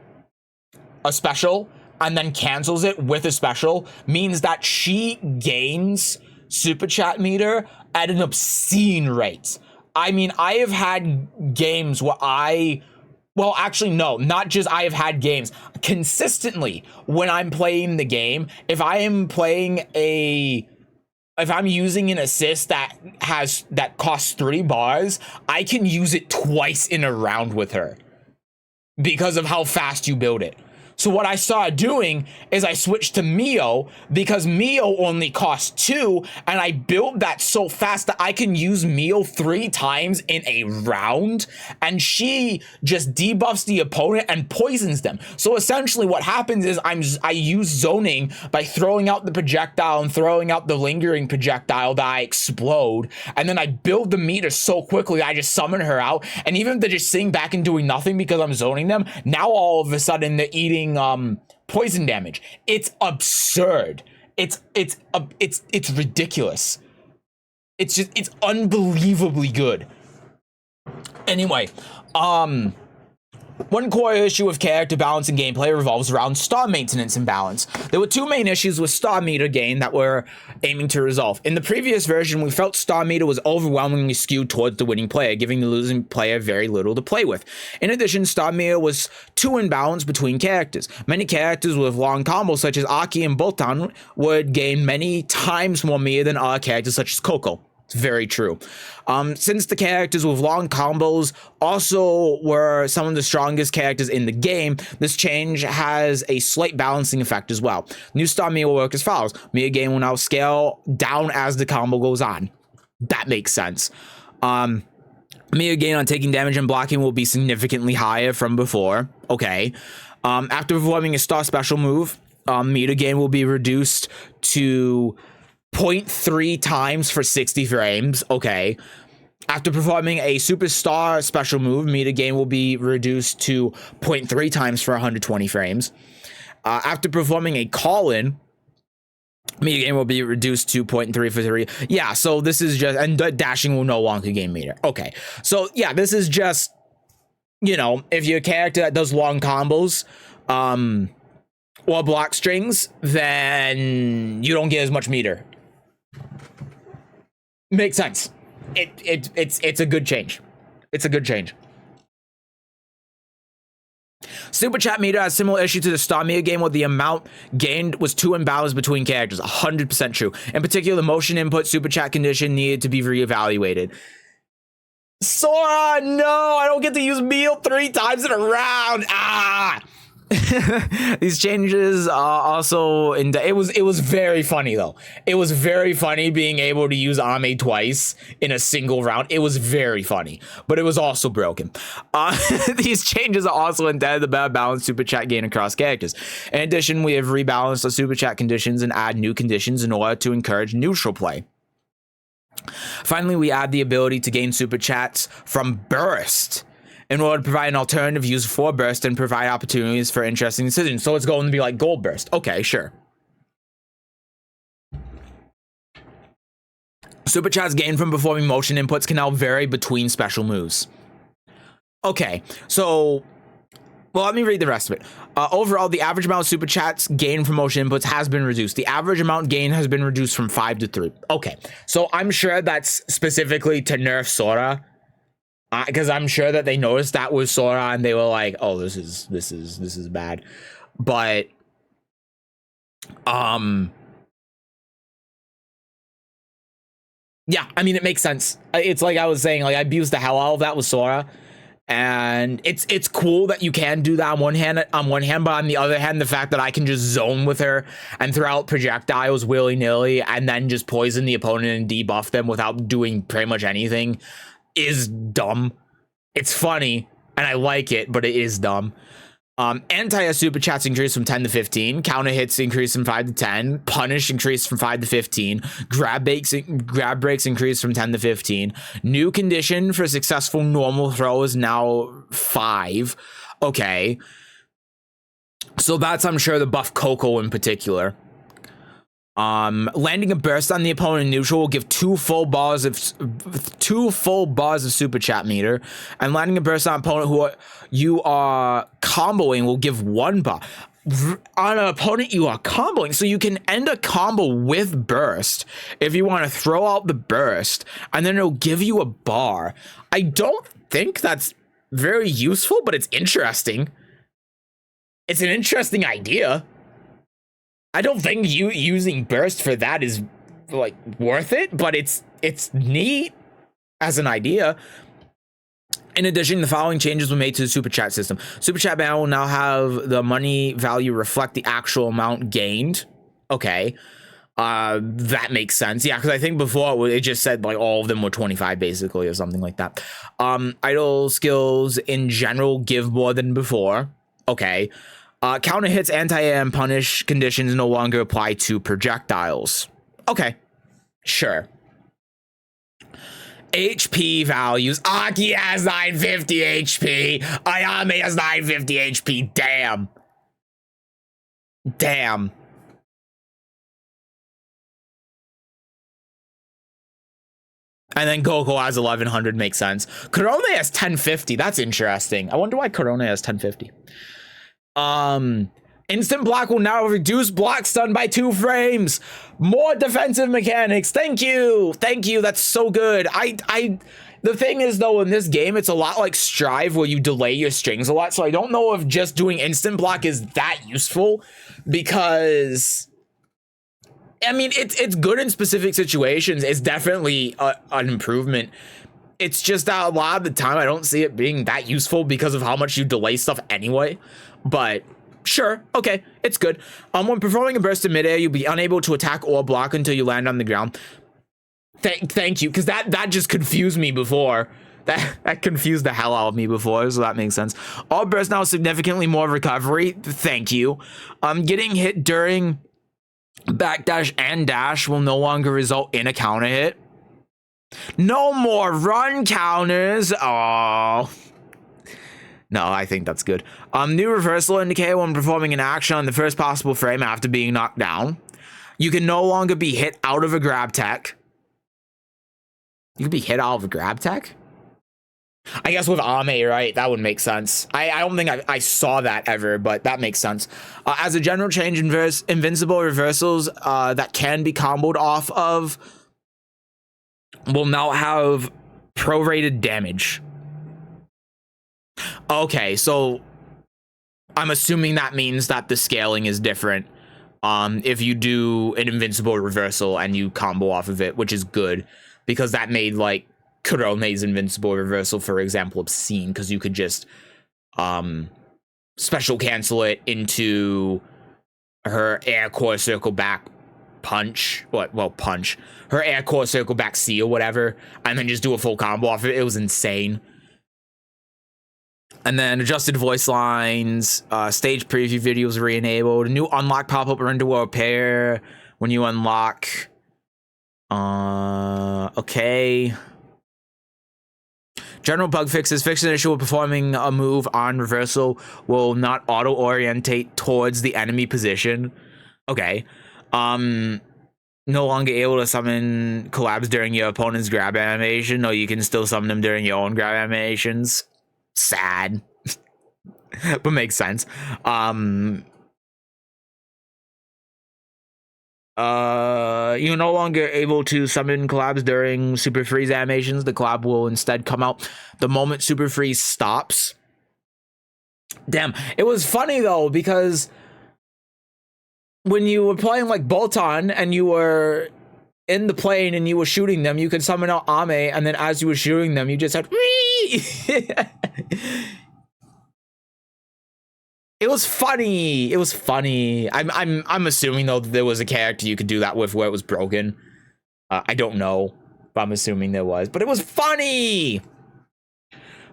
Speaker 1: special and then cancels it with a special means that she gains super chat meter at an obscene rate. I mean, I have had games where well, actually, no, not just I have had games. Consistently, when I'm playing the game, if I'm using an assist that costs 3 bars, I can use it twice in a round with her because of how fast you build it. So what I started doing is I switched to Mio because Mio only costs 2, and I built that so fast that I can use Mio 3 times in a round, and she just debuffs the opponent and poisons them. So essentially what happens is I use zoning by throwing out the projectile and throwing out the lingering projectile that I explode, and then I build the meter so quickly I just summon her out, and even if they're just sitting back and doing nothing because I'm zoning them, now all of a sudden they're eating poison damage. It's absurd. It's ridiculous. It's unbelievably good. Anyway, one core issue of character balance and gameplay revolves around star maintenance and balance. There were 2 main issues with star meter gain that we're aiming to resolve. In the previous version, we felt star meter was overwhelmingly skewed towards the winning player, giving the losing player very little to play with. In addition, star meter was too imbalanced between characters. Many characters with long combos such as Aki and Boltan would gain many times more meter than other characters such as Coco. It's very true. Since the characters with long combos also were some of the strongest characters in the game, this change has a slight balancing effect as well. New star meter will work as follows. Meter gain will now scale down as the combo goes on. That makes sense. Meter gain on taking damage and blocking will be significantly higher from before. Okay. After performing a star special move, meter gain will be reduced to 0.3 times for 60 frames. Okay. After performing a superstar special move, meter gain will be reduced to 0.3 times for 120 frames. After performing a call-in, meter gain will be reduced to 0.3 for 3. Yeah, so this is just, and dashing will no longer gain meter. Okay. So yeah, this is just, you know, if you're a character that does long combos, or block strings, then you don't get as much meter. Makes sense. It's a good change. It's a good change. Super chat meter has similar issue to the star meter game where the amount gained was too imbalanced between characters. 100% true. In particular, the motion input super chat condition needed to be reevaluated. Sora, no, I don't get to use meal 3 times in a round. Ah. These changes also it was very funny though. It was very funny being able to use Ame twice in a single round. It was very funny, but it was also broken. These changes are also intended to better balance super chat gain across characters. In addition, we have rebalanced the super chat conditions and add new conditions in order to encourage neutral play. Finally, we add the ability to gain super chats from burst in order to provide an alternative use for burst and provide opportunities for interesting decisions. So it's going to be like gold burst. Okay, sure. Super chats gained from performing motion inputs can now vary between special moves. Okay, so, well, let me read the rest of it. Overall, the average amount of super chats gained from motion inputs has been reduced. The average amount gained has been reduced from 5 to 3. Okay, so I'm sure that's specifically to nerf Sora. Because I'm sure that they noticed that with Sora and they were like, "Oh, this is bad," but Yeah, I mean, it makes sense. It's like I was saying, like I abused the hell out of that with Sora. And it's cool that you can do that on one hand, but on the other hand, the fact that I can just zone with her and throw out projectiles willy-nilly and then just poison the opponent and debuff them without doing pretty much anything is dumb. It's funny and I like it, but it is dumb. Anti-S super chats increased from 10 to 15. Counter hits increased from 5 to 10. Punish increased from 5 to 15. Grab breaks increased from 10 to 15. New condition for successful normal throw is now 5. Okay. So that's, I'm sure, the buff Coco in particular. Landing a burst on the opponent in neutral will give 2 full bars of super chat meter, and landing a burst on an opponent who you are comboing will give 1 bar on an opponent you are comboing. So you can end a combo with burst if you want to throw out the burst, and then it'll give you a bar. I don't think that's very useful, but it's interesting. It's an interesting idea. I don't think you using burst for that is like worth it, but it's neat as an idea. In addition, the following changes were made to the super chat system. Super chat banner will now have the money value reflect the actual amount gained. Okay. That makes sense. Yeah, because I think before it just said like all of them were 25 basically or something like that. Idle skills in general give more than before. Okay. Counter hits, anti-air, and punish conditions no longer apply to projectiles. Okay, sure. HP values. Aki has 950 HP. Ayame has 950 HP. Damn. Damn. And then Goku has 1100, makes sense. Korone has 1050. That's interesting. I wonder why Korone has 1050. Instant block will now reduce block stun by 2 frames. More defensive mechanics. Thank you. That's so good. The thing is though, in this game, it's a lot like Strive where you delay your strings a lot. So I don't know if just doing instant block is that useful, because I mean, it's good in specific situations. It's definitely an improvement. It's just that a lot of the time I don't see it being that useful because of how much you delay stuff anyway. But sure, okay, it's good. When performing a burst in midair, you'll be unable to attack or block until you land on the ground. Thank you, because that just confused me before. That confused the hell out of me before, so that makes sense. All bursts now significantly more recovery. Thank you. Getting hit during backdash and dash will no longer result in a counter hit. No more run counters. Oh. No, I think that's good. New reversal indicator when performing an action on the first possible frame after being knocked down. You can no longer be hit out of a grab tech. You can be hit out of a grab tech? I guess with Ame, right? That would make sense. I don't think I saw that ever, but that makes sense. As a general change, invincible reversals that can be comboed off of will now have prorated damage. Okay, so I'm assuming that means that the scaling is different if you do an invincible reversal and you combo off of it, which is good, because that made like Korone's invincible reversal, for example, obscene, because you could just special cancel it into her air core circle back punch. Punch. Her air core circle back C or whatever, and then just do a full combo off of it. It was insane. And then adjusted voice lines, stage preview videos re-enabled, new unlock pop-up or underworld pair when you unlock. Okay. General bug fixes. Fix an issue with performing a move on reversal will not auto-orientate towards the enemy position. Okay. No longer able to summon collabs during your opponent's grab animation. No, you can still summon them during your own grab animations. Sad. But makes sense. You're no longer able to summon collabs during Super Freeze animations. The collab will instead come out the moment Super Freeze stops. Damn, it was funny though, because when you were playing like Bolton and you were in the plane and you were shooting them, you could summon out Ame, and then as you were shooting them, you just had Wee! It was funny. It was funny. I'm assuming though that there was a character you could do that with where it was broken. I don't know, but I'm assuming there was. But it was funny.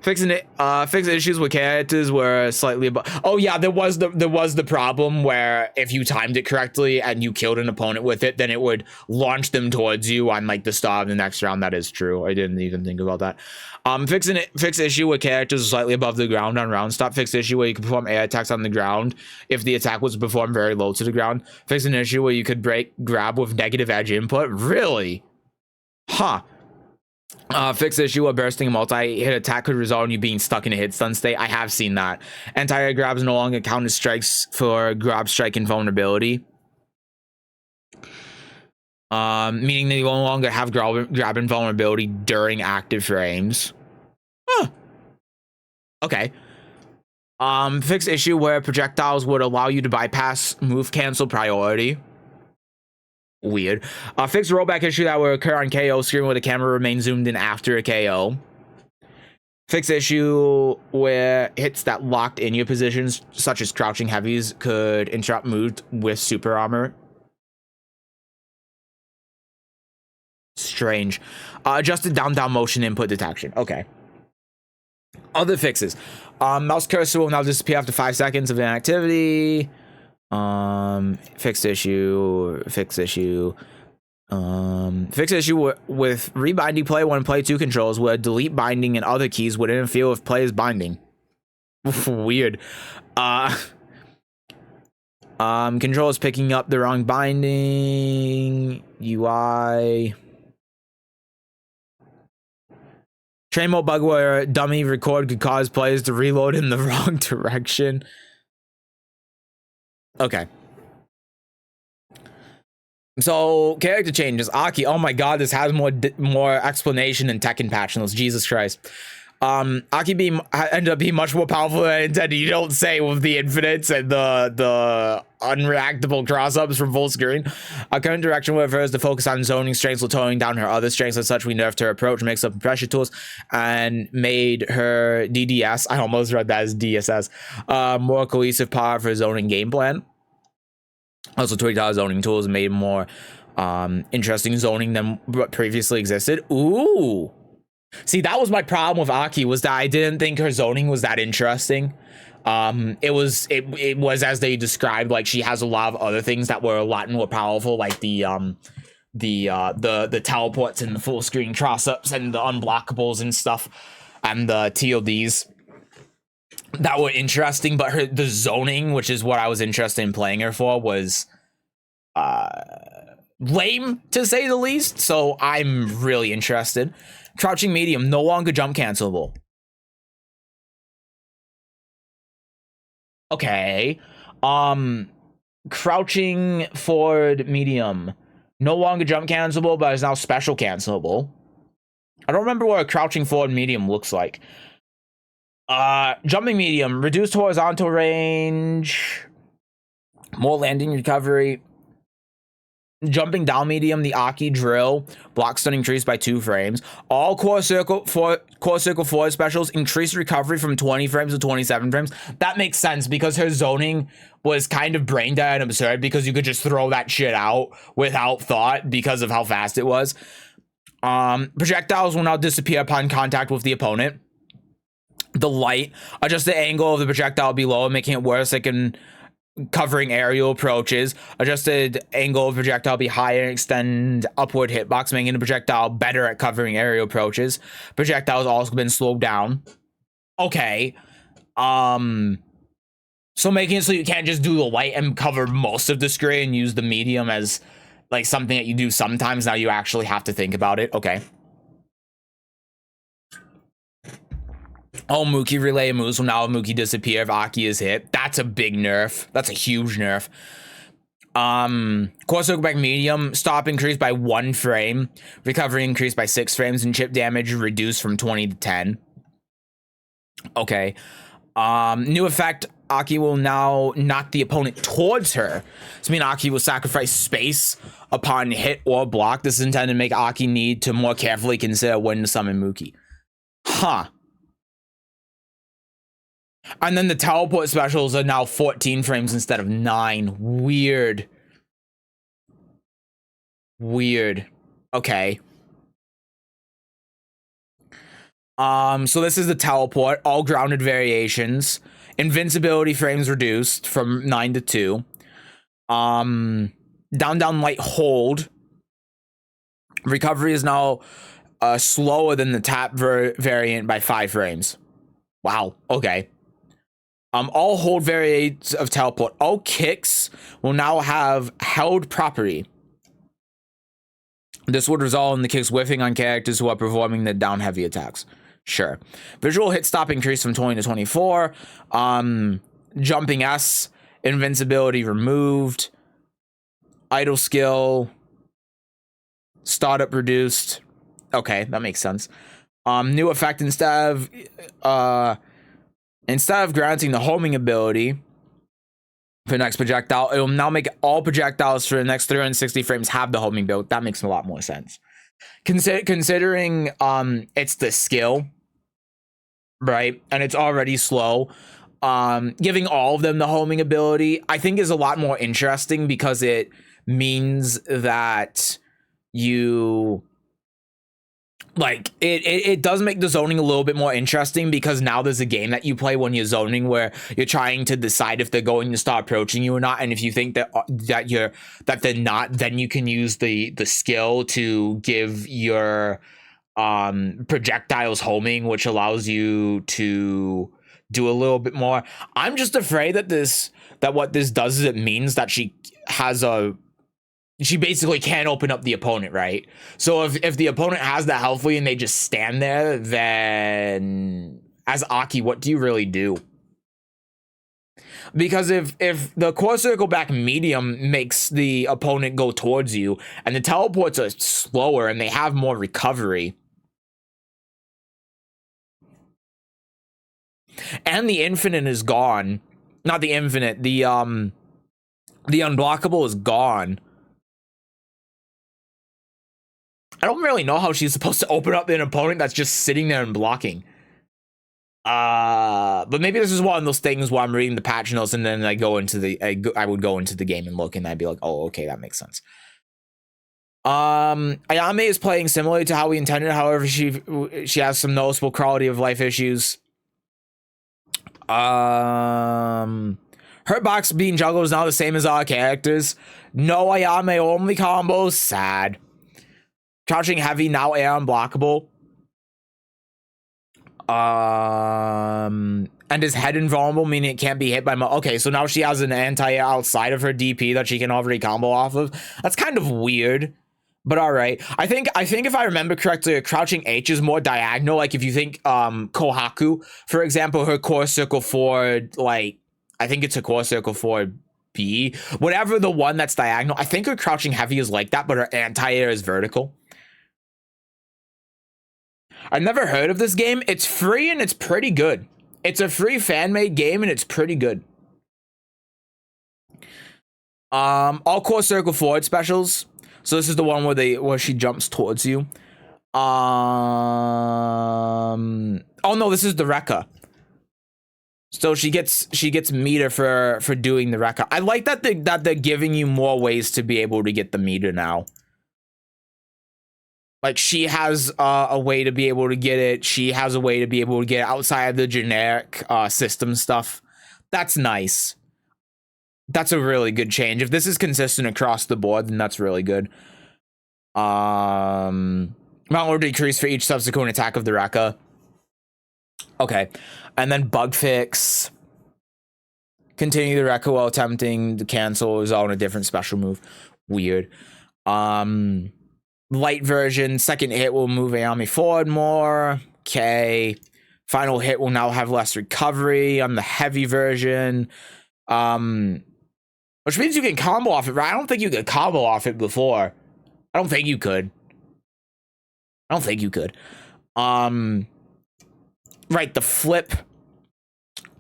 Speaker 1: Fixing issues with characters were slightly above. Oh yeah, there was the problem where if you timed it correctly and you killed an opponent with it, then it would launch them towards you on like the start of the next round. That is true. I didn't even think about that. Fix issue with characters slightly above the ground on round stop. Fix issue where you can perform air attacks on the ground if the attack was performed very low to the ground. Fix an issue where you could grab with negative edge input. Really? Huh. Fix issue of bursting a multi-hit attack could result in you being stuck in a hit stun state. I have seen that. Anti-air grabs no longer count as strikes for grab, strike, and vulnerability. Meaning that you no longer have grab and vulnerability during active frames. Huh. Okay. Fix issue where projectiles would allow you to bypass move cancel priority. Weird. Fix rollback issue that will occur on KO screen where the camera remains zoomed in after a KO. Fix issue where hits that locked in your positions, such as crouching heavies, could interrupt moves with super armor. Strange. Adjusted down motion input detection. Okay. Other fixes. Mouse cursor will now disappear after 5 seconds of inactivity. Fixed issue with rebinding play 1 and play 2 controls where delete binding and other keys would interfere with player's binding. Weird. Controls picking up the wrong binding. UI. Train mode bug where dummy record could cause players to reload in the wrong direction. Okay. So, character changes. Aki, oh my god, this has more explanation than Tekken patch notes. Jesus Christ. Aki ended up being much more powerful than I intended. You don't say, with the infinites and the unreactable cross-ups from full screen. Our current direction refers to focus on zoning strengths while toning down her other strengths. As such, we nerfed her approach, mixed up pressure tools, and made her DDS, I almost read that as DSS, more cohesive power for zoning game plan. Also tweaked our zoning tools and made more interesting zoning than what previously existed. Ooh. See, that was my problem with Aki, was that I didn't think her zoning was that interesting. It was as they described, like she has a lot of other things that were a lot more powerful, like the teleports and the full screen cross-ups and the unblockables and stuff, and the TODs that were interesting, but the zoning, which is what I was interested in playing her for, was lame to say the least. So I'm really interested. Crouching medium, no longer jump cancelable. Okay. Crouching forward medium, no longer jump cancelable, but is now special cancelable. I don't remember what a crouching forward medium looks like. Jumping medium, reduced horizontal range, more landing recovery. Jumping down medium, the Aki drill, block stun increased by 2 frames. All core circle forward specials increased recovery from 20 frames to 27 frames. That makes sense because her zoning was kind of brain dead and absurd because you could just throw that shit out without thought because of how fast it was. Projectiles will now disappear upon contact with the opponent. The light, adjust the angle of the projectile below, making it worse. It can covering aerial approaches. Adjusted angle of projectile be higher and extend upward hitbox, making the projectile better at covering aerial approaches. Projectile has also been slowed down. Okay. So making it so you can't just do the light and cover most of the screen and use the medium as like something that you do sometimes. Now you actually have to think about it. Okay. Oh, Mookie relay moves will now Mookie disappear if Aki is hit. That's a big nerf. That's a huge nerf. Core circle back medium, stop increased by 1 frame. Recovery increased by 6 frames, and chip damage reduced from 20 to 10. Okay. New effect, Aki will now knock the opponent towards her. This means Aki will sacrifice space upon hit or block. This is intended to make Aki need to more carefully consider when to summon Muki. Huh. And then the teleport specials are now 14 frames instead of 9. Weird. Weird. Okay. So this is the teleport, all grounded variations. Invincibility frames reduced from 9 to 2. Down, light, hold. Recovery is now slower than the tap variant by 5 frames. Wow, okay. All hold variants of teleport. All kicks will now have held property. This would result in the kicks whiffing on characters who are performing the down heavy attacks. Sure. Visual hit stop increased from 20 to 24. Jumping S. Invincibility removed. Idle skill. Startup reduced. Okay, that makes sense. New effect instead of granting the homing ability for the next projectile, it will now make all projectiles for the next 360 frames have the homing ability. That makes a lot more sense. Considering it's the skill, right, and it's already slow, giving all of them the homing ability I think is a lot more interesting, because it means that you like it does make the zoning a little bit more interesting, because now there's a game that you play when you're zoning where you're trying to decide if they're going to start approaching you or not, and if you think that they're not, then you can use the skill to give your projectiles homing, which allows you to do a little bit more. I'm just afraid that what this does is it means that she basically can't open up the opponent, right? So if the opponent has the health lead and they just stand there, then as Aki, what do you really do? Because if the core circle back medium makes the opponent go towards you, and the teleports are slower and they have more recovery, and the infinite is gone, not the infinite, the unblockable is gone, I don't really know how she's supposed to open up an opponent that's just sitting there and blocking. But maybe this is one of those things where I'm reading the patch notes and then I would go into the game and look, and I'd be like, oh, okay, that makes sense. Ayame is playing similarly to how we intended. However, she has some noticeable quality of life issues. Her box being juggled is now the same as our characters. No Ayame only combos. Sad. Crouching heavy, now air unblockable. And is head invulnerable, meaning it can't be hit by okay, so now she has an anti-air outside of her DP that she can already combo off of. That's kind of weird, but alright. I think if I remember correctly, crouching H is more diagonal. Like if you think Kohaku, for example, her core circle forward, like I think it's a core circle forward B, whatever the one that's diagonal. I think her crouching heavy is like that, but her anti-air is vertical. I've never heard of this game. It's free and it's pretty good. It's a free fan-made game and it's pretty good. All core circle forward specials. So this is the one where she jumps towards you. Oh no, this is the Rekka. So she gets meter for doing the Rekka. I like that they're giving you more ways to be able to get the meter now. Like, she has a way to be able to get it. She has a way to be able to get it outside of the generic system stuff. That's nice. That's a really good change. If this is consistent across the board, then that's really good. Amount will decrease for each subsequent attack of the Rekka. Okay. And then bug fix. Continue the Rekka while attempting to cancel is all in a different special move. Weird. Light version, second hit will move Ayame forward more. Okay. Final hit will now have less recovery on the heavy version. Which means you can combo off it, right? I don't think you could combo off it before. I don't think you could. Right, the flip.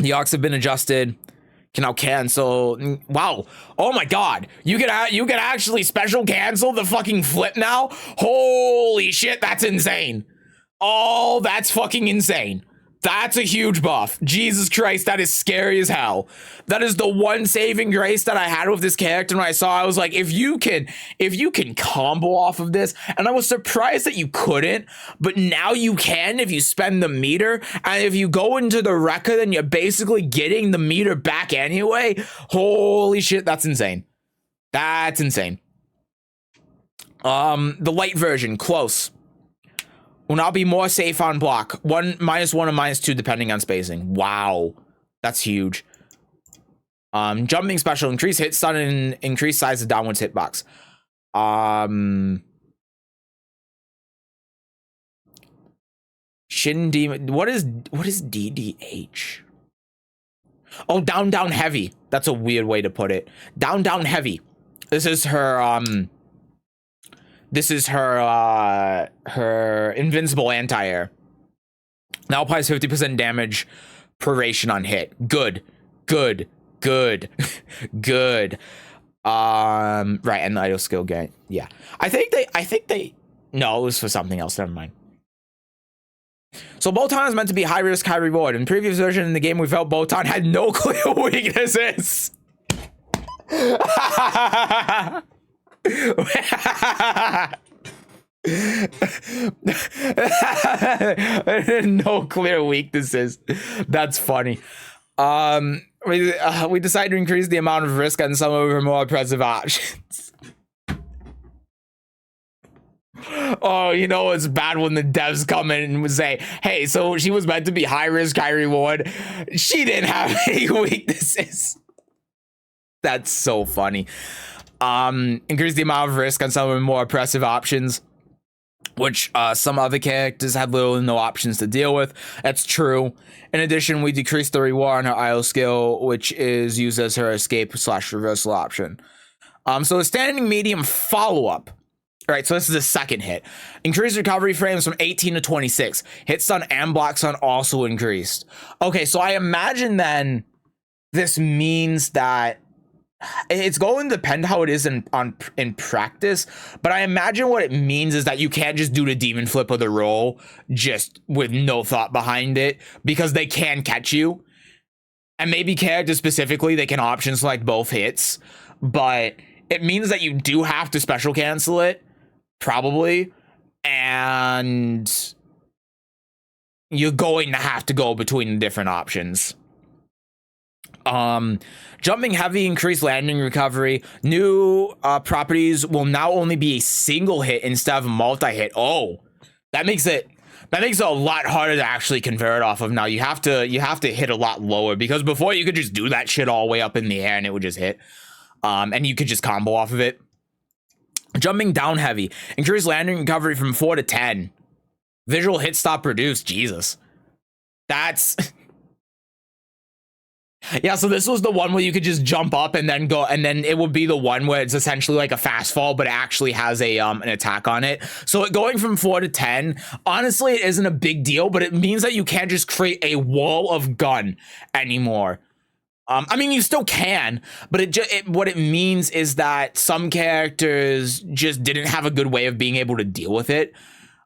Speaker 1: The arcs have been adjusted. Can now cancel. Wow. Oh my god. You can actually special cancel the fucking flip now? Holy shit, that's insane. Oh, that's fucking insane. That's a huge buff. Jesus Christ, that is scary as hell. That is the one saving grace that I had with this character when I saw. I was like, if you can combo off of this, and I was surprised that you couldn't, but now you can if you spend the meter, and if you go into the record, then you're basically getting the meter back anyway. Holy shit, that's insane. That's insane. The light version, close. Will now be more safe on block. -1 or -2 depending on spacing. Wow. That's huge. Jumping special, increase hit stun and increase size of downwards hitbox. Shin demon. What is DDH? Oh, down heavy. That's a weird way to put it. Down heavy. This is her her invincible anti-air. Now applies 50% damage proration on hit. Good. Good. Right, and the idle skill gain. Yeah. I think they no, it was for something else. Never mind. So Botan is meant to be high risk, high reward. In previous version in the game, we felt Botan had no clear weaknesses. No clear weaknesses. That's funny. We decided to increase the amount of risk on some of our more oppressive options. Oh, you know it's bad when the devs come in and would say, hey, so she was meant to be high risk, high reward. She didn't have any weaknesses. That's so funny. Increase the amount of risk on some of the more oppressive options, which some other characters had little to no options to deal with. That's true. In addition, we decreased the reward on her idle skill, which is used as her escape/reversal option. So the standing medium follow-up. All right, so this is the second hit. Increased recovery frames from 18 to 26. Hit stun and block stun also increased. Okay, so I imagine then this means that it's going to depend how it is in practice, but I imagine what it means is that you can't just do the demon flip of the roll just with no thought behind it, because they can catch you. And maybe characters specifically, they can option select both hits, but it means that you do have to special cancel it, probably, and you're going to have to go between the different options. Jumping heavy, increased landing recovery. New properties will now only be a single hit instead of a multi-hit. Oh, that makes it a lot harder to actually convert off of now. You have to hit a lot lower, because before you could just do that shit all the way up in the air and it would just hit. And you could just combo off of it. Jumping down heavy. Increased landing recovery from 4 to 10. Visual hit stop reduced. Jesus. That's... Yeah, so this was the one where you could just jump up and then go, and then it would be the one where it's essentially like a fast fall, but it actually has a an attack on it. So going from 4 to 10, honestly, it isn't a big deal, but it means that you can't just create a wall of gun anymore. I mean, you still can, but what it means is that some characters just didn't have a good way of being able to deal with it.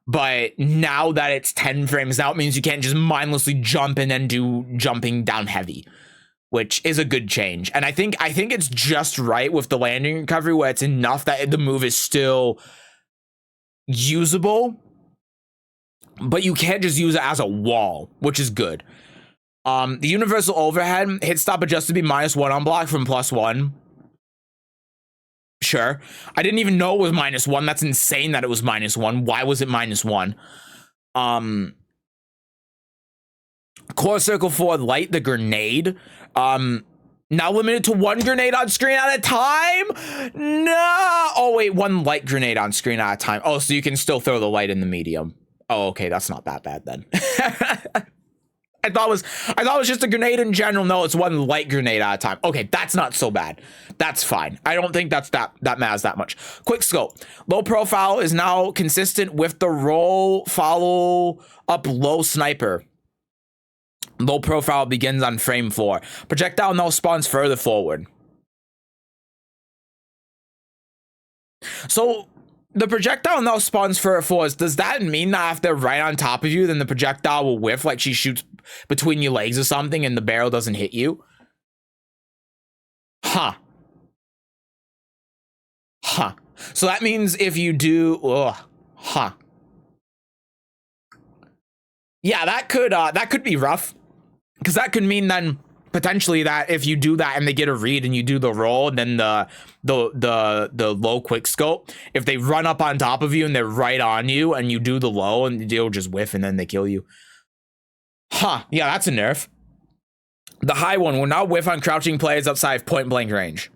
Speaker 1: But now that it's 10 frames out, it means you can't just mindlessly jump and then do jumping down heavy, which is a good change. And I think it's just right with the landing recovery, where it's enough that the move is still usable, but you can't just use it as a wall, which is good. The universal overhead hit stop adjusted to be -1 on block from +1. Sure. I didn't even know it was -1. That's insane that it was -1. Why was it -1? Core circle forward light, the grenade. Now limited to 1 grenade on screen at a time? No. Oh wait, 1 light grenade on screen at a time. Oh, so you can still throw the light in the medium. Oh, okay, that's not that bad then. I thought it was just a grenade in general. No, it's 1 light grenade at a time. Okay, that's not so bad. That's fine. I don't think that matters that much. Quick scope. Low profile is now consistent with the roll follow up low sniper. Low profile begins on frame 4. Projectile now spawns further forward. So the projectile now spawns further forward. Does that mean that if they're right on top of you, then the projectile will whiff like she shoots between your legs or something and the barrel doesn't hit you? Huh. Huh. So that means if you do, huh. Yeah, that could be rough, because that could mean then potentially that if you do that and they get a read and you do the roll, then the low quick scope, if they run up on top of you and they're right on you and you do the low and they'll just whiff and then they kill you. Huh. Yeah, that's a nerf. The high one will now whiff on crouching players outside point blank range.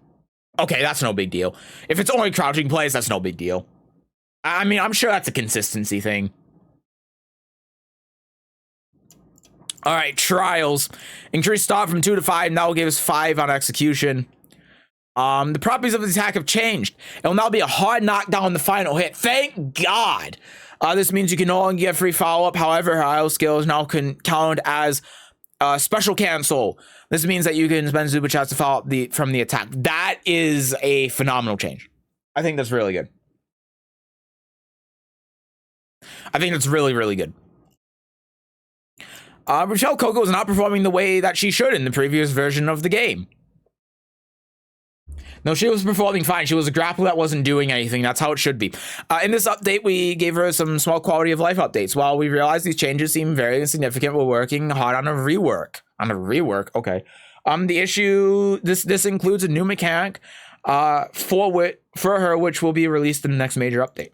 Speaker 1: Okay, that's no big deal. If it's only crouching plays, that's no big deal. I mean, I'm sure that's a consistency thing. All right, trials. Increase start from 2 to 5. Now will give us 5 on execution. The properties of the attack have changed. It will now be a hard knockdown on the final hit. Thank God. This means you can no longer get free follow-up. However, her IO skills now can count as special cancel. This means that you can spend super chats to follow up from the attack. That is a phenomenal change. I think that's really good. I think that's really, really good. Rochelle Coco was not performing the way that she should in the previous version of the game. No, she was performing fine. She was a grappler that wasn't doing anything. That's how it should be. In this update, we gave her some small quality of life updates. While we realize these changes seem very insignificant, we're working hard on a rework. Okay. The issue, this includes a new mechanic for her, which will be released in the next major update.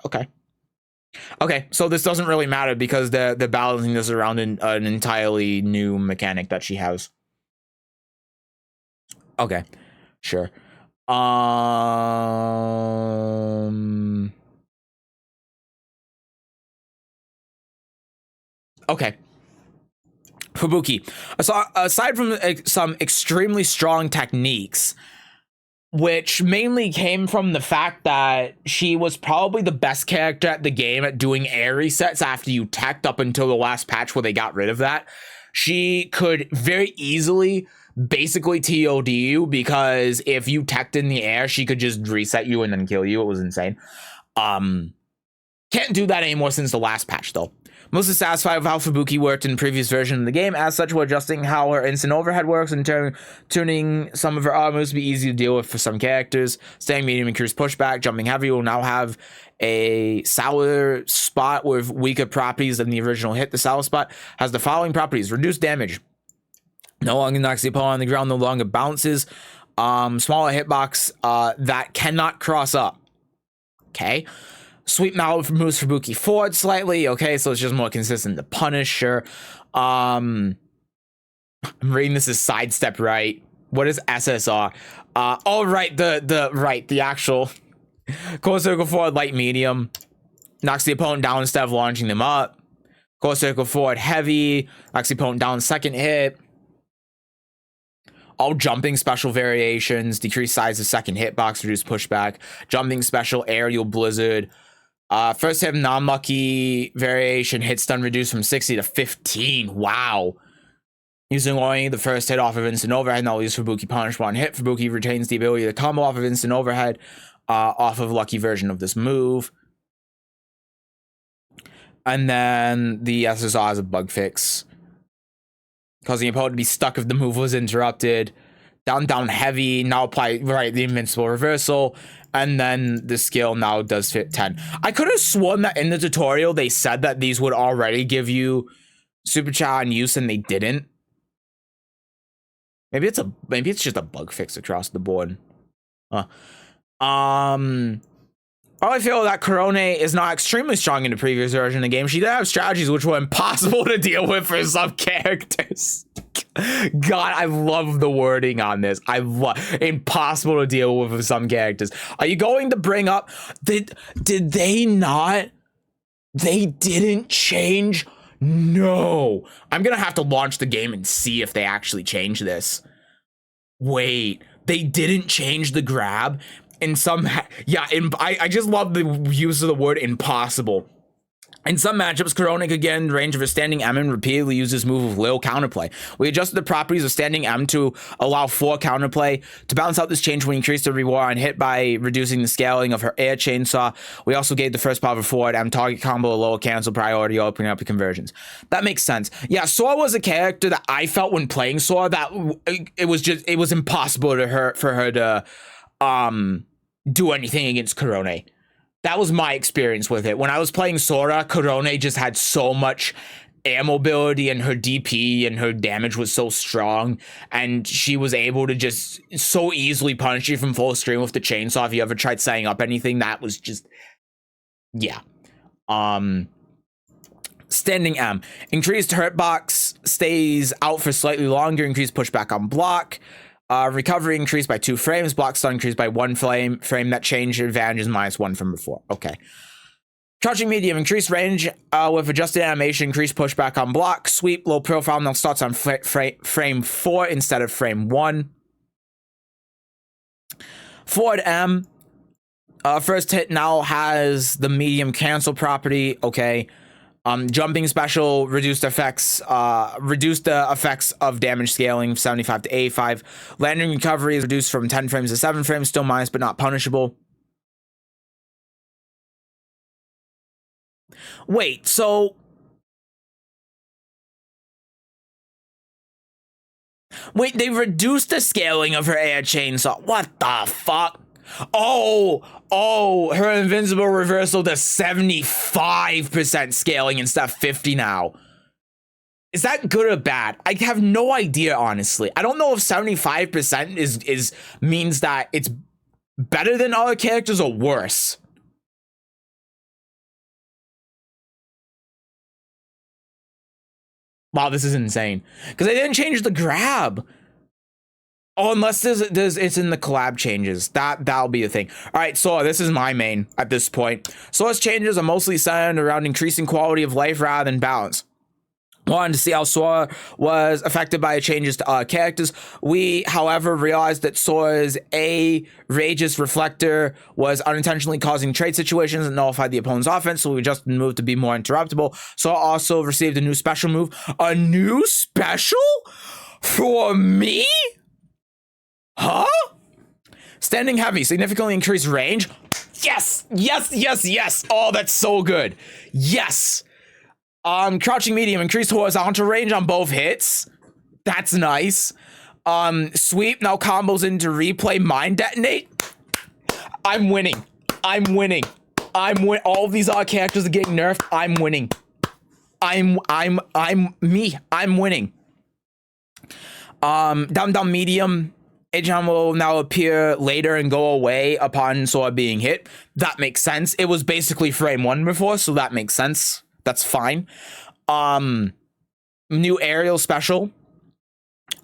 Speaker 1: Okay, so this doesn't really matter because they're balancing this around an entirely new mechanic that she has. Okay, sure. Okay. Fubuki. So aside from some extremely strong techniques, which mainly came from the fact that she was probably the best character at the game at doing air resets after you teched up until the last patch where they got rid of that. She could very easily basically TOD you, because if you teched in the air, she could just reset you and then kill you. It was insane. Can't do that anymore since the last patch though. Mostly satisfied with how Fubuki worked in the previous version of the game. As such, we're adjusting how her instant overhead works and tuning some of her auto moves to be easy to deal with for some characters. Staying medium increase pushback. Jumping heavy will now have a sour spot with weaker properties than the original hit. The sour spot has the following properties: reduced damage, no longer knocks the opponent on the ground, no longer bounces, smaller hitbox that cannot cross up. Okay. Sweep now moves Fubuki forward slightly. Okay, so it's just more consistent to punish. Sure. I'm reading this as sidestep right. What is SSR? Oh right, the actual core circle forward light medium knocks the opponent down instead of launching them up. Core circle forward heavy knocks the opponent down second hit. All jumping special variations decrease size of second hitbox, reduce pushback. Jumping special aerial blizzard. First hit non-lucky variation, hit stun reduced from 60 to 15. Wow. Using only the first hit off of instant overhead, now use Fubuki punish one hit. Fubuki retains the ability to combo off of instant overhead off of lucky version of this move. And then the SSR is a bug fix, causing the opponent to be stuck if the move was interrupted. Down heavy, now apply the invincible reversal. And then the skill now does fit 10. I could have sworn that in the tutorial they said that these would already give you super chat on use and they didn't. Maybe it's just a bug fix across the board. I feel that Korone is not extremely strong in the previous version of the game. She did have strategies which were impossible to deal with for some characters. God, I love the wording on this. I love impossible to deal with some characters. Are you going to bring up did they not? They didn't change? No. I'm gonna have to launch the game and see if they actually changed this. Wait, they didn't change the grab? In some, yeah, I just love the use of the word impossible. In some matchups, Corona could get in the range of a standing M and repeatedly use this move with little counterplay. We adjusted the properties of standing M to allow 4 counterplay. To balance out this change, we increased the reward on hit by reducing the scaling of her air chainsaw. We also gave the first power forward M target combo a lower cancel priority, opening up the conversions. That makes sense. Yeah, Sora was a character that I felt when playing Sora that it was impossible for her to do anything against Corona. That was my experience with it. When I was playing Sora, Corona just had so much air mobility and her DP and her damage was so strong. And she was able to just so easily punish you from full screen with the chainsaw. If you ever tried setting up anything, that was just... yeah. Standing M. Increased hurt box, stays out for slightly longer, increased pushback on block. Recovery increased by 2 frames. Block stun increased by 1 frame. That change advantage is -1 from before. Okay. Crouching medium. Increased range with adjusted animation. Increased pushback on block. Sweep. Low profile now starts on frame 4 instead of frame 1. Forward M. First hit now has the medium cancel property. Okay. Jumping special reduced the effects of damage scaling 75 to 85. Landing recovery is reduced from 10 frames to 7 frames, still minus but not punishable. Wait, so wait, they reduced the scaling of her air chainsaw. What the fuck? Oh, her invincible reversal to 75% scaling instead of 50 now. Is that good or bad? I have no idea, honestly. I don't know if 75% is means that it's better than other characters or worse. Wow, this is insane. Because they didn't change the grab. Oh, unless it's in the collab changes. That'll be the thing. All right, so this is my main at this point. Sora's changes are mostly centered around increasing quality of life rather than balance. Wanted to see how Sora was affected by changes to characters. We, however, realized that Sora's Rageous Reflector was unintentionally causing trade situations and nullified the opponent's offense, so we adjusted the move to be more interruptible. Sora also received a new special move. A new special? For me? Huh? Standing heavy, significantly increased range. Yes, yes, yes, yes. Oh, that's so good. Yes. Crouching medium, increased horizontal range on both hits. That's nice. Sweep now combos into replay, mind detonate. I'm winning. All of these other characters are getting nerfed. I'm winning. I'm winning. Down medium. Agent will now appear later and go away upon Sora being hit. That makes sense. It was basically frame 1 before, so that makes sense. That's fine. New aerial special.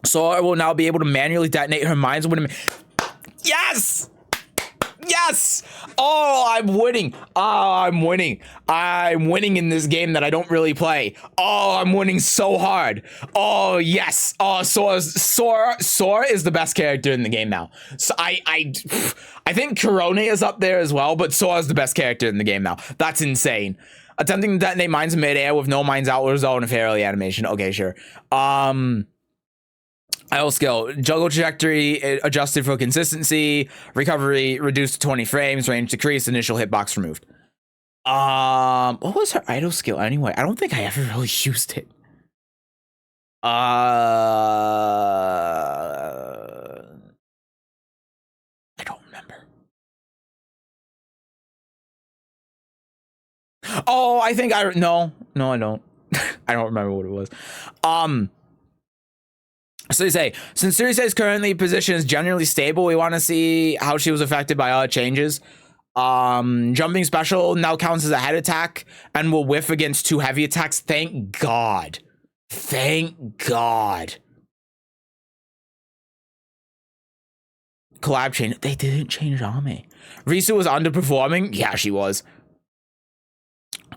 Speaker 1: Sora will now be able to manually detonate her mines when... Yes! Yes! Oh, I'm winning. Oh, I'm winning. I'm winning in this game that I don't really play. Oh, I'm winning so hard. Oh, yes. Oh, Sora is the best character in the game now. So I think Corona is up there as well, but Sora is the best character in the game now. That's insane. Attempting to detonate mines in midair with no mines out will result in a fairly animation. Okay, sure. IL skill, juggle trajectory adjusted for consistency, recovery reduced to 20 frames, range decreased, initial hitbox removed. What was her idle skill anyway? I don't think I ever really used it. I don't remember. Oh, I think no, I don't. I don't remember what it was. So they say, since Surisei's currently position is generally stable, we want to see how she was affected by other changes. Jumping special now counts as a head attack and will whiff against 2 heavy attacks. Thank God. Thank God. Collab change. They didn't change Ame. Risu was underperforming. Yeah, she was.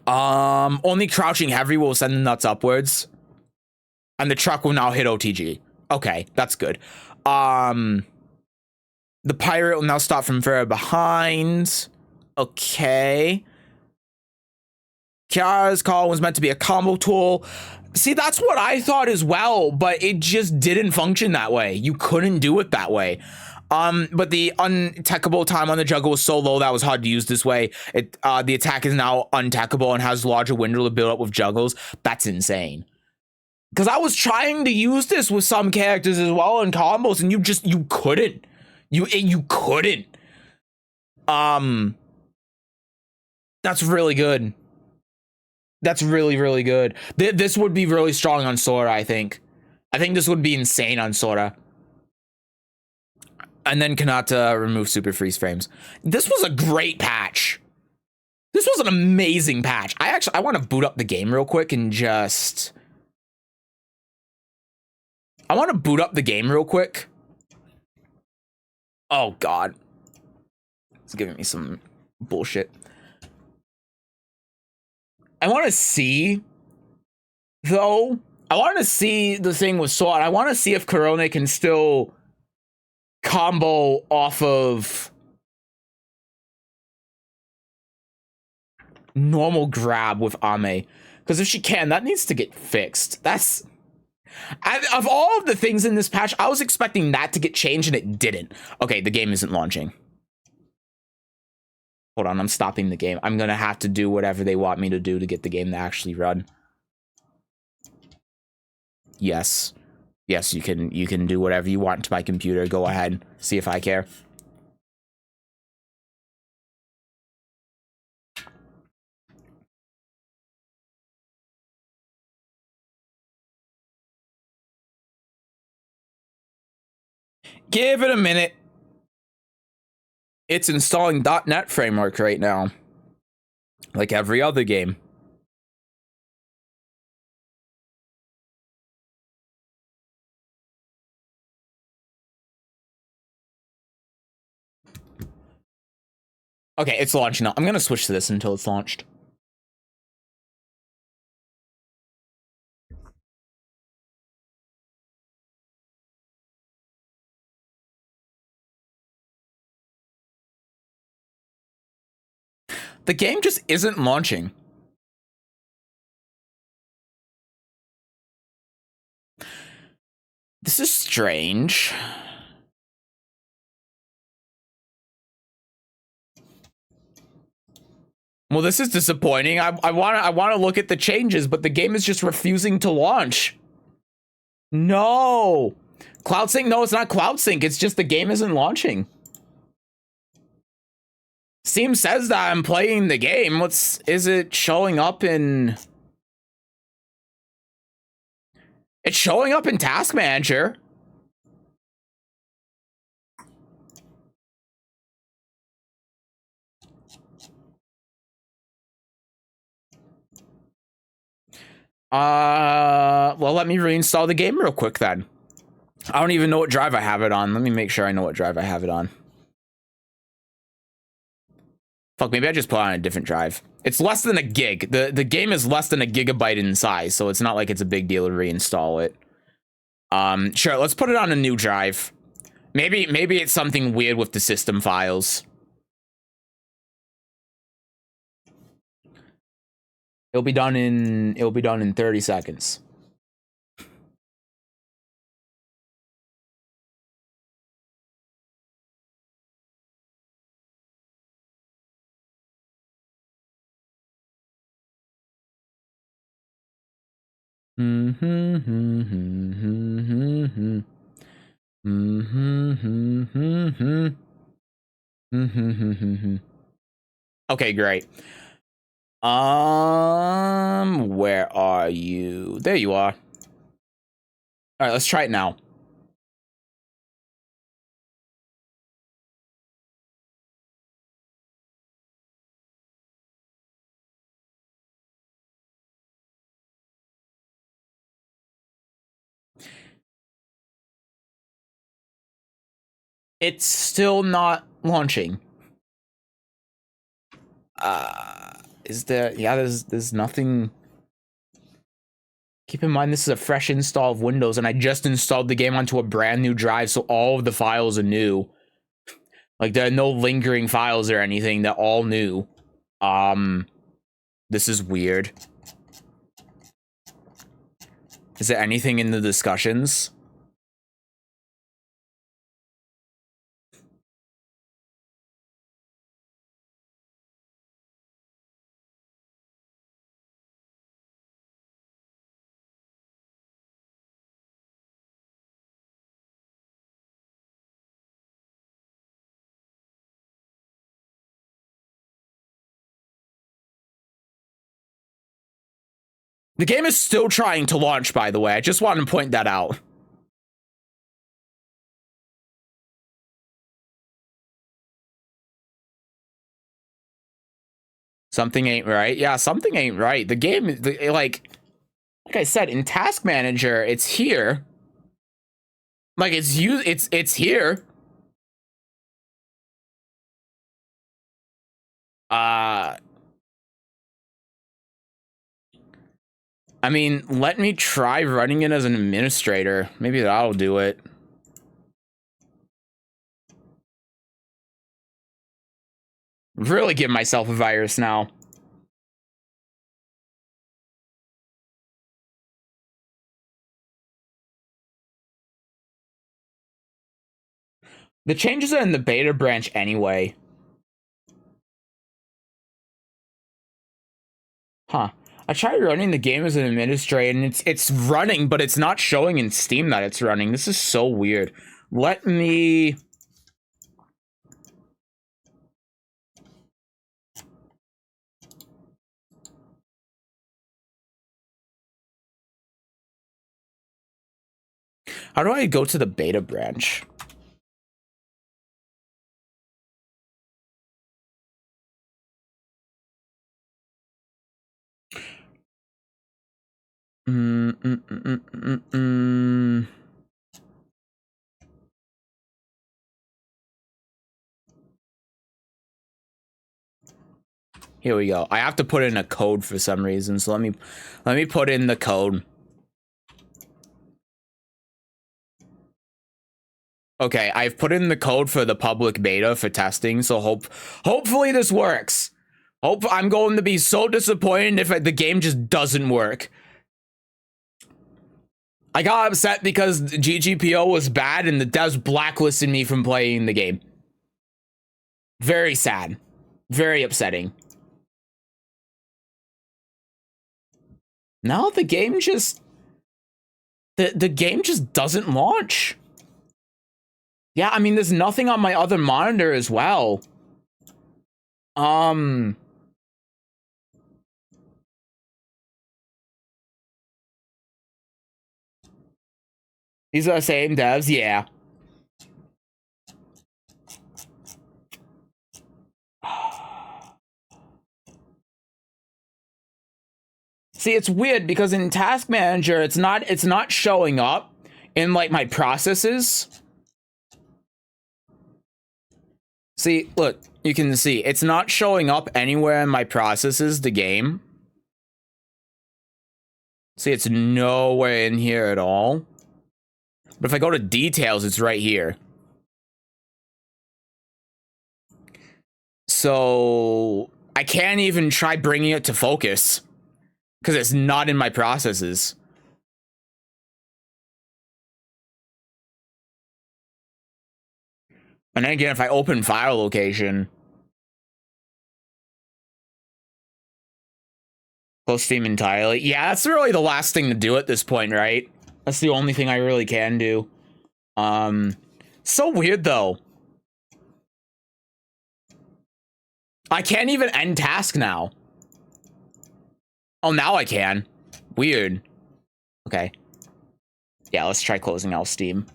Speaker 1: Only crouching heavy will send the nuts upwards. And the truck will now hit OTG. Okay, that's good. The pirate will now stop from further behind. Okay. Kiara's call was meant to be a combo tool. See, that's what I thought as well, but it just didn't function that way. You couldn't do it that way. But the untechable time on the juggle was so low that was hard to use this way. The attack is now untechable and has larger window to build up with juggles. That's insane. Because I was trying to use this with some characters as well in combos, and you couldn't. You couldn't. That's really good. That's really, really good. This would be really strong on Sora, I think. I think this would be insane on Sora. And then Kanata remove super freeze frames. This was a great patch. This was an amazing patch. I want to boot up the game real quick and just... I want to boot up the game real quick. Oh, God. It's giving me some bullshit. I want to see, though. I want to see the thing with Sword. I want to see if Corona can still combo off of normal grab with Ame. Because if she can, that needs to get fixed. That's... of all of the things in this patch, I was expecting that to get changed, and it didn't. Okay, the game isn't launching. Hold on, I'm stopping the game. I'm gonna have to do whatever they want me to do to get the game to actually run. Yes. Yes, you can do whatever you want to my computer. Go ahead. See if I care. Give it a minute. It's installing .NET framework right now. Like every other game. Okay, it's launching now. I'm gonna switch to this until it's launched. The game just isn't launching. This is strange. Well, this is disappointing. I want to look at the changes, but the game is just refusing to launch. No. Cloud Sync? No, it's not Cloud Sync. It's just the game isn't launching. Steam says that I'm playing the game. Is it showing up in... It's showing up in Task Manager. Well, let me reinstall the game real quick then. I don't even know what drive I have it on. Let me make sure I know what drive I have it on. Fuck, maybe I just put it on a different drive. It's less than a gig. The game is less than a gigabyte in size, so it's not like it's a big deal to reinstall it. Sure, let's put it on a new drive. Maybe it's something weird with the system files. It'll be done in 30 seconds. Okay, great. Where are you? There you are. All right, let's try it now. It's still not launching. Is there... Yeah, there's nothing... Keep in mind, this is a fresh install of Windows, and I just installed the game onto a brand new drive, so all of the files are new. Like, there are no lingering files or anything. They're all new. The This is weird. Is there anything in the discussions? The game is still trying to launch, by the way. I just wanted to point that out. Something ain't right. Yeah, something ain't right. The game, like I said, in Task Manager, it's here. Like it's here. I mean, let me try running it as an administrator. Maybe that'll do it. Really give myself a virus now. The changes are in the beta branch anyway. Huh. I tried running the game as an administrator, and it's running, but it's not showing in Steam that it's running. This is so weird. Let me... How do I go to the beta branch? Here we go. I have to put in a code for some reason, so let me put in the code. Okay, I've put in the code for the public beta for testing, so hopefully this works. I'm going to be so disappointed if the game just doesn't work. I got upset because GGPO was bad and the devs blacklisted me from playing the game. Very sad. Very upsetting. Now the game just... The game just doesn't launch. Yeah, I mean, there's nothing on my other monitor as well. These are the same devs, yeah. See, it's weird because in Task Manager, it's not showing up in like my processes. See, look, you can see it's not showing up anywhere in my processes, the game. See, it's nowhere in here at all. But if I go to details, it's right here. So I can't even try bringing it to focus because it's not in my processes. And then again, if I open file location, close Steam entirely. Yeah, that's really the last thing to do at this point, right? That's the only thing I really can do. So weird though. I can't even end task now. Oh, now I can. Weird. Okay. Yeah, let's try closing out Steam.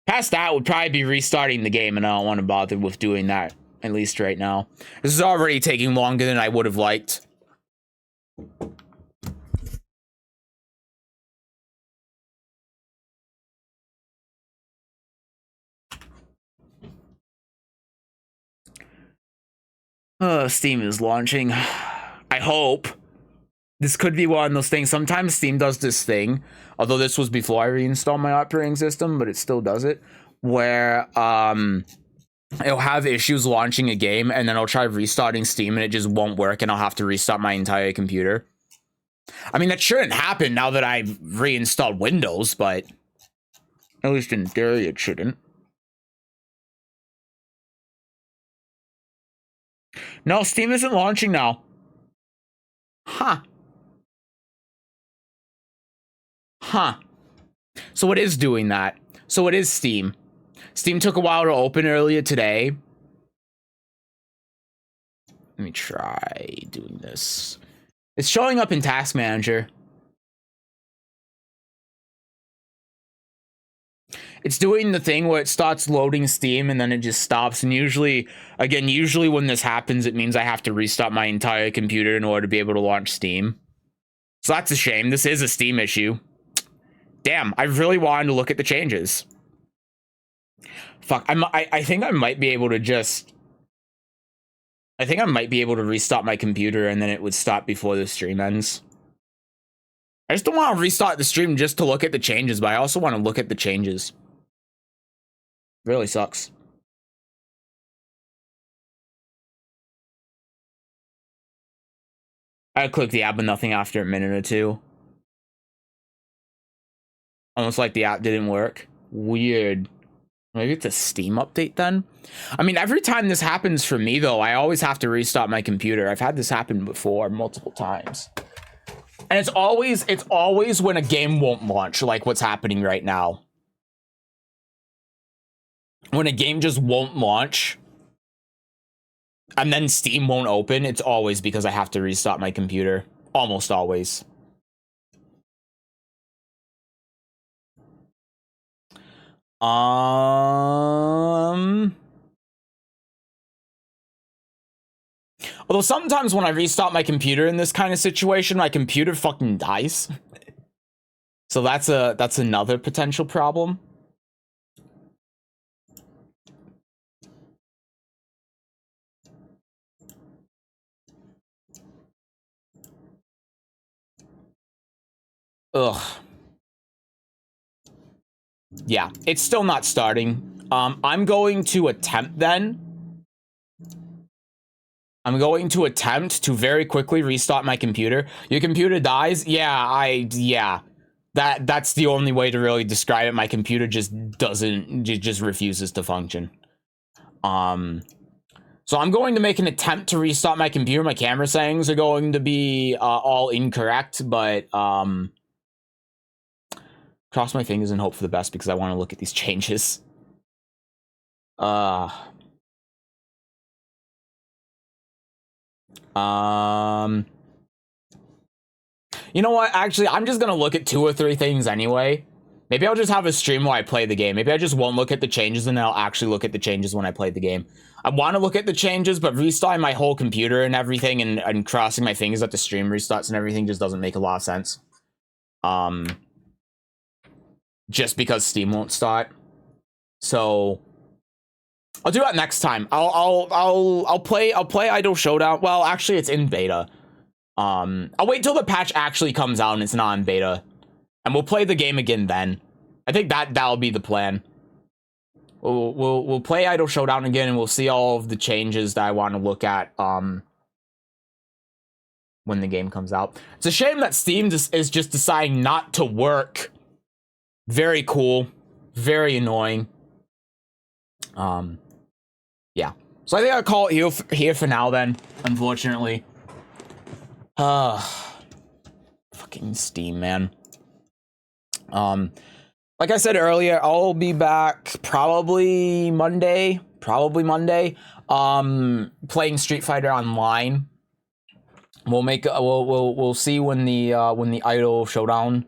Speaker 1: Past that would probably be restarting the game, and I don't want to bother with doing that, at least right now. This is already taking longer than I would have liked. Steam is launching. I hope. This could be one of those things. Sometimes Steam does this thing, although this was before I reinstalled my operating system, but it still does it, where it'll have issues launching a game, and then I'll try restarting Steam and it just won't work, and I'll have to restart my entire computer. I mean, that shouldn't happen now that I've reinstalled Windows, but at least in theory it shouldn't. No, Steam isn't launching now. Huh. Huh. So it is doing that. So it is Steam. Steam took a while to open earlier today. Let me try doing this. It's showing up in Task Manager. It's doing the thing where it starts loading Steam and then it just stops. And usually when this happens, it means I have to restart my entire computer in order to be able to launch Steam. So that's a shame. This is a Steam issue. Damn, I really wanted to look at the changes. Fuck, I think I might be able to just... I think I might be able to restart my computer and then it would stop before the stream ends. I just don't want to restart the stream just to look at the changes, but I also want to look at the changes. Really sucks. I clicked the app but nothing after a minute or two. Almost like the app didn't work. Weird. Maybe it's a Steam update then? I mean, every time this happens for me, though, I always have to restart my computer. I've had this happen before multiple times. And it's always when a game won't launch, like what's happening right now. When a game just won't launch, and then Steam won't open, it's always because I have to restart my computer. Almost always. Although sometimes when I restart my computer in this kind of situation, my computer fucking dies. So that's another potential problem. Ugh. Yeah, it's still not starting. I'm going to attempt then. I'm going to attempt to very quickly restart my computer. Your computer dies? Yeah. That's the only way to really describe it. My computer just refuses to function. So I'm going to make an attempt to restart my computer. My camera settings are going to be all incorrect, but cross my fingers and hope for the best because I want to look at these changes. You know what? Actually, I'm just gonna look at 2 or 3 things anyway. Maybe I'll just have a stream while I play the game. Maybe I just won't look at the changes and then I'll actually look at the changes when I play the game. I want to look at the changes, but restarting my whole computer and everything and crossing my fingers that the stream restarts and everything just doesn't make a lot of sense. Just because Steam won't start. So I'll do that next time. I'll play Idol Showdown. Well, actually it's in beta. I'll wait till the patch actually comes out and it's not in beta. And we'll play the game again then. I think that'll be the plan. We'll play Idol Showdown again and we'll see all of the changes that I want to look at when the game comes out. It's a shame that Steam is just deciding not to work. Very cool. Very annoying. Yeah. So I think I'll call it here for now then, unfortunately. Fucking Steam, man. Like I said earlier, I'll be back probably Monday. Playing Street Fighter Online. We'll see when the Idol Showdown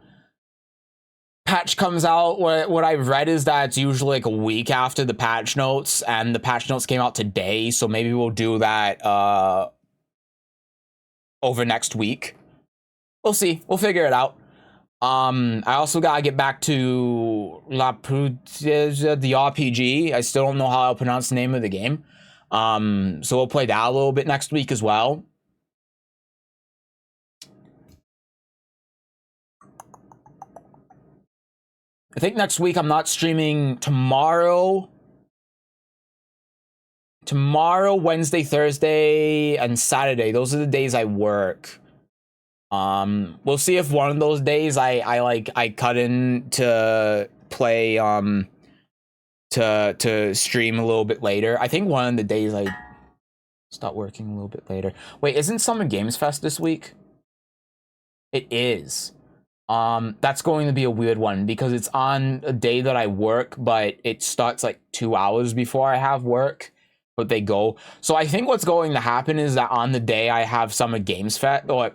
Speaker 1: patch comes out. What I've read is that it's usually like a week after the patch notes, and the patch notes came out today, so maybe we'll do that over next week. We'll see. We'll figure it out. I also gotta get back to the RPG. I still don't know how I'll pronounce the name of the game. So we'll play that a little bit next week as well. I think next week I'm not streaming tomorrow. tomorrow, Wednesday, Thursday, and Saturday. Those are the days I work. We'll see if one of those days I cut in to play to stream a little bit later. I think one of the days I start working a little bit later. Wait, isn't Summer Games Fest this week? It is. That's going to be a weird one because it's on a day that I work, but it starts like 2 hours before I have work. But they go. So I think what's going to happen is that on the day I have Summer Games Fest, or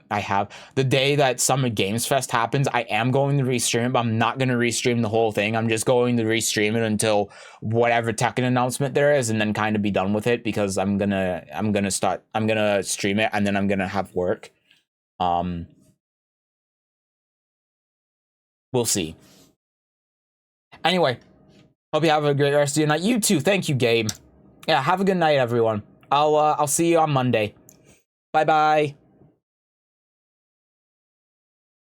Speaker 1: the day that Summer Games Fest happens, I am going to restream it, but I'm not going to restream the whole thing. I'm just going to restream it until whatever Tekken announcement there is, and then kind of be done with it because I'm gonna stream it and then I'm gonna have work. We'll see. Anyway, hope you have a great rest of your night. You too. Thank you, Gabe. Yeah, have a good night, everyone. I'll see you on Monday. Bye-bye.